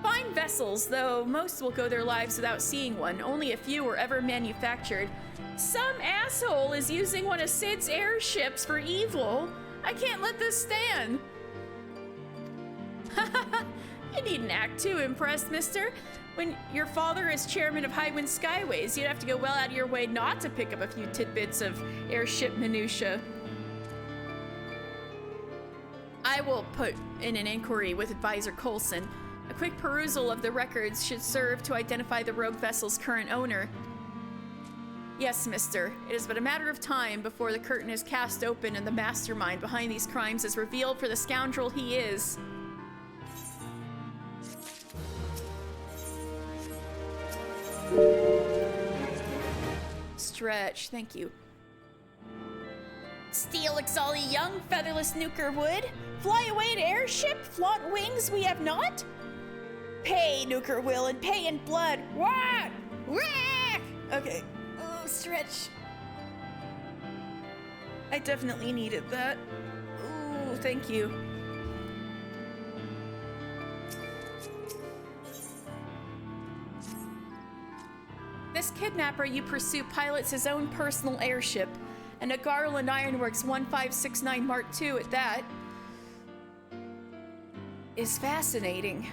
Fine vessels, though most will go their lives without seeing one. Only a few were ever manufactured. Some asshole is using one of Sid's airships for evil. I can't let this stand. You needn't act too impressed, mister. When your father is chairman of Highwind Skyways, you'd have to go well out of your way not to pick up a few tidbits of airship minutia. I will put in an inquiry with Advisor Coulson. A quick perusal of the records should serve to identify the rogue vessel's current owner. Yes, mister. It is but a matter of time before the curtain is cast open and the mastermind behind these crimes is revealed for the scoundrel he is. Stretch, thank you. Steel Exali young, featherless nuker wood. Fly away to airship, flaunt wings we have not. Pay, nuker will, and pay in blood. Wah! Wah! Okay. Oh, stretch. I definitely needed that. Ooh, thank you. This kidnapper you pursue pilots his own personal airship, and a Garland Ironworks 1569 Mark II at that. Is fascinating.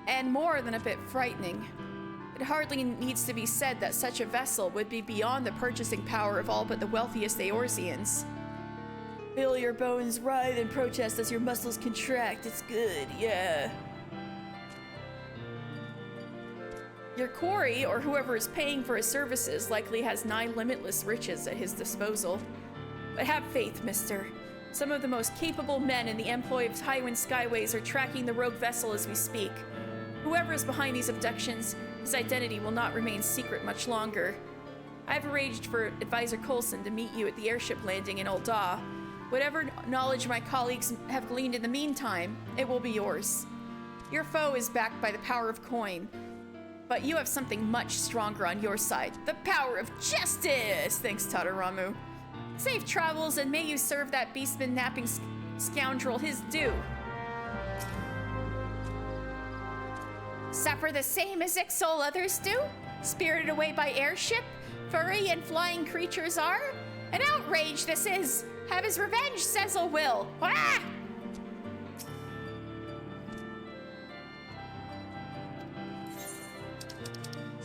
And more than a bit frightening. It hardly needs to be said that such a vessel would be beyond the purchasing power of all but the wealthiest Eorzeans. Feel your bones writhe in protest as your muscles contract. It's good, yeah. Your quarry, or whoever is paying for his services, likely has nigh limitless riches at his disposal. But have faith, mister. Some of the most capable men in the employ of Highwind Skyways are tracking the rogue vessel as we speak. Whoever is behind these abductions, his identity will not remain secret much longer. I've arranged for Advisor Coulson to meet you at the airship landing in Ul'dah. Whatever knowledge my colleagues have gleaned in the meantime, it will be yours. Your foe is backed by the power of coin, but you have something much stronger on your side. The power of justice! Thanks, Tadaramu. Safe travels, and may you serve that beastman napping scoundrel his due. Suffer the same as Ixol others do? Spirited away by airship? Furry and flying creatures are? An outrage this is! Have his revenge, Cecil will! Ah!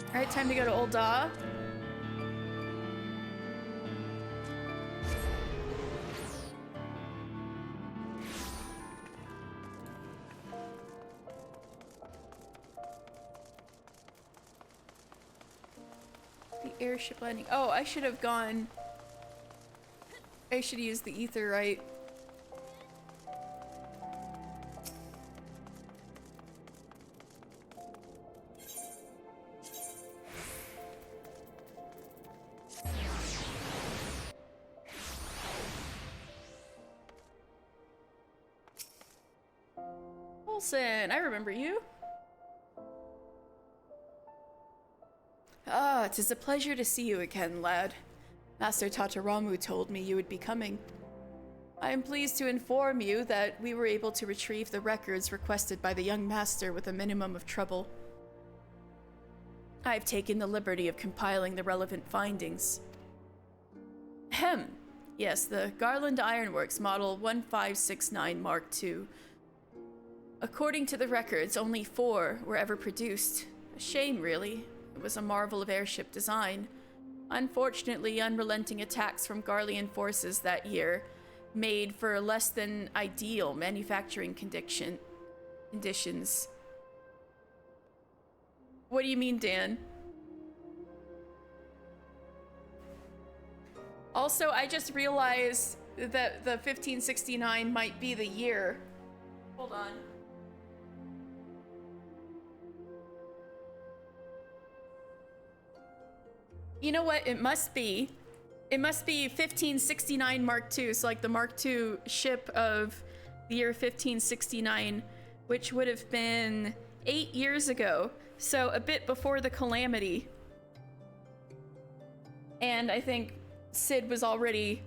Alright, time to go to Ul'dah. The airship landing. Oh, I should have gone. I should use the ether, right? Olsen, I remember you. Ah, 'tis a pleasure to see you again, lad. Master Tataramu told me you would be coming. I am pleased to inform you that we were able to retrieve the records requested by the young master with a minimum of trouble. I've taken the liberty of compiling the relevant findings. Ahem. Yes, the Garland Ironworks Model 1569 Mark II. According to the records, only 4 were ever produced. A shame, really. It was a marvel of airship design. Unfortunately, unrelenting attacks from Garlean forces that year made for less than ideal manufacturing conditions. What do you mean, Dan? Also, I just realized that the 1569 might be the year. Hold on. You know what? It must be 1569 Mark II. So like the Mark II ship of the year 1569, which would have been 8 years ago. So a bit before the calamity. And I think Sid was already,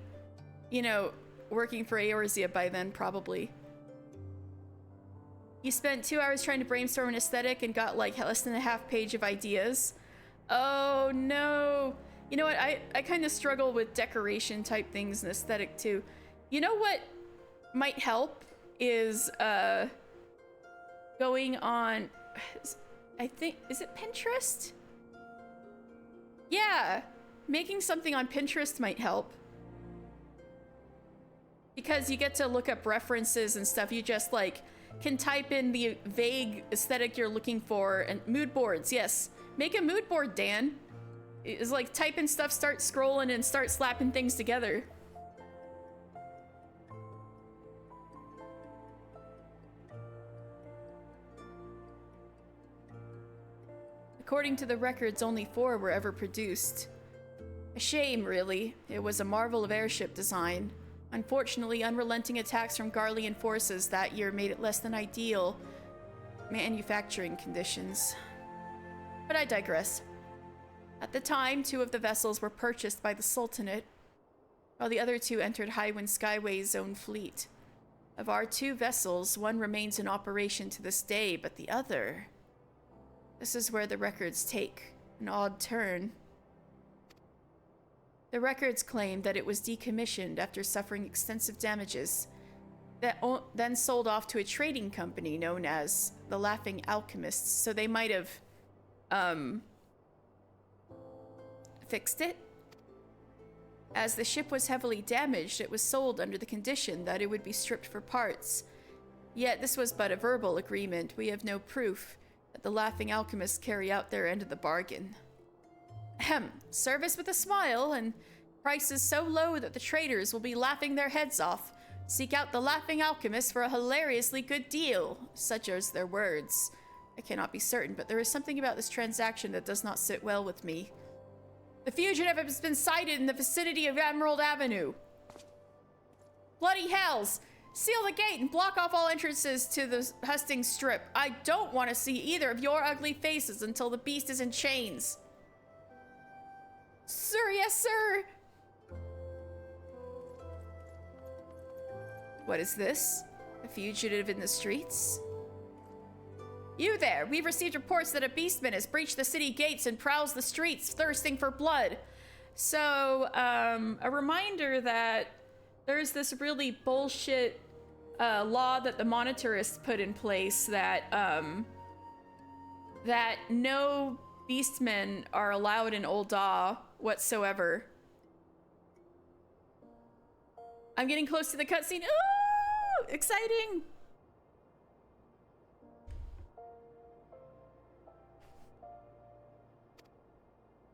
you know, working for Eorzea by then, probably. You spent 2 hours trying to brainstorm an aesthetic and got like less than a half page of ideas. Oh no. You know what? I kind of struggle with decoration type things and aesthetic too. You know what might help is going on, I think, is it Pinterest? Yeah, making something on Pinterest might help. Because you get to look up references and stuff. You just like can type in the vague aesthetic you're looking for, and mood boards, yes. Make a mood board, Dan. It's like type in stuff, start scrolling, and start slapping things together. According to the records, only 4 were ever produced. A shame, really. It was a marvel of airship design. Unfortunately, unrelenting attacks from Garlean forces that year made it less than ideal manufacturing conditions. But I digress. At the time, 2 of the vessels were purchased by the Sultanate, while the other 2 entered Highwind Skyway's own fleet. Of our 2 vessels, one remains in operation to this day, but the other... This is where the records take an odd turn. The records claim that it was decommissioned after suffering extensive damages, then sold off to a trading company known as the Laughing Alchemists, so they might have fixed it. As the ship was heavily damaged, it was sold under the condition that it would be stripped for parts. Yet this was but a verbal agreement. We have no proof that the Laughing Alchemists carry out their end of the bargain. Ahem. Service with a smile, and prices so low that the traders will be laughing their heads off. Seek out the Laughing Alchemists for a hilariously good deal. Such are their words. I cannot be certain, but there is something about this transaction that does not sit well with me. The fugitive has been sighted in the vicinity of Emerald Avenue. Bloody hells! Seal the gate and block off all entrances to the Hustings Strip. I don't want to see either of your ugly faces until the beast is in chains. Sir, yes, sir! What is this? A fugitive in the streets? You there! We've received reports that a beastman has breached the city gates and prowls the streets, thirsting for blood. So, a reminder that there's this really bullshit law that the monetarists put in place that that no beastmen are allowed in Ul'dah whatsoever. I'm getting close to the cutscene. Ooh! Exciting!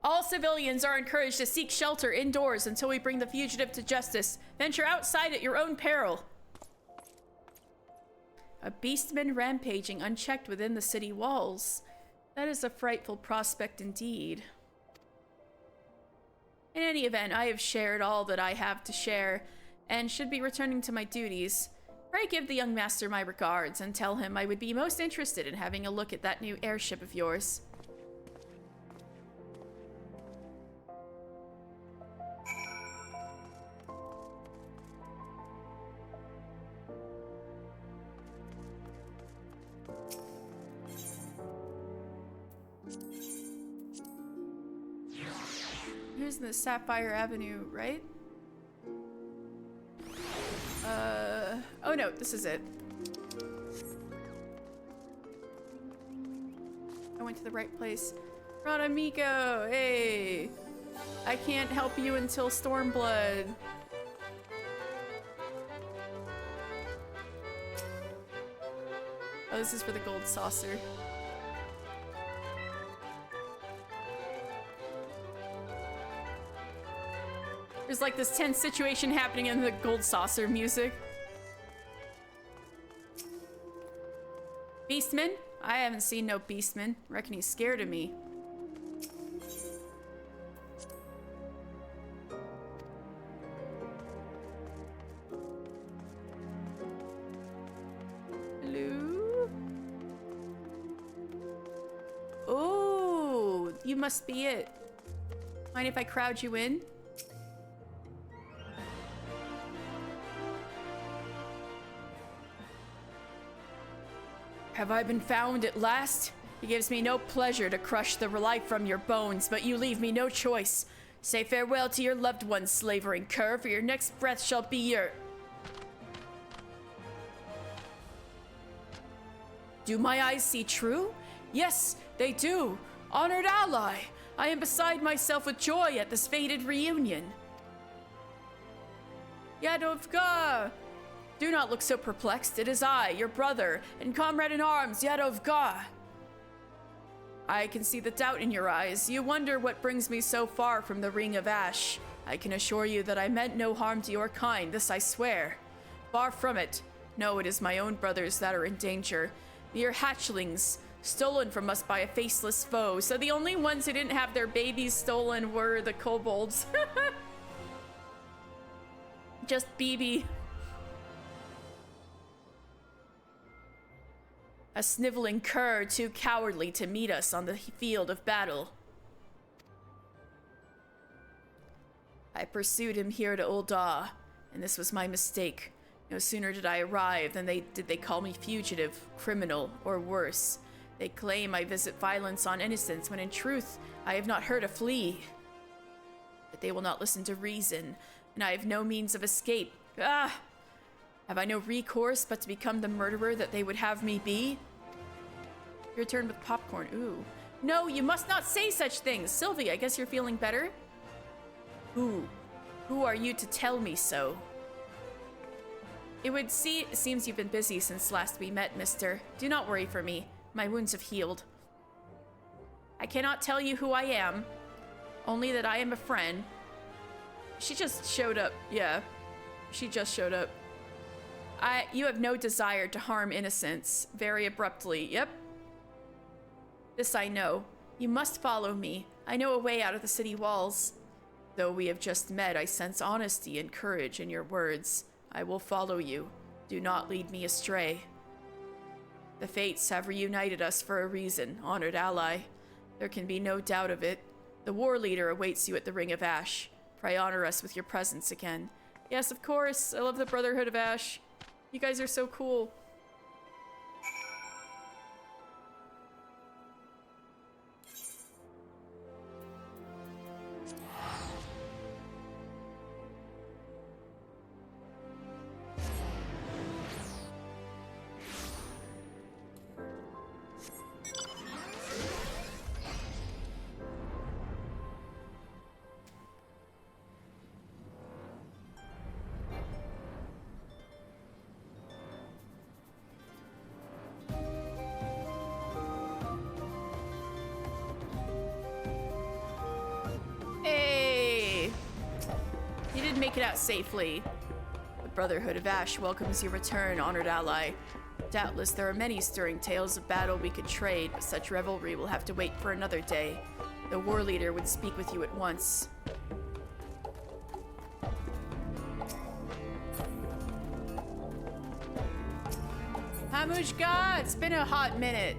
All civilians are encouraged to seek shelter indoors until we bring the fugitive to justice. Venture outside at your own peril. A beastman rampaging unchecked within the city walls. That is a frightful prospect indeed. In any event, I have shared all that I have to share, and should be returning to my duties. Pray give the young master my regards, and tell him I would be most interested in having a look at that new airship of yours. Here's the Sapphire Avenue, right? Oh no, this is it. I went to the right place. Radamiko, hey! I can't help you until Stormblood. Oh, this is for the gold saucer. There's like this tense situation happening in the gold saucer music. Beastman? I haven't seen no Beastman. Reckon he's scared of me. Hello? Oh, you must be it. Mind if I crowd you in? Have I been found at last? It gives me no pleasure to crush the life from your bones, but you leave me no choice. Say farewell to your loved ones, slavering cur, for your next breath shall be your... Do my eyes see true? Yes, they do. Honored ally, I am beside myself with joy at this fated reunion. Yadovga! Do not look so perplexed. It is I, your brother, and comrade in arms, Yadovga. I can see the doubt in your eyes. You wonder what brings me so far from the Ring of Ash. I can assure you that I meant no harm to your kind, this I swear. Far from it. No, it is my own brothers that are in danger. Mere hatchlings, stolen from us by a faceless foe. So the only ones who didn't have their babies stolen were the kobolds. Just BB. A sniveling cur too cowardly to meet us on the field of battle. I pursued him here to Ul'dah, and this was my mistake. No sooner did I arrive than they call me fugitive, criminal, or worse. They claim I visit violence on innocents, when in truth, I have not hurt a flea. But they will not listen to reason, and I have no means of escape. Ah! Have I no recourse but to become the murderer that they would have me be? Your turn with popcorn. Ooh. No, you must not say such things. Sylvie, I guess you're feeling better? Who are you to tell me so? It seems you've been busy since last we met, mister. Do not worry for me. My wounds have healed. I cannot tell you who I am. Only that I am a friend. She just showed up. Yeah. She just showed up. You have no desire to harm innocents. Very abruptly. Yep. This I know. You must follow me. I know a way out of the city walls. Though we have just met, I sense honesty and courage in your words. I will follow you. Do not lead me astray. The fates have reunited us for a reason, honored ally. There can be no doubt of it. The war leader awaits you at the Ring of Ash. Pray honor us with your presence again. Yes, of course. I love the Brotherhood of Ash. You guys are so cool. make it out safely. The Brotherhood of Ash welcomes your return, honored ally. Doubtless there are many stirring tales of battle we could trade, but such revelry will have to wait for another day. The war leader would speak with you at once. Hamushka, it's been a hot minute.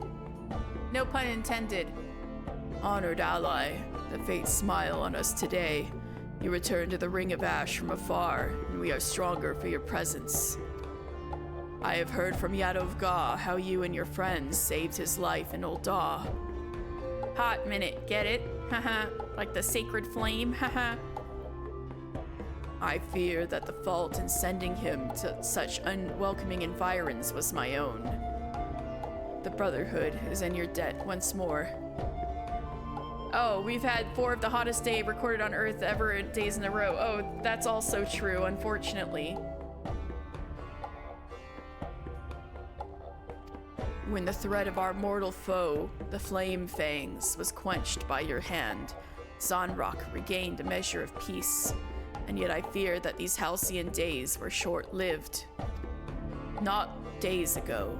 No pun intended. Honored ally, the fates smile on us today. You return to the Ring of Ash from afar, and we are stronger for your presence. I have heard from Yadov Ga how you and your friends saved his life in Ul'dah. Hot minute, get it? Haha, like the sacred flame, haha. I fear that the fault in sending him to such unwelcoming environs was my own. The Brotherhood is in your debt once more. Oh, we've had 4 of the hottest day recorded on Earth ever days in a row. Oh, that's also true, unfortunately. When the threat of our mortal foe, the Flame Fangs, was quenched by your hand, Zonrock regained a measure of peace. And yet I fear that these halcyon days were short-lived. Not days ago,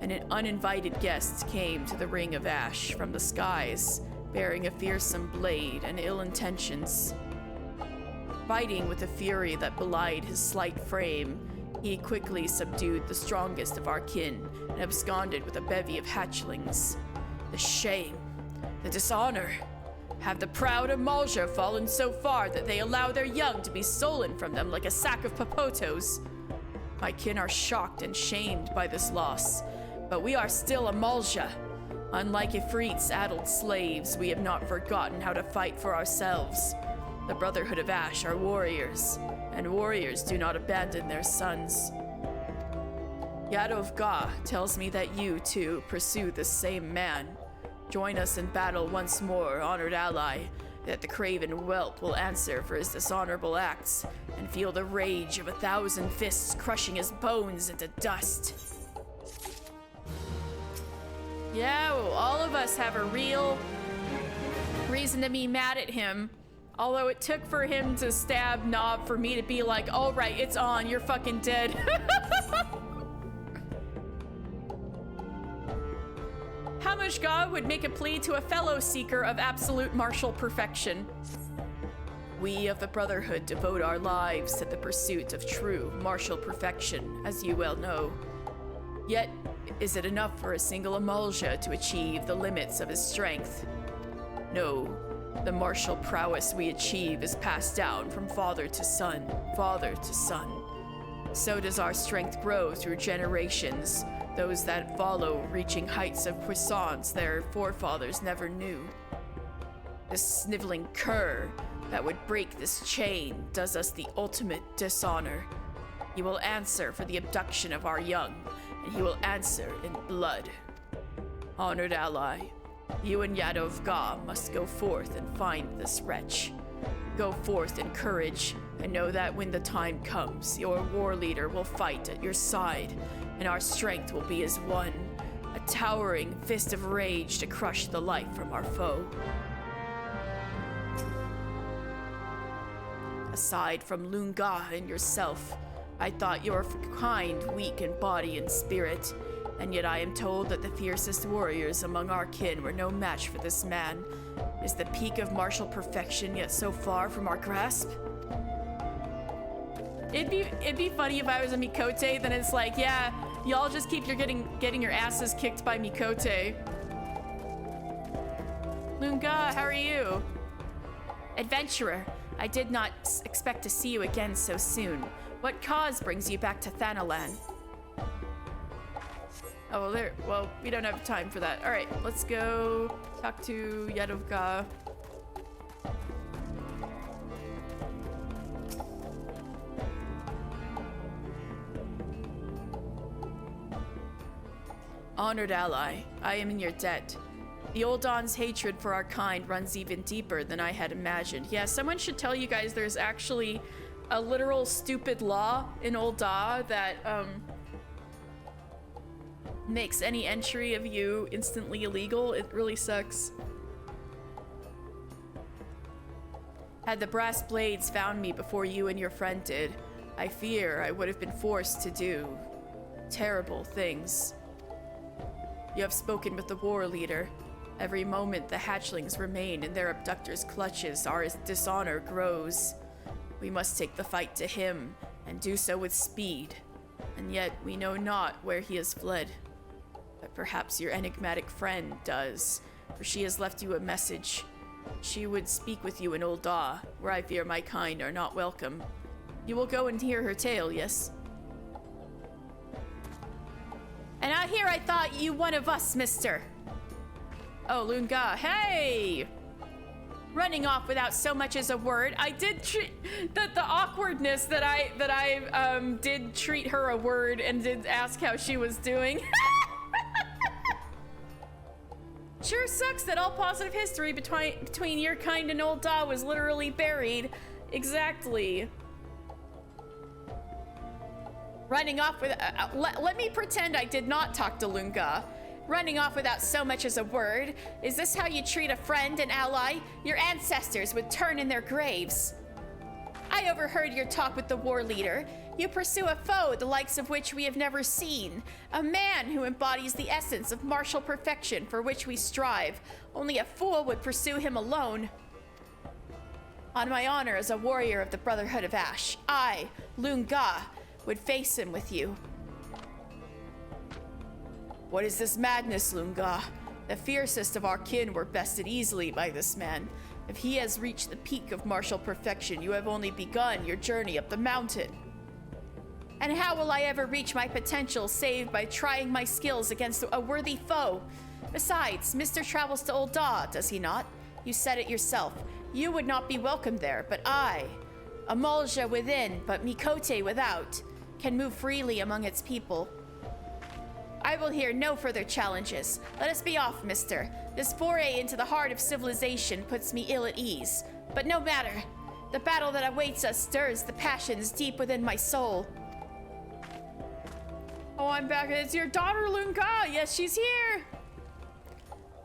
an uninvited guest came to the Ring of Ash from the skies, bearing a fearsome blade and ill intentions. Fighting with a fury that belied his slight frame, he quickly subdued the strongest of our kin and absconded with a bevy of hatchlings. The shame, the dishonor. Have the proud Amalja fallen so far that they allow their young to be stolen from them like a sack of papotos? My kin are shocked and shamed by this loss, but we are still Amalja. Unlike Ifrit's addled slaves, we have not forgotten how to fight for ourselves. The Brotherhood of Ash are warriors, and warriors do not abandon their sons. Yadov Ga tells me that you, too, pursue the same man. Join us in battle once more, honored ally, that the craven whelp will answer for his dishonorable acts, and feel the rage of 1,000 fists crushing his bones into dust. Yeah, well, all of us have a real reason to be mad at him. Although it took for him to stab Nob for me to be like, all right, it's on, you're fucking dead. How much God would make a plea to a fellow seeker of absolute martial perfection? We of the Brotherhood devote our lives to the pursuit of true martial perfection, as you well know. Yet, is it enough for a single Amalja to achieve the limits of his strength? No. The martial prowess we achieve is passed down from father to son, father to son. So does our strength grow through generations, those that follow reaching heights of puissance their forefathers never knew. The sniveling cur that would break this chain does us the ultimate dishonor. He will answer for the abduction of our young, and he will answer in blood. Honored ally, you and Yadov Ga must go forth and find this wretch. Go forth in courage, and know that when the time comes, your war leader will fight at your side, and our strength will be as one, a towering fist of rage to crush the life from our foe. Aside from Lunga and yourself, I thought you were kind, weak in body and spirit, and yet I am told that the fiercest warriors among our kin were no match for this man. Is the peak of martial perfection yet so far from our grasp? It'd be funny if I was a Mikote, then it's like, yeah, y'all just keep getting your asses kicked by Mikote. Lunga, how are you? Adventurer, I did not expect to see you again so soon. What cause brings you back to Thanalan? Oh, well, we don't have time for that. All right, let's go talk to Yadov Ga. Honored ally, I am in your debt. The Ul'dah's hatred for our kind runs even deeper than I had imagined. Yeah, someone should tell you guys there's actually a literal stupid law in Ul'dah that, makes any entry of you instantly illegal. It really sucks. Had the brass blades found me before you and your friend did, I fear I would have been forced to do terrible things. You have spoken with the war leader. Every moment the hatchlings remain in their abductor's clutches, our dishonor grows. We must take the fight to him, and do so with speed. And yet we know not where he has fled. But perhaps your enigmatic friend does, for she has left you a message. She would speak with you in Ul'dah, where I fear my kind are not welcome. You will go and hear her tale, yes? And out here I thought you one of us, mister. Oh, Lunga, hey! Running off without so much as a word. I did treat the awkwardness that I did treat her a word and did ask how she was doing. Sure sucks that all positive history between your kind and Ul'dah was literally buried. Exactly. Running off with let me pretend I did not talk to Lunga. Running off without so much as a word. Is this how you treat a friend and ally? Your ancestors would turn in their graves. I overheard your talk with the war leader. You pursue a foe the likes of which we have never seen. A man who embodies the essence of martial perfection for which we strive. Only a fool would pursue him alone. On my honor as a warrior of the Brotherhood of Ash, I, Lunga, would face him with you. What is this madness, Lunga? The fiercest of our kin were bested easily by this man. If he has reached the peak of martial perfection, you have only begun your journey up the mountain. And how will I ever reach my potential save by trying my skills against a worthy foe? Besides, Mr. travels to Ul'dah, does he not? You said it yourself. You would not be welcome there, but I, Amalja within, but Mikote without, can move freely among its people. I will hear no further challenges. Let us be off, mister. This foray into the heart of civilization puts me ill at ease. But no matter. The battle that awaits us stirs the passions deep within my soul. Oh, I'm back. It's your daughter, Lunga. Yes, she's here.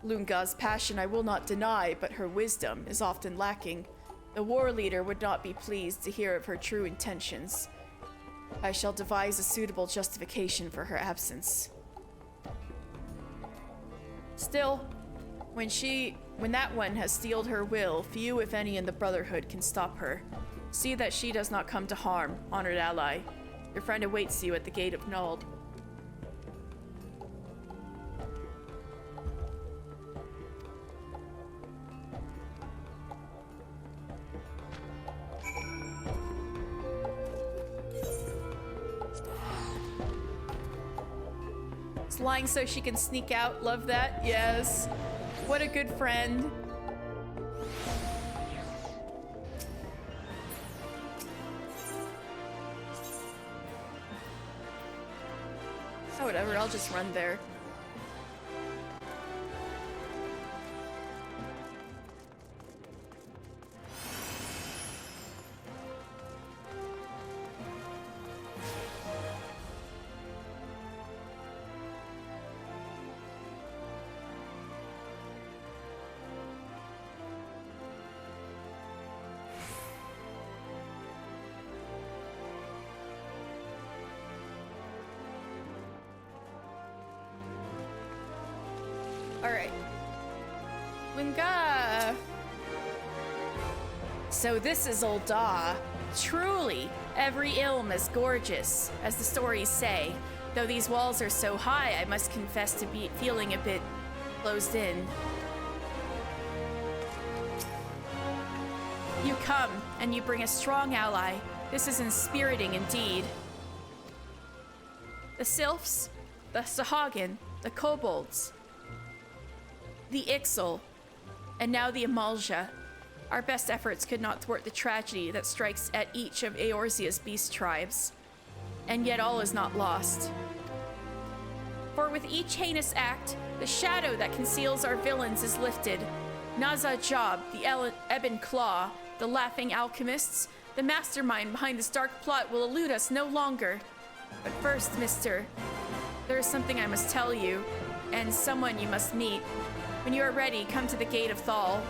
Lunga's passion I will not deny, but her wisdom is often lacking. The war leader would not be pleased to hear of her true intentions. I shall devise a suitable justification for her absence. Still, when that one has steeled her will, few, if any, in the Brotherhood can stop her. See that she does not come to harm, honored ally. Your friend awaits you at the gate of Nald. Lying so she can sneak out. Love that. Yes. What a good friend. Oh, whatever. I'll just run there. Alright. Lunga! So this is Ul'dah. Truly, every ilm is gorgeous, as the stories say. Though these walls are so high, I must confess to be feeling a bit closed in. You come, and you bring a strong ally. This is inspiriting indeed. The Sylphs, the Sahagin, the Kobolds, the Ixal, and now the Amalja. Our best efforts could not thwart the tragedy that strikes at each of Eorzea's beast tribes. And yet all is not lost. For with each heinous act, the shadow that conceals our villains is lifted. Naza Job, the Ebon Claw, the Laughing Alchemists, the mastermind behind this dark plot will elude us no longer. But first, mister, there is something I must tell you, and someone you must meet. When you are ready, come to the Gate of Thal.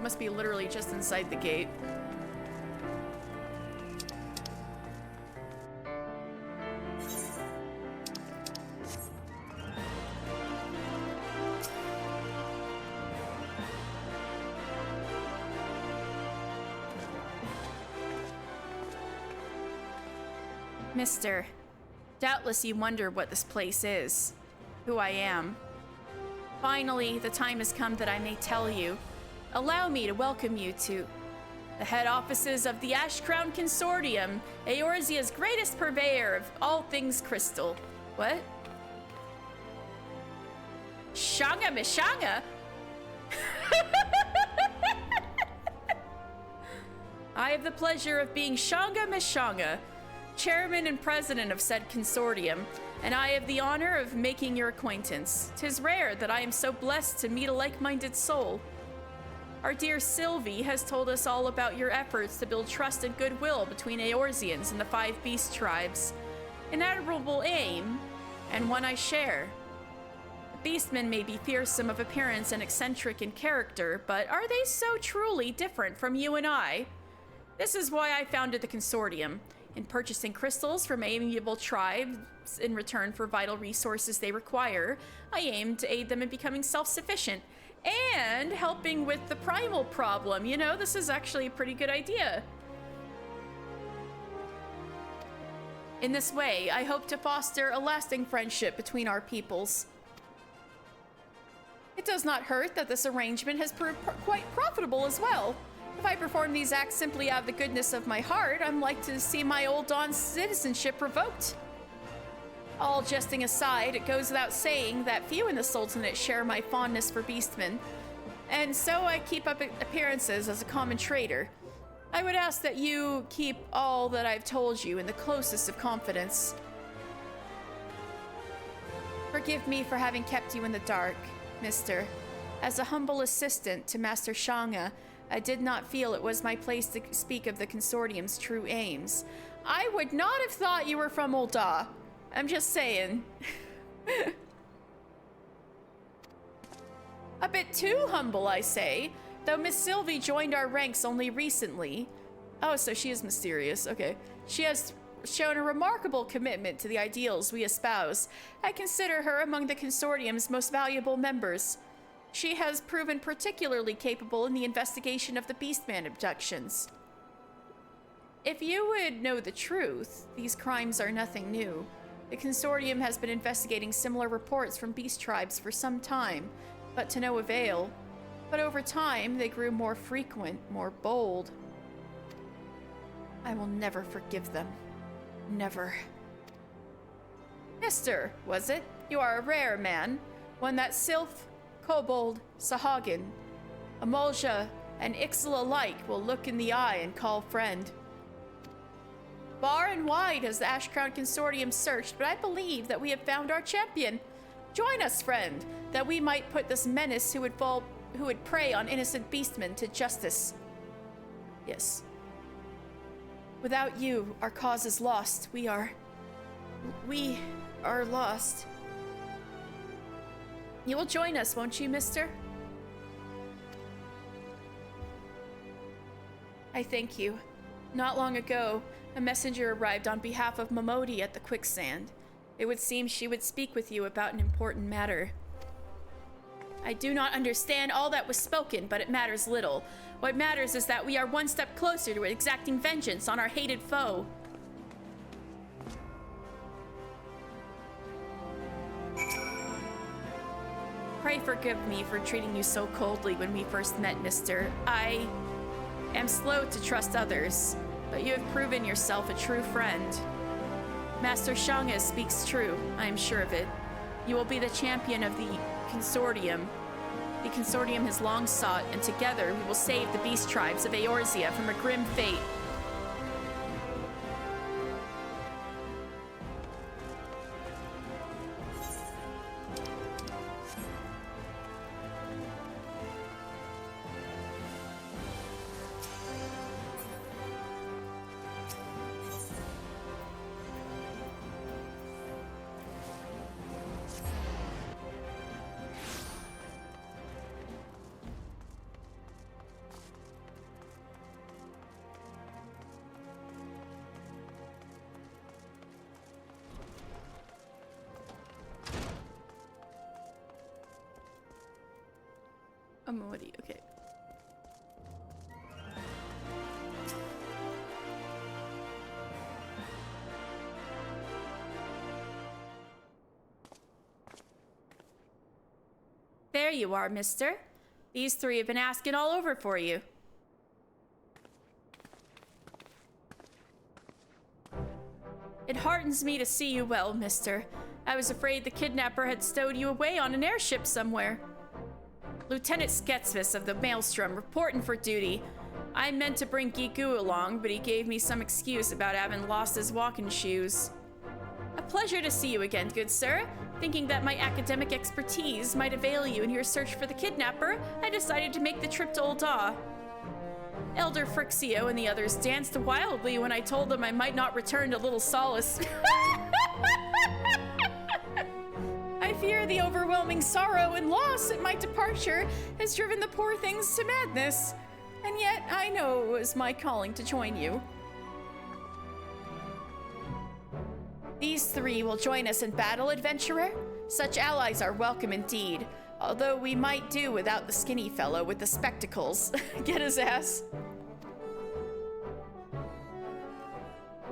Must be literally just inside the gate. Mister, doubtless you wonder what this place is, who I am. Finally, the time has come that I may tell you. Allow me to welcome you to the head offices of the Ash Crown Consortium, Eorzea's greatest purveyor of all things crystal. What? Shanga Mishanga? I have the pleasure of being Shanga Mishanga, chairman and president of said consortium, and I have the honor of making your acquaintance. 'Tis rare that I am so blessed to meet a like-minded soul. Our dear Sylvie has told us all about your efforts to build trust and goodwill between Eorzeans and the 5 beast tribes. An admirable aim, and one I share. The beastmen may be fearsome of appearance and eccentric in character, but are they so truly different from you and I? This is why I founded the consortium. In purchasing crystals from amiable tribes in return for vital resources they require, I aim to aid them in becoming self-sufficient and helping with the primal problem. You know, this is actually a pretty good idea. In this way, I hope to foster a lasting friendship between our peoples. It does not hurt that this arrangement has proved quite profitable as well. If I perform these acts simply out of the goodness of my heart, I'm like to see my old Dawn's citizenship revoked. All jesting aside, it goes without saying that few in the Sultanate share my fondness for beastmen, and so I keep up appearances as a common trader. I would ask that you keep all that I've told you in the closest of confidence. Forgive me for having kept you in the dark, mister. As a humble assistant to Master Shanga, I did not feel it was my place to speak of the consortium's true aims. I would not have thought you were from Ul'dah. I'm just saying. A bit too humble, I say. Though Miss Sylvie joined our ranks only recently. Oh, so she is mysterious. Okay. She has shown a remarkable commitment to the ideals we espouse. I consider her among the consortium's most valuable members. She has proven particularly capable in the investigation of the Beastman abductions. If you would know the truth, these crimes are nothing new. The consortium has been investigating similar reports from beast tribes for some time, but to no avail. But over time, they grew more frequent, more bold. I will never forgive them. Never. Mister, was it? You are a rare man. One that Sylph, Kobold, Sahagin, Amolja, and Ixal alike will look in the eye and call friend. Far and wide has the Ash Crown Consortium searched, but I believe that we have found our champion. Join us, friend, that we might put this menace who would prey on innocent beastmen to justice. Yes. Without you, our cause is lost. We are lost. You will join us, won't you, mister? I thank you. Not long ago, a messenger arrived on behalf of Momodi at the quicksand. It would seem she would speak with you about an important matter. I do not understand all that was spoken, but it matters little. What matters is that we are one step closer to exacting vengeance on our hated foe. Pray forgive me for treating you so coldly when we first met, mister. I am slow to trust others, but you have proven yourself a true friend. Master Shanga speaks true, I am sure of it. You will be the champion of the consortium. The consortium has long sought, and together we will save the beast tribes of Eorzea from a grim fate. Amori, okay. There you are, mister. These three have been asking all over for you. It heartens me to see you well, mister. I was afraid the kidnapper had stowed you away on an airship somewhere. Lieutenant Sketsvis of the Maelstrom, reporting for duty. I meant to bring Gigu along, but he gave me some excuse about having lost his walking shoes. A pleasure to see you again, good sir. Thinking that my academic expertise might avail you in your search for the kidnapper, I decided to make the trip to Ul'dah. Elder Frixio and the others danced wildly when I told them I might not return to Little Solace. I fear the overwhelming sorrow and loss at my departure has driven the poor things to madness. And yet, I know it was my calling to join you. These three will join us in battle, adventurer. Such allies are welcome indeed, although we might do without the skinny fellow with the spectacles. Get his ass.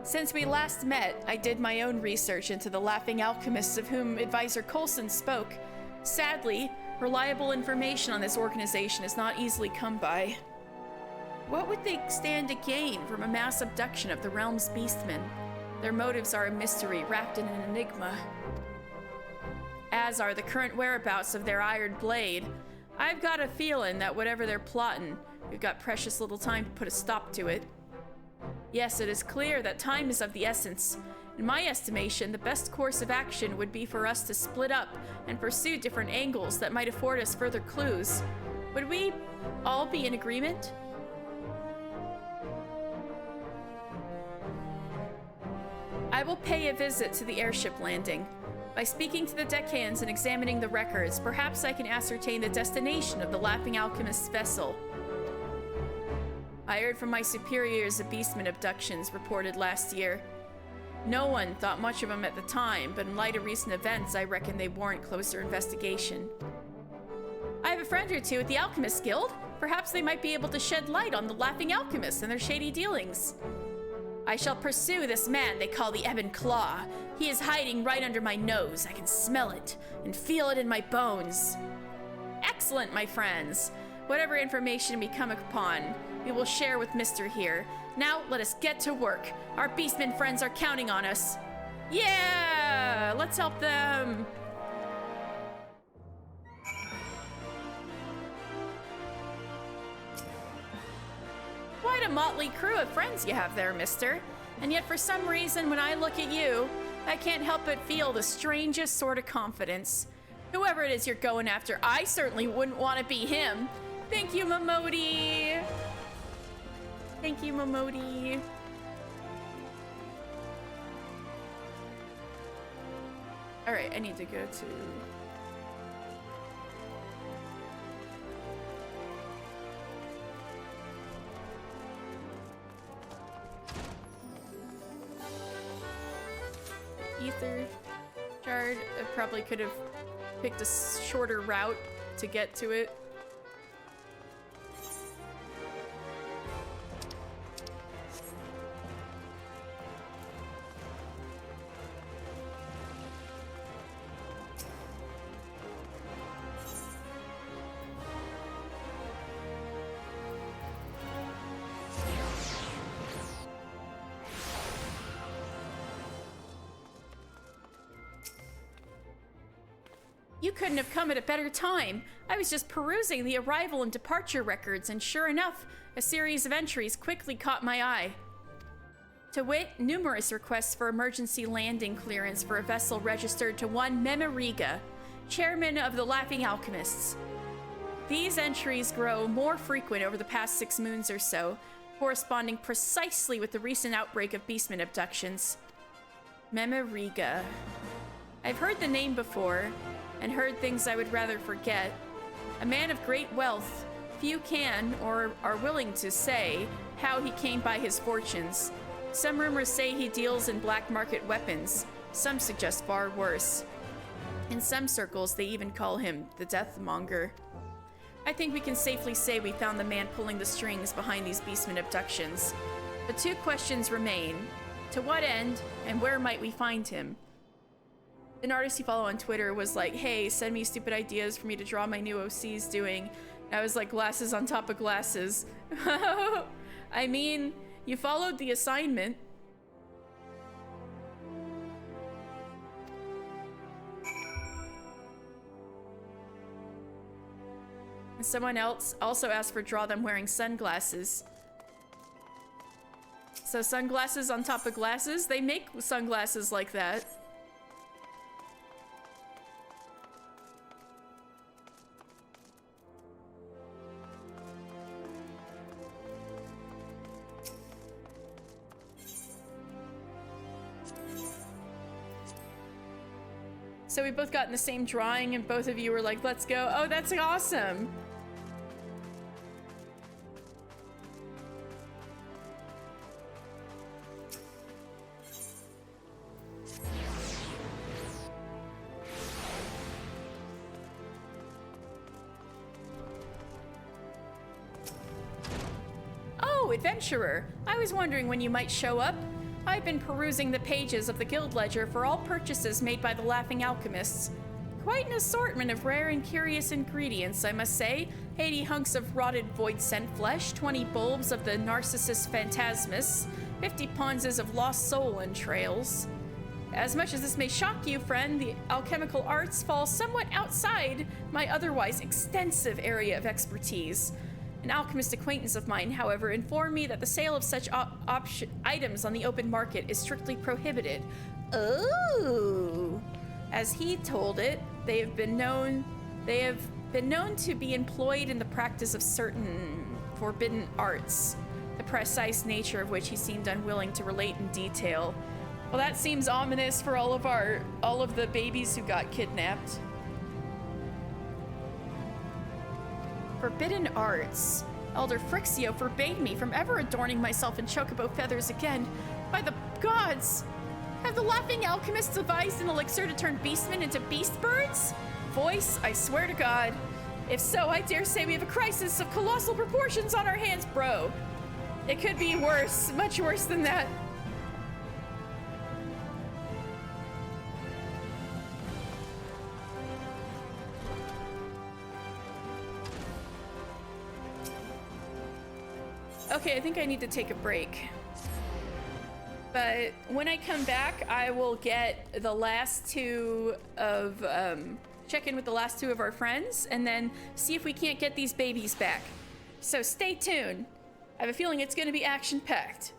Since we last met, I did my own research into the Laughing Alchemists of whom Advisor Coulson spoke. Sadly, reliable information on this organization is not easily come by. What would they stand to gain from a mass abduction of the realm's beastmen? Their motives are a mystery wrapped in an enigma. As are the current whereabouts of their iron blade. I've got a feeling that whatever they're plotting, we've got precious little time to put a stop to it. Yes, it is clear that time is of the essence. In my estimation, the best course of action would be for us to split up and pursue different angles that might afford us further clues. Would we all be in agreement? I will pay a visit to the airship landing. By speaking to the deckhands and examining the records, perhaps I can ascertain the destination of the Laughing Alchemist's vessel. I heard from my superiors of beastman abductions reported last year. No one thought much of them at the time, but in light of recent events, I reckon they warrant closer investigation. I have a friend or two at the Alchemist Guild. Perhaps they might be able to shed light on the Laughing Alchemists and their shady dealings. I shall pursue this man they call the Ebon Claw. He is hiding right under my nose. I can smell it and feel it in my bones. Excellent, my friends. Whatever information we come upon, we will share with Mr. here. Now, let us get to work. Our beastmen friends are counting on us. Yeah! Let's help them! Quite a motley crew of friends you have there, mister. And yet for some reason, when I look at you, I can't help but feel the strangest sort of confidence. Whoever it is you're going after, I certainly wouldn't want to be him. Thank you, Momodi. Thank you, Momodi. All right, I need to go to... Ether shard. I probably could have picked a shorter route to get to it. You couldn't have come at a better time. I was just perusing the arrival and departure records, and sure enough, a series of entries quickly caught my eye. To wit, numerous requests for emergency landing clearance for a vessel registered to one Memoriga, chairman of the Laughing Alchemists. These entries grow more frequent over the past 6 moons or so, corresponding precisely with the recent outbreak of beastman abductions. Memoriga. I've heard the name before, and heard things I would rather forget. A man of great wealth, few can or are willing to say how he came by his fortunes. Some rumors say he deals in black market weapons. Some suggest far worse. In some circles, they even call him the Deathmonger. I think we can safely say we found the man pulling the strings behind these Beastman abductions. The two questions remain. To what end, and where might we find him? An artist you follow on Twitter was like, hey, send me stupid ideas for me to draw my new OCs doing. And I was like, glasses on top of glasses. I mean, you followed the assignment. And someone else also asked for draw them wearing sunglasses. So sunglasses on top of glasses? They make sunglasses like that. So we both got in the same drawing and both of you were like, let's go. Oh, that's awesome. Oh, adventurer. I was wondering when you might show up. I've been perusing the pages of the guild ledger for all purchases made by the Laughing Alchemists. Quite an assortment of rare and curious ingredients, I must say. 80 hunks of rotted void scent flesh, 20 bulbs of the Narcissus Phantasmus, 50 ponzas of lost soul entrails. As much as this may shock you, friend, the alchemical arts fall somewhat outside my otherwise extensive area of expertise. An alchemist acquaintance of mine, however, informed me that the sale of such items on the open market is strictly prohibited. Oh! As he told it, they have been known to be employed in the practice of certain forbidden arts, the precise nature of which he seemed unwilling to relate in detail. Well, that seems ominous for all of the babies who got kidnapped. Forbidden arts. Elder Frixio forbade me from ever adorning myself in chocobo feathers again. By the gods! Have the Laughing Alchemists devised an elixir to turn beastmen into beast birds? Voice, I swear to God. If so, I dare say we have a crisis of colossal proportions on our hands, bro. It could be worse, much worse than that. Okay, I think I need to take a break. But when I come back, I will get the last two of, check in with the last two of our friends, and then see if we can't get these babies back. So stay tuned. I have a feeling it's gonna be action-packed.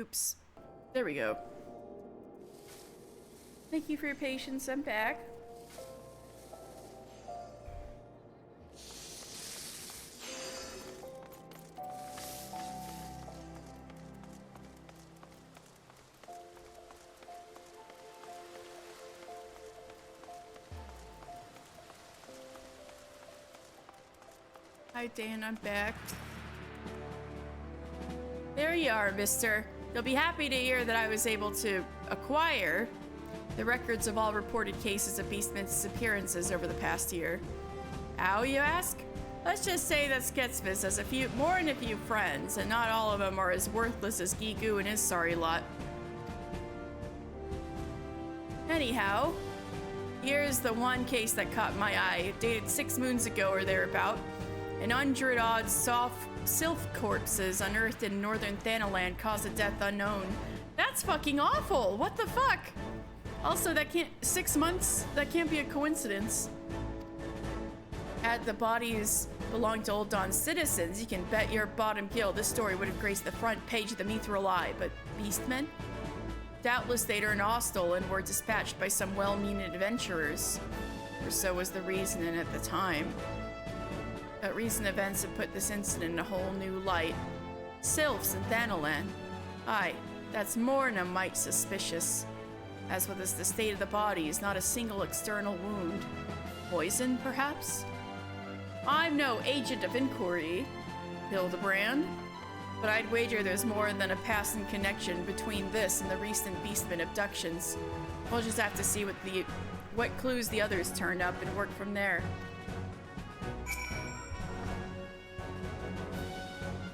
Oops. There we go. Thank you for your patience. I'm back. Hi, Dan. I'm back. There you are, mister. You'll be happy to hear that I was able to acquire the records of all reported cases of Beastman's disappearances over the past year. How, you ask? Let's just say that Sketsmith has more than a few friends, and not all of them are as worthless as Gigu and his sorry lot. Anyhow, here's the one case that caught my eye. It dated 6 moons ago or thereabout. An 100-odd sylph corpses unearthed in northern Thanaland caused a death unknown. That's fucking awful! What the fuck? Also, 6 months? That can't be a coincidence. Had the bodies belonged to Old Dawn's citizens, you can bet your bottom gill this story would have graced the front page of the Mithril Eye, but Beastmen? Doubtless they'd earned hostile and were dispatched by some well-meaning adventurers. Or so was the reasoning at the time. But recent events have put this incident in a whole new light. Sylphs in Thanaland. Aye, that's more than a mite suspicious. As with the state of the bodies, not a single external wound. Poison, perhaps? I'm no agent of inquiry, Hildebrand, but I'd wager there's more than a passing connection between this and the recent Beastman abductions. We'll just have to see what clues the others turn up and work from there.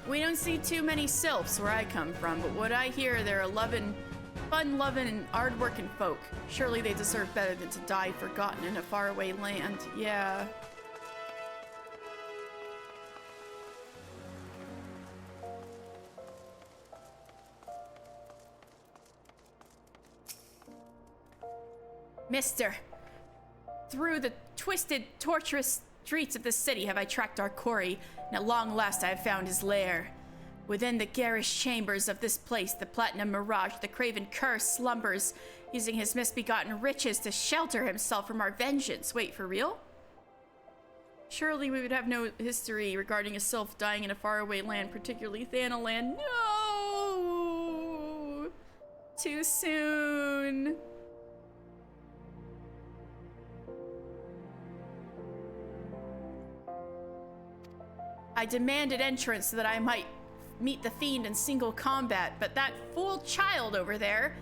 We don't see too many sylphs where I come from, but what I hear, they're fun-loving and hard-working folk. Surely they deserve better than to die forgotten in a faraway land. Yeah. Mister, through the twisted, tortuous streets of the city have I tracked our quarry, and at long last I have found his lair. Within the garish chambers of this place, the Platinum Mirage, the craven curse, slumbers, using his misbegotten riches to shelter himself from our vengeance. Wait, for real? Surely we would have no history regarding a sylph dying in a faraway land, particularly Thanaland. No! Too soon. I demanded entrance so that I might meet the fiend in single combat, but that fool child over there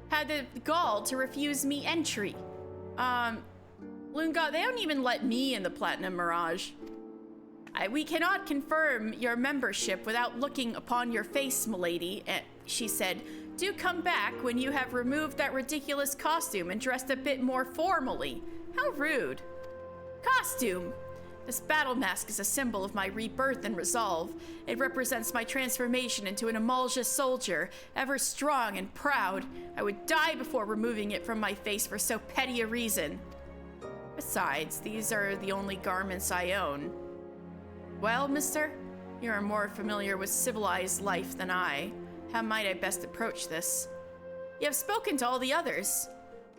had the gall to refuse me entry. Lunga, they don't even let me in the Platinum Mirage. We cannot confirm your membership without looking upon your face, milady, she said. Do come back when you have removed that ridiculous costume and dressed a bit more formally. How rude. Costume! This battle mask is a symbol of my rebirth and resolve. It represents my transformation into an emulsious soldier, ever strong and proud. I would die before removing it from my face for so petty a reason. Besides, these are the only garments I own. Well, mister, you are more familiar with civilized life than I. How might I best approach this? You have spoken to all the others.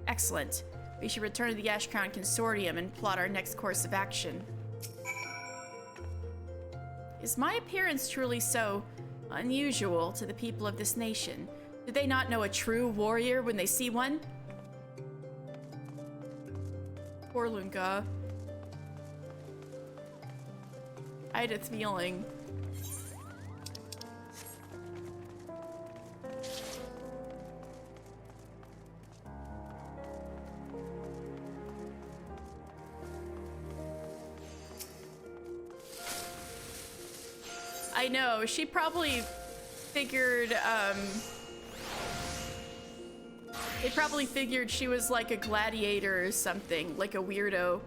Excellent. We should return to the Ash Crown Consortium and plot our next course of action. Is my appearance truly so unusual to the people of this nation? Do they not know a true warrior when they see one? Poor Lunga. I had a feeling. I know, she probably figured, they probably figured she was like a gladiator or something, like a weirdo.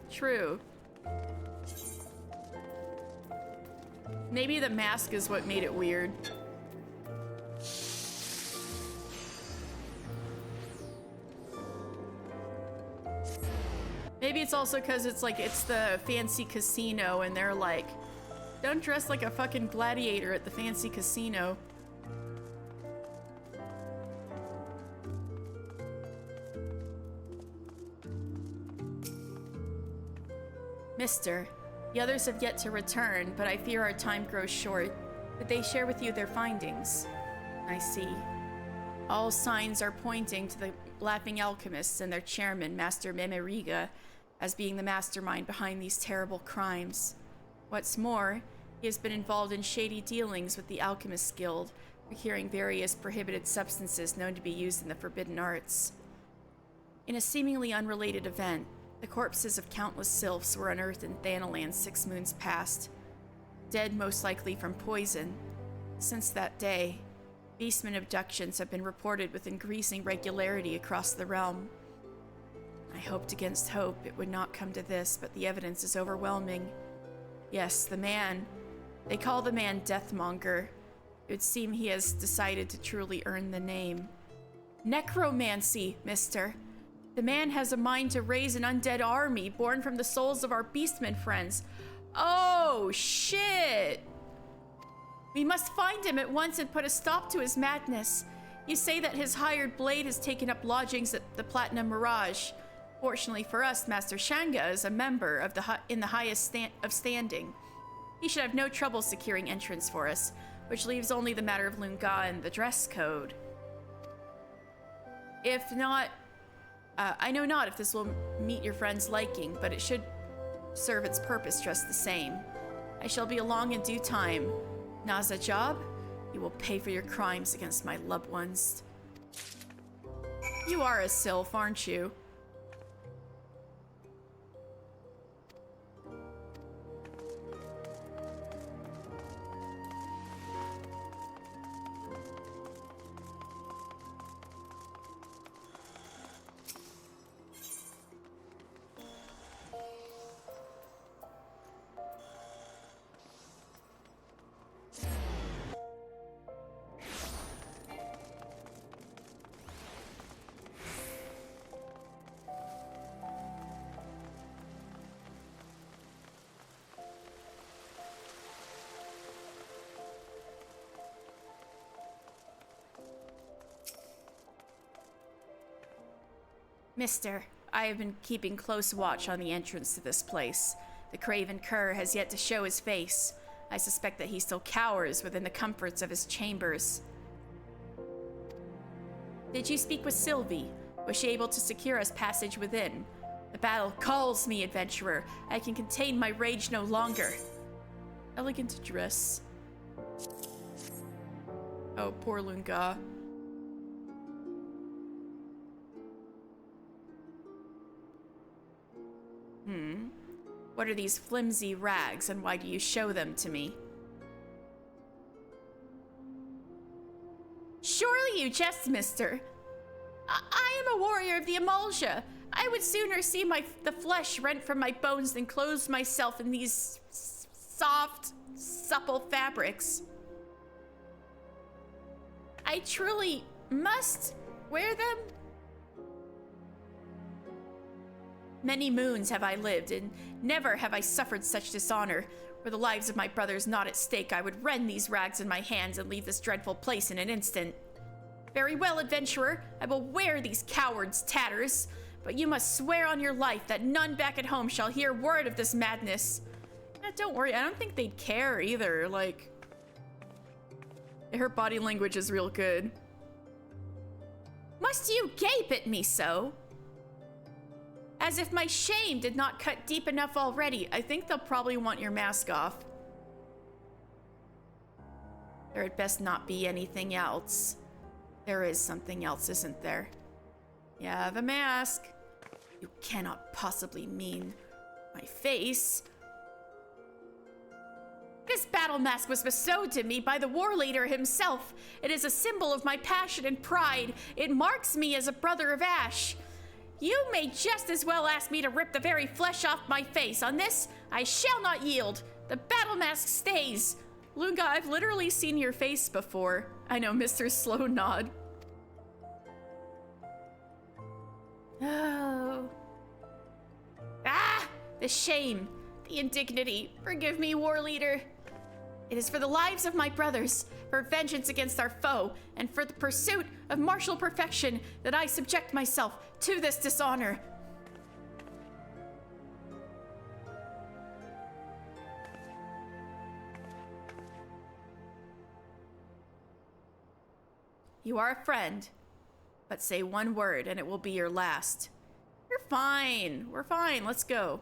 True. Maybe the mask is what made it weird. Maybe it's also because it's like, it's the fancy casino and they're like, don't dress like a fucking gladiator at the fancy casino. Mister, the others have yet to return, but I fear our time grows short. Did they share with you their findings? I see. All signs are pointing to the Laughing Alchemists and their chairman, Master Memeriga, as being the mastermind behind these terrible crimes. What's more, he has been involved in shady dealings with the Alchemist Guild, procuring various prohibited substances known to be used in the forbidden arts. In a seemingly unrelated event, the corpses of countless sylphs were unearthed in Thanalan 6 moons past, dead most likely from poison. Since that day, beastman abductions have been reported with increasing regularity across the realm. I hoped against hope it would not come to this, but the evidence is overwhelming. Yes, the man. They call the man Deathmonger. It would seem he has decided to truly earn the name. Necromancy, mister. The man has a mind to raise an undead army born from the souls of our beastmen friends. Oh, shit! We must find him at once and put a stop to his madness. You say that his hired blade has taken up lodgings at the Platinum Mirage. Fortunately for us, Master Shanga is a member of in the highest of standing. He should have no trouble securing entrance for us, which leaves only the matter of Lunga and the dress code. If not, I know not if this will meet your friend's liking, but it should serve its purpose just the same. I shall be along in due time. Naza Job, you will pay for your crimes against my loved ones. You are a sylph, aren't you? Mister, I have been keeping close watch on the entrance to this place. The craven cur has yet to show his face. I suspect that he still cowers within the comforts of his chambers. Did you speak with Sylvie? Was she able to secure us passage within? The battle calls me, adventurer. I can contain my rage no longer. Elegant dress. Oh, poor Lunga. What are these flimsy rags, and why do you show them to me? Surely you jest, mister. I am a warrior of the Emulsia. I would sooner see the flesh rent from my bones than clothe myself in these soft, supple fabrics. I truly must wear them. Many moons have I lived, and never have I suffered such dishonor. Were the lives of my brothers not at stake, I would rend these rags in my hands and leave this dreadful place in an instant. Very well, adventurer, I will wear these cowards' tatters, but you must swear on your life that none back at home shall hear word of this madness. Don't worry, I don't think they'd care either, like... Her body language is real good. Must you gape at me so? As if my shame did not cut deep enough already. I think they'll probably want your mask off. There had best not be anything else. There is something else, isn't there? Yeah, the mask. You cannot possibly mean my face. This battle mask was bestowed to me by the war leader himself. It is a symbol of my passion and pride. It marks me as a brother of Ash. You may just as well ask me to rip the very flesh off my face. On this, I shall not yield. The battle mask stays. Lunga, I've literally seen your face before. I know, Mr. Slow Nod. Oh. Ah! The shame. The indignity. Forgive me, war leader. It is for the lives of my brothers, for vengeance against our foe, and for the pursuit of martial perfection that I subject myself to this dishonor. You are a friend. But say one word and it will be your last. You're fine. We're fine. Let's go.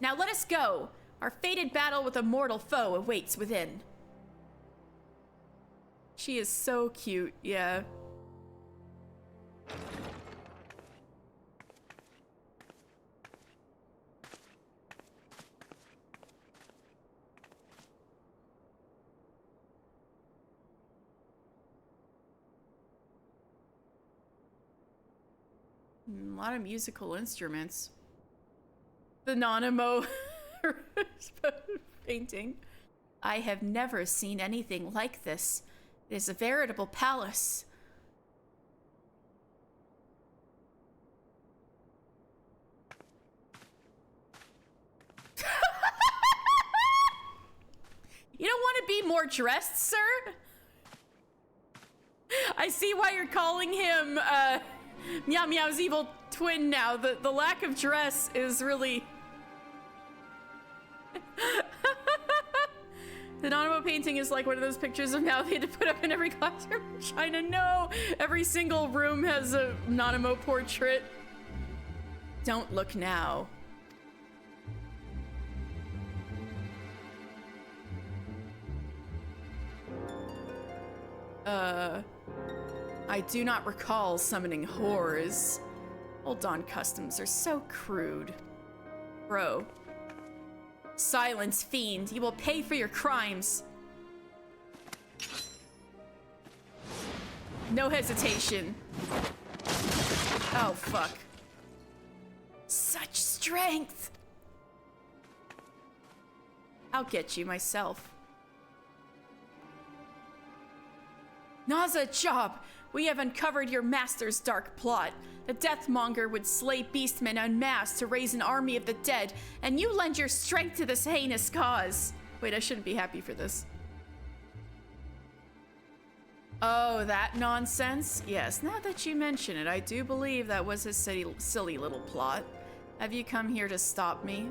Now let us go. Our fated battle with a mortal foe awaits within. She is so cute, yeah. A lot of musical instruments. The Nanamo painting. I have never seen anything like this. It is a veritable palace. You don't want to be more dressed, sir? I see why you're calling him Meow Meow's evil twin now. The lack of dress is really... The Nanamo painting is like one of those pictures of Meow they had to put up in every classroom in China. No! Every single room has a Nanamo portrait. Don't look now. I do not recall summoning whores. Old Dawn customs are so crude. Bro. Silence, fiend. You will pay for your crimes. No hesitation. Oh, fuck. Such strength. I'll get you myself. Naza Job, we have uncovered your master's dark plot. The Deathmonger would slay beastmen en masse to raise an army of the dead, and you lend your strength to this heinous cause. Wait, I shouldn't be happy for this. Oh, that nonsense? Yes, now that you mention it, I do believe that was his silly little plot. Have you come here to stop me?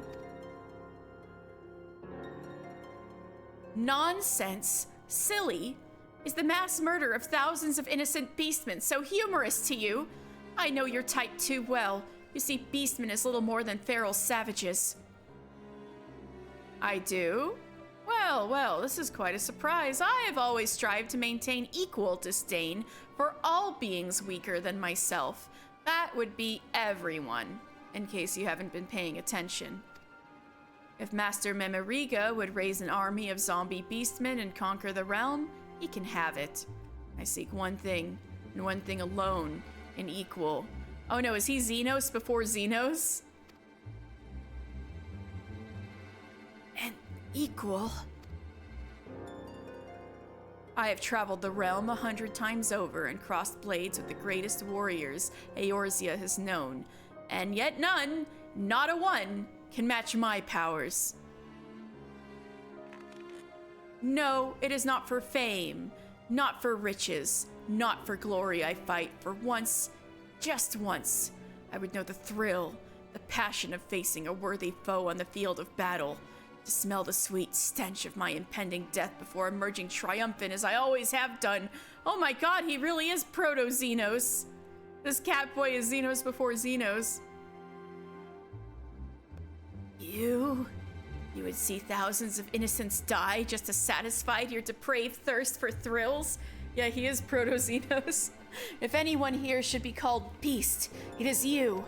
Nonsense? Silly? Is the mass murder of thousands of innocent beastmen so humorous to you? I know your type too well. You see beastmen as little more than feral savages. I do? Well, this is quite a surprise. I have always strived to maintain equal disdain for all beings weaker than myself. That would be everyone, in case you haven't been paying attention. If Master Memoriga would raise an army of zombie beastmen and conquer the realm, he can have it. I seek one thing, and one thing alone, an equal. Oh no, is he Xenos before Xenos? An equal? I have traveled the realm 100 times over and crossed blades with the greatest warriors Eorzea has known, and yet none, not a one, can match my powers. No, it is not for fame, not for riches, not for glory I fight. For once, just once, I would know the thrill, the passion of facing a worthy foe on the field of battle, to smell the sweet stench of my impending death before emerging triumphant as I always have done. Oh my god, he really is proto-Xenos. This catboy is Xenos before Xenos. You would see thousands of innocents die just to satisfy your depraved thirst for thrills? Yeah, he is proto-Xenos. If anyone here should be called Beast, it is you.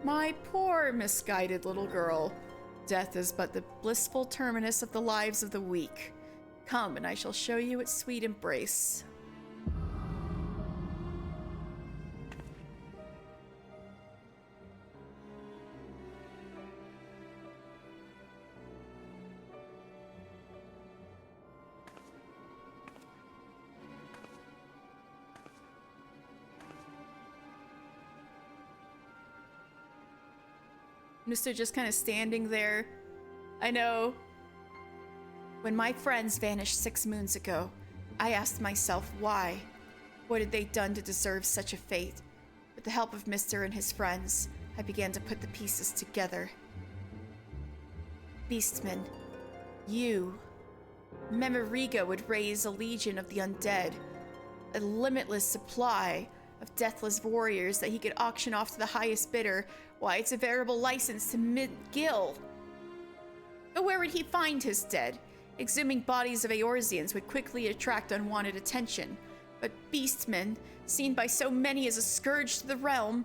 My poor, misguided little girl. Death is but the blissful terminus of the lives of the weak. Come, and I shall show you its sweet embrace. Mr. just kind of standing there. I know. When my friends vanished 6 moons ago, I asked myself why. What had they done to deserve such a fate? With the help of Mr. and his friends, I began to put the pieces together. Beastman, you. Memoriga would raise a legion of the undead, a limitless supply of deathless warriors that he could auction off to the highest bidder. Why, it's a veritable license to mid-gill. But where would he find his dead? Exhuming bodies of Eorzeans would quickly attract unwanted attention. But beastmen, seen by so many as a scourge to the realm,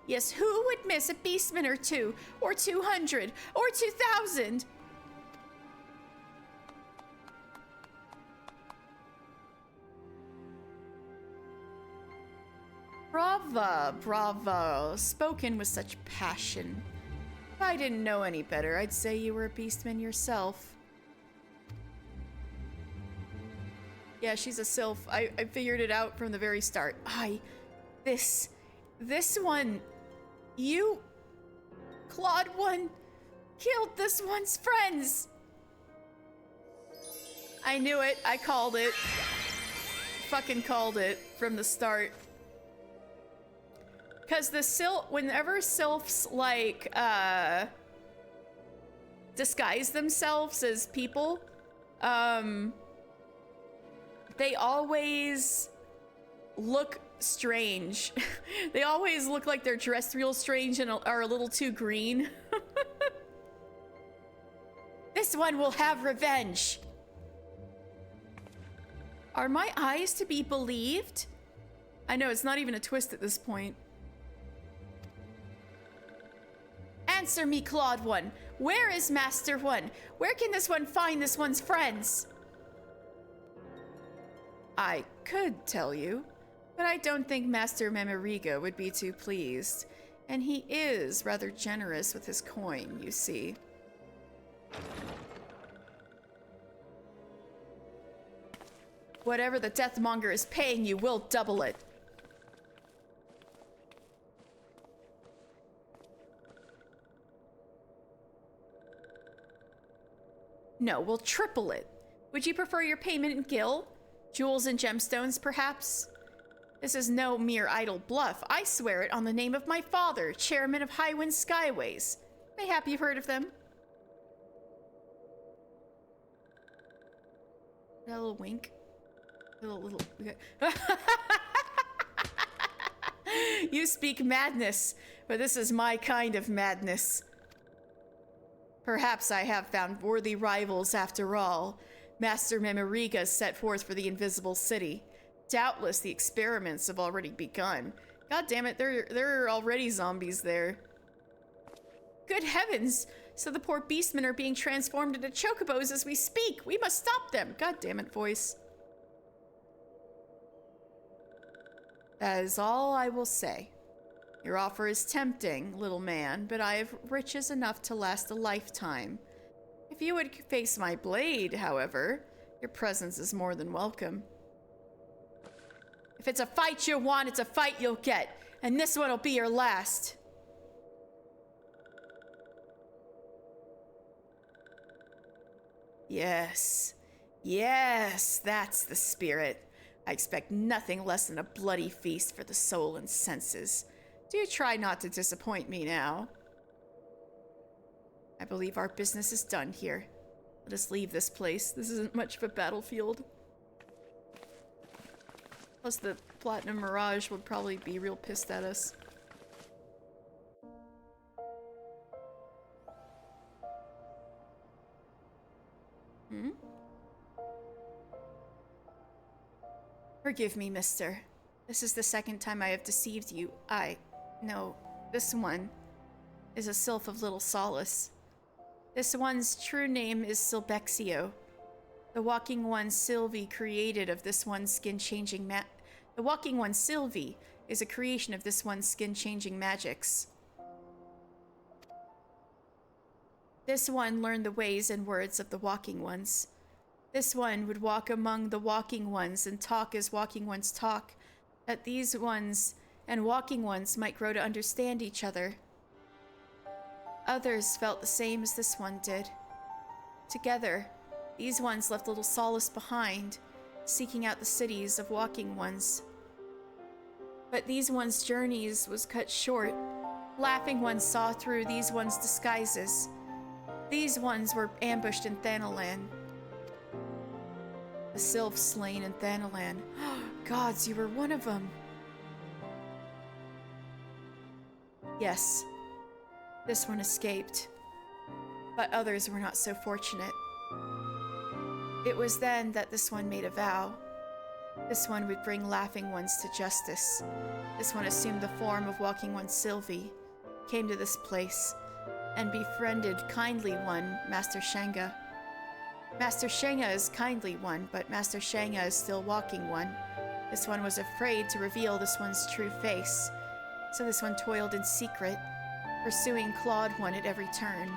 yes, who would miss a beastman or two, or 200, or 2,000? Brava, bravo, spoken with such passion. If I didn't know any better, I'd say you were a beastman yourself. Yeah, she's a sylph. I figured it out from the very start. This one, you, Claude One, killed this one's friends. I knew it. I called it. Fucking called it from the start. Because whenever sylphs, like, disguise themselves as people, they always look strange. They always look like they're dressed real strange and are a little too green. This one will have revenge. Are my eyes to be believed? I know, it's not even a twist at this point. Answer me, Claude One. Where is Master One? Where can this one find this one's friends? I could tell you, but I don't think Master Memoriga would be too pleased. And he is rather generous with his coin, you see. Whatever the Deathmonger is paying you, we'll double it. No, we'll triple it. Would you prefer your payment in gil? Jewels and gemstones, perhaps? This is no mere idle bluff. I swear it on the name of my father, chairman of Highwind Skyways. Mayhap you've heard of them? A little wink. Little. You speak madness, but this is my kind of madness. Perhaps I have found worthy rivals after all. Master Memoriga set forth for the Invisible City. Doubtless the experiments have already begun. God damn it, there are already zombies there. Good heavens! So the poor beastmen are being transformed into chocobos as we speak. We must stop them. God damn it, voice. That is all I will say. Your offer is tempting, little man, but I have riches enough to last a lifetime. If you would face my blade, however, your presence is more than welcome. If it's a fight you want, it's a fight you'll get, and this one will be your last. Yes, that's the spirit. I expect nothing less than a bloody feast for the soul and senses. Do try not to disappoint me now. I believe our business is done here. Let us leave this place. This isn't much of a battlefield. Plus the Platinum Mirage would probably be real pissed at us. Forgive me, mister. This is the second time I have deceived you. No, this one is a sylph of little solace. This one's true name is Silbexio. The Walking One Sylvie created of this one's skin-changing The Walking One Sylvie is a creation of this one's skin-changing magics. This one learned the ways and words of the Walking Ones. This one would walk among the Walking Ones and talk as Walking Ones talk, that these ones and Walking Ones might grow to understand each other. Others felt the same as this one did. Together, these ones left little solace behind, seeking out the cities of Walking Ones. But these ones' journeys was cut short. Laughing Ones saw through these ones' disguises. These ones were ambushed in Thanalan. The sylphs slain in Thanalan. Gods, you were one of them. Yes, this one escaped, but others were not so fortunate. It was then that this one made a vow. This one would bring Laughing Ones to justice. This one assumed the form of Walking One Sylvie, came to this place, and befriended Kindly One, Master Shanga. Master Shanga is Kindly One, but Master Shanga is still Walking One. This one was afraid to reveal this one's true face, so this one toiled in secret, pursuing Clawed One at every turn.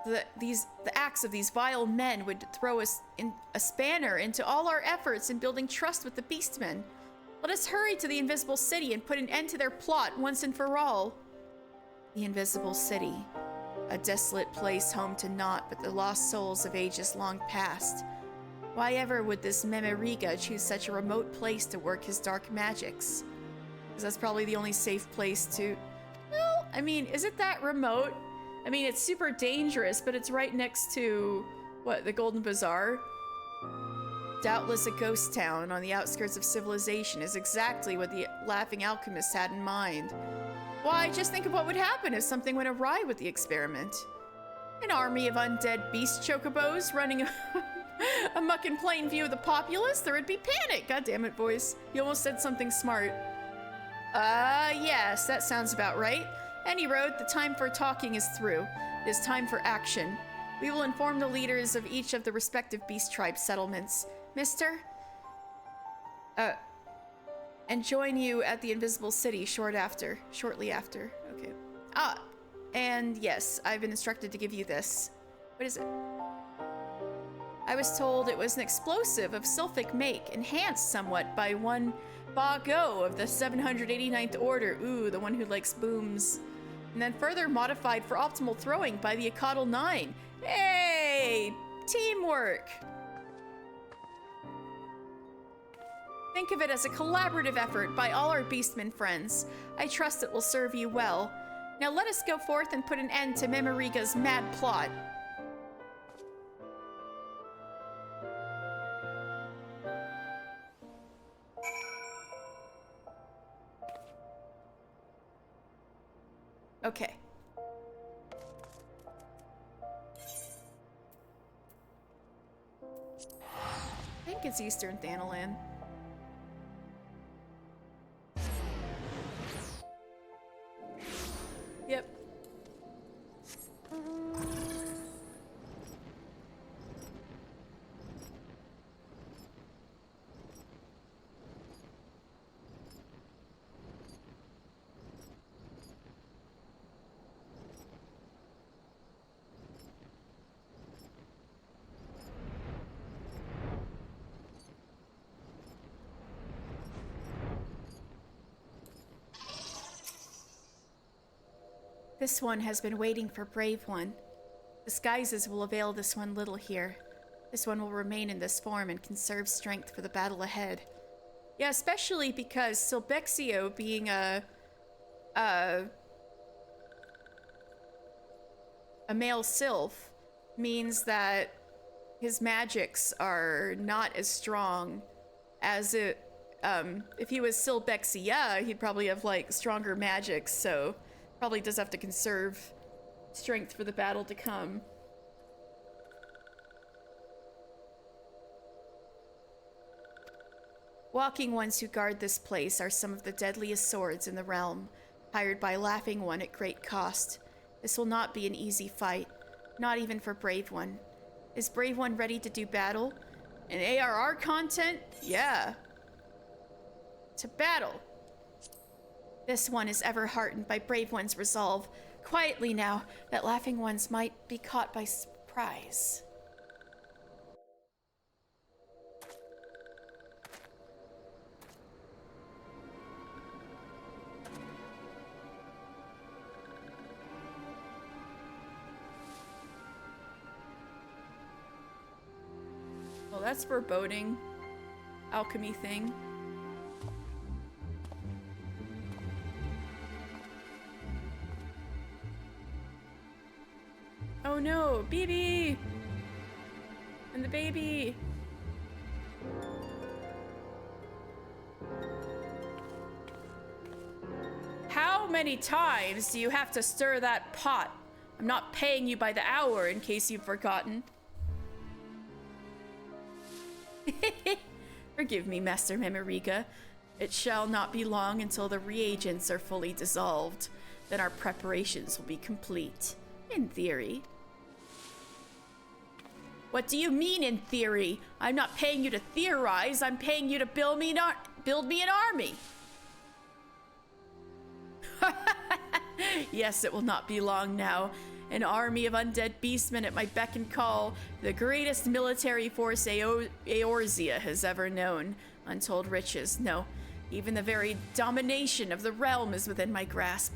The acts of these vile men would throw us in a spanner into all our efforts in building trust with the Beastmen. Let us hurry to the Invisible City and put an end to their plot once and for all. The Invisible City, a desolate place home to naught but the lost souls of ages long past. Why ever would this Memoriga choose such a remote place to work his dark magics? Because that's probably the only safe place to... Well, I mean, is it that remote? I mean, it's super dangerous, but it's right next to, what, the Golden Bazaar? Doubtless a ghost town on the outskirts of civilization is exactly what the Laughing Alchemist had in mind. Why, just think of what would happen if something went awry with the experiment. An army of undead beast chocobos running amok in plain view of the populace, there would be panic. God damn it, boys. You almost said something smart. Yes, that sounds about right. Any road, the time for talking is through. It is time for action. We will inform the leaders of each of the respective beast tribe settlements. Mister? And join you at the Invisible City shortly after. Okay. And yes, I've been instructed to give you this. What is it? I was told it was an explosive of Sylphic make, enhanced somewhat by one Bago of the 789th Order. Ooh, the one who likes booms. And then further modified for optimal throwing by the Acadal 9. Hey! Teamwork! Think of it as a collaborative effort by all our Beastmen friends. I trust it will serve you well. Now let us go forth and put an end to Memoriga's mad plot. Okay. I think it's Eastern Thanalan. Yep. This one has been waiting for Brave One. Disguises will avail this one little here. This one will remain in this form and conserve strength for the battle ahead. Yeah, especially because Silbexio being a male sylph means that his magics are not as strong as it, if he was Silbexia, he'd probably have like stronger magics, so probably does have to conserve strength for the battle to come. Walking Ones who guard this place are some of the deadliest swords in the realm, hired by Laughing One at great cost. This will not be an easy fight, not even for Brave One. Is Brave One ready to do battle? And ARR content? Yeah. To battle. This one is ever heartened by Brave One's resolve. Quietly now, that Laughing Ones might be caught by surprise. Well, that's foreboding. Alchemy thing. Oh no, BB! And the baby! How many times do you have to stir that pot? I'm not paying you by the hour, in case you've forgotten. Forgive me, Master Memoriga. It shall not be long until the reagents are fully dissolved. Then our preparations will be complete. In theory. What do you mean, in theory? I'm not paying you to theorize. I'm paying you to build me an army. Yes, it will not be long now. An army of undead beastmen at my beck and call. The greatest military force Eorzea has ever known. Untold riches. No, even the very domination of the realm is within my grasp.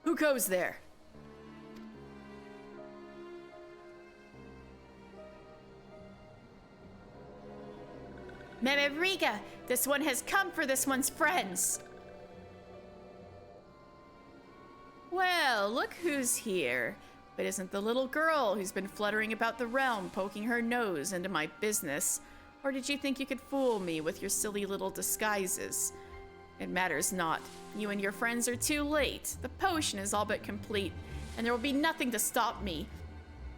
Who goes there? Memoriga, this one has come for this one's friends. Well, look who's here. But isn't the little girl who's been fluttering about the realm poking her nose into my business? Or did you think you could fool me with your silly little disguises? It matters not. You and your friends are too late. The potion is all but complete, and there will be nothing to stop me.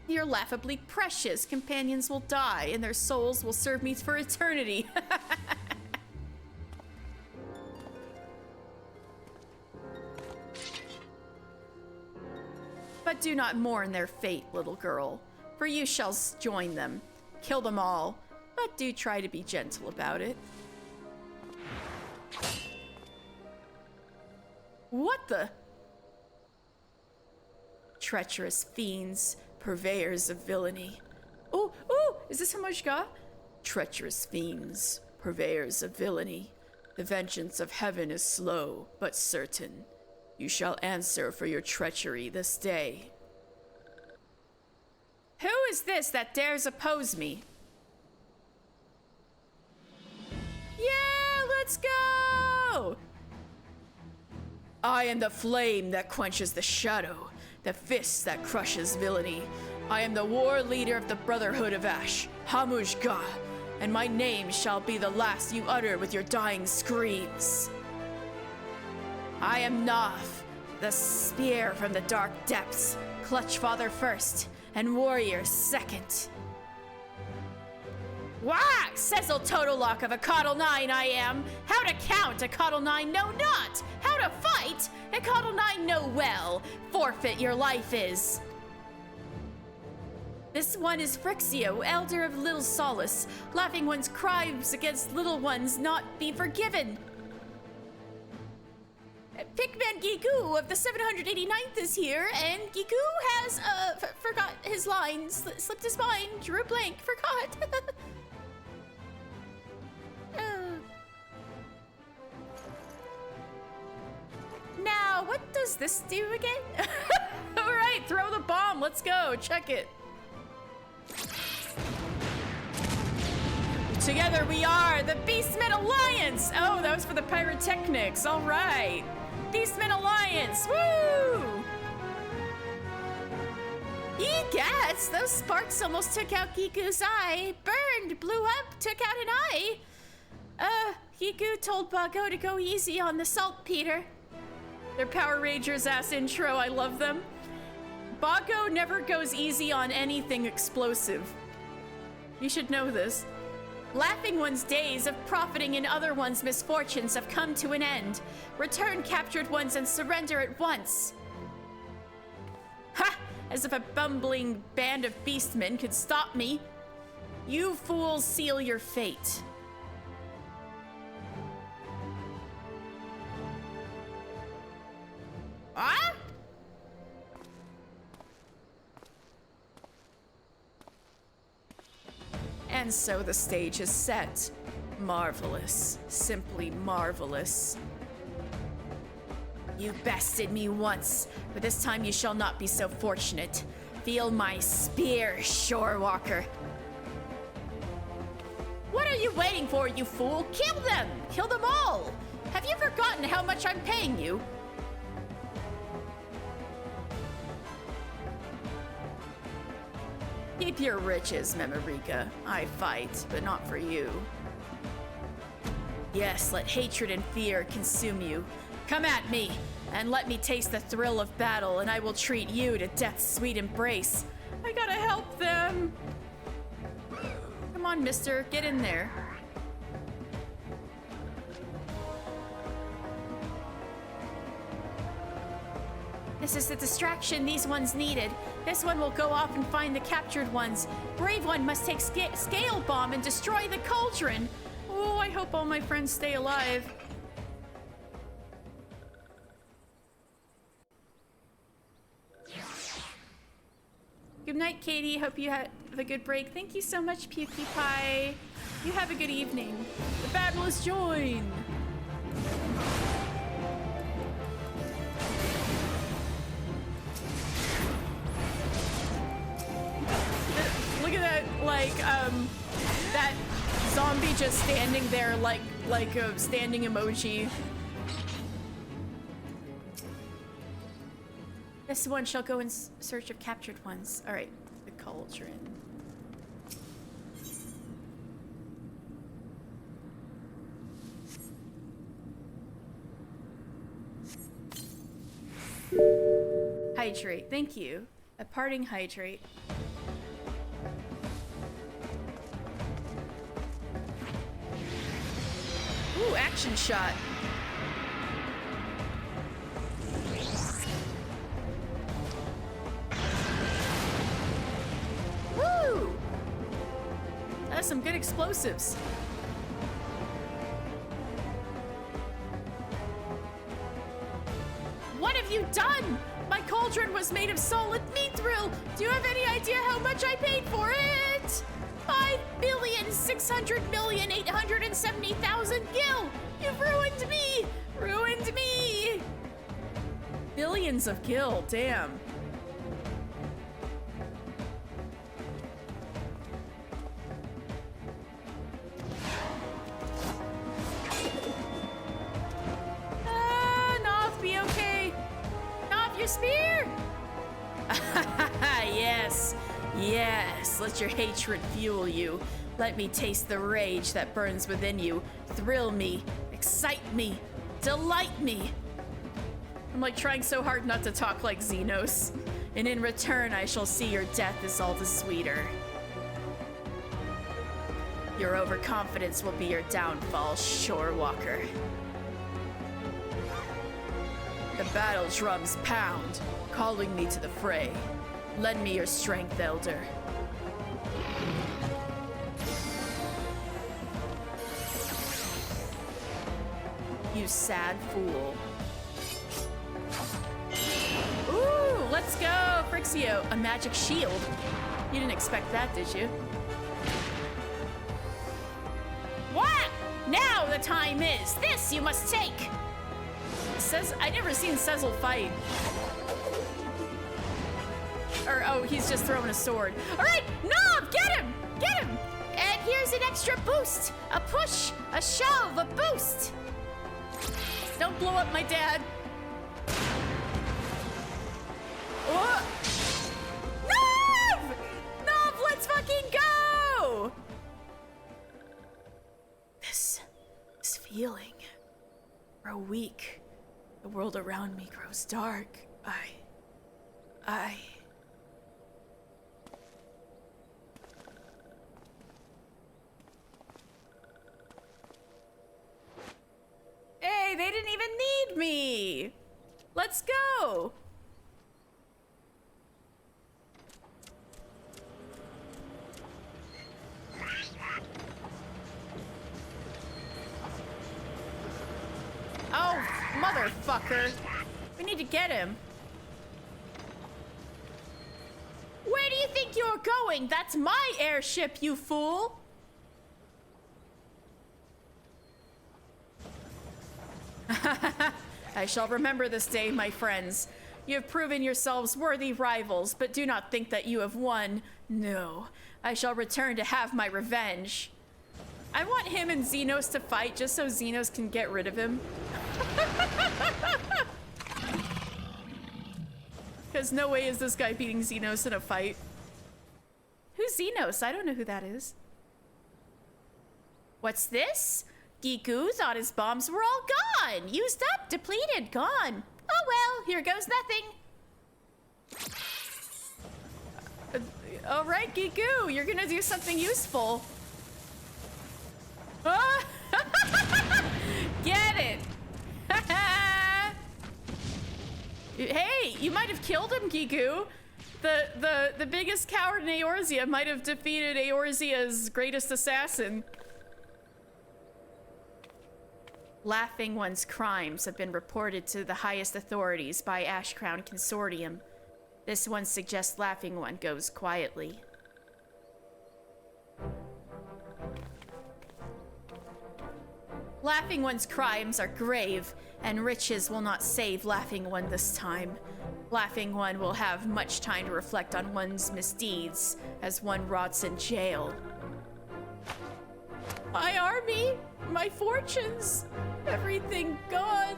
Your laughably precious companions will die, and their souls will serve me for eternity. But do not mourn their fate, little girl, for you shall join them. Kill them all, but do try to be gentle about it. What the? Treacherous fiends, purveyors of villainy. Oh, is this how much got? Treacherous fiends, purveyors of villainy. The vengeance of heaven is slow, but certain. You shall answer for your treachery this day. Who is this that dares oppose me? Yeah, let's go! I am the flame that quenches the shadow, the fist that crushes villainy. I am the war leader of the Brotherhood of Ash, Hamujga, and my name shall be the last you utter with your dying screams. I am Noth, the spear from the dark depths, Clutch Father first, and Warrior second. Wah! Cecil Totolock of a Coddle 9 I am. How to count a Coddle 9 know not. How to fight a Coddle 9 know well. Forfeit your life is. This one is Phrixio, elder of Little Solace. Laughing one's crimes against little ones not be forgiven. Pickman Gigu of the 789th is here, and Gigu has, forgot his lines, slipped his mind, drew a blank, forgot. Now, what does this do again? Alright, throw the bomb, let's go, check it. Together we are the Beastmen Alliance! Oh, that was for the pyrotechnics, alright. Beastmen Alliance, woo! Egats, those sparks almost took out Giku's eye. Burned, blew up, took out an eye. Giku told Bago to go easy on the saltpeter. Their Power Rangers ass intro, I love them. Bago never goes easy on anything explosive. You should know this. Laughing one's days of profiting in other one's misfortunes have come to an end. Return captured ones and surrender at once. Ha! As if a bumbling band of beastmen could stop me. You fools seal your fate. Ah? And so the stage is set. Marvelous. Simply marvelous. You bested me once, but this time you shall not be so fortunate. Feel my spear, Shorewalker. What are you waiting for, you fool? Kill them! Kill them all! Have you forgotten how much I'm paying you? Keep your riches, Memorika. I fight, but not for you. Yes, let hatred and fear consume you. Come at me, and let me taste the thrill of battle, and I will treat you to death's sweet embrace. I gotta help them. Come on, mister, get in there. This is the distraction these ones needed. This one will go off and find the captured ones. Brave one must take Scale Bomb and destroy the cauldron. Oh, I hope all my friends stay alive. Good night, Katie. Hope you have a good break. Thank you so much, PewDiePie. You have a good evening. The battle is joined. Look at that, like, that zombie just standing there like a standing emoji. This one shall go in search of captured ones. All right, the cauldron. Hydrate, thank you. A parting hydrate. Ooh, action shot. Woo! That's some good explosives. What have you done? My cauldron was made of solid meat drill. Do you have any idea how much I paid for it? 5,600,870,000 gil! You've ruined me! Ruined me! Billions of gil, damn. Nov, be okay. Nov, your spear! Yes. Yes, let your hatred fuel you. Let me taste the rage that burns within you. Thrill me, excite me, delight me. I'm like trying so hard not to talk like Xenos. And in return, I shall see your death is all the sweeter. Your overconfidence will be your downfall, Shorewalker. The battle drums pound, calling me to the fray. Lend me your strength, Elder. You sad fool. Ooh, let's go, Frixio. A magic shield. You didn't expect that, did you? What? Now the time is. This you must take. I never seen Cecil fight. Or, oh, he's just throwing a sword. All right, Nob, get him! Get him! And here's an extra boost. A push, a shove, a boost. Don't blow up my dad. Oh. Nob! Nob, let's fucking go! This feeling. Grow weak. The world around me grows dark. Hey, they didn't even need me! Let's go! Oh, motherfucker! We need to get him. Where do you think you're going? That's my airship, you fool! I shall remember this day, my friends. You have proven yourselves worthy rivals, but do not think that you have won. No, I shall return to have my revenge. I want him and Xenos to fight just so Xenos can get rid of him. Because no way is this guy beating Xenos in a fight. is Xenos? I don't know who that is. What's this? Giku thought his bombs were all gone. Used up, depleted, gone. Oh well, here goes nothing. All right, Giku, you're gonna do something useful. Ah! Get it. Hey, you might have killed him, Giku. The biggest coward in Eorzea might have defeated Eorzea's greatest assassin. Laughing One's crimes have been reported to the highest authorities by Ash Crown Consortium. This one suggests Laughing One goes quietly. Laughing One's crimes are grave, and riches will not save Laughing One this time. Laughing One will have much time to reflect on one's misdeeds as one rots in jail. My army, my fortunes, everything gone.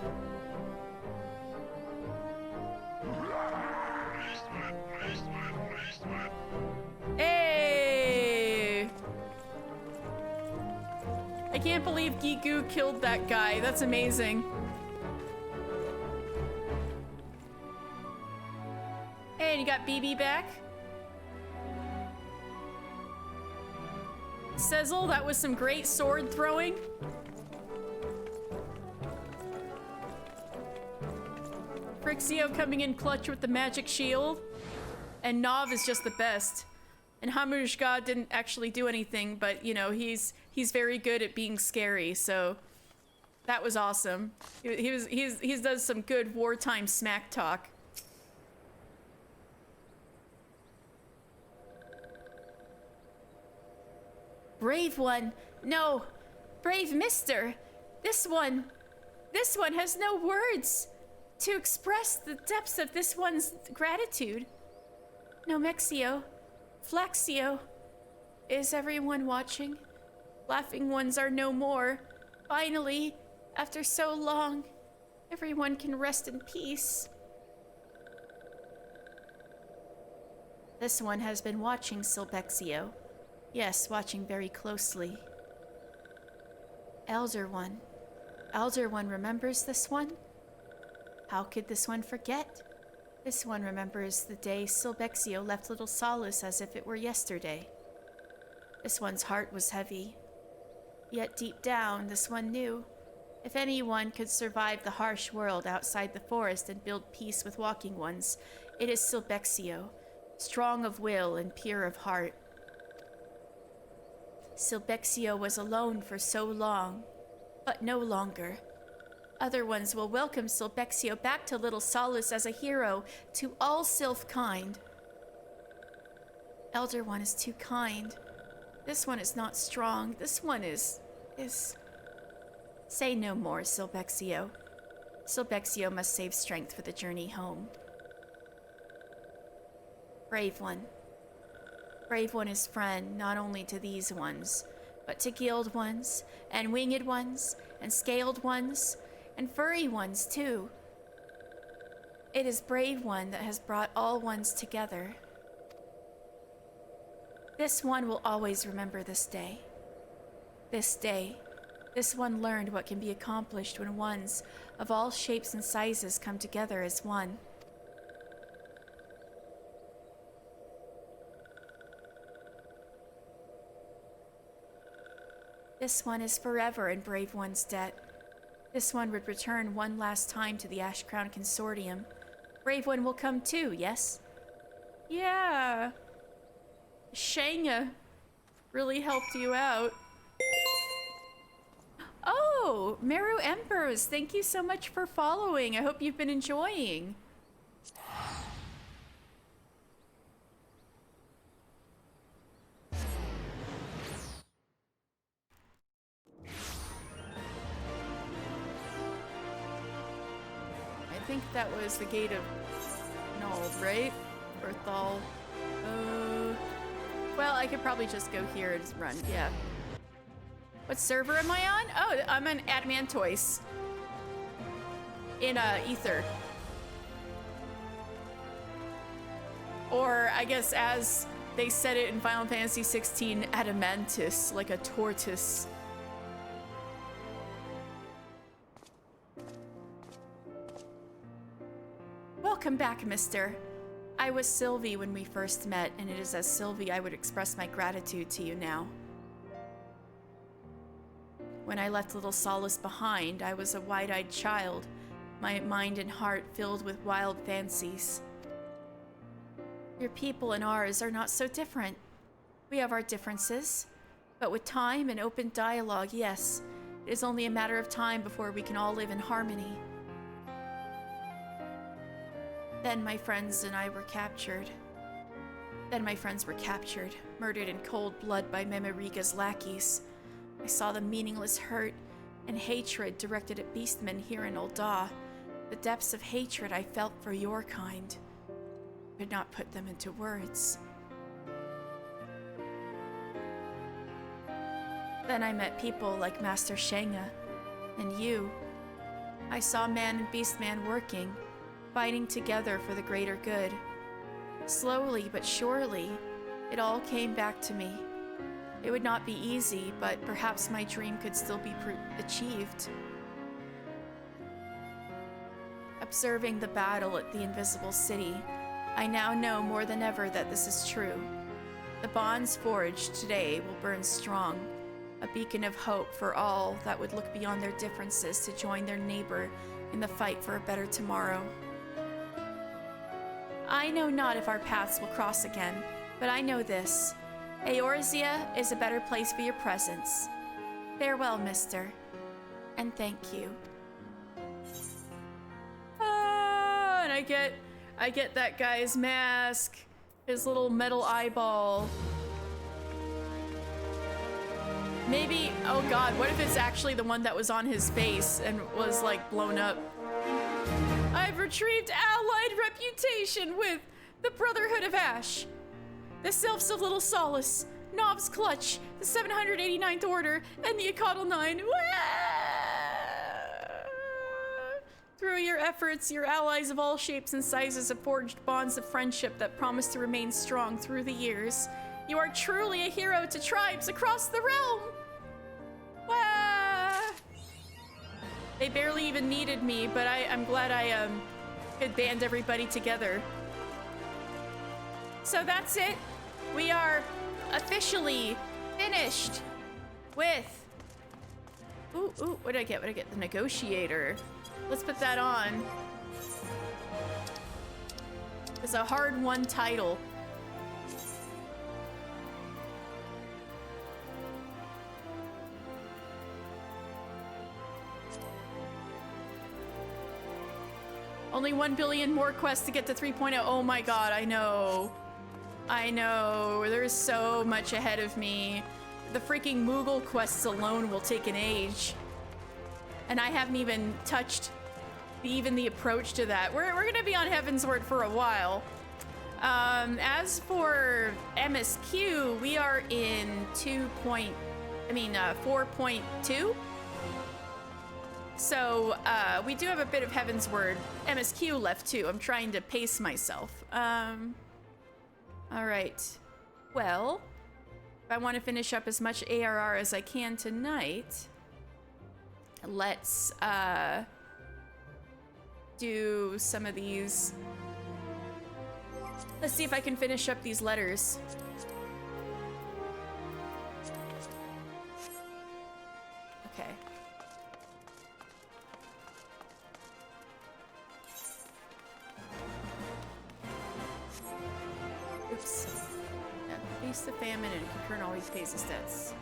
Hey! I can't believe Giku killed that guy. That's amazing. Hey, and you got BB back? Sizzle, that was some great sword throwing. Frixio coming in clutch with the magic shield. And Nav is just the best. And Hamurshka didn't actually do anything, but you know, he's very good at being scary, so that was awesome. He does some good wartime smack talk. Brave One, no, brave Mister. This one has no words to express the depths of this one's gratitude. No, Mexio, Flaxio, is everyone watching? Laughing Ones are no more. Finally, after so long, everyone can rest in peace. This one has been watching Silbexio. Yes, watching very closely. Elder One remembers this one? How could this one forget? This one remembers the day Silbexio left Little Solace as if it were yesterday. This one's heart was heavy. Yet deep down, this one knew, if anyone could survive the harsh world outside the forest and build peace with Walking Ones, it is Silbexio, strong of will and pure of heart. Silbexio was alone for so long, but no longer. Other ones will welcome Silbexio back to Little Solace as a hero to all Sylph kind. Elder One is too kind. This one is not strong. This one is... Say no more, Silbexio. Silbexio must save strength for the journey home. Brave One. Brave One is friend not only to these ones, but to Guild Ones, and Winged Ones, and Scaled Ones, and Furry Ones too. It is Brave One that has brought all ones together. This one will always remember this day. This day, this one learned what can be accomplished when ones of all shapes and sizes come together as one. This one is forever in Brave One's debt. This one would return one last time to the Ash Crown Consortium. Brave One will come too, yes? Yeah. Shanga really helped you out. Oh, Meru Embers, thank you so much for following. I hope you've been enjoying. I think that was the gate of Nald, right? Or Thal. Well, I could probably just go here and just run, yeah. What server am I on? Oh, I'm on Adamantoise. In Ether. Or, I guess, as They said it in Final Fantasy 16, adamantus, like a tortoise. Welcome back, mister. I was Sylvie when we first met, and it is as Sylvie I would express my gratitude to you now. When I left little Solace behind, I was a wide-eyed child, my mind and heart filled with wild fancies. Your people and ours are not so different. We have our differences, but with time and open dialogue, yes, it is only a matter of time before we can all live in harmony. Then my friends and I were captured. Murdered in cold blood by Memoriga's lackeys. I saw the meaningless hurt and hatred directed at beastmen here in Ul'dah. The depths of hatred I felt for your kind. Could not put them into words. Then I met people like Master Shenga, and you. I saw man and beastman working, fighting together for the greater good. Slowly but surely, it all came back to me. It would not be easy, but perhaps my dream could still be achieved. Observing the battle at the Invisible City, I now know more than ever that this is true. The bonds forged today will burn strong, a beacon of hope for all that would look beyond their differences to join their neighbor in the fight for a better tomorrow. I know not if our paths will cross again, but I know this. Eorzea is a better place for your presence. Farewell, mister, and thank you. And I get that guy's mask, his little metal eyeball. Maybe, oh god, what if it's actually the one that was on his face and was like blown up? I've retrieved allied reputation with the Brotherhood of Ash, the Sylphs of Little Solace, Knob's Clutch, the 789th Order, and the Acatl 9. Through your efforts, your allies of all shapes and sizes have forged bonds of friendship that promise to remain strong through the years. You are truly a hero to tribes across the realm! Wah! They barely even needed me, but I'm glad I could band everybody together. So that's it. We are officially finished with... Ooh, what did I get? The Negotiator. Let's put that on. It's a hard-won title. Only 1 billion more quests to get to 3.0. Oh my god, I know. There's so much ahead of me. The freaking Moogle quests alone will take an age. And I haven't even touched the approach to that. We're gonna be on Heavensward for a while. As for MSQ, we are in 4.2. So, we do have a bit of Heavensward MSQ left too. I'm trying to pace myself. Alright. Well, if I want to finish up as much ARR as I can tonight, let's, do some of these. Let's see if I can finish up these letters. Okay. Oops. Yeah, face the famine and Concurrent always pays his debts.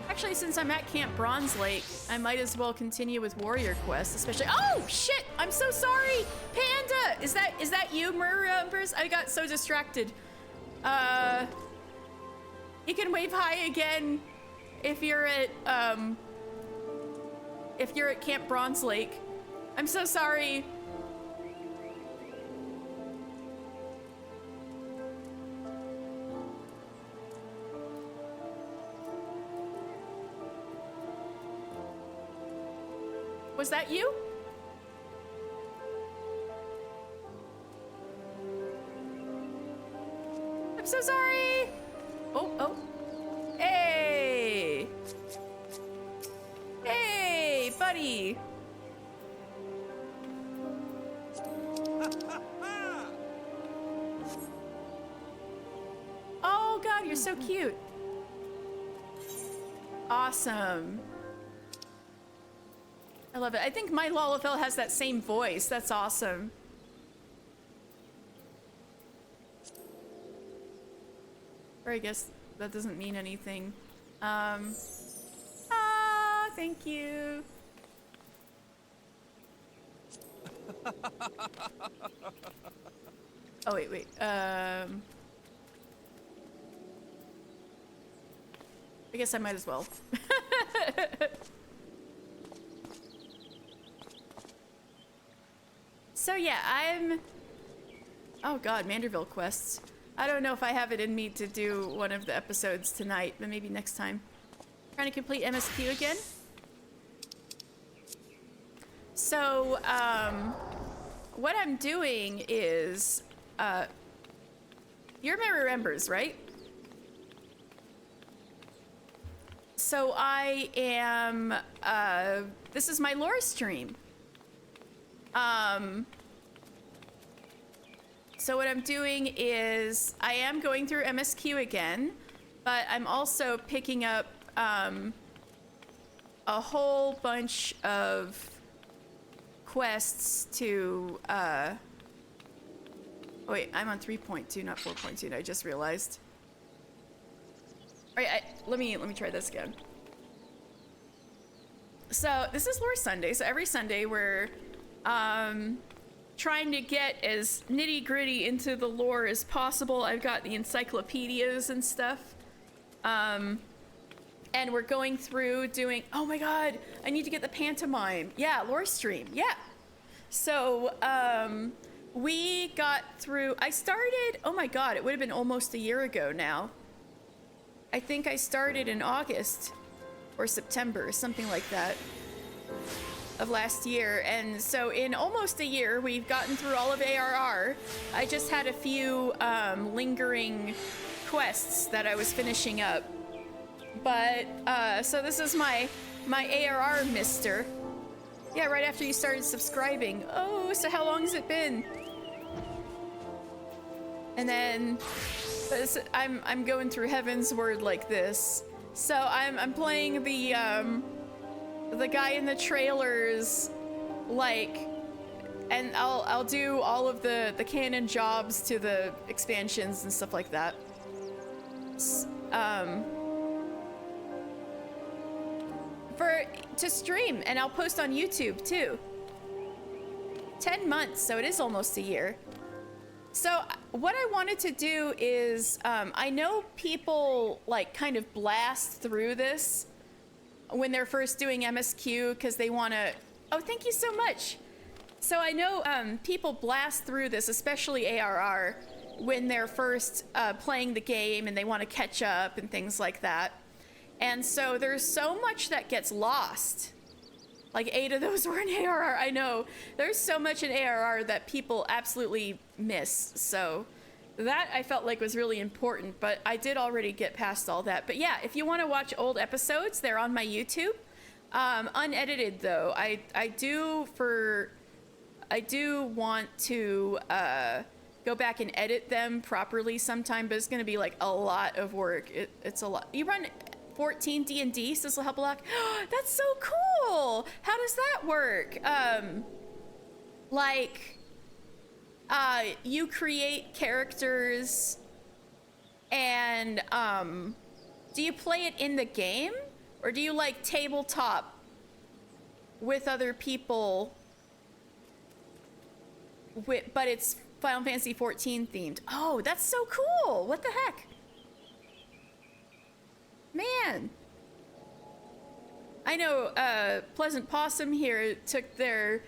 Actually, since I'm at Camp Bronze Lake, I might as well continue with Warrior Quest, especially— oh, shit! I'm so sorry! Panda! Is that you, Murrumbers? I got so distracted. You can wave hi again if you're at Camp Bronze Lake. I'm so sorry. was that you? I'm so sorry. Oh. Hey. Hey, buddy. Oh God, you're so cute. Awesome. I love it. I think my Lalafell has that same voice. That's awesome. Or I guess that doesn't mean anything. Thank you. Oh, wait. I guess I might as well. So yeah, oh God, Manderville quests. I don't know if I have it in me to do one of the episodes tonight, but maybe next time. Trying to complete MSQ again. So, what I'm doing is, you're my remembers, right? So I am, this is my lore stream. So what I'm doing is I am going through MSQ again, but I'm also picking up a whole bunch of quests to oh wait, I'm on 3.2, not 4.2. I just realized. All right, let me try this again. So this is Lore Sunday. So every Sunday we're trying to get as nitty-gritty into the lore as possible. I've got the encyclopedias and stuff. And we're going through doing, oh my God, I need to get the pantomime. Yeah, lore stream, yeah. So, we got through, I started, oh my God, it would have been almost a year ago now. I think I started in August or September, something like that, of last year. And so in almost a year, we've gotten through all of ARR. I just had a few lingering quests that I was finishing up. But, so this is my ARR mister. Yeah, right after you started subscribing. Oh, so how long has it been? And then, I'm going through Heaven's Word like this. So I'm playing the guy in the trailers, like, and I'll do all of the canon jobs to the expansions and stuff like that. To stream, and I'll post on YouTube too. 10 months, so it is almost a year. So what I wanted to do is, I know people like kind of blast through this when they're first doing MSQ because they want to, oh, thank you so much. So I know people blast through this, especially ARR, when they're first playing the game and they want to catch up and things like that. And so there's so much that gets lost. Like 8 of those were in ARR, I know. There's so much in ARR that people absolutely miss. So that I felt like was really important, but I did already get past all that. But yeah, if you want to watch old episodes, they're on my YouTube. Unedited though. I do want to go back and edit them properly sometime, but it's gonna be like a lot of work. It's a lot. You run 14 D&D, says Helpalock. That's so cool. How does that work? You create characters and do you play it in the game or do you like tabletop with other people but it's Final Fantasy 14 themed? Oh, that's so cool. What the heck? Man, I know Pleasant Possum here took their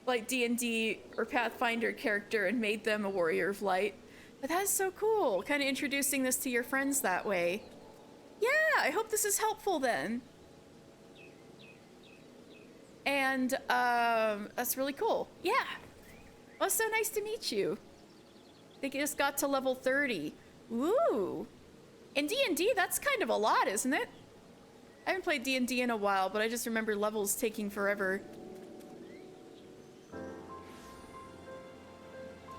like D&D or Pathfinder character and made them a Warrior of Light. But that's so cool, kind of introducing this to your friends that way. Yeah, I hope this is helpful then. And that's really cool. Yeah. Well, so nice to meet you. They just got to level 30. Ooh. In D&D, that's kind of a lot, isn't it? I haven't played D&D in a while, but I just remember levels taking forever.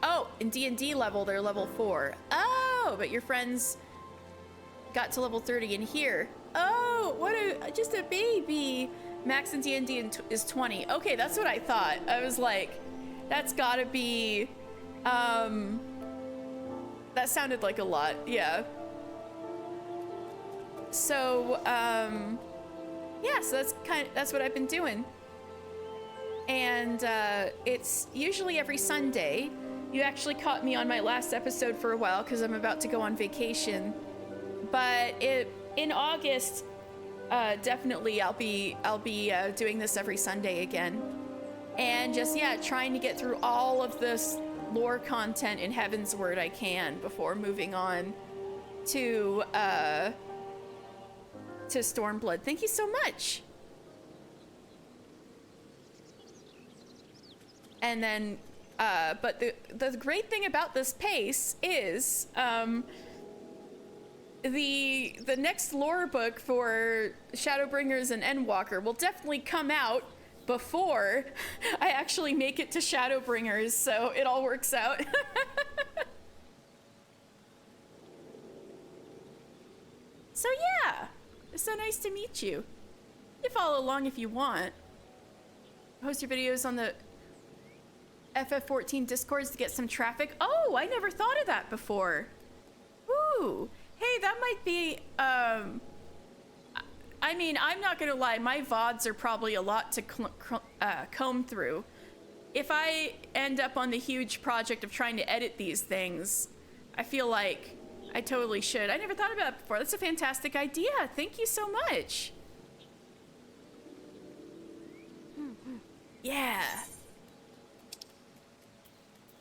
Oh, in D&D level, they're level 4. Oh, but your friends got to level 30 in here. Oh, what just a baby. Max in D&D is 20. Okay, that's what I thought. I was like, that's gotta be, that sounded like a lot, yeah. So, yeah, so that's what I've been doing. And, it's usually every Sunday. You actually caught me on my last episode for a while because I'm about to go on vacation. But in August, definitely I'll be doing this every Sunday again. And just, yeah, trying to get through all of this lore content in Heaven's Word I can before moving on to Stormblood. Thank you so much. And then, but the great thing about this pace is, the next lore book for Shadowbringers and Endwalker will definitely come out before I actually make it to Shadowbringers, so it all works out. So yeah, it's so nice to meet you. You follow along if you want. Post your videos on the FF14 Discords to get some traffic. Oh, I never thought of that before. Ooh. Hey, that might be, I mean, I'm not gonna lie, my VODs are probably a lot to comb through. If I end up on the huge project of trying to edit these things, I feel like I totally should. I never thought about it before. That's a fantastic idea. Thank you so much. Yeah.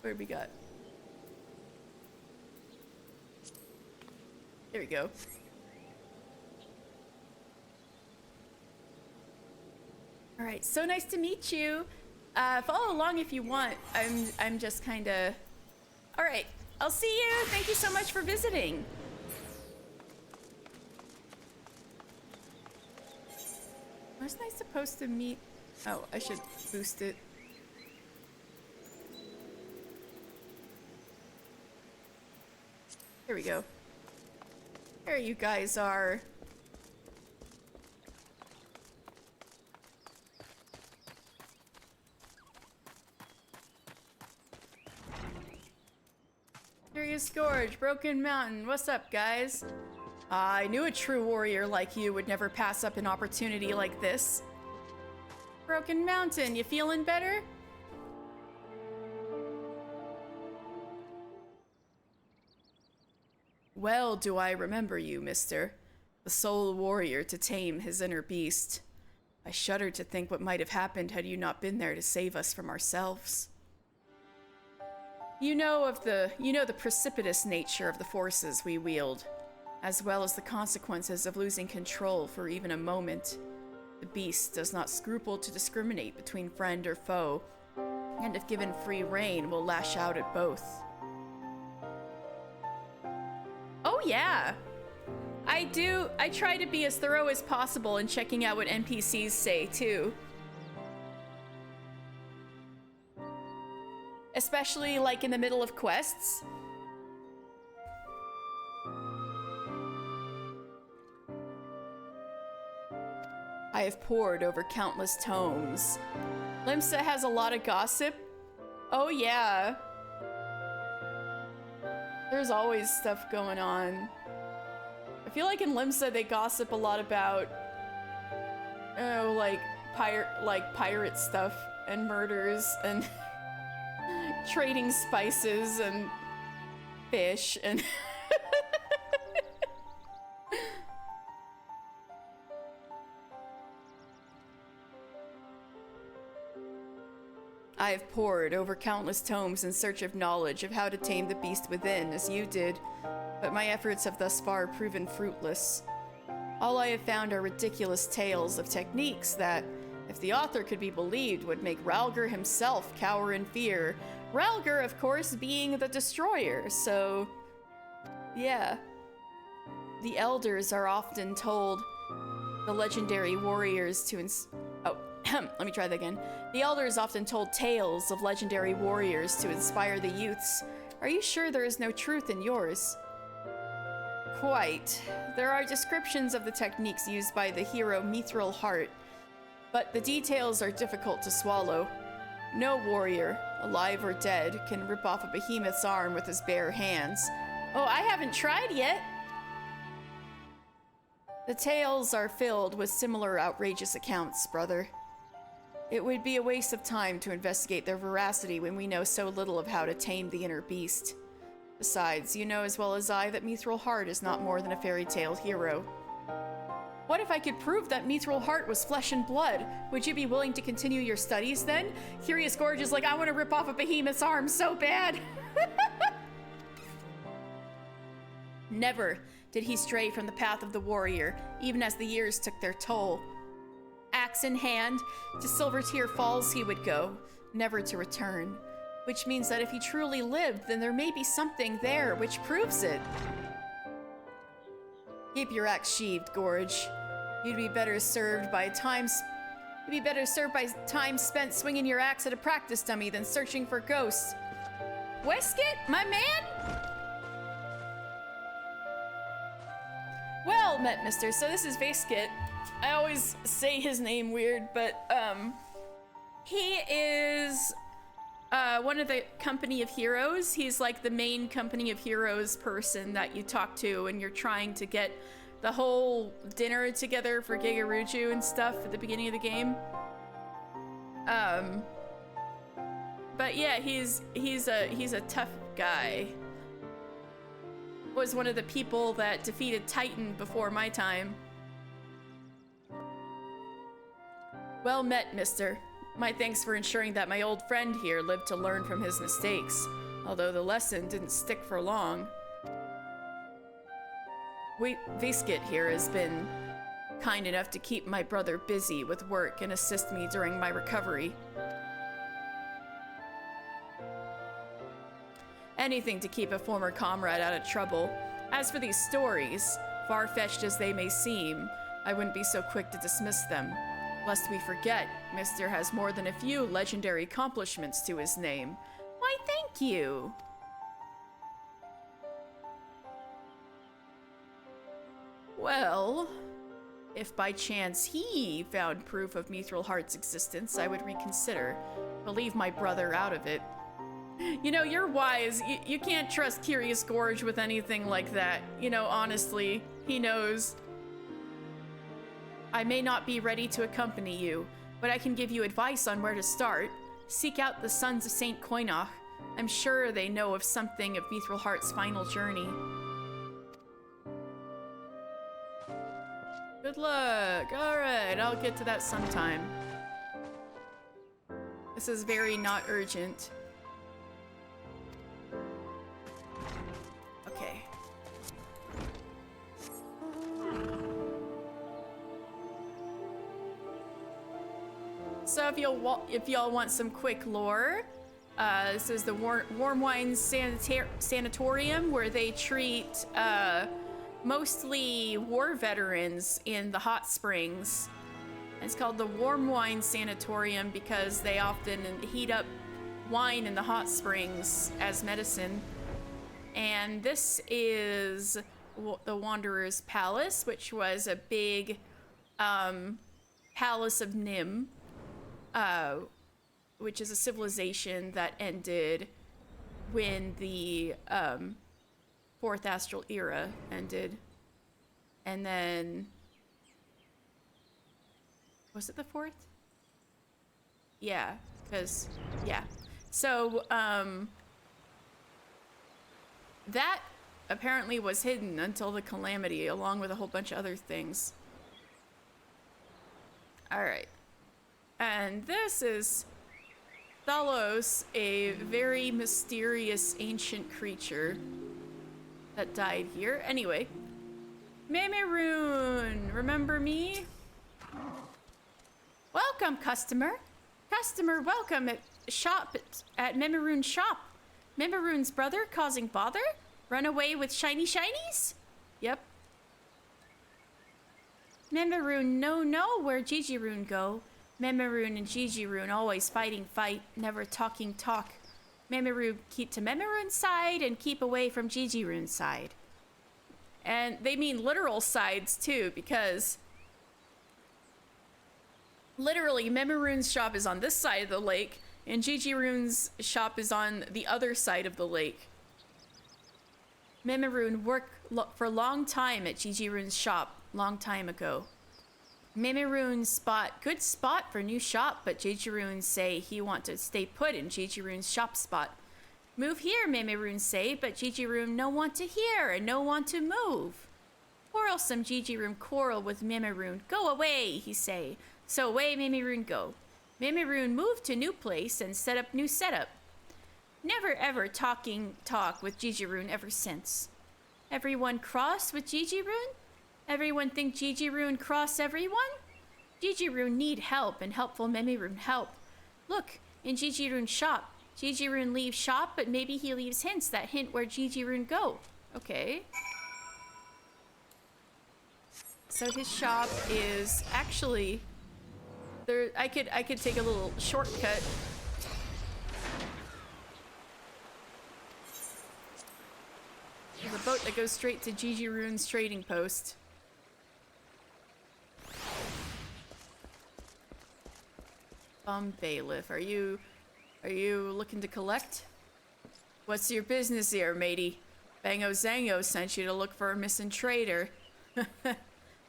What do we got? There we go. All right, so nice to meet you. Follow along if you want. I'm just kind of. All right, I'll see you. Thank you so much for visiting. Wasn't I supposed to meet? Oh, I should boost it. Here we go. There you guys are. Furious Gorge, Broken Mountain. What's up, guys? I knew a true warrior like you would never pass up an opportunity like this. Broken Mountain, you feeling better? Well do I remember you, mister. The sole warrior to tame his inner beast. I shudder to think what might have happened had you not been there to save us from ourselves. You know the precipitous nature of the forces we wield, as well as the consequences of losing control for even a moment. The beast does not scruple to discriminate between friend or foe, and if given free rein, will lash out at both. Oh yeah! I try to be as thorough as possible in checking out what NPCs say, too. Especially, like, in the middle of quests. I have pored over countless tomes. Limsa has a lot of gossip. Oh yeah. There's always stuff going on. I feel like in Limsa they gossip a lot about, oh, like pirate stuff and murders and trading spices and fish and I have pored over countless tomes in search of knowledge of how to tame the beast within, as you did, but my efforts have thus far proven fruitless. All I have found are ridiculous tales of techniques that, if the author could be believed, would make Ralger himself cower in fear. Ralger, of course, being the destroyer, so yeah. The elders are often told the legendary warriors to let me try that again. The elders often told tales of legendary warriors to inspire the youths. Are you sure there is no truth in yours? Quite. There are descriptions of the techniques used by the hero Mithril Heart, but the details are difficult to swallow. No warrior, alive or dead, can rip off a behemoth's arm with his bare hands. Oh, I haven't tried yet! The tales are filled with similar outrageous accounts, brother. It would be a waste of time to investigate their veracity when we know so little of how to tame the inner beast. Besides, you know as well as I that Mithril Heart is not more than a fairy tale hero. What if I could prove that Mithril Heart was flesh and blood? Would you be willing to continue your studies then? Curious Gorge is like, I want to rip off a behemoth's arm so bad. Never did he stray from the path of the warrior, even as the years took their toll. Axe in hand, to Silvertear Falls he would go, never to return. Which means that if he truly lived, then there may be something there which proves it. Keep your axe sheathed, Gorge. You'd be better served by time spent swinging your axe at a practice dummy than searching for ghosts. Westgate, my man? Well met, mister. So this is Veskit. I always say his name weird, but he is one of the Company of Heroes. He's like the main Company of Heroes person that you talk to, and you're trying to get the whole dinner together for Gigaruju and stuff at the beginning of the game. But yeah, he's a tough guy. Was one of the people that defeated Titan before my time. Well met, mister. My thanks for ensuring that my old friend here lived to learn from his mistakes, although the lesson didn't stick for long. Veskit here has been kind enough to keep my brother busy with work and assist me during my recovery. Anything to keep a former comrade out of trouble. As for these stories, far-fetched as they may seem, I wouldn't be so quick to dismiss them. Lest we forget, Mister has more than a few legendary accomplishments to his name. Why, thank you! Well, if by chance he found proof of Mithril Heart's existence, I would reconsider, but leave my brother out of it. You know, you're wise. You can't trust Curious Gorge with anything like that. You know, honestly, he knows. I may not be ready to accompany you, but I can give you advice on where to start. Seek out the Sons of St. Koinach. I'm sure they know of something of Mithril Heart's final journey. Good luck. Alright, I'll get to that sometime. This is very not urgent. Okay. So if y'all want some quick lore, this is the Warm Wine Sanatorium, where they treat mostly war veterans in the hot springs. It's called the Warm Wine Sanatorium because they often heat up wine in the hot springs as medicine. And this is the Wanderer's Palace, which was a big palace of Nim, which is a civilization that ended when the Fourth Astral Era ended. And then... was it the fourth? Yeah, because... yeah. So, that apparently was hidden until the Calamity, along with a whole bunch of other things. Alright. And this is Thalos, a very mysterious ancient creature that died here. Anyway. Memerune! Remember me? Welcome, customer. Customer, welcome at Memaroon shop. Memaroon's brother causing bother? Run away with shiny shinies? Yep. Memaroon no where Gigiroon go. Memaroon and Gigiroon always fighting fight, never talking talk. Memaroon keep to Memaroon's side and keep away from Gigiroon's side. And they mean literal sides too, because literally Memaroon's shop is on this side of the lake and Gigiroon's shop is on the other side of the lake. Memaroon worked for a long time at Gigiroon's shop, long time ago. Memaroon's good spot for new shop, but Gigiroon say he want to stay put in Gigiroon's shop spot. Move here, Memaroon say, but Gigiroon no want to hear and no want to move. Quarrelsome Gigiroon quarrel with Memaroon. Go away, he say. So away Memaroon go. Memaroon moved to new place and set up new setup. Never ever talk with Gigiroon ever since. Everyone cross with Gigiroon? Everyone think Gigiroon cross everyone? Gigiroon need help and helpful Memaroon help. Look, in Gigiroon's shop. Gigiroon leaves shop, but maybe he leaves hints that hint where Gigiroon go. Okay. So his shop is actually there. I could take a little shortcut. There's a boat that goes straight to Gigiroon's trading post. Bailiff, are you looking to collect? What's your business here, matey? Bango Zango sent you to look for a missing trader.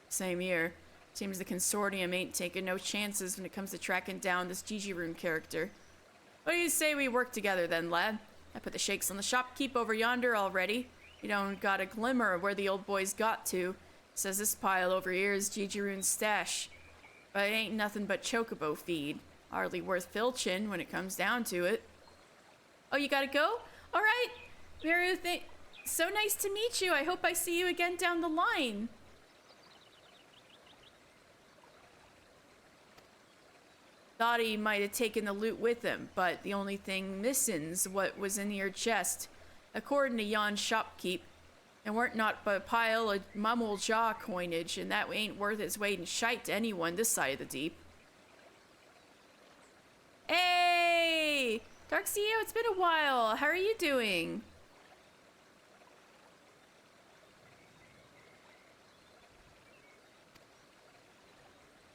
Same here. Seems the consortium ain't taking no chances when it comes to tracking down this Gigiroon character. What do you say we work together then, lad? I put the shakes on the shopkeep over yonder already. You don't got a glimmer of where the old boy's got to. Says this pile over here is Gigiroon's stash. But it ain't nothing but chocobo feed. Hardly worth filching when it comes down to it. Oh, you gotta go? All right. Maru, so nice to meet you. I hope I see you again down the line. Thought he might have taken the loot with him, but the only thing missing's what was in your chest, according to yon shopkeep. And weren't not but a pile of mummel jaw coinage, and that ain't worth its weight in shite to anyone this side of the deep. Hey! Darkseio, it's been a while. How are you doing?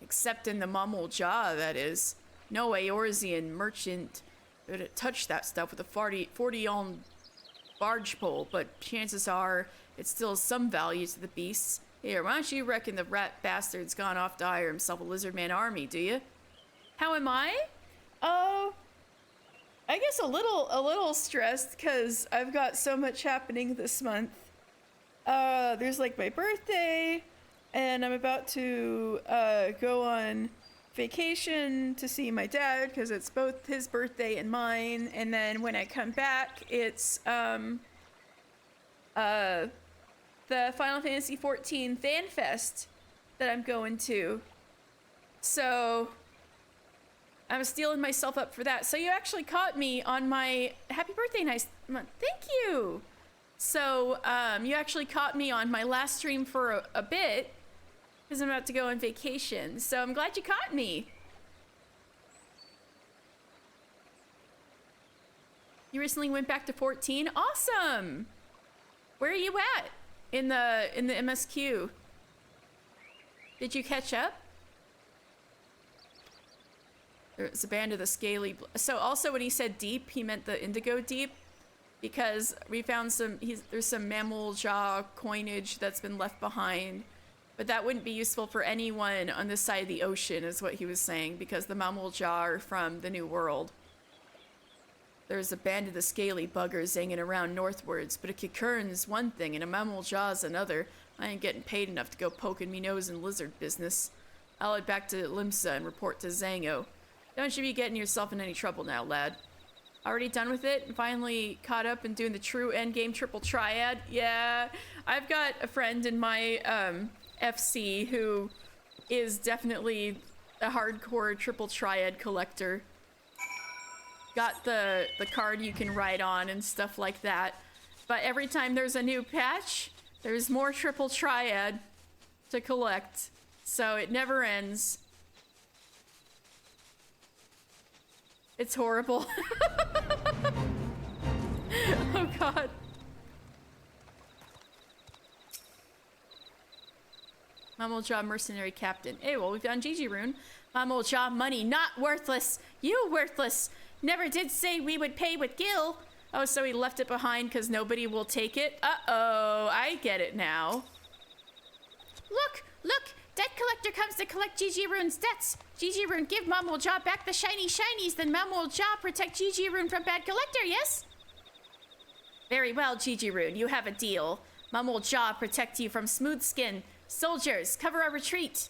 Except in the mummel jaw, that is. No Eorzean merchant would touch that stuff with a 40-on barge pole, but chances are it still has some value to the beasts. Here, why don't you reckon the rat bastard's gone off to hire himself a lizardman army, do you? How am I? I guess a little stressed because I've got so much happening this month. There's like my birthday, and I'm about to go on vacation to see my dad because it's both his birthday and mine. And then when I come back, it's the Final Fantasy XIV Fan Fest that I'm going to. So I'm stealing myself up for that. So you actually caught me on my happy birthday, nice. Thank you. So you actually caught me on my last stream for a bit because I'm about to go on vacation. So I'm glad you caught me. You recently went back to 14. Awesome. Where are you at in the MSQ? Did you catch up? There's a band of the scaly. So also when he said deep, he meant the indigo deep, because we found there's some mammal jaw coinage that's been left behind, but that wouldn't be useful for anyone on this side of the ocean, is what he was saying, because the mammal jaw are from the New World. There's a band of the scaly buggers hanging around northwards, but a kikurn's one thing and a mammal jaw's another. I ain't getting paid enough to go poking me nose in lizard business. I'll head back to Limsa and report to Zango. Don't you be getting yourself in any trouble now, lad. Already done with it and finally caught up and doing the true endgame triple triad? Yeah, I've got a friend in my FC who is definitely a hardcore triple triad collector. Got the card you can ride on and stuff like that. But every time there's a new patch, there's more triple triad to collect. So it never ends. It's horrible. Oh god. Mamo Jaw Mercenary Captain. Hey, well, we found Gigi Rune. Mamo Jaw money, not worthless. You worthless. Never did say we would pay with Gil. Oh, so he left it behind because nobody will take it? Uh-oh, I get it now. Look, look, debt collector comes to collect Gigi Rune's debts. Gigi Rune give Mamo Jaw back the shiny shinies, then Mamo Jaw protect Gigi Rune from bad collector, yes? Very well, Gigi Rune, you have a deal. Mamo Jaw protect you from smooth skin. Soldiers, cover our retreat.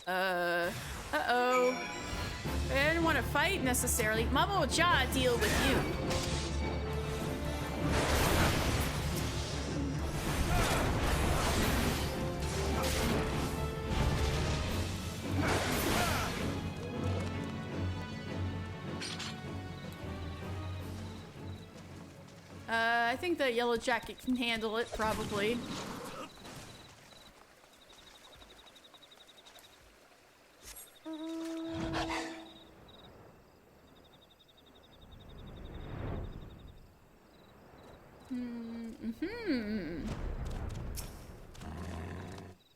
Uh-oh. I didn't want to fight necessarily. Mamo Jaw deal with you. I think the yellow jacket can handle it, probably.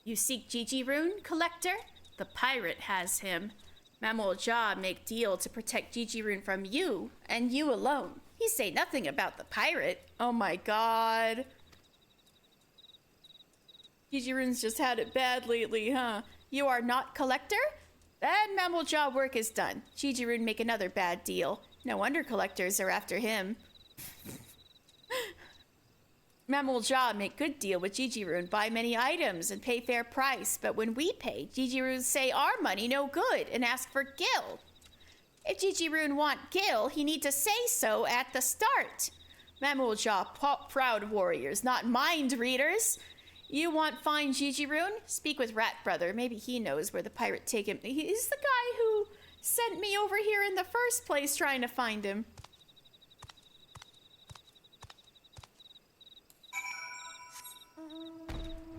You seek Gigi Rune, collector? The pirate has him. Mamo Jaw make deal to protect Gigi Rune from you, and you alone. He say nothing about the pirate. Oh my god. Gigi Rune's just had it bad lately, huh? You are not collector? Then Mamo Jaw work is done. Gigi Rune make another bad deal. No wonder collectors are after him. Mamo Jaw make good deal with Gigi Rune, buy many items and pay fair price. But when we pay, Gigi Rune say our money no good and ask for Gil. If Gigi Rune want Gil, he need to say so at the start. Mamo Jaw proud warriors, not mind readers. You want find Gigi Rune? Speak with Rat Brother. Maybe he knows where the pirate take him. He's the guy who sent me over here in the first place trying to find him.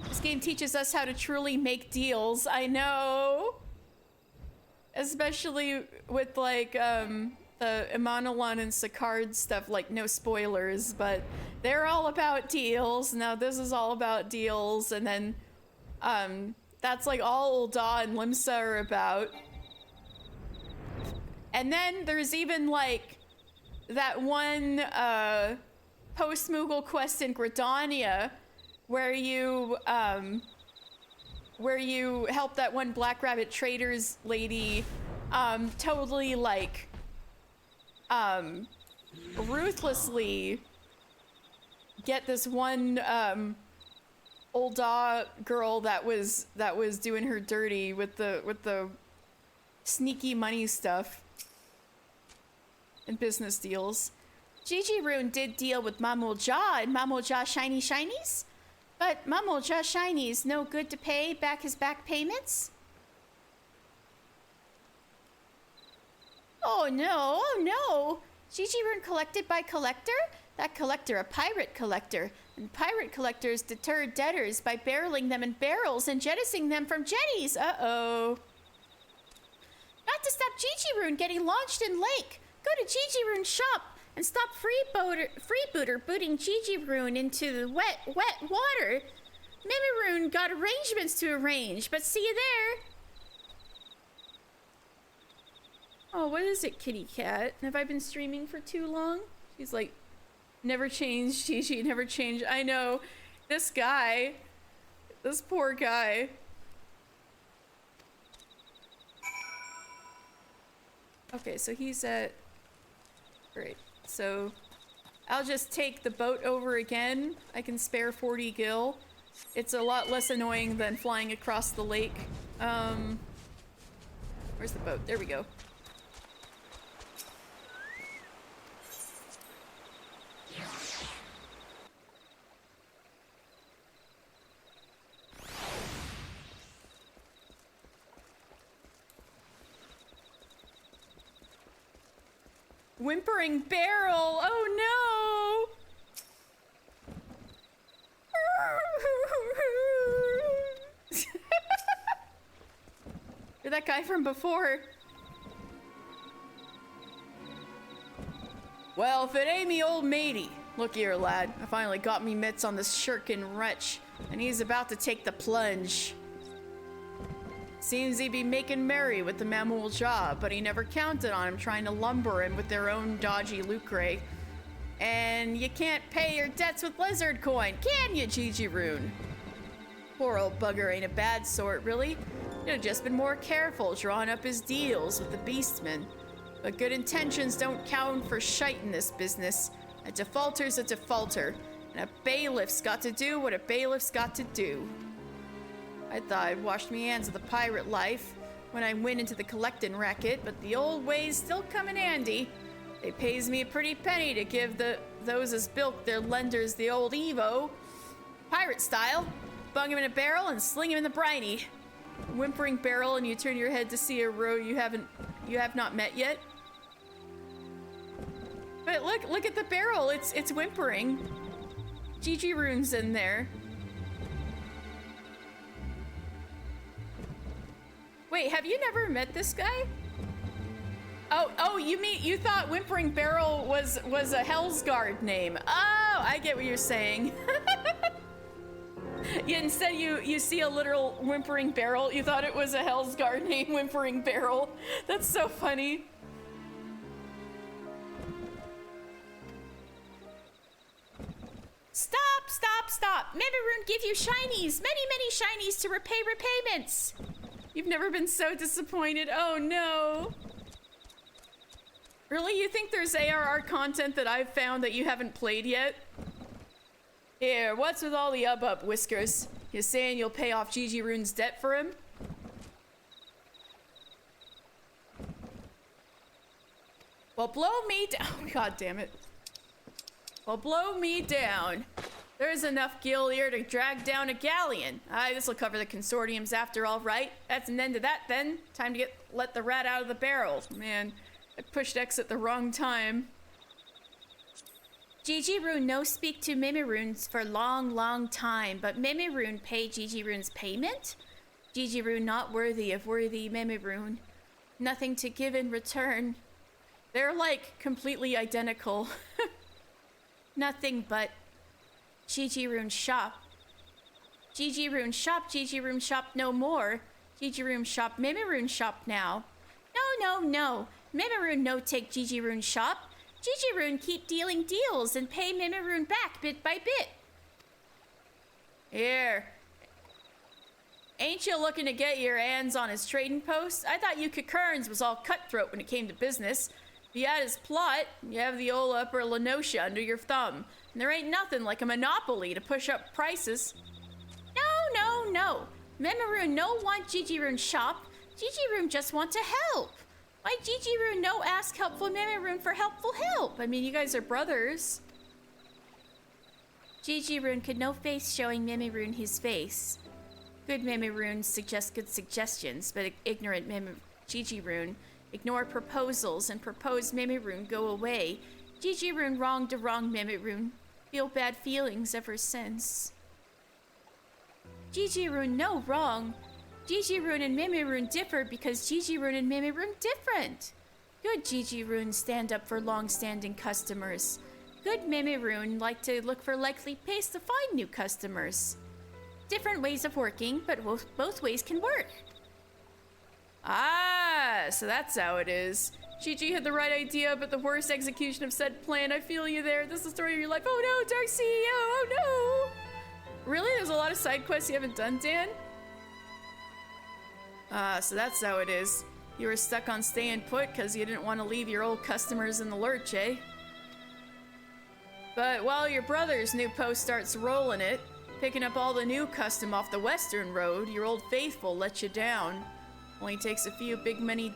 This game teaches us how to truly make deals. I know. Especially with, like, the Imanolon and Sicard stuff, like, no spoilers, but they're all about deals. Now this is all about deals, and then, that's, like, all Ul'dah and Limsa are about. And then there's even, like, that one, post-Moogle quest in Gridania, where you help that one Black Rabbit Traders lady, totally, like, ruthlessly get this one, Ul'dah girl that was doing her dirty with the sneaky money stuff and business deals. Gigi Rune did deal with Mamo Jaw and Mamo Jaw shiny shinies? But Mamo Jaw shinies no good to pay back his back payments? Oh no, oh no! Gigi Rune collected by collector? That collector a pirate collector. And pirate collectors deter debtors by barreling them in barrels and jettisoning them from jetties. Uh-oh. Not to stop Gigi Rune getting launched in lake. Go to Gigi Rune's shop and stop freebooter booting Gigi Rune into the wet water. Mimiroon got arrangements to arrange, but see you there. Oh, what is it, kitty cat? Have I been streaming for too long? She's like, never changed, Gigi, never changed. I know. This guy. This poor guy. Okay, so he's at... Great. So I'll just take the boat over again. I can spare 40 gil. It's a lot less annoying than flying across the lake. Where's the boat? There we go. Whimpering barrel. Oh no. You're that guy from before. Well, if it ain't me old matey. Look here, lad. I finally got me mitts on this shirkin' wretch, and he's about to take the plunge. Seems he'd be making merry with the mammal job, but he never counted on him trying to lumber him with their own dodgy lucre. And you can't pay your debts with lizard coin, can you, Gigi Rune? Poor old bugger ain't a bad sort, really. He'd have just been more careful drawing up his deals with the beastmen. But good intentions don't count for shite in this business. A defaulter's a defaulter, and a bailiff's got to do what a bailiff's got to do. I thought I'd washed me hands of the pirate life when I went into the collectin' racket, but the old ways still come in handy. They pays me a pretty penny to give those as bilk their lenders the old Evo. Pirate style. Bung him in a barrel and sling him in the briny. Whimpering barrel, and you turn your head to see a row you have not met yet. But look at the barrel. It's whimpering. Gigi Rune's in there. Wait, have you never met this guy? Oh, you thought Whimpering Barrel was a Hellsguard name. Oh, I get what you're saying. Yeah, instead you see a literal Whimpering Barrel. You thought it was a Hellsguard name, Whimpering Barrel. That's so funny. Stop! Memory give you shinies! Many shinies to repay repayments! You've never been so disappointed. Oh no. Really? You think there's ARR content that I've found that you haven't played yet? Here, what's with all the up, Whiskers? You saying you'll pay off Gigi Rune's debt for him? Well, blow me down. Oh, God damn it. Well, blow me down. There's enough gil here to drag down a galleon. Aye, this'll cover the consortiums after all, right? That's an end to that then. Time to let the rat out of the barrel. Man, I pushed X at the wrong time. Gigi Rune no speak to Mimirunes for long time, but Mimirune pay Gigi Rune's payment? Gigi Rune not worthy of worthy Mimirune. Nothing to give in return. They're like completely identical. Nothing but Gigi Rune shop. Gigi Rune shop no more. Gigi Rune shop Mimirune shop now. No. Mimirune no take Gigi Rune shop. Gigi Rune keep dealing deals and pay Mimirune back bit by bit. Here. Ain't you looking to get your hands on his trading post? I thought you Kearns was all cutthroat when it came to business. If you had his plot, you have the old upper Lenosha under your thumb. And there ain't nothing like a monopoly to push up prices. No. Mimirune no want Gigi Rune shop. Gigi Rune just want to help. Why Gigi Rune no ask helpful Mimirune for helpful help? I mean, you guys are brothers. Gigi Rune could no face showing Mimirune his face. Good Mimirune suggest good suggestions, but ignorant Gigi Rune ignore proposals and propose Mimirune go away. Gigi Rune wronged a wrong Mimirune. Feel bad feelings ever since. Gigi Rune no wrong. Gigi Rune and Mimirune differ because Gigi Rune and Mimirune different. Good Gigi Rune stand up for long-standing customers. Good Mimirune like to look for likely pace to find new customers. Different ways of working, but both ways can work. Ah, so that's how it is. Gigi had the right idea, but the worst execution of said plan. I feel you there. This is the story of your life. Oh no, Dark CEO, oh no! Really? There's a lot of side quests you haven't done, Dan? So that's how it is. You were stuck on staying put because you didn't want to leave your old customers in the lurch, eh? But while your brother's new post starts rolling it, picking up all the new custom off the western road, your old faithful let you down. Only takes a few big money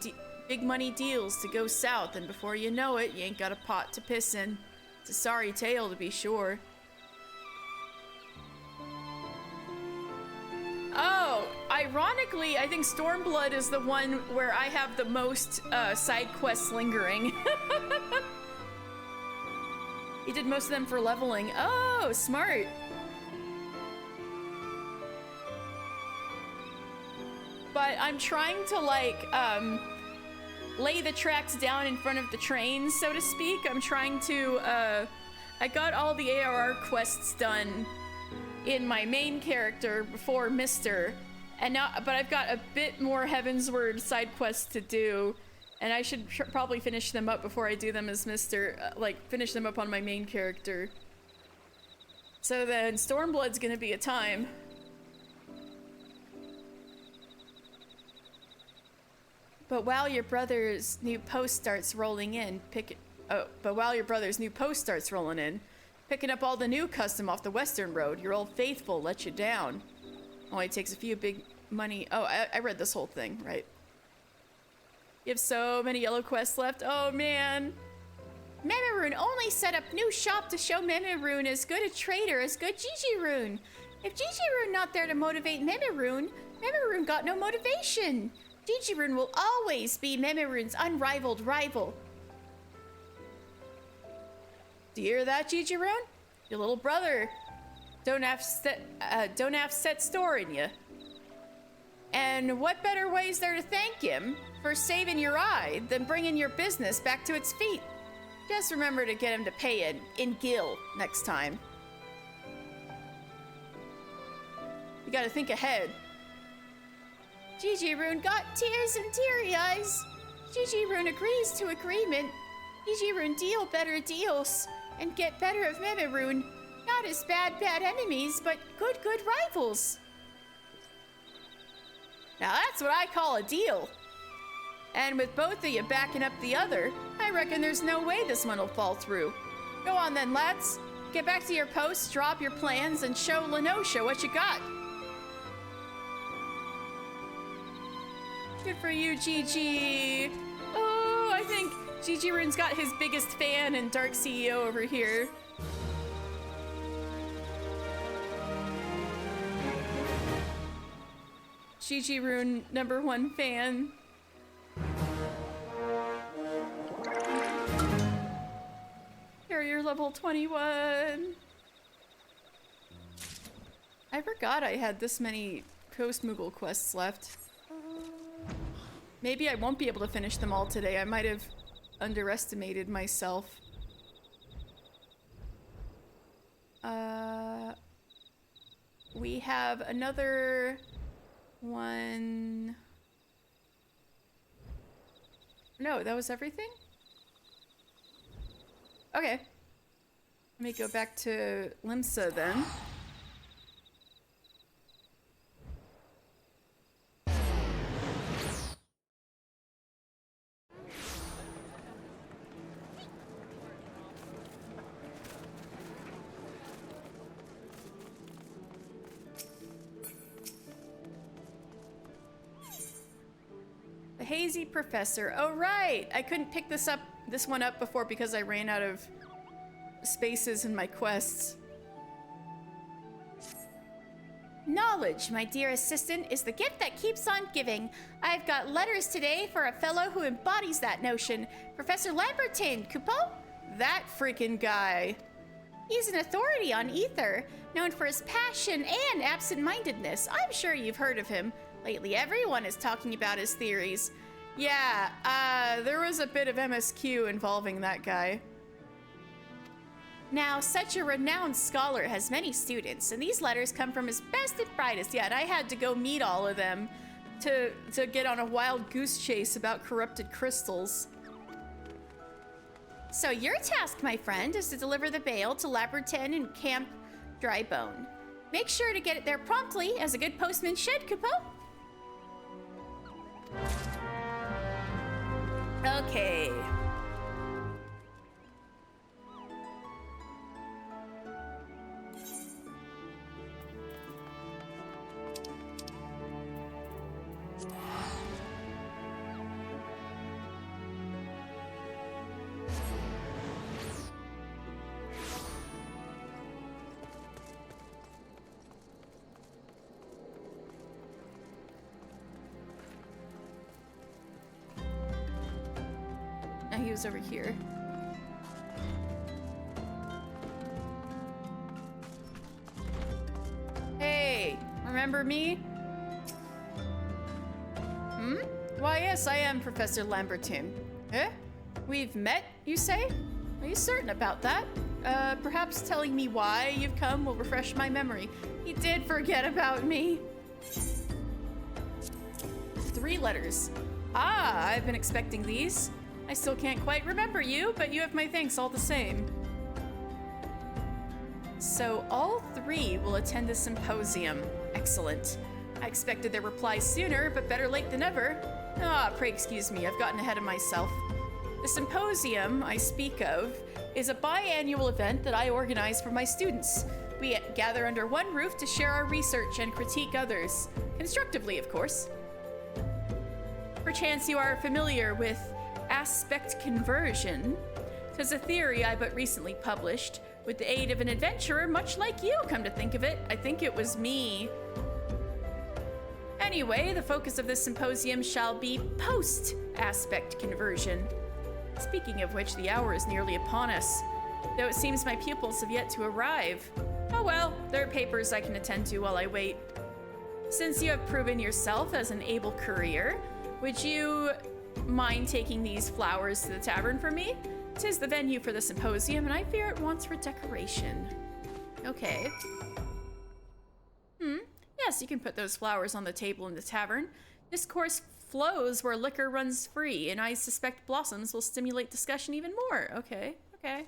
deals to go south, and before you know it, you ain't got a pot to piss in. It's a sorry tale, to be sure. Oh, ironically, I think Stormblood is the one where I have the most side quests lingering. You did most of them for leveling. Oh, smart. But I'm trying to, like, lay the tracks down in front of the trains, so to speak. I'm trying to, I got all the ARR quests done in my main character before Mr. And now, but I've got a bit more Heavensward side quests to do, and I should probably finish them up before I do them as Mr. Like, finish them up on my main character. So then Stormblood's gonna be a time. But while your brother's new post starts rolling in, picking up all the new custom off the Western Road, your old faithful let you down. Only takes a few big money. Oh, I read this whole thing, right? You have so many yellow quests left. Oh, man. Memorune only set up new shop to show Memorune as good a trader as good Gigi-Rune. If Gigi-Rune not there to motivate Memorune, Memorune got no motivation. Gigi-Rune will always be Memorune's unrivaled rival. Do you hear that, Gigi-Rune? Your little brother don't have set store in you. And what better way is there to thank him for saving your eye than bringing your business back to its feet? Just remember to get him to pay it in gil next time. You gotta think ahead. Gigi-Rune got tears and teary eyes. Gigi-Rune agrees to agreement. Gigi-Rune deal better deals and get better of Memorune. Not as bad enemies, but good rivals. Now that's what I call a deal. And with both of you backing up the other, I reckon there's no way this one will fall through. Go on then, lads. Get back to your posts, drop your plans, and show Lenosha what you got. Good for you, Gigi. Oh, I think Gigi-Rune's got his biggest fan and Dark CEO over here. Gigi-Rune, #1 fan. Carrier level 21. I forgot I had this many post-Moogle quests left. Maybe I won't be able to finish them all today. I might have underestimated myself. We have another one. No, that was everything? Okay. Let me go back to Limsa then. The Hazy Professor. Oh, right! I couldn't pick this one up before because I ran out of spaces in my quests. Knowledge, my dear assistant, is the gift that keeps on giving. I've got letters today for a fellow who embodies that notion. Professor Lambertin, Coupeau? That freaking guy. He's an authority on ether, known for his passion and absent-mindedness. I'm sure you've heard of him. Lately, everyone is talking about his theories. Yeah, there was a bit of MSQ involving that guy. Now, such a renowned scholar has many students, and these letters come from his best and brightest. Yet I had to go meet all of them to get on a wild goose chase about corrupted crystals. So your task, my friend, is to deliver the bale to Labertin and Camp Drybone. Make sure to get it there promptly, as a good postman should, Coupeau. Okay. He was over here. remember me? Why, yes, I am Professor Lamberton. Eh? We've met, you say? Are you certain about that? Perhaps telling me why you've come will refresh my memory. He did forget about me. 3 letters. Ah, I've been expecting these. I still can't quite remember you, but you have my thanks all the same. So all 3 will attend the symposium. Excellent. I expected their replies sooner, but better late than never. Ah, pray excuse me, I've gotten ahead of myself. The symposium I speak of is a biannual event that I organize for my students. We gather under one roof to share our research and critique others. Constructively, of course. Perchance you are familiar with aspect conversion. 'Tis a theory I but recently published, with the aid of an adventurer much like you, come to think of it. I think it was me. Anyway, the focus of this symposium shall be post-aspect conversion. Speaking of which, the hour is nearly upon us, though it seems my pupils have yet to arrive. Oh well, there are papers I can attend to while I wait. Since you have proven yourself as an able courier, would you mind taking these flowers to the tavern for me? 'Tis the venue for the symposium, and I fear it wants for decoration. Okay. Yes, you can put those flowers on the table in the tavern. Discourse flows where liquor runs free, and I suspect blossoms will stimulate discussion even more. Okay, okay.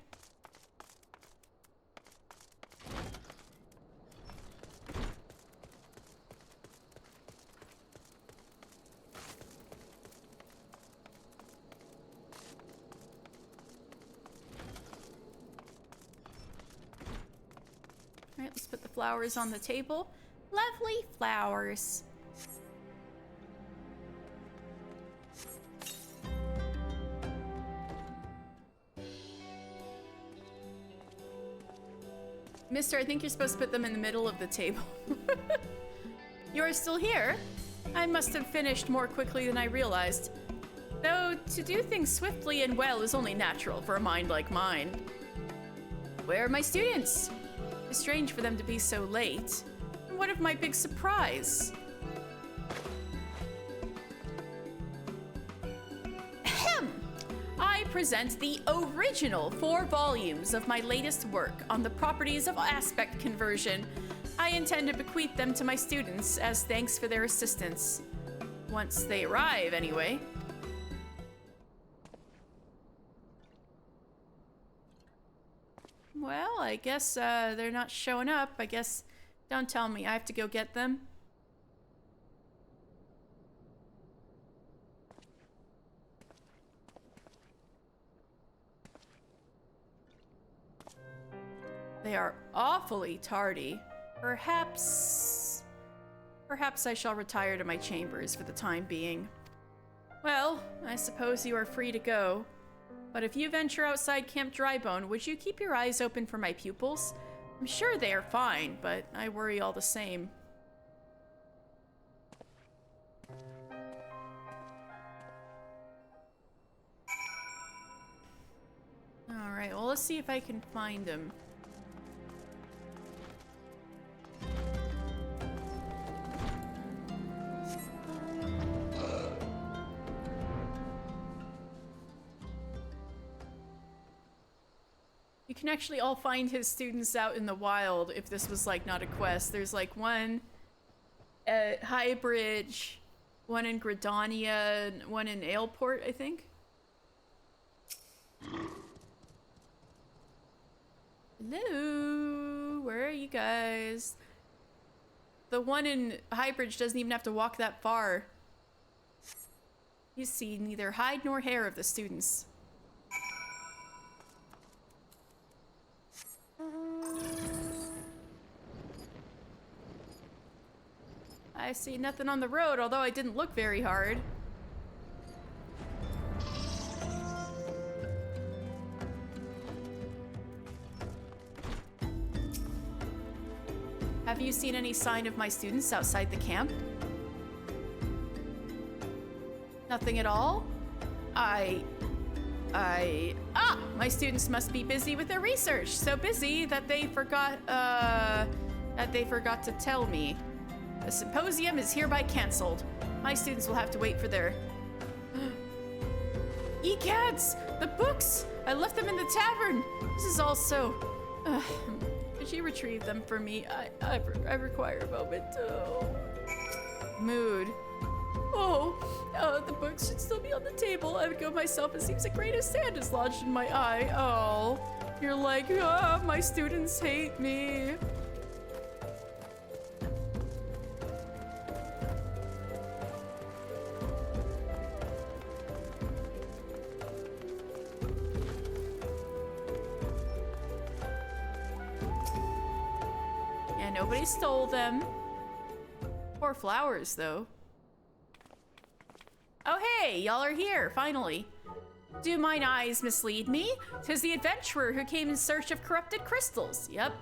All right, let's put the flowers on the table. Lovely flowers. Mister, I think you're supposed to put them in the middle of the table. You're still here? I must have finished more quickly than I realized. Though, to do things swiftly and well is only natural for a mind like mine. Where are my students? It's strange for them to be so late. And what of my big surprise? Ahem! I present the original 4 volumes of my latest work on the properties of aspect conversion. I intend to bequeath them to my students as thanks for their assistance. Once they arrive, anyway. Well, I guess they're not showing up. I guess, don't tell me, I have to go get them. They are awfully tardy. Perhaps I shall retire to my chambers for the time being. Well, I suppose you are free to go. But if you venture outside Camp Drybone, would you keep your eyes open for my pupils? I'm sure they are fine, but I worry all the same. Alright, well, let's see if I can find them. You can actually all find his students out in the wild if this was like not a quest. There's like one at Highbridge, one in Gridania, and one in Aleport, I think. Hello, where are you guys? The one in Highbridge doesn't even have to walk that far. You see neither hide nor hair of the students. I see nothing on the road, although I didn't look very hard. Have you seen any sign of my students outside the camp? Nothing at all? My students must be busy with their research. So busy that they forgot to tell me. The symposium is hereby cancelled. My students will have to wait for their... ECADs! The books! I left them in the tavern! This is all so... could you retrieve them for me? I require a moment. Oh. Mood. Oh, the books should still be on the table. I would go myself. It seems the greatest sand is lodged in my eye. Oh, you're like, my students hate me. Yeah, nobody stole them. Poor flowers, though. Oh hey, y'all are here, finally. Do mine eyes mislead me? 'Tis the adventurer who came in search of corrupted crystals. Yep.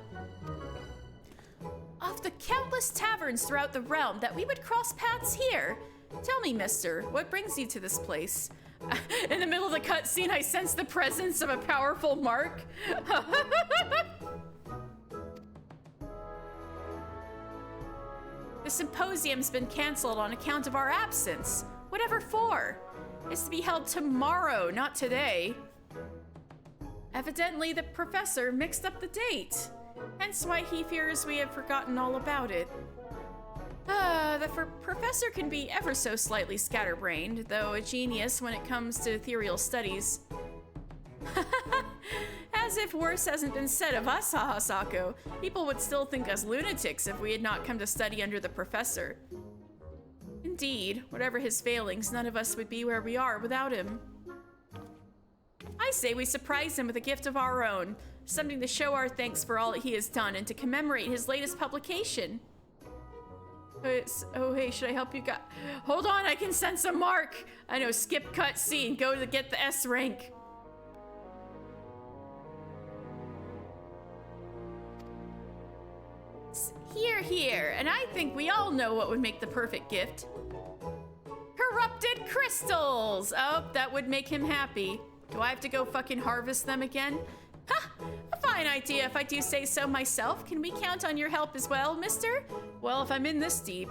Of the countless taverns throughout the realm, that we would cross paths here. Tell me, mister, what brings you to this place? In the middle of the cutscene, I sense the presence of a powerful mark. The symposium's been canceled on account of our absence. Whatever for? It's to be held tomorrow, not today. Evidently, the professor mixed up the date. Hence why he fears we have forgotten all about it. The professor can be ever so slightly scatterbrained, though a genius when it comes to ethereal studies. As if worse hasn't been said of us, Hahasako. People would still think us lunatics if we had not come to study under the professor. Indeed, whatever his failings, none of us would be where we are without him. I say we surprise him with a gift of our own, something to show our thanks for all that he has done and to commemorate his latest publication. Oh, hey, should I help you guys? Hold on, I can sense a mark. I know, skip cut scene, go to get the S rank. Here, and I think we all know what would make the perfect gift. Corrupted crystals! Oh, that would make him happy. Do I have to go fucking harvest them again? Ha! A fine idea if I do say so myself. Can we count on your help as well, mister? Well, if I'm in this deep.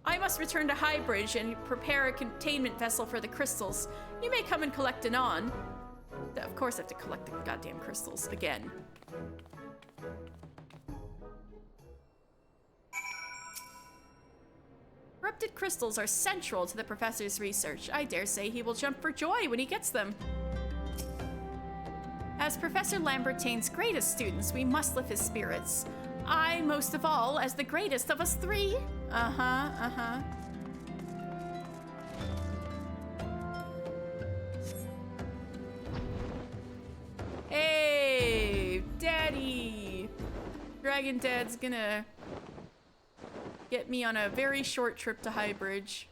I must return to Highbridge and prepare a containment vessel for the crystals. You may come and collect anon. Of course I have to collect the goddamn crystals again. Corrupted crystals are central to the professor's research. I dare say he will jump for joy when he gets them. As Professor Lambertain's greatest students, we must lift his spirits. I, most of all, as the greatest of us three. Hey, Daddy! Dragon Dad's gonna get me on a very short trip to Highbridge.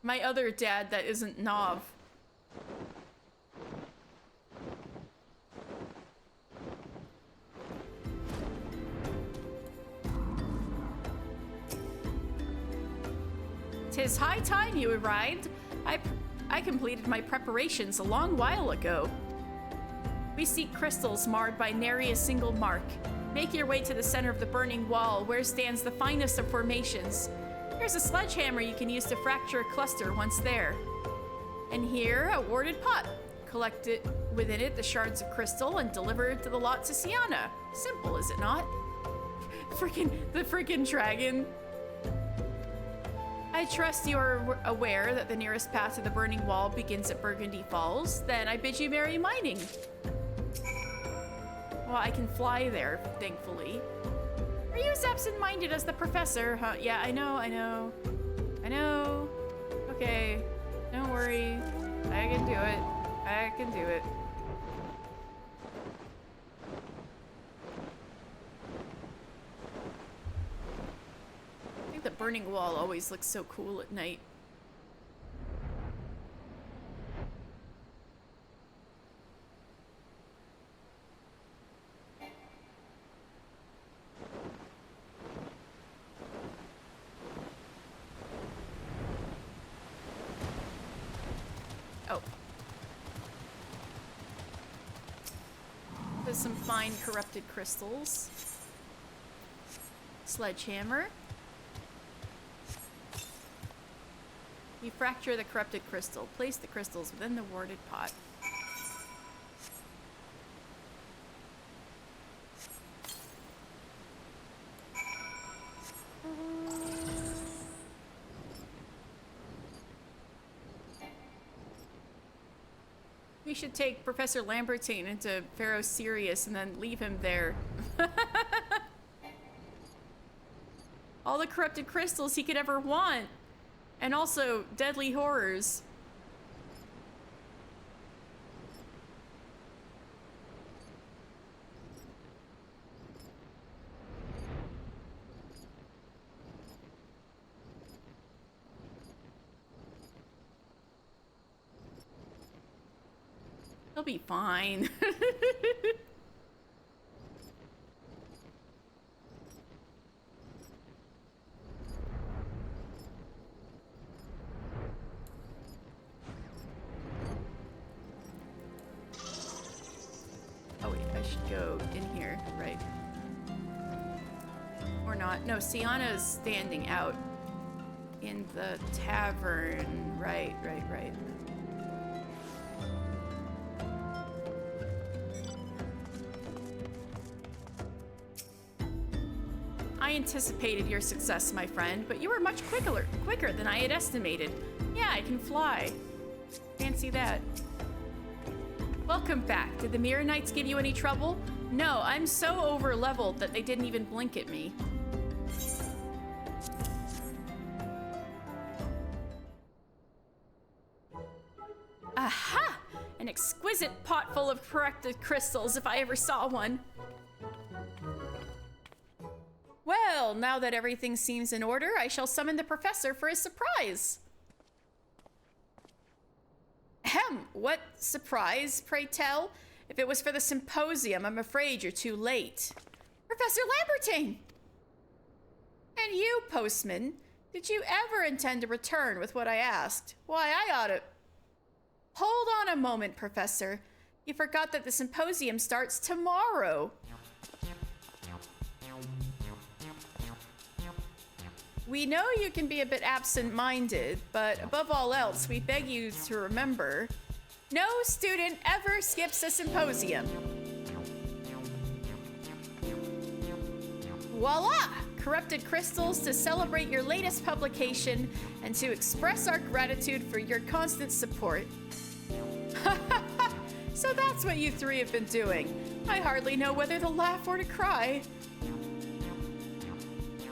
My other dad that isn't Nov. "'Tis high time you arrived. I completed my preparations a long while ago. We seek crystals marred by nary a single mark. Make your way to the center of the burning wall, where stands the finest of formations. Here's a sledgehammer you can use to fracture a cluster once there. And here, a warded pot. Collect it within it the shards of crystal and deliver it to the lot to Sienna. Simple, is it not?" The freaking dragon. I trust you are aware that the nearest path to the burning wall begins at Burgundy Falls. Then I bid you merry mining. Well, I can fly there, thankfully. Are you as absent-minded as the professor? Huh? Yeah, I know. Okay, don't worry. I can do it. I think the burning wall always looks so cool at night. to some fine corrupted crystals. Sledgehammer. You fracture the corrupted crystal. Place the crystals within the warded pot. We should take Professor Lambertine into Pharaoh Sirius and then leave him there. All the corrupted crystals he could ever want. And also deadly horrors. He'll be fine. Oh wait, I should go in here, right? Or not. No, Sienna's standing out in the tavern. Right. I anticipated your success, my friend, but you were much quicker than I had estimated. Yeah, I can fly. Fancy that. Welcome back. Did the Mirror Knights give you any trouble? No, I'm so over-leveled that they didn't even blink at me. Aha! An exquisite pot full of corrupted crystals, if I ever saw one. Well, now that everything seems in order, I shall summon the professor for a surprise. Ahem, what surprise, pray tell? If it was for the symposium, I'm afraid you're too late. Professor Lambertine! And you, postman, did you ever intend to return with what I asked? Why, I ought to... Hold on a moment, Professor. You forgot that the symposium starts tomorrow. We know you can be a bit absent-minded, but above all else, we beg you to remember, no student ever skips a symposium. Voila! Corrupted crystals to celebrate your latest publication and to express our gratitude for your constant support. So that's what you three have been doing. I hardly know whether to laugh or to cry.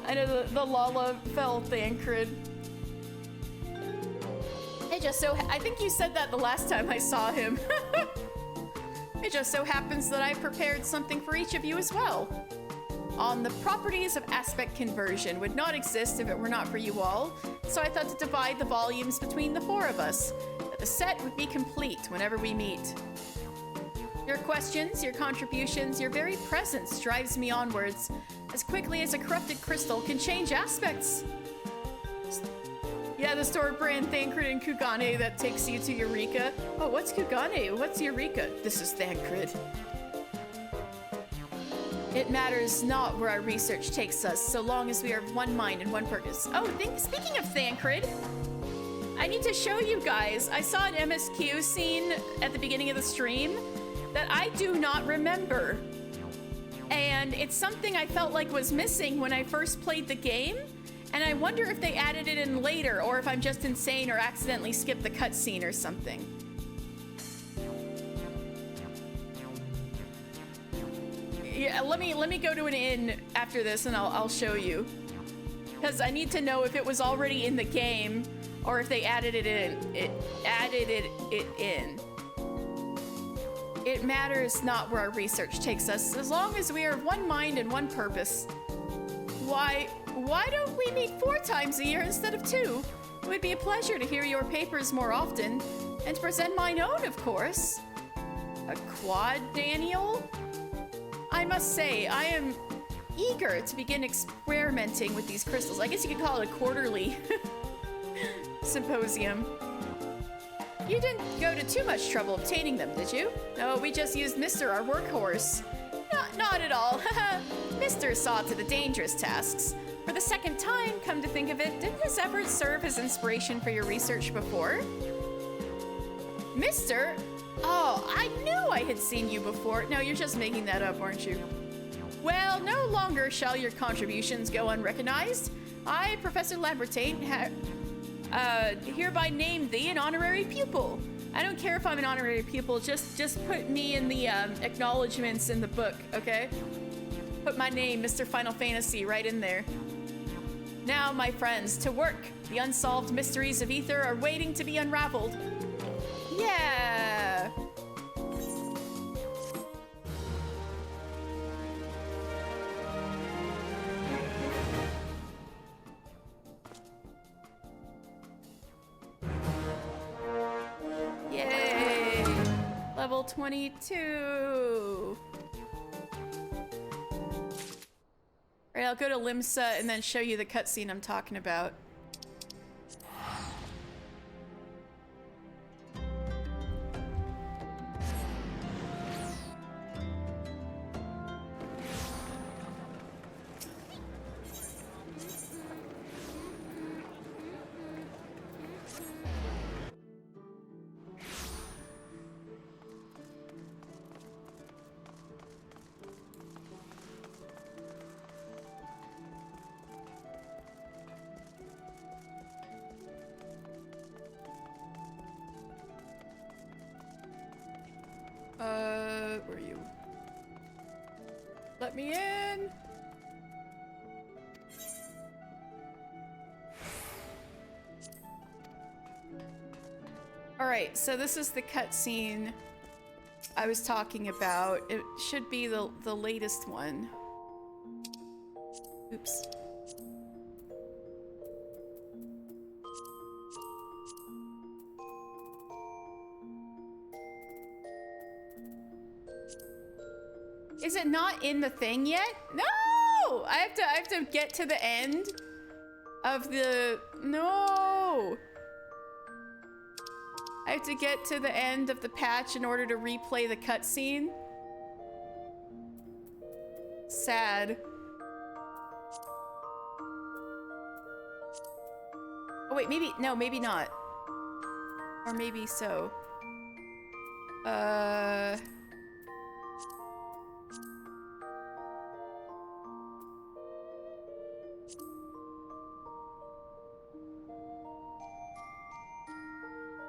I know the Lala fell Thancred. It just so I think you said that the last time I saw him. It just so happens that I prepared something for each of you as well. On the properties of aspect conversion would not exist if it were not for you all, so I thought to divide the volumes between the four of us. That the set would be complete whenever we meet. Your questions, your contributions, your very presence drives me onwards as quickly as a corrupted crystal can change aspects. Yeah, the store brand Thancred and Kugane that takes you to Eureka. Oh, what's Kugane? What's Eureka? This is Thancred. It matters not where our research takes us, so long as we are of one mind and one purpose. Oh, speaking of Thancred, I need to show you guys. I saw an MSQ scene at the beginning of the stream that I do not remember. And it's something I felt like was missing when I first played the game. And I wonder if they added it in later, or if I'm just insane or accidentally skipped the cutscene or something. Yeah, let me go to an inn after this and I'll show you. Because I need to know if it was already in the game or if they added it in. It in. It matters not where our research takes us, as long as we are of one mind and one purpose. Why don't we meet 4 times a year instead of 2? It would be a pleasure to hear your papers more often, and to present mine own, of course. A quad, Daniel? I must say, I am eager to begin experimenting with these crystals. I guess you could call it a quarterly symposium. You didn't go to too much trouble obtaining them, did you? No, we just used Mr. our workhorse. Not at all. Mr. saw to the dangerous tasks. For the second time, come to think of it, didn't his efforts serve as inspiration for your research before? Mr.? Oh, I knew I had seen you before. No, you're just making that up, aren't you? Well, no longer shall your contributions go unrecognized. I, Professor Labertate, hereby name thee an honorary pupil. I don't care if I'm an honorary pupil, just put me in the acknowledgements in the book, okay? Put my name, Mr. Final Fantasy, right in there. Now, my friends, to work. The unsolved mysteries of Ether are waiting to be unraveled. Yeah! Yay! Level 22! Alright, I'll go to Limsa and then show you the cutscene I'm talking about. Where are you? Let me in! Alright, so this is the cutscene I was talking about. It should be the latest one. Oops. Is it not in the thing yet? No! I have to get to the end of the... No! I have to get to the end of the patch in order to replay the cutscene. Sad. Oh wait, maybe... No, maybe not. Or maybe so.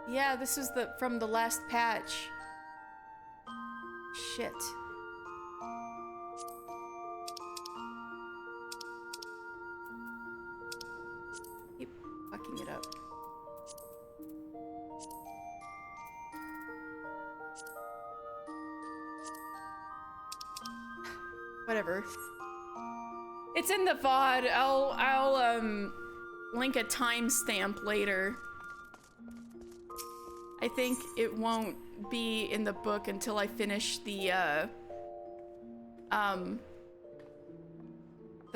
Yeah, this is from the last patch. Shit. Keep fucking it up. Whatever. It's in the VOD. I'll link a timestamp later. I think it won't be in the book until I finish the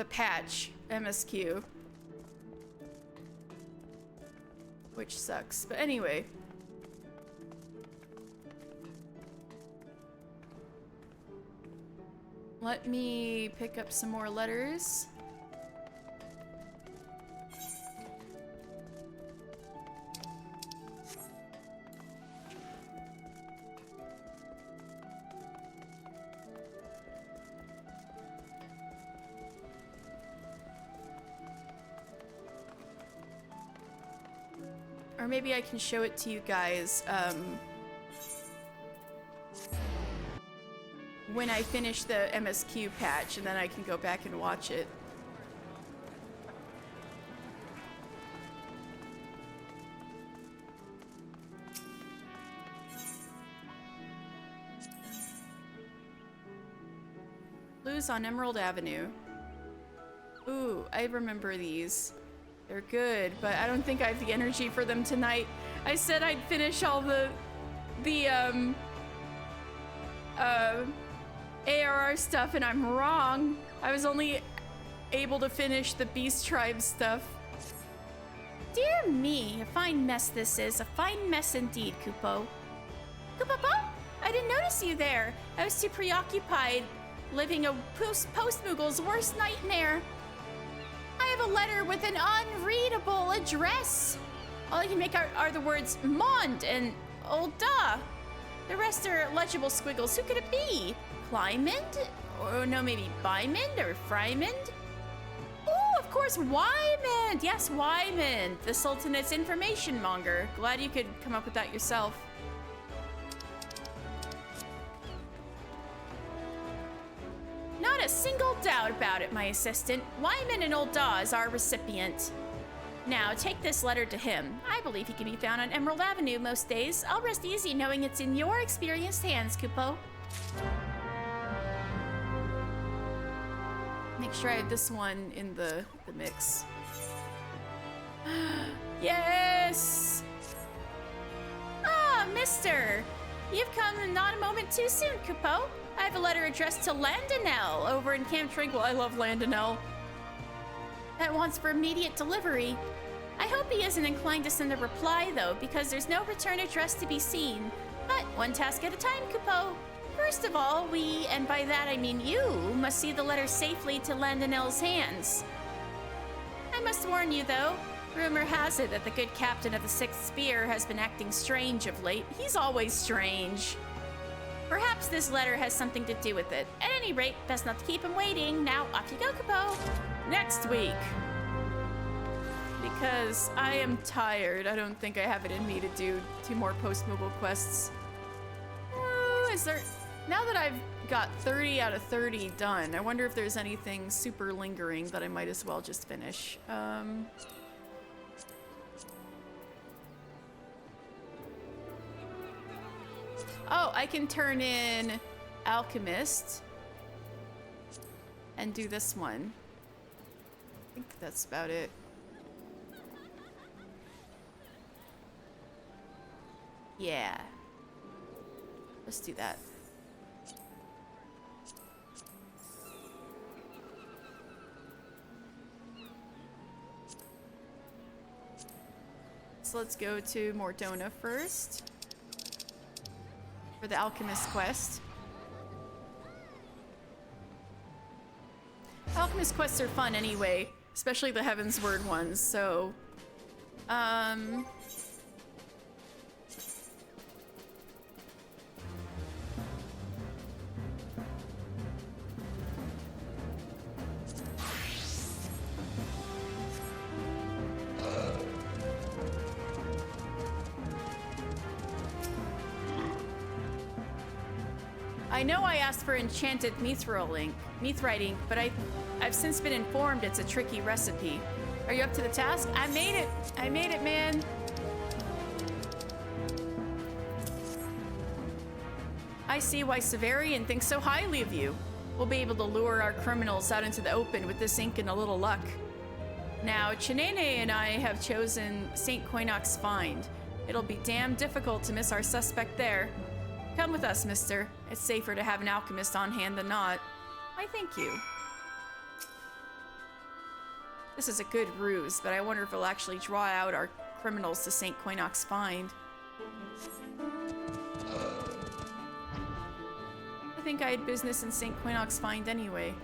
patch, MSQ. Which sucks, but anyway. Let me pick up some more letters. Or maybe I can show it to you guys when I finish the MSQ patch, and then I can go back and watch it. Blues on Emerald Avenue. Ooh, I remember these. They're good, but I don't think I have the energy for them tonight. I said I'd finish all the ARR stuff, and I'm wrong. I was only able to finish the Beast Tribe stuff Dear me, a fine mess this is. A fine mess indeed, Kupo. Kupo? I didn't notice you there. I was too preoccupied living a post-Moogle's worst nightmare. I have a letter with an unreadable address. All I can make out are the words Mond and Olda. The rest are legible squiggles. Who could it be? Klymond? Or no, maybe Bymond or Frymond? Oh, of course, Wymond! Yes, Wymond, the Sultanate's information monger. Glad you could come up with that yourself. Not a single doubt about it, my assistant. Wyman and Old Daw is our recipient. Now, take this letter to him. I believe he can be found on Emerald Avenue most days. I'll rest easy knowing it's in your experienced hands, Kupo. Make sure I have this one in the mix. Yes! Ah, mister! You've come not a moment too soon, Kupo. I have a letter addressed to Landonell over in Camp Tranquil. I love Landonell. That wants for immediate delivery. I hope he isn't inclined to send a reply, though, because there's no return address to be seen. But one task at a time, Kupo. First of all, we, and by that I mean you, must see the letter safely to Landonell's hands. I must warn you, though, rumor has it that the good captain of the Sixth Spear has been acting strange of late. He's always strange. Perhaps this letter has something to do with it. At any rate, best not to keep him waiting. Now, off you go, Kupo. Next week. Because I am tired. I don't think I have it in me to do 2 more post-Moogle quests. Is there... Now that I've got 30 out of 30 done, I wonder if there's anything super lingering that I might as well just finish. Oh, I can turn in Alchemist and do this one. I think that's about it. Yeah. Let's do that. So let's go to Mordona first for the Alchemist quest. Alchemist quests are fun anyway, especially the Heavensward ones, so... I know I asked for enchanted Mithrite, but I've since been informed it's a tricky recipe. Are you up to the task? I made it! I made it, man! I see why Severian thinks so highly of you. We'll be able to lure our criminals out into the open with this ink and a little luck. Now, Chinene and I have chosen St. Coinoch's Find. It'll be damn difficult to miss our suspect there. Come with us, mister. It's safer to have an alchemist on hand than not. I thank you. This is a good ruse, but I wonder if it'll actually draw out our criminals to St. Coinoch's Find. I think I had business in St. Coinoch's Find anyway.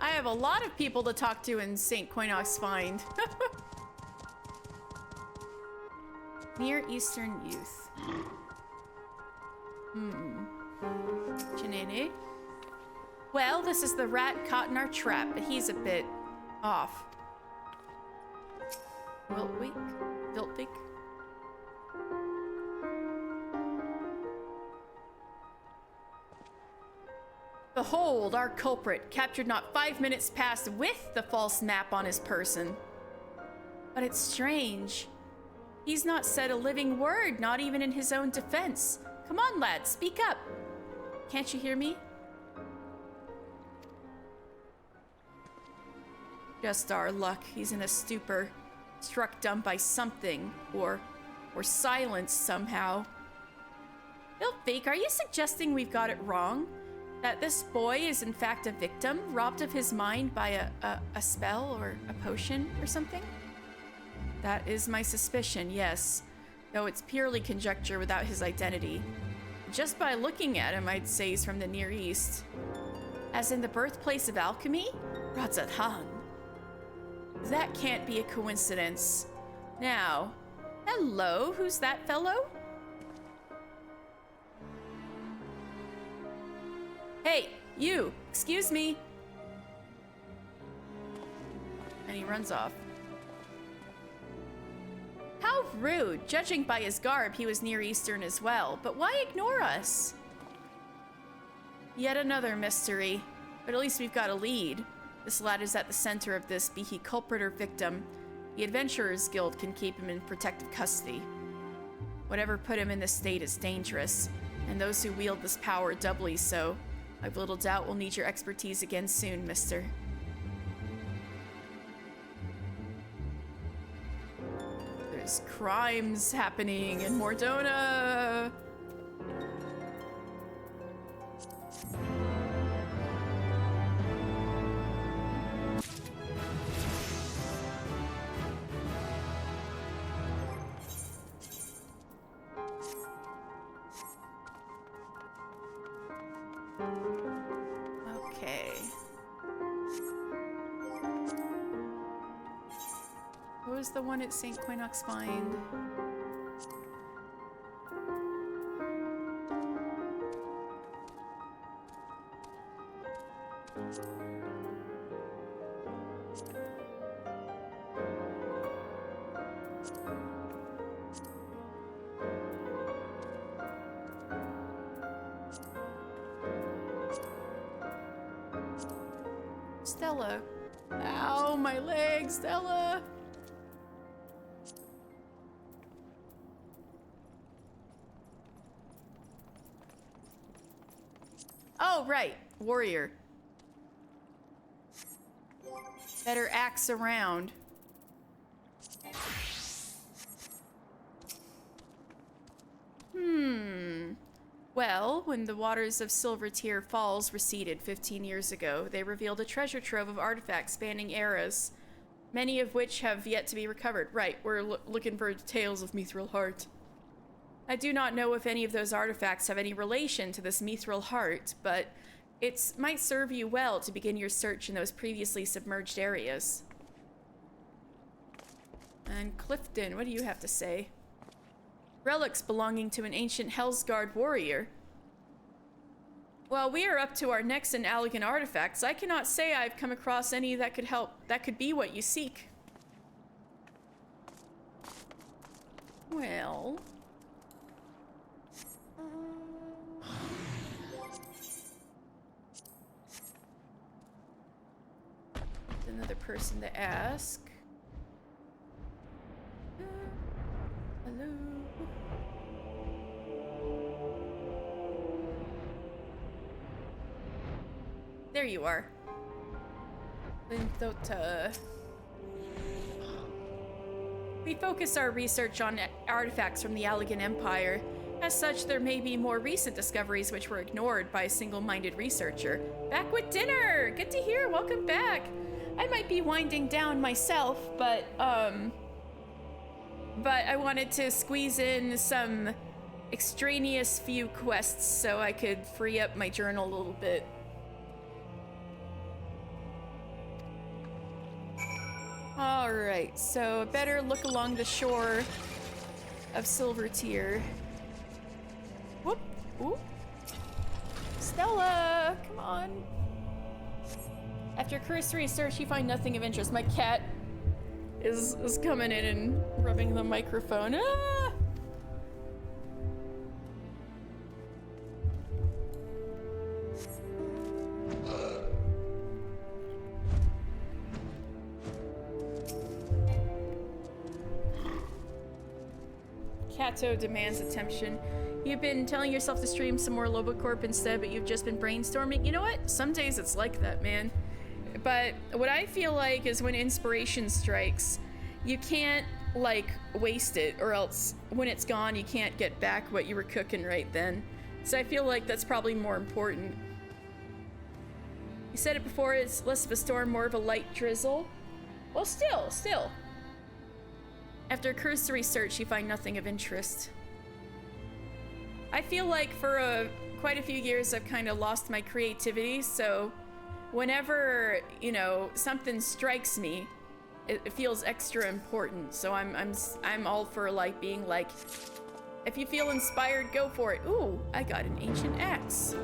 I have a lot of people to talk to in St. Coinoch's Find. Near Eastern Youth. Chinene? Well, this is the rat caught in our trap, but he's a bit off. Viltwig? Behold, our culprit, captured not 5 minutes past with the false map on his person. But it's strange. He's not said a living word, not even in his own defense. Come on, lad, speak up. Can't you hear me? Just our luck. He's in a stupor, struck dumb by something, or silenced somehow. Bill Fake, are you suggesting we've got it wrong? That this boy is in fact a victim, robbed of his mind by a spell or a potion or something? That is my suspicion, yes. Though it's purely conjecture without his identity. Just by looking at him, I'd say he's from the Near East. As in the birthplace of alchemy? Razathang. That can't be a coincidence. Now, hello, who's that fellow? Hey, you, excuse me. And he runs off. How rude. Judging by his garb, he was Near Eastern as well. But why ignore us? Yet another mystery. But at least we've got a lead. This lad is at the center of this, be he culprit or victim. The Adventurers Guild can keep him in protective custody. Whatever put him in this state is dangerous, and those who wield this power doubly so. I've little doubt we'll need your expertise again soon, mister. There's crimes happening in Mordona. Okay. What was the one at St. Quinox Find? Stella. Ow, my leg, Stella. Oh, right. Warrior. Better axe around. Well, when the waters of Silvertear Falls receded 15 years ago, they revealed a treasure trove of artifacts spanning eras, many of which have yet to be recovered. Right, we're looking for details of Mithril Heart. I do not know if any of those artifacts have any relation to this Mithril Heart, but it might serve you well to begin your search in those previously submerged areas. And Clifton, what do you have to say? Relics belonging to an ancient Hellsguard warrior. While we are up to our necks in Allegan artifacts, I cannot say I've come across any that could help. That could be what you seek. Well... another person to ask. Hello. There you are. Linthota. We focus our research on artifacts from the Allegan Empire. As such, there may be more recent discoveries which were ignored by a single-minded researcher. Back with dinner! Good to hear, welcome back! I might be winding down myself, but I wanted to squeeze in some extraneous few quests so I could free up my journal a little bit. Alright, so I better look along the shore of Silvertear. Whoop, whoop. Stella, come on. After cursory search, you find nothing of interest. My cat is coming in and rubbing the microphone. Ah! Kato demands attention. You've been telling yourself to stream some more Lobocorp instead, but you've just been brainstorming. You know what? Some days it's like that, man. But what I feel like is when inspiration strikes, you can't, like, waste it, or else when it's gone, you can't get back what you were cooking right then. So I feel like that's probably more important. You said it before, it's less of a storm, more of a light drizzle. Well, still. After a cursory search, you find nothing of interest. I feel like for quite a few years, I've kind of lost my creativity, so whenever, you know, something strikes me, it feels extra important. So I'm all for, like, being like, if you feel inspired, go for it. Ooh, I got an ancient axe.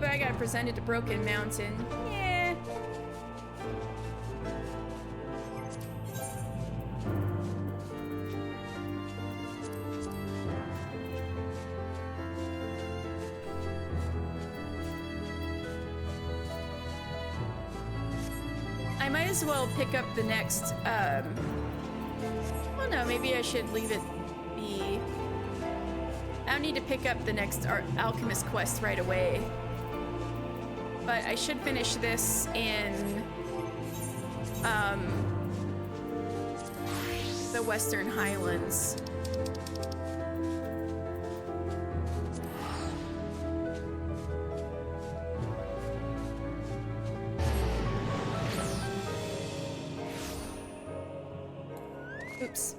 But I gotta present it to Broken Mountain. Yeah. I might as well pick up the next, well, no, maybe I should leave it be. I don't need to pick up the next alchemist quest right away. But I should finish this in, the Western Highlands. Oops.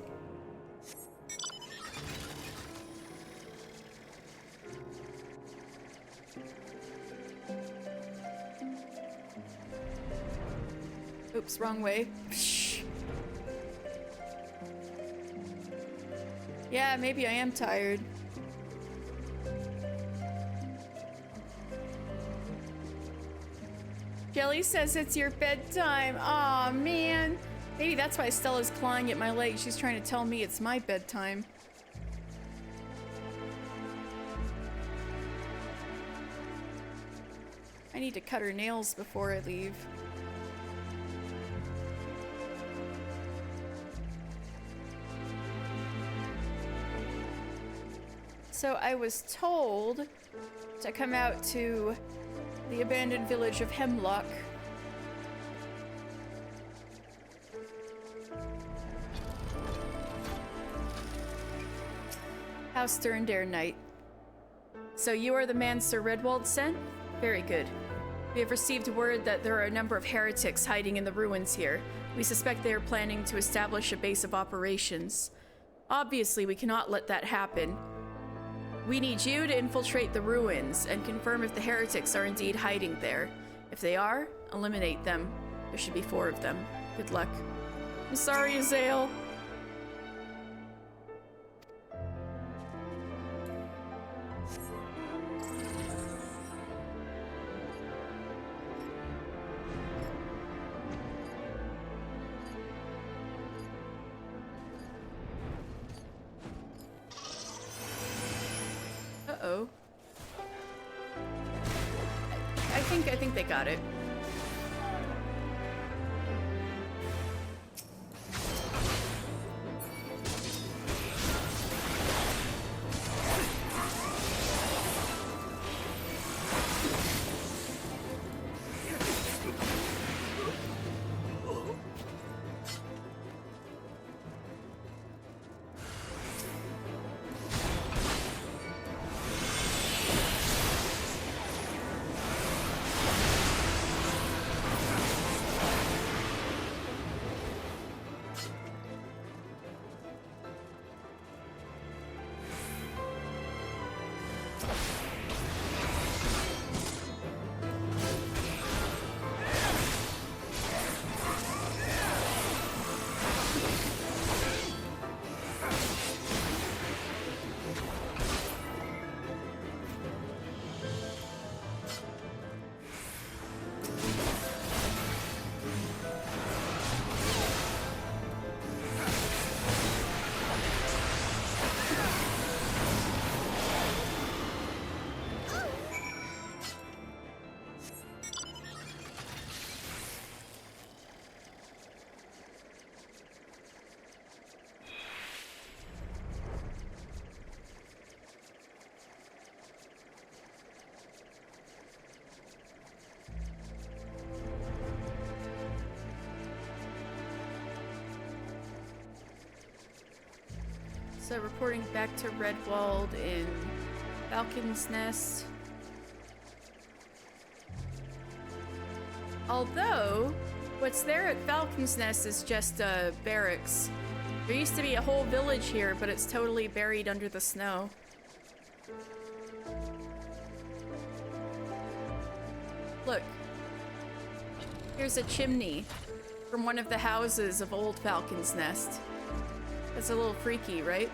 Oops, wrong way. Psh. Yeah, maybe I am tired. Jelly says it's your bedtime. Aw, man. Maybe that's why Stella's clawing at my leg. She's trying to tell me it's my bedtime. I need to cut her nails before I leave. So I was told to come out to the abandoned village of Hemlock. How stern dare knight. So you are the man Sir Redwald sent? Very good. We have received word that there are a number of heretics hiding in the ruins here. We suspect they are planning to establish a base of operations. Obviously, we cannot let that happen. We need you to infiltrate the ruins and confirm if the heretics are indeed hiding there. If they are, eliminate them. There should be 4 of them. Good luck. I'm sorry, Azael. Uh-oh. I think they got it. So reporting back to Redwald in Falcon's Nest. Although, what's there at Falcon's Nest is just barracks. There used to be a whole village here, but it's totally buried under the snow. Look. Here's a chimney from one of the houses of Old Falcon's Nest. That's a little freaky, right?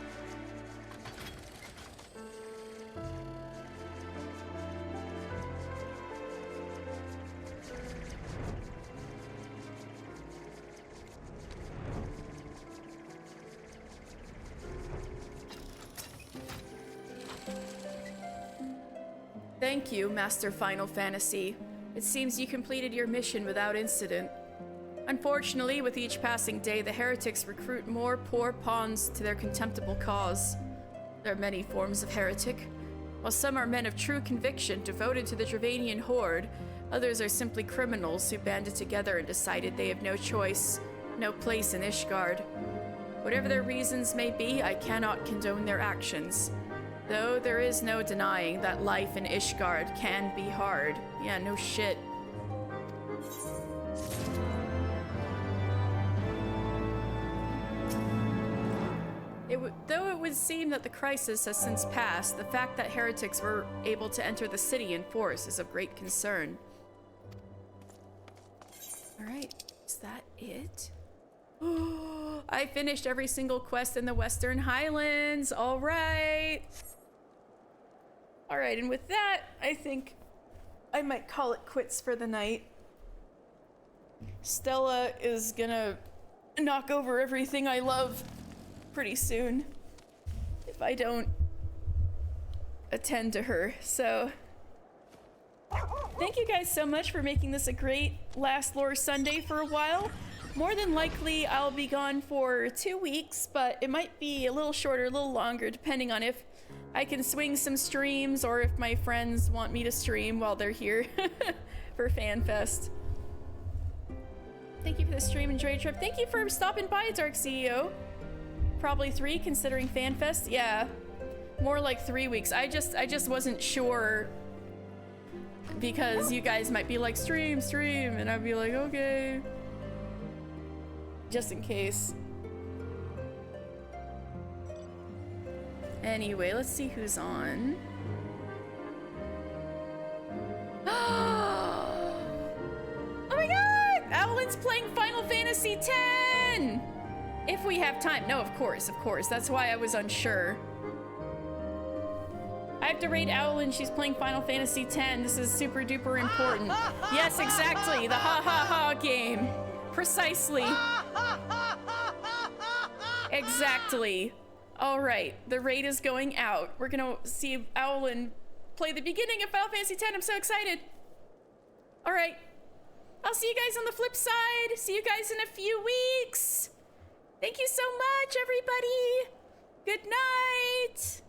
Thank you, Master Final Fantasy. It seems you completed your mission without incident. Unfortunately, with each passing day, the heretics recruit more poor pawns to their contemptible cause. There are many forms of heretic. While some are men of true conviction devoted to the Dravanian horde, others are simply criminals who banded together and decided they have no choice, no place in Ishgard. Whatever their reasons may be, I cannot condone their actions. Though there is no denying that life in Ishgard can be hard. Yeah, no shit. Though it would seem that the crisis has since passed, the fact that heretics were able to enter the city in force is of great concern. Alright, is that it? I finished every single quest in the Western Highlands. Alright. Alright, and with that, I think I might call it quits for the night. Stella is gonna knock over everything I love pretty soon if I don't attend to her. So thank you guys so much for making this a great last lore Sunday for a while. More than likely I'll be gone for 2 weeks, but it might be a little shorter, a little longer, depending on if I can swing some streams or if my friends want me to stream while they're here for FanFest. Thank you for the stream, enjoy your trip. Thank you for stopping by, Dark CEO. Probably 3, considering FanFest. Yeah, more like 3 weeks. I just wasn't sure because you guys might be like stream, and I'd be like, okay, just in case. Anyway, let's see who's on. Oh my god! Adelin's playing Final Fantasy X! If we have time. No, of course. That's why I was unsure. I have to rate Owlin. She's playing Final Fantasy X. This is super duper important. Yes, exactly. The ha ha ha game. Precisely. Exactly. All right. The raid is going out. We're gonna see Owlin play the beginning of Final Fantasy X. I'm so excited. All right. I'll see you guys on the flip side. See you guys in a few weeks. Thank you so much, everybody. Good night.